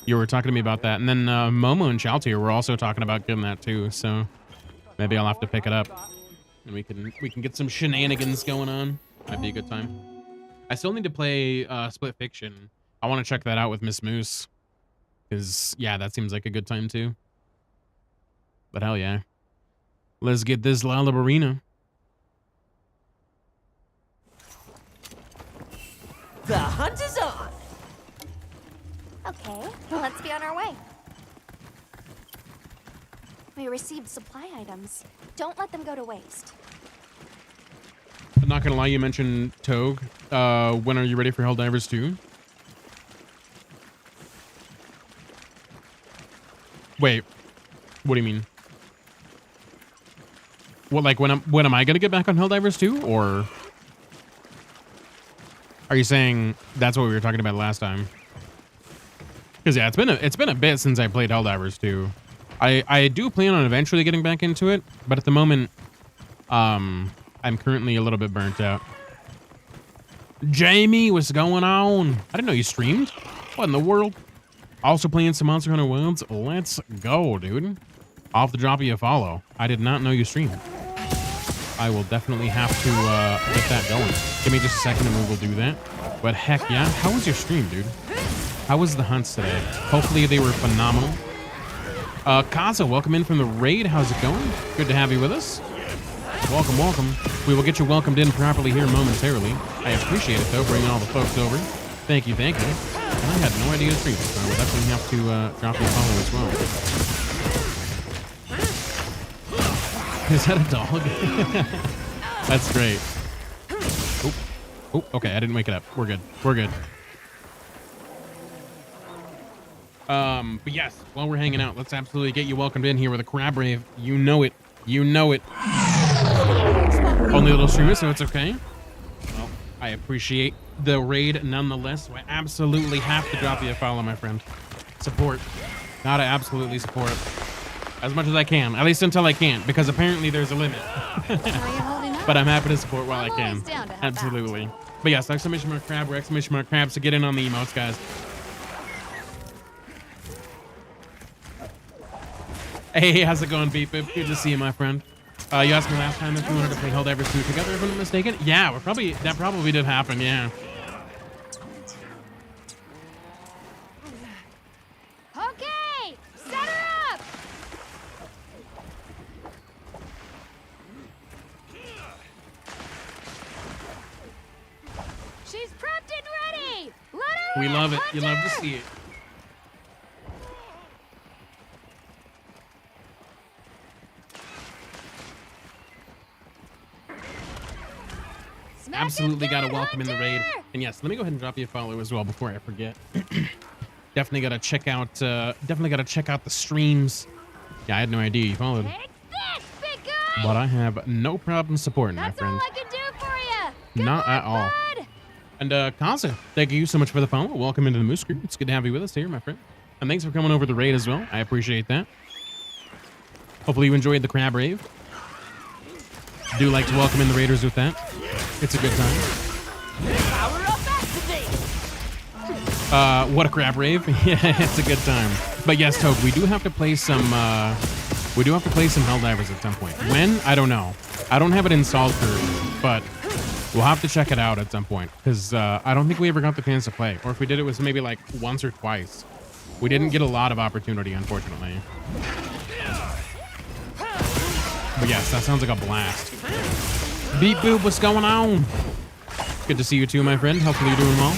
You were talking to me about that. And then Momo and Shaltier were also talking about getting that too. So maybe I'll have to pick it up. And we can get some shenanigans going on. Might be a good time. I still need to play Split Fiction. I want to check that out with Miss Moose. Because, yeah, that seems like a good time, too. But hell yeah. Let's get this Lalabarina. The hunt is on. Okay, let's be on our way. We received supply items. Don't let them go to waste. I'm not gonna lie, you mentioned Togue. When are you ready for Helldivers 2? Wait, what do you mean? What, like when am I gonna get back on Helldivers 2, or are you saying that's what we were talking about last time? Because yeah, it's been a bit since I played Helldivers 2. I do plan on eventually getting back into it, but at the moment, I'm currently a little bit burnt out. Jamie, what's going on? I didn't know you streamed. What in the world? Also playing some Monster Hunter Wilds. Let's go, dude. I'll have to drop you a follow. I did not know you streamed. I will definitely have to get that going. Give me just a second and we will do that. But heck yeah, how was your stream, dude? How was the hunts today? Hopefully they were phenomenal. Kaza, welcome in from the raid. How's it going? Good to have you with us. Welcome, welcome. We will get you welcomed in properly here momentarily. I appreciate it, though, bringing all the folks over. Thank you, thank you. And I had no idea to stream, so I will definitely have to drop you a follow as well. Is that a dog? That's great. Oh, oh, okay, I didn't wake it up. We're good. We're good. But yes, while we're hanging out, let's absolutely get you welcomed in here with a crab rave. You know it. You know it. Only a little streamer, so it's okay. Well, I appreciate the raid nonetheless. So I absolutely have to drop you a follow, my friend. Support. Gotta absolutely support as much as I can, at least until I can't, because apparently there's a limit. But I'm happy to support while I can. Absolutely. But yes, exclamation mark crab or exclamation mark crab, so get in on the emotes, guys. Hey, how's it going, Beep Boop? Good to see you, my friend. You asked me last time if we wanted to play Helldivers 2 together, if I'm not mistaken. Yeah, that probably did happen, yeah. Okay, set her up. She's prepped and ready. Let her We rip, love it. You Hunter! love to see it. Smash Absolutely it got to good, welcome in the raid. Hunter! And yes, let me go ahead and drop you a follow as well before I forget. Definitely got to check out the streams. Yeah, I had no idea you followed. Take this, big guy. But I have no problem supporting, my That's friend. all I can do for you. Good Not luck, at all. bud. And Kaza, thank you so much for the follow. Welcome into the Moose Group. It's good to have you with us here, my friend. And thanks for coming over the raid as well. I appreciate that. Hopefully you enjoyed the crab rave. Do like to welcome in the raiders with that. It's a good time. Power up activate. What a crab rave. Yeah, it's a good time. But yes, Togue, we do have to play some Helldivers at some point. When? I don't know. I don't have it installed currently, but we'll have to check it out at some point, because I don't think we ever got the chance to play, or if we did, it was maybe like once or twice. We didn't get a lot of opportunity, unfortunately. But yes, that sounds like a blast. Beep Boop, what's going on? Good to see you too, my friend. Hopefully you're doing well.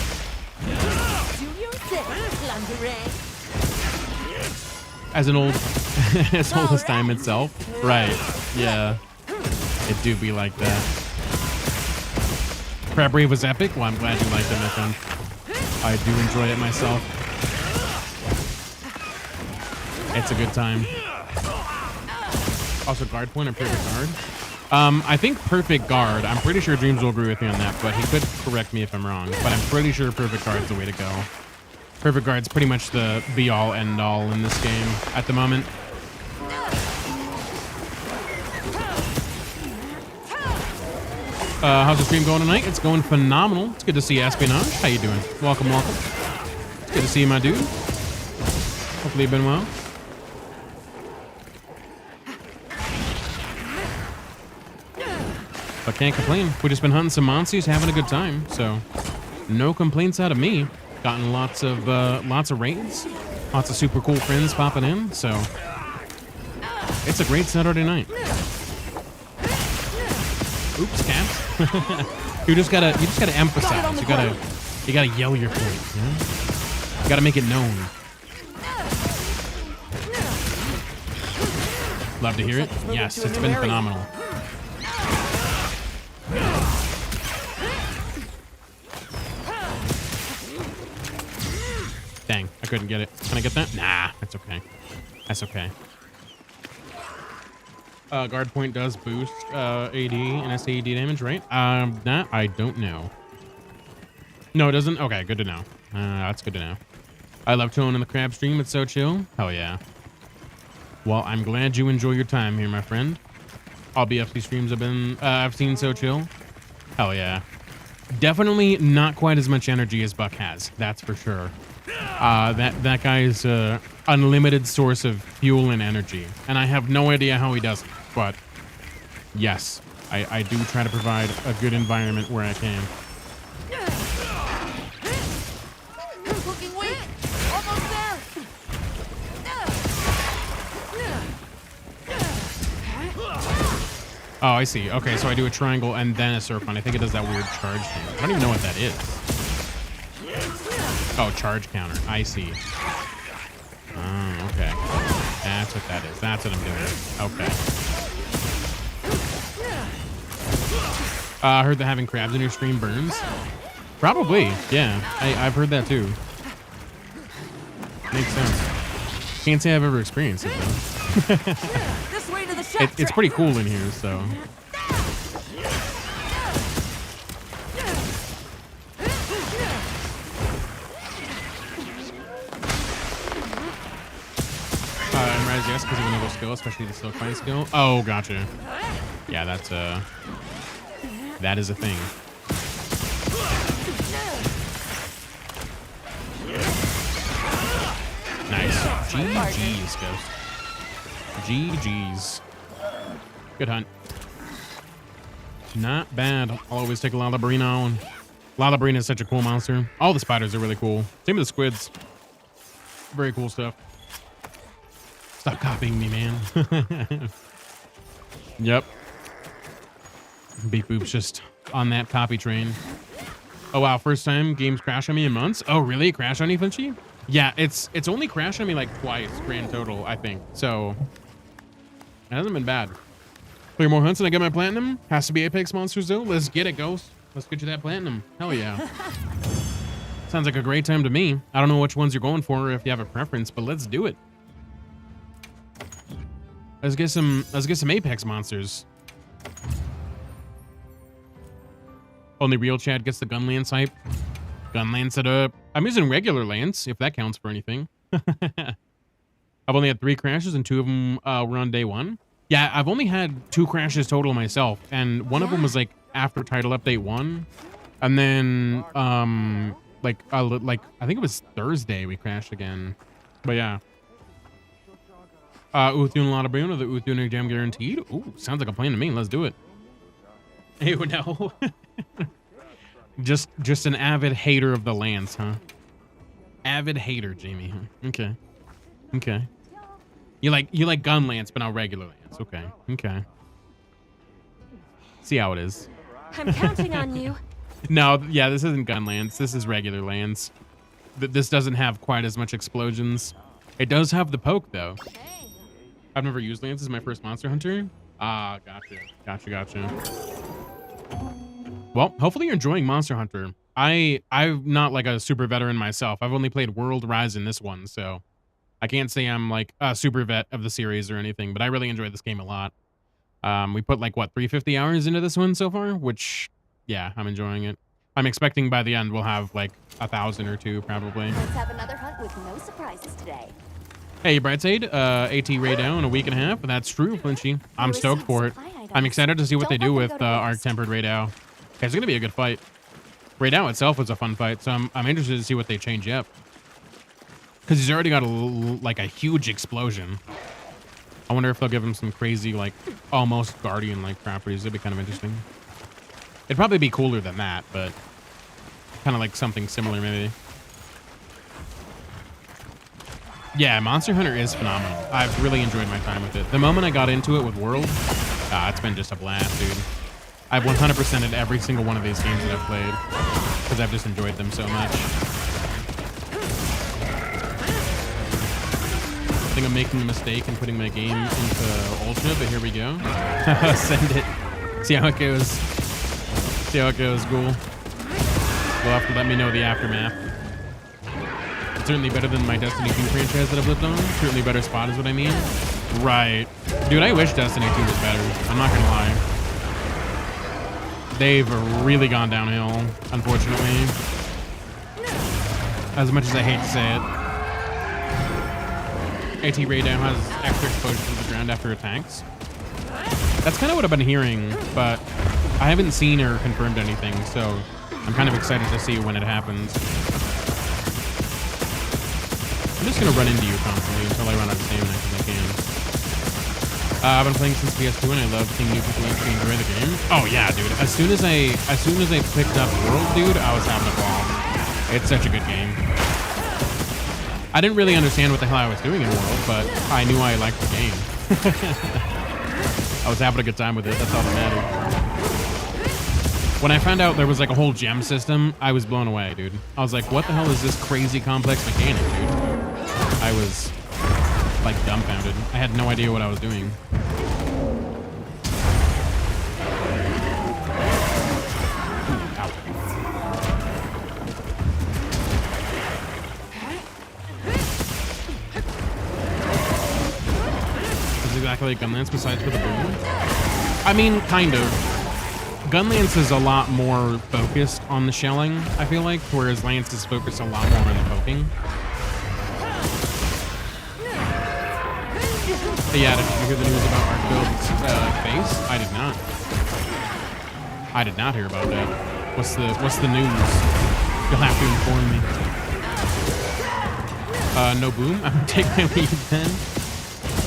Do yourself, lingerie. As an old, as old as time itself. Right, yeah. It do be like that. Crab Rave was epic. Well, I'm glad you liked it, my friend. I do enjoy it myself. It's a good time. Also, guard point and perfect guard. I think perfect guard. I'm pretty sure Dreams will agree with me on that, but he could correct me if I'm wrong. But I'm pretty sure perfect guard's the way to go. Perfect guard's pretty much the be-all, end-all in this game at the moment. How's the stream going tonight? It's going phenomenal. It's good to see you, Espionage. How you doing? Welcome, welcome. It's good to see you, my dude. Hopefully you've been well. But can't complain. We've just been hunting some monsters, having a good time. So no complaints out of me. Gotten lots of raids, lots of super cool friends popping in. So it's a great Saturday night. Oops, Caps. you just gotta emphasize. You gotta yell your point. You know? You gotta make it known. Love to hear it. Yes, it's been phenomenal. Dang, I couldn't get it. Can I get that? Nah, that's okay. That's okay. Guard point does boost AD and SAD damage, right? That I don't know. No, it doesn't. Okay, good to know. That's good to know. I love chilling in the crab stream. It's so chill. Hell yeah. Well, I'm glad you enjoy your time here, my friend. All BFC streams I've seen so chill. Hell yeah. Definitely not quite as much energy as Buck has. That's for sure. That guy is a unlimited source of fuel and energy, and I have no idea how he does it. But yes, I do try to provide a good environment where I can. Looking weak. Almost there. Oh, I see. Okay, so I do a triangle and then a circle, and I think it does that weird charge thing. I don't even know what that is. Oh, charge counter. I see. Oh, okay. That's what that is. That's what I'm doing. Okay. I heard that having crabs in your stream burns. Probably. Yeah, I've heard that too. Makes sense. Can't say I've ever experienced it though. This way to the shaft. It's pretty cool in here, so. And Rise, yes, because of another skill, especially the silk fight skill. Oh, gotcha. Yeah, that is a thing. Nice. GG's, Ghost. GG's. Good hunt. Not bad. I'll always take a Lalabrina on. Lalabrina is such a cool monster. All the spiders are really cool. Same with the squids. Very cool stuff. Stop copying me, man. Yep. Beep Boop's just on that copy train. Oh wow, first time games crash on me in months. Oh really? Crash on you, Flinchy? Yeah, it's only crashed on me like twice grand total, I think. So it hasn't been bad. Play more hunts and I get my platinum. Has to be Apex monsters though. Let's get it, Ghost. Let's get you that platinum. Hell yeah. Sounds like a great time to me. I don't know which ones you're going for or if you have a preference, but let's do it. Let's get some Apex monsters. Only real Chad gets the gun lance hype. Gun lance it up. I'm using regular lance, if that counts for anything. I've only had 3 crashes and 2 of them were on day 1. Yeah, I've only had 2 crashes total myself, and one of them was like after title update 1, and then like I think it was Thursday we crashed again. But yeah. Uthun Latabruna, the Uthun exam guaranteed. Ooh, sounds like a plan to me. Let's do it. Ew, no. just an avid hater of the lance, huh? Avid hater, Jamie, huh? Okay. Okay. You like gun lance, but not regular lance. Okay. Okay. See how it is. I'm counting on you. No, yeah, this isn't gun lance. This is regular lance. This doesn't have quite as much explosions. It does have the poke, though. I've never used lance. This is my first monster hunter. Ah, gotcha. Well, hopefully you're enjoying Monster Hunter. I'm not like a super veteran myself. I've only played World Rise in this one, so I can't say I'm like a super vet of the series or anything, but I really enjoyed this game a lot. We put like, what, 350 hours into this one so far, which, yeah, I'm enjoying it. I'm expecting by the end we'll have like 1,000 or 2 probably. Let's have another hunt with no surprises today. Hey, Brightside, AT Ray down in a week and a half. That's true, Flinchy. I'm stoked for it. I'm excited to see what they do with Arc Tempered Raidao. Okay, it's gonna be a good fight. Raidao itself was a fun fight, so I'm interested to see what they change up. Because he's already got a huge explosion. I wonder if they'll give him some crazy, like, almost Guardian-like properties. It'd be kind of interesting. It'd probably be cooler than that, but kind of like something similar, maybe. Yeah, Monster Hunter is phenomenal. I've really enjoyed my time with it. The moment I got into it with World, it's been just a blast, dude. I've 100%ed every single one of these games that I've played because I've just enjoyed them so much. I think I'm making a mistake in putting my game into Ultra, but here we go. Send it. See how it goes. See how it goes, Ghoul. You'll have to let me know the aftermath. It's certainly better than my Destiny 2 franchise that I've lived on. Certainly better spot is what I mean. Right. Dude, I wish Destiny 2 was better. I'm not gonna lie. They've really gone downhill, unfortunately. As much as I hate to say it. AT Ray now has extra exposure to the ground after attacks. That's kind of what I've been hearing, but I haven't seen or confirmed anything, so I'm kind of excited to see when it happens. I'm just gonna run into you constantly until I run out of stamina because I can. I've been playing since PS2 and I love seeing new people actually enjoy the game. Oh yeah, dude. As soon as I picked up World, dude, I was having a ball. It's such a good game. I didn't really understand what the hell I was doing in World, but I knew I liked the game. I was having a good time with it. That's all that mattered. When I found out there was like a whole gem system, I was blown away, dude. I was like, what the hell is this crazy complex mechanic, dude? I was like dumbfounded. I had no idea what I was doing. Ooh, ow. Is it exactly like Gunlance besides for the boom? I mean, kind of. Gunlance is a lot more focused on the shelling, I feel like, whereas Lance is focused a lot more on the poking. But yeah, did you hear the news about Arkfield's face? I did not. I did not hear about that. What's the news? You'll have to inform me. No boom? I'm gonna take my lead then.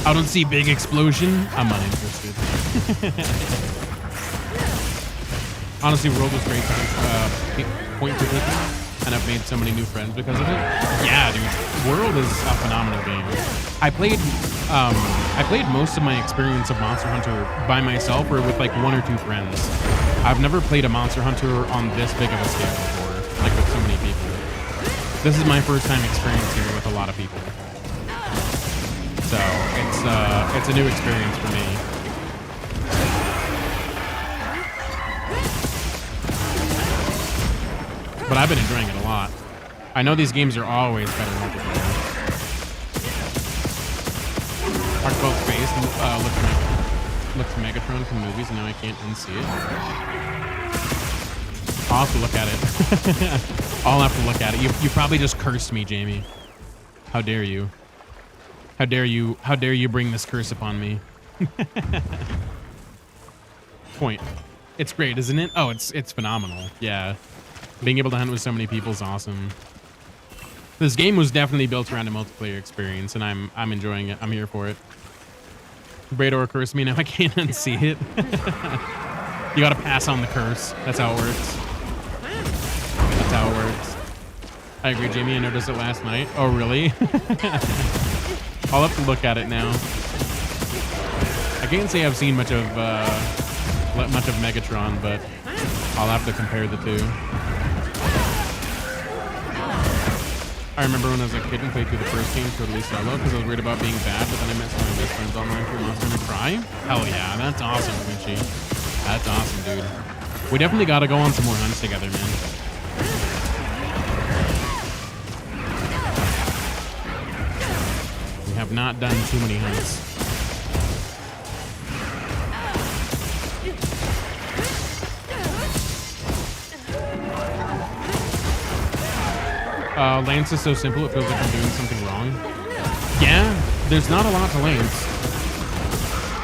I don't see big explosion. I'm uninterested. Honestly, World was great point for taking, and I've made so many new friends because of it. Yeah, dude, World is a phenomenal game. I played most of my experience of Monster Hunter by myself or with like 1 or 2 friends. I've never played a Monster Hunter on this big of a scale before, like with so many people. This is my first time experiencing it with a lot of people. So it's a new experience for me. But I've been enjoying it a lot. I know these games are always better multiplayer. Arkfield's face looks Megatron from movies, and now I can't unsee it. I'll have to look at it. I'll have to look at it. You probably just cursed me, Jamie. How dare you? How dare you? How dare you bring this curse upon me? Point. It's great, isn't it? Oh, it's phenomenal. Yeah. Being able to hunt with so many people is awesome. This game was definitely built around a multiplayer experience, and I'm enjoying it. I'm here for it. Brador cursed me, now I can't unsee it. You gotta pass on the curse. That's how it works. That's how it works. I agree, Jamie. I noticed it last night. Oh, really? I'll have to look at it now. I can't say I've seen much of Megatron, but I'll have to compare the two. I remember when I was a kid and played through the first game totally solo because I was worried about being bad, but then I met some of my best friends online through Monster Hunter Cry. Hell yeah, that's awesome, Quincy. That's awesome, dude. We definitely gotta go on some more hunts together, man. We have not done too many hunts. Lance is so simple, it feels like I'm doing something wrong. Yeah, there's not a lot to Lance.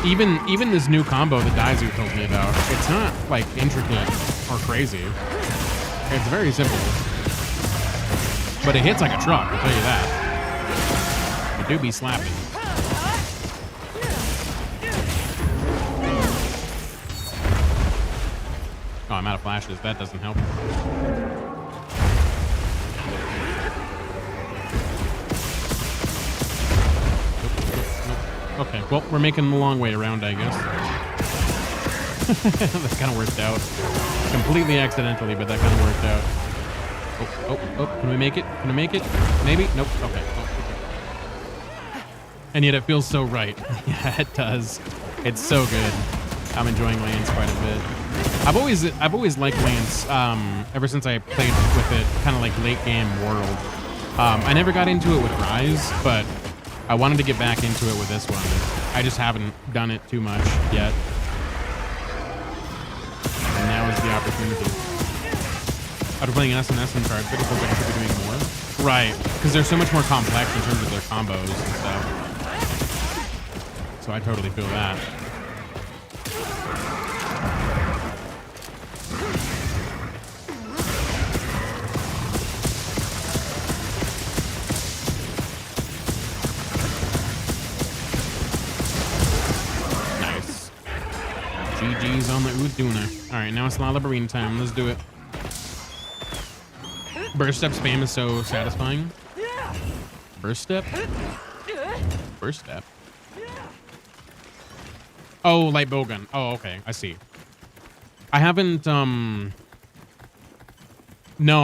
Even this new combo that Daizu told me about, it's not like intricate or crazy. It's very simple. But it hits like a truck, I'll tell you that. It do be slapping. Oh, I'm out of flashes. That doesn't help. Okay, well, we're making the long way around, I guess. That kind of worked out. Completely accidentally, but that kind of worked out. Oh, can we make it? Can we make it? Maybe? Nope. Okay. Oh, okay. And yet it feels so right. Yeah, it does. It's so good. I'm enjoying Lance quite a bit. I've always liked Lance ever since I played with it, kind of like late game World. I never got into it with Rise, but I wanted to get back into it with this one. I just haven't done it too much yet. And now is the opportunity. After playing SNS and cards, but it feels like I should be doing more. Right, because they're so much more complex in terms of their combos and stuff. So I totally feel that. Nice. GG's on the Uduna. All right, now it's Lalabarine time. Let's do it. Burst step spam is so satisfying. Burst step? Burst step? Oh, light bowgun. Oh, okay. I see. I haven't, no,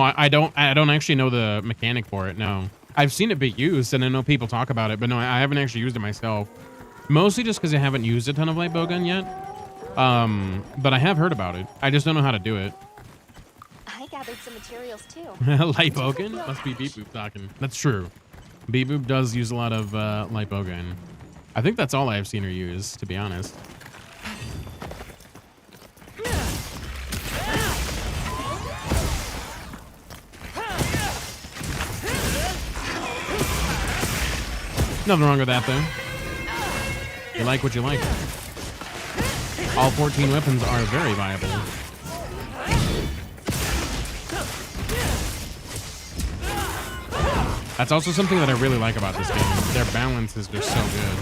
I don't actually know the mechanic for it, no. I've seen it be used, and I know people talk about it, but no, I haven't actually used it myself. Mostly just because I haven't used a ton of light bowgun yet. But I have heard about it. I just don't know how to do it. I gathered some materials too. Light bowgun? Must be Beep Boop talking. That's true. Beep Boop does use a lot of light bowgun. I think that's all I've seen her use, to be honest. Nothing wrong with that, though. You like what you like. All 14 weapons are very viable. That's also something that I really like about this game. Their balance is just so good.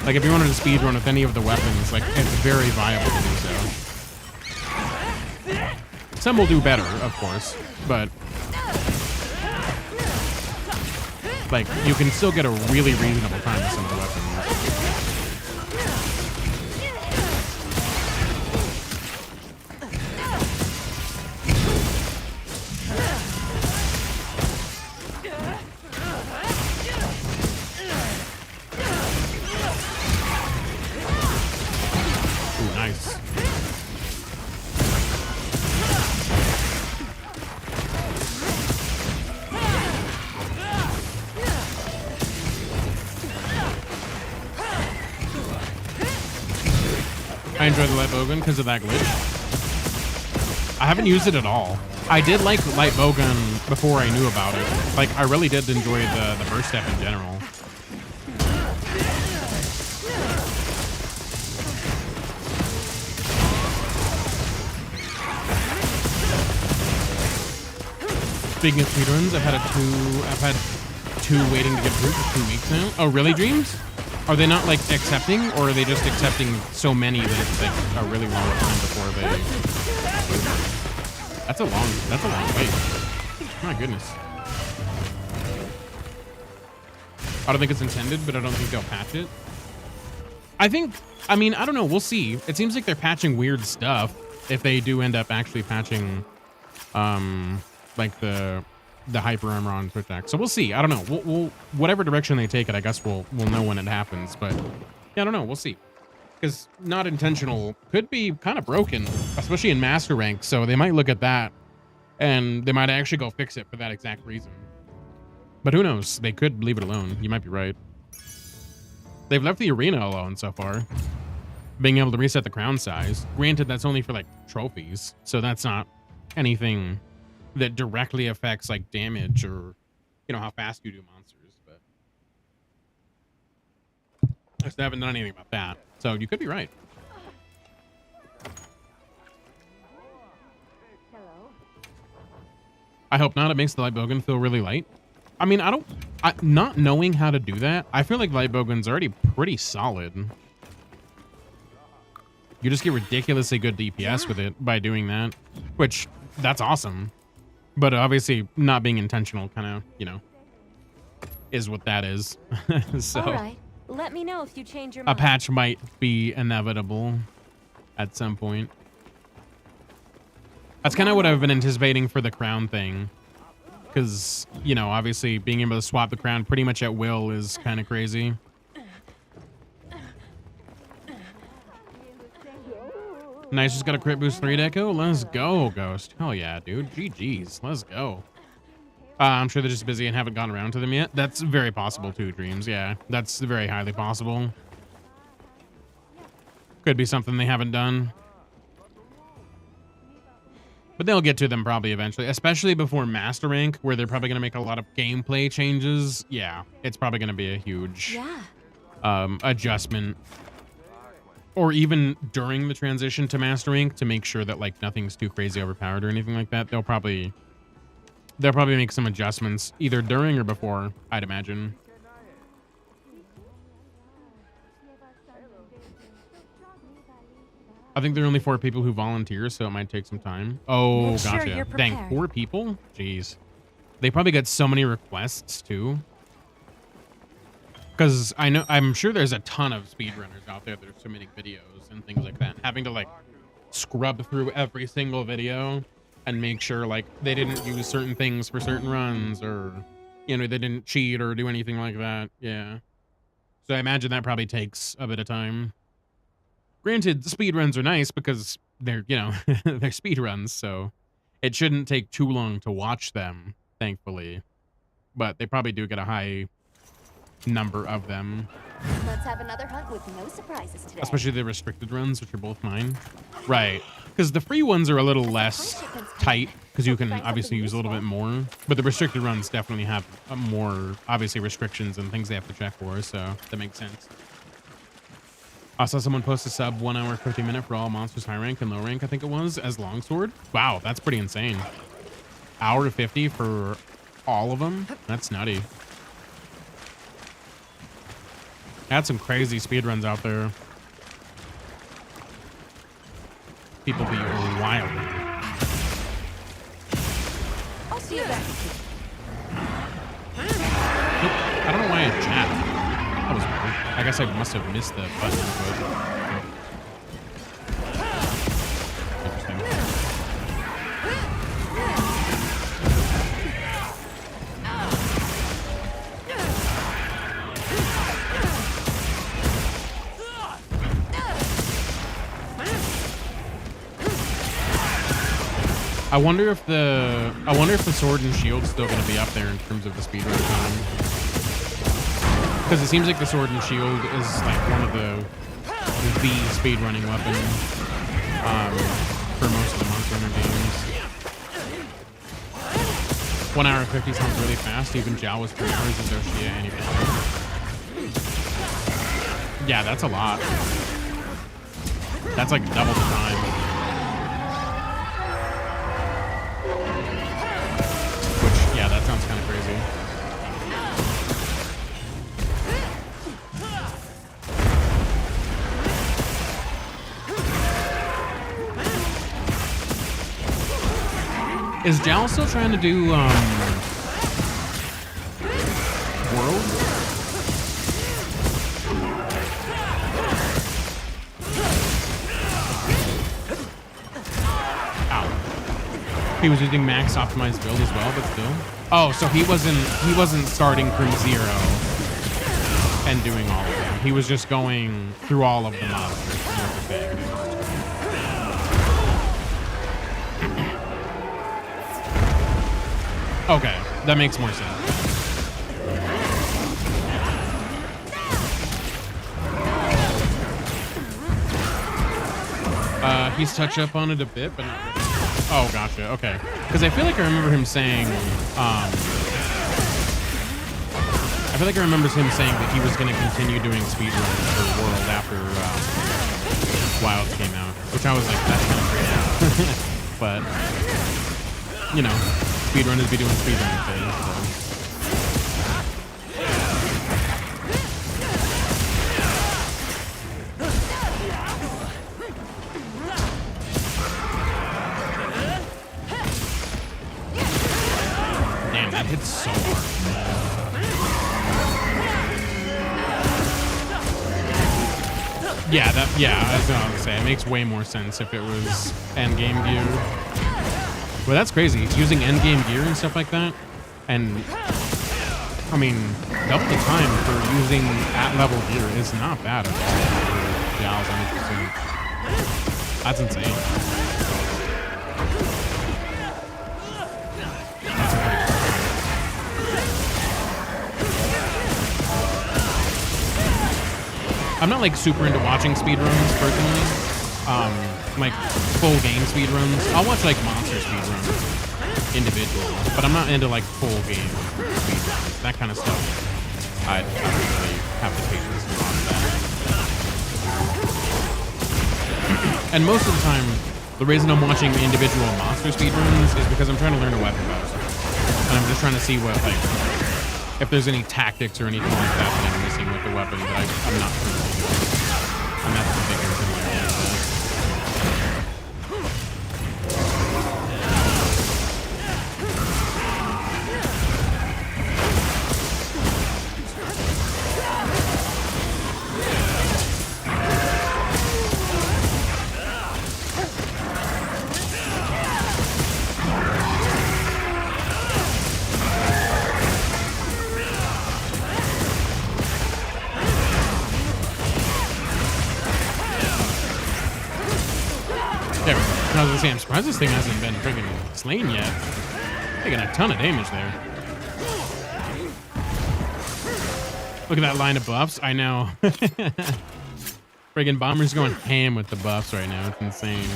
Like, if you wanted to speedrun with any of the weapons, like, it's very viable to do so. Some will do better, of course, but like, you can still get a really reasonable time with some of the weapons. Ooh, nice. I enjoy the light bowgun because of that glitch. I haven't used it at all. I did like light bowgun before I knew about it. Like, I really did enjoy the burst step in general. Speaking of speedruns, I've had two waiting to get through for 2 weeks now. Oh, really, Dreams? Are they not, like, accepting, or are they just accepting so many that it's, like, a really long time before they... That's a long wait. My goodness. I don't think it's intended, but I don't think they'll patch it. I mean, I don't know. We'll see. It seems like they're patching weird stuff if they do end up actually patching, like, the hyper armor on Twitch Act. So we'll see. I don't know. We'll whatever direction they take it, I guess we'll know when it happens. But yeah, I don't know. We'll see. Because not intentional could be kind of broken, especially in master rank. So they might look at that and they might actually go fix it for that exact reason. But who knows? They could leave it alone. You might be right. They've left the arena alone so far, being able to reset the crown size. Granted, that's only for like trophies, so that's not anything that directly affects like damage or, you know, how fast you do monsters, but I still haven't done anything about that. So you could be right. I hope not. It makes the light bowgun feel really light. I mean, not knowing how to do that, I feel like light bowgun's already pretty solid. You just get ridiculously good DPS with it by doing that, which that's awesome. But obviously not being intentional kind of, you know, is what that is. So All right. Let me know if you change your a mind. patch might be inevitable at some point. That's kind of what I've been anticipating for the crown thing. Because, you know, obviously being able to swap the crown pretty much at will is kind of crazy. Nice, just got a crit boost 3 deco. Let's go, Ghost. Hell yeah, dude. GG's. Let's go. I'm sure they're just busy and haven't gotten around to them yet. That's very possible too, Dreams. Yeah, that's very highly possible. Could be something they haven't done. But they'll get to them probably eventually, especially before Master Rank, where they're probably going to make a lot of gameplay changes. Yeah, it's probably going to be a huge adjustment. Or even during the transition to Master Rank to make sure that like nothing's too crazy overpowered or anything like that. They'll probably make some adjustments either during or before, I'd imagine. I think there are only 4 people who volunteer, so it might take some time. Oh, Make sure gotcha. you're Dang, prepared. 4 people? Jeez. They probably get so many requests too. Because I'm sure there's a ton of speedrunners out there that are submitting videos and things like that. Having to like scrub through every single video and make sure like they didn't use certain things for certain runs, or, you know, they didn't cheat or do anything like that. Yeah. So I imagine that probably takes a bit of time. Granted, speed runs are nice because they're, you know, they're speed runs, so it shouldn't take too long to watch them, thankfully. But they probably do get a high number of them. Let's have another hunt with no surprises today. Especially the restricted runs, which are both mine. Right. Because the free ones are a little less tight, because you can obviously use a little bit more. But the restricted runs definitely have more, obviously, restrictions and things they have to check for, so that makes sense. I saw someone post a sub 1 hour 50 minute for all monsters high rank and low rank, I think it was, as longsword. Wow, that's pretty insane. Hour to 50 for all of them? That's nutty. Had some crazy speedruns out there. People be wild. I'll see you back. I don't know why I chat. That was weird. I guess I must have missed the button input. Interesting. I wonder if the sword and shield's still gonna be up there in terms of the speedrun time. Because it seems like the sword and shield is like one of the speedrunning weapon for most of the Monster Hunter games. 1 hour 50 sounds really fast. Even Jal was 3 hours in Doshia anyway. Yeah, that's a lot. That's like double the time. Which, yeah, that sounds kind of crazy. Is Jal still trying to do, World? Ow. He was using max optimized build as well, but still. Oh, so he wasn't starting from 0 and doing all of them. He was just going through all of the monsters. Okay, that makes more sense. He's touched up on it a bit, but not really. Oh, gotcha. Okay, because I feel like I remember him saying, that he was going to continue doing speedruns for World after Wilds came out, which I was like, that's kind of great. But you know, speedrunners be doing speedrunning things, so. Damn, that hits so hard. Yeah, I was gonna say, it makes way more sense if it was endgame gear. Well, that's crazy. Using endgame gear and stuff like that. And, I mean, double the time for using at-level gear is not bad at all. That's insane. I'm not like super into watching speedruns personally. Like full game speedruns. I'll watch like monster speedruns individual, but I'm not into like full game speedruns. That kind of stuff. I don't really have the patience to watch that. And most of the time, the reason I'm watching individual monster speedruns is because I'm trying to learn a weapon better. And I'm just trying to see what like if there's any tactics or anything like that that I'm missing with the weapon that I'm not familiar with. And that's the big reason why I want that. There we go. I was gonna say, I'm surprised this thing hasn't been friggin' slain yet. Taking a ton of damage there. Look at that line of buffs. I know. Friggin' Bomber's going ham with the buffs right now. It's insane.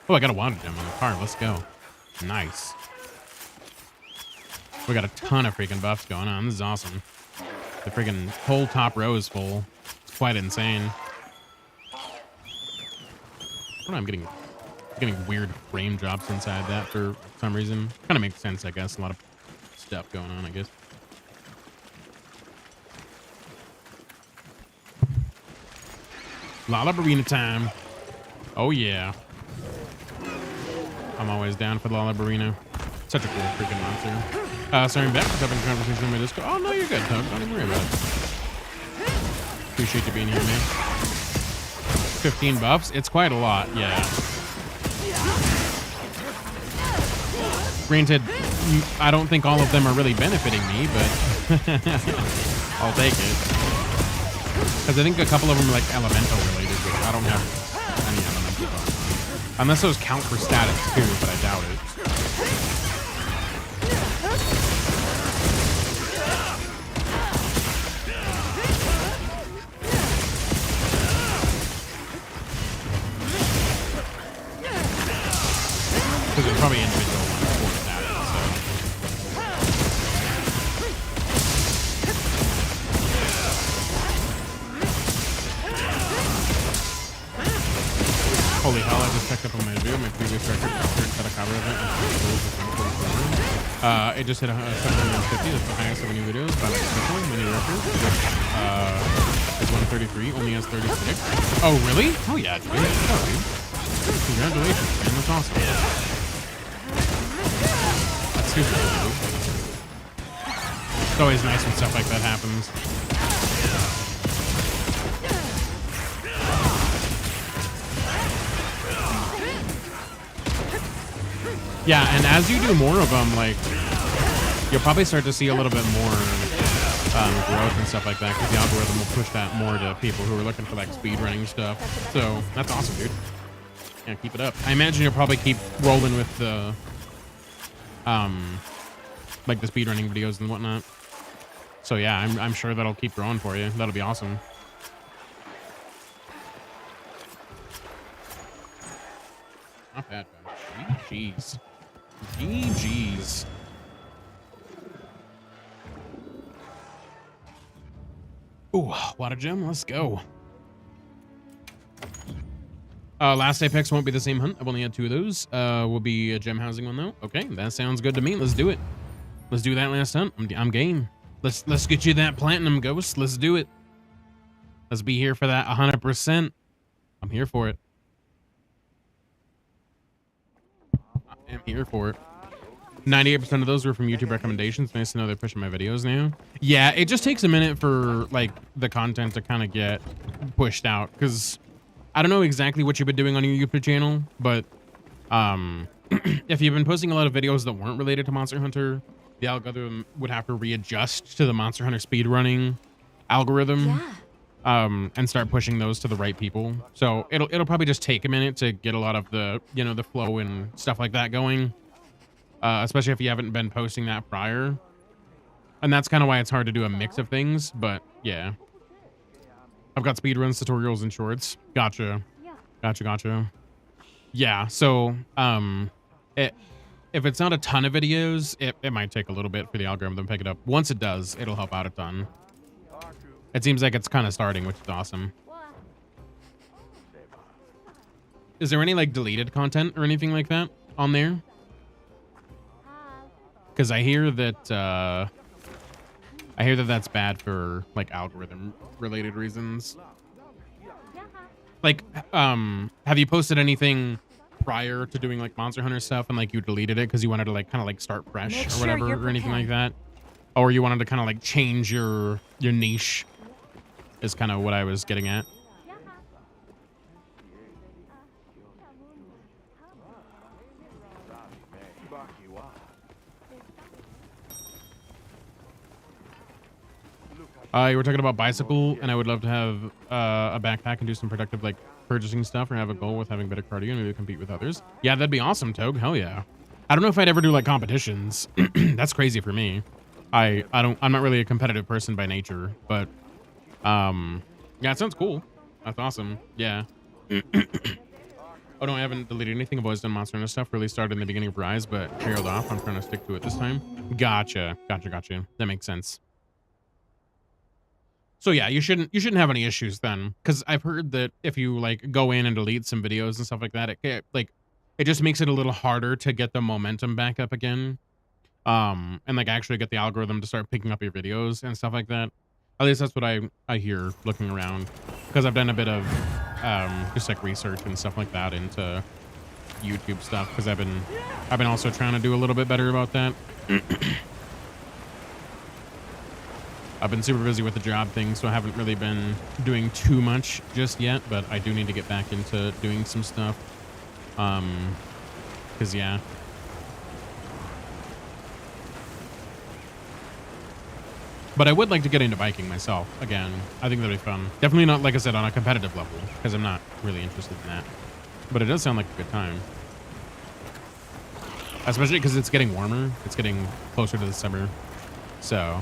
Oh, I got a water gem on the car. Let's go. Nice. We got a ton of freaking buffs going on. This is awesome. The freaking whole top row is full. It's quite insane. I don't know, I'm getting weird frame drops inside that for some reason. Kind of makes sense, I guess. A lot of stuff going on, I guess. Lollabarina time. Oh, yeah. I'm always down for the Lollabarina. Such a cool freaking monster. Sorry, I'm back. What's up in conversation with my Discord? Oh, no, you're good, Tug. Don't even worry about it. Appreciate you being here, man. 15 buffs? It's quite a lot, yeah. Granted, I don't think all of them are really benefiting me, but I'll take it. Because I think a couple of them are like elemental related, but I don't have any elemental buffs. Unless those count for status too, but I doubt it. Because there's probably individual ones for that, so. Holy hell, I just checked up on my video. My previous record set a cover event. It just hit 750. That's the highest of any videos by like many records. It's 133, only has 36. Oh, really? Oh, yeah, dude. Oh, dude. Congratulations, man. That's awesome. That's super cool. It's always nice when stuff like that happens. Yeah, and as you do more of them, like, you'll probably start to see a little bit more growth and stuff like that, because the algorithm will push that more to people who are looking for, like, speedrunning stuff. So, that's awesome, dude. Yeah, keep it up. I imagine you'll probably keep rolling with the, like the speedrunning videos and whatnot. So yeah, I'm sure that'll keep growing for you. That'll be awesome. Not bad, man. GG's. GG's. Ooh, water gem. Let's go. Last Apex won't be the same hunt. I've only had 2 of those. Will be a gem housing one though. Okay, that sounds good to me. Let's do it. Let's do that last hunt. I'm game. Let's get you that platinum, Ghost. Let's do it. Let's be here for that 100%. I'm here for it. I am here for it. 98% of those were from YouTube recommendations. Nice to know they're pushing my videos now. Yeah, it just takes a minute for like the content to kind of get pushed out because I don't know exactly what you've been doing on your YouTube channel, but if you've been posting a lot of videos that weren't related to Monster Hunter, the algorithm would have to readjust to the Monster Hunter speedrunning algorithm. Yeah. And start pushing those to the right people. So it'll probably just take a minute to get a lot of the, you know, the flow and stuff like that going. Especially if you haven't been posting that prior. And that's kind of why it's hard to do a mix of things, but yeah. I've got speedruns, tutorials, and shorts. Gotcha. Gotcha. Yeah, so if it's not a ton of videos, it might take a little bit for the algorithm to pick it up. Once it does, it'll help out a ton. It seems like it's kind of starting, which is awesome. Is there any like deleted content or anything like that on there? Because I hear that that's bad for like algorithm related reasons. Like, have you posted anything prior to doing like Monster Hunter stuff and like you deleted it because you wanted to like kind of like start fresh Make or sure whatever you're or anything like prepared. that? Or you wanted to kind of like change your niche is kind of what I was getting at. You were talking about bicycle, and I would love to have a backpack and do some productive like purchasing stuff, or have a goal with having better cardio and maybe compete with others. Yeah, that'd be awesome, Togue. Hell yeah. I don't know if I'd ever do like competitions. That's crazy for me. I'm not really a competitive person by nature, but yeah, it sounds cool. That's awesome. Yeah. Oh no, I haven't deleted anything. I've always done Monster Hunter stuff. Really started in the beginning of Rise, but trailed off. I'm trying to stick to it this time. Gotcha. That makes sense. So yeah, you shouldn't have any issues then, because I've heard that if you like go in and delete some videos and stuff like that, it just makes it a little harder to get the momentum back up again, and like actually get the algorithm to start picking up your videos and stuff like that. At least that's what I hear looking around, because I've done a bit of just like research and stuff like that into YouTube stuff, because I've been also trying to do a little bit better about that. I've been super busy with the job thing, so I haven't really been doing too much just yet, but I do need to get back into doing some stuff. Cause yeah. But I would like to get into biking myself again. I think that'd be fun. Definitely not, like I said, on a competitive level, because I'm not really interested in that. But it does sound like a good time. Especially because it's getting warmer. It's getting closer to the summer. So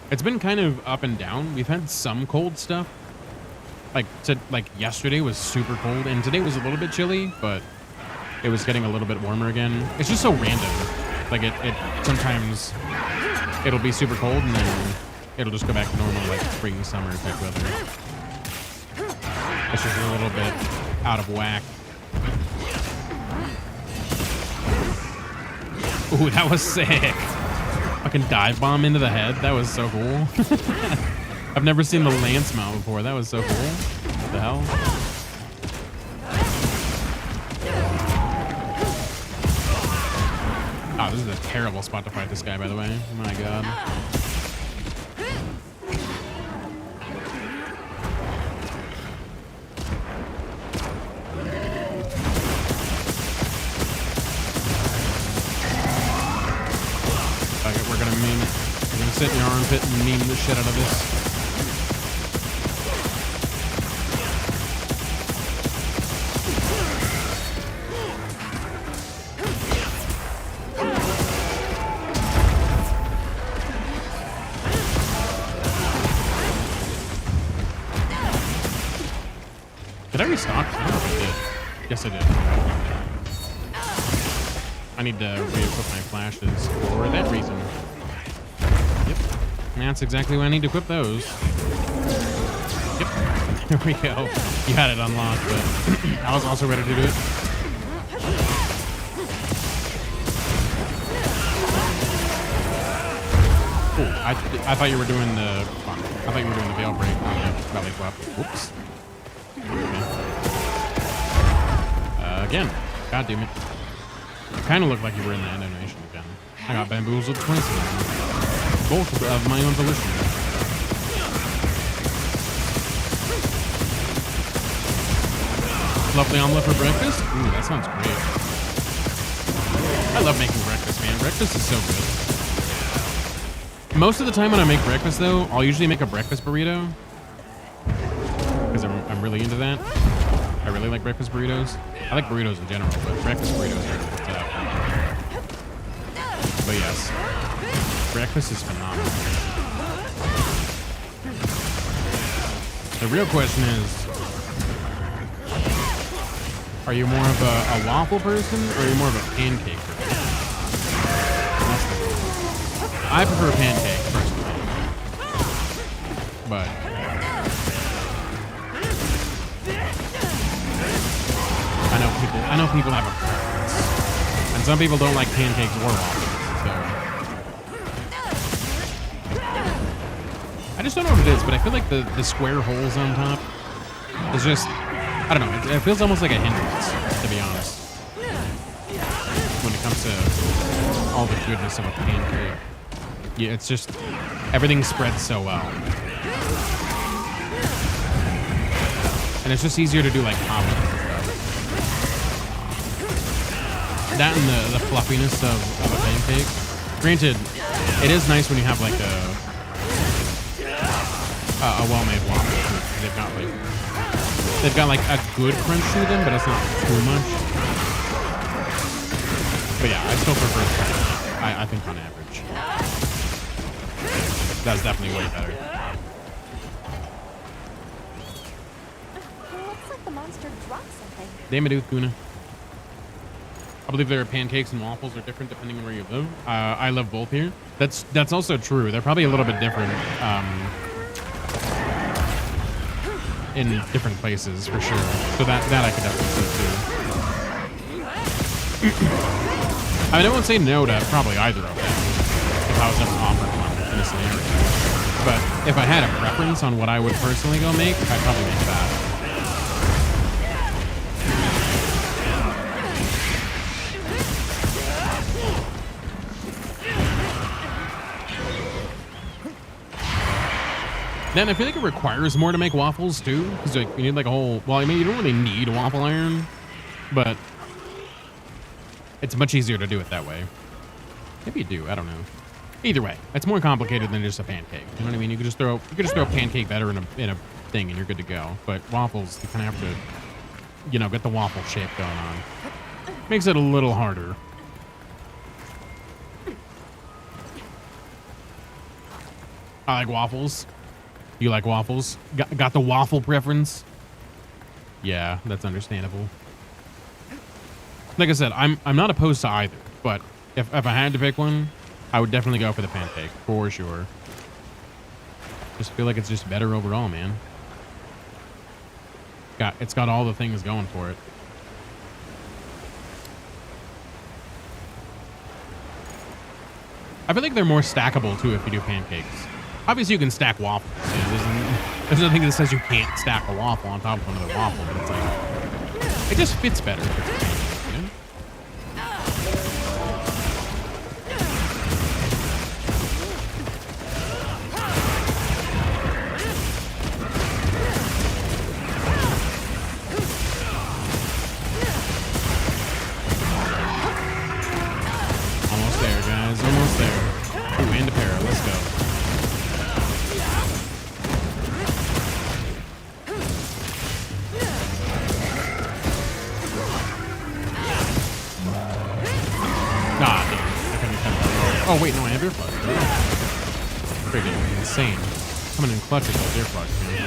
it's been kind of up and down. We've had some cold stuff. Like yesterday was super cold, and today was a little bit chilly, but it was getting a little bit warmer again. It's just so random. Like it sometimes it'll be super cold and then it'll just go back to normal like spring, summer type weather. It's just a little bit out of whack. Ooh, that was sick. Fucking dive bomb into the head. That was so cool. I've never seen the lance mount before. That was so cool. What the hell? Oh, this is a terrible spot to fight this guy, by the way. My god. Fuck it, we're gonna meme it. We're gonna sit in your armpit and meme the shit out of this. Did I restock? I don't know if I did. Yes, I did. I need to re-equip my flashes for that reason. Yep. That's exactly when I need to equip those. Yep. There we go. You had it unlocked, but I was also ready to do it. Oh, I thought you were doing the... I thought you were doing the veil break on the belly flop. Whoops. Again. God damn it. You kind of look like you were in the animation again. I got bamboozled twice. Both of my own volition. Lovely omelet for breakfast? Ooh, that sounds great. I love making breakfast, man. Breakfast is so good. Most of the time when I make breakfast, though, I'll usually make a breakfast burrito. Because I'm really into that. I really like breakfast burritos. I like burritos in general, but breakfast burritos are what's up. But yes, breakfast is phenomenal. The real question is, are you more of a waffle person or are you more of a pancake person? I prefer pancake personally, but I know people have a preference, and some people don't like pancakes or waffles. So I just don't know what it is, but I feel like the square holes on top is just, I don't know. It feels almost like a hindrance, to be honest, when it comes to all the goodness of a pancake. Yeah, it's just everything spreads so well, and it's just easier to do like toppings and stuff. That and the fluffiness of a pancake. Granted, it is nice when you have like a well-made waffle. They've got like a good crunch to them, but it's not too much. But yeah, I still prefer pancake. I think on average, that's definitely way better. It looks like the monster dropped something. Damaduth Guna. I believe their pancakes and waffles are different depending on where you live. I live both here. That's also true. They're probably a little bit different in different places for sure. So that I could definitely see too. I mean, I won't say no to probably either of them if I was ever offered one in a scenario. But if I had a preference on what I would personally go make, I'd probably make that. Then I feel like it requires more to make waffles too, because like you need like a whole. Well, I mean, you don't really need a waffle iron, but it's much easier to do it that way. Maybe you do. I don't know. Either way, it's more complicated than just a pancake. You know what I mean? You could just throw a pancake batter in a thing and you're good to go. But waffles, you kind of have to, you know, get the waffle shape going on. Makes it a little harder. I like waffles. You like waffles? Got the waffle preference? Yeah, that's understandable. Like I said, I'm not opposed to either, but if I had to pick one, I would definitely go for the pancake, for sure. Just feel like it's just better overall, man. It's got all the things going for it. I feel like they're more stackable too if you do pancakes. Obviously, you can stack waffles. You know, there's nothing that says you can't stack a waffle on top of another waffle, but it's like, it just fits better if it's a pancake, you know? Almost there, guys. Almost there. Ooh, and a para. Let's go. Oh, wait, no, I have earplugs. Freaking insane. Coming in clutch with those earplugs, man.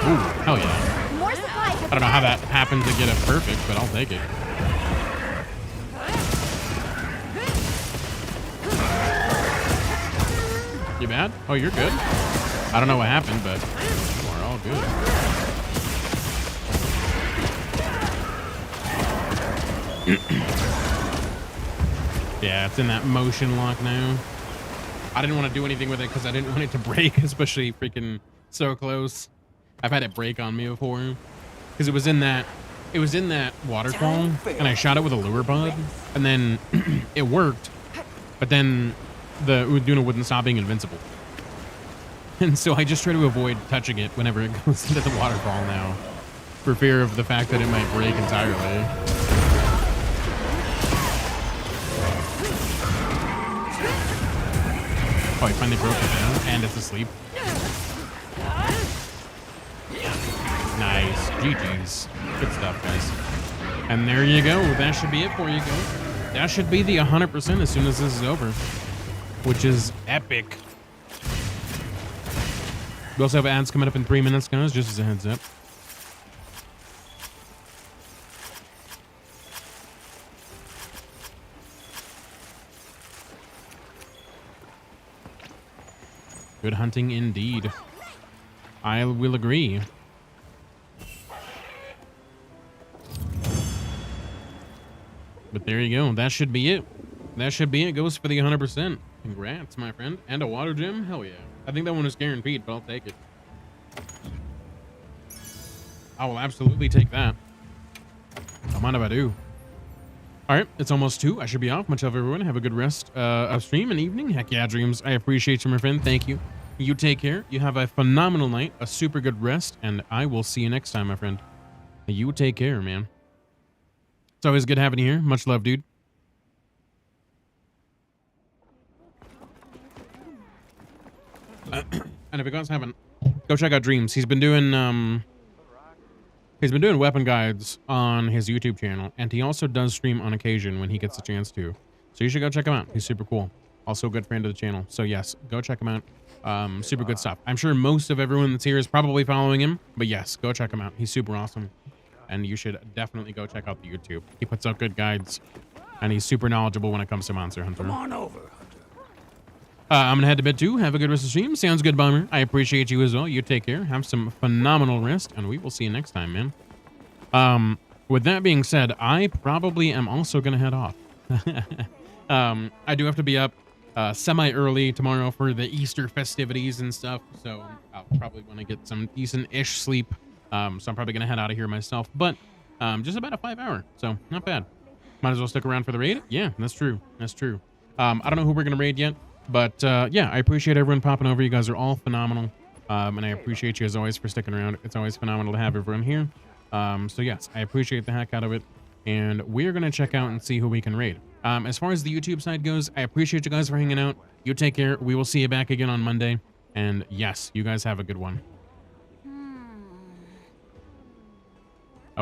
Ooh, hell yeah. I don't know how that happened to get it perfect, but I'll take it. You bad? Oh, you're good. I don't know what happened, but you are all good. Yeah, it's in that motion lock now. I didn't want to do anything with it because I didn't want it to break, especially freaking so close. I've had it break on me before because it was in that waterfall, and I shot it with a lure pod, and then it worked, but then the Uduna wouldn't stop being invincible. And so I just try to avoid touching it whenever it goes into the waterfall now, for fear of the fact that it might break entirely. Oh, I finally broke it down, and it's asleep. Nice. GG's. Good stuff, guys. And there you go. That should be it for you guys. That should be the 100% as soon as this is over, which is epic. We also have ads coming up in 3 minutes, guys, just as a heads up. Good hunting indeed. I will agree. But there you go. That should be it. That should be it. Goes for the 100%. Congrats, my friend. And a water gem? Hell yeah. I think that one is guaranteed, but I'll take it. I will absolutely take that. Don't mind if I do. All right, it's almost 2. I should be off. Much love, everyone. Have a good rest of stream and evening. Heck yeah, dreams. I appreciate you, my friend. Thank you. You take care. You have a phenomenal night, a super good rest, and I will see you next time, my friend. You take care, man. It's always good having you here. Much love, dude. And if you guys haven't, go check out Dreams. He's been doing weapon guides on his YouTube channel, and he also does stream on occasion when he gets a chance to. So you should go check him out. He's super cool. Also a good friend of the channel. So yes, go check him out. Super good stuff. I'm sure most of everyone that's here is probably following him, but yes, go check him out. He's super awesome, and you should definitely go check out the YouTube. He puts out good guides, and he's super knowledgeable when it comes to Monster Hunter. Come on over. I'm gonna head to bed too. Have a good rest of the stream. Sounds good, Bomber. I appreciate you as well. You take care. Have some phenomenal rest, and we will see you next time, man. With that being said, I probably am also gonna head off. I do have to be up semi-early tomorrow for the Easter festivities and stuff, so I'll probably want to get some decent-ish sleep. So I'm probably gonna head out of here myself, but just about a 5-hour, so not bad. Might as well stick around for the raid. Yeah, that's true. That's true. I don't know who we're gonna raid yet. But yeah, I appreciate everyone popping over. You guys are all phenomenal. And I appreciate you as always for sticking around. It's always phenomenal to have everyone here. So yes, I appreciate the heck out of it. And we're going to check out and see who we can raid. As far as the YouTube side goes, I appreciate you guys for hanging out. You take care. We will see you back again on Monday. And yes, you guys have a good one.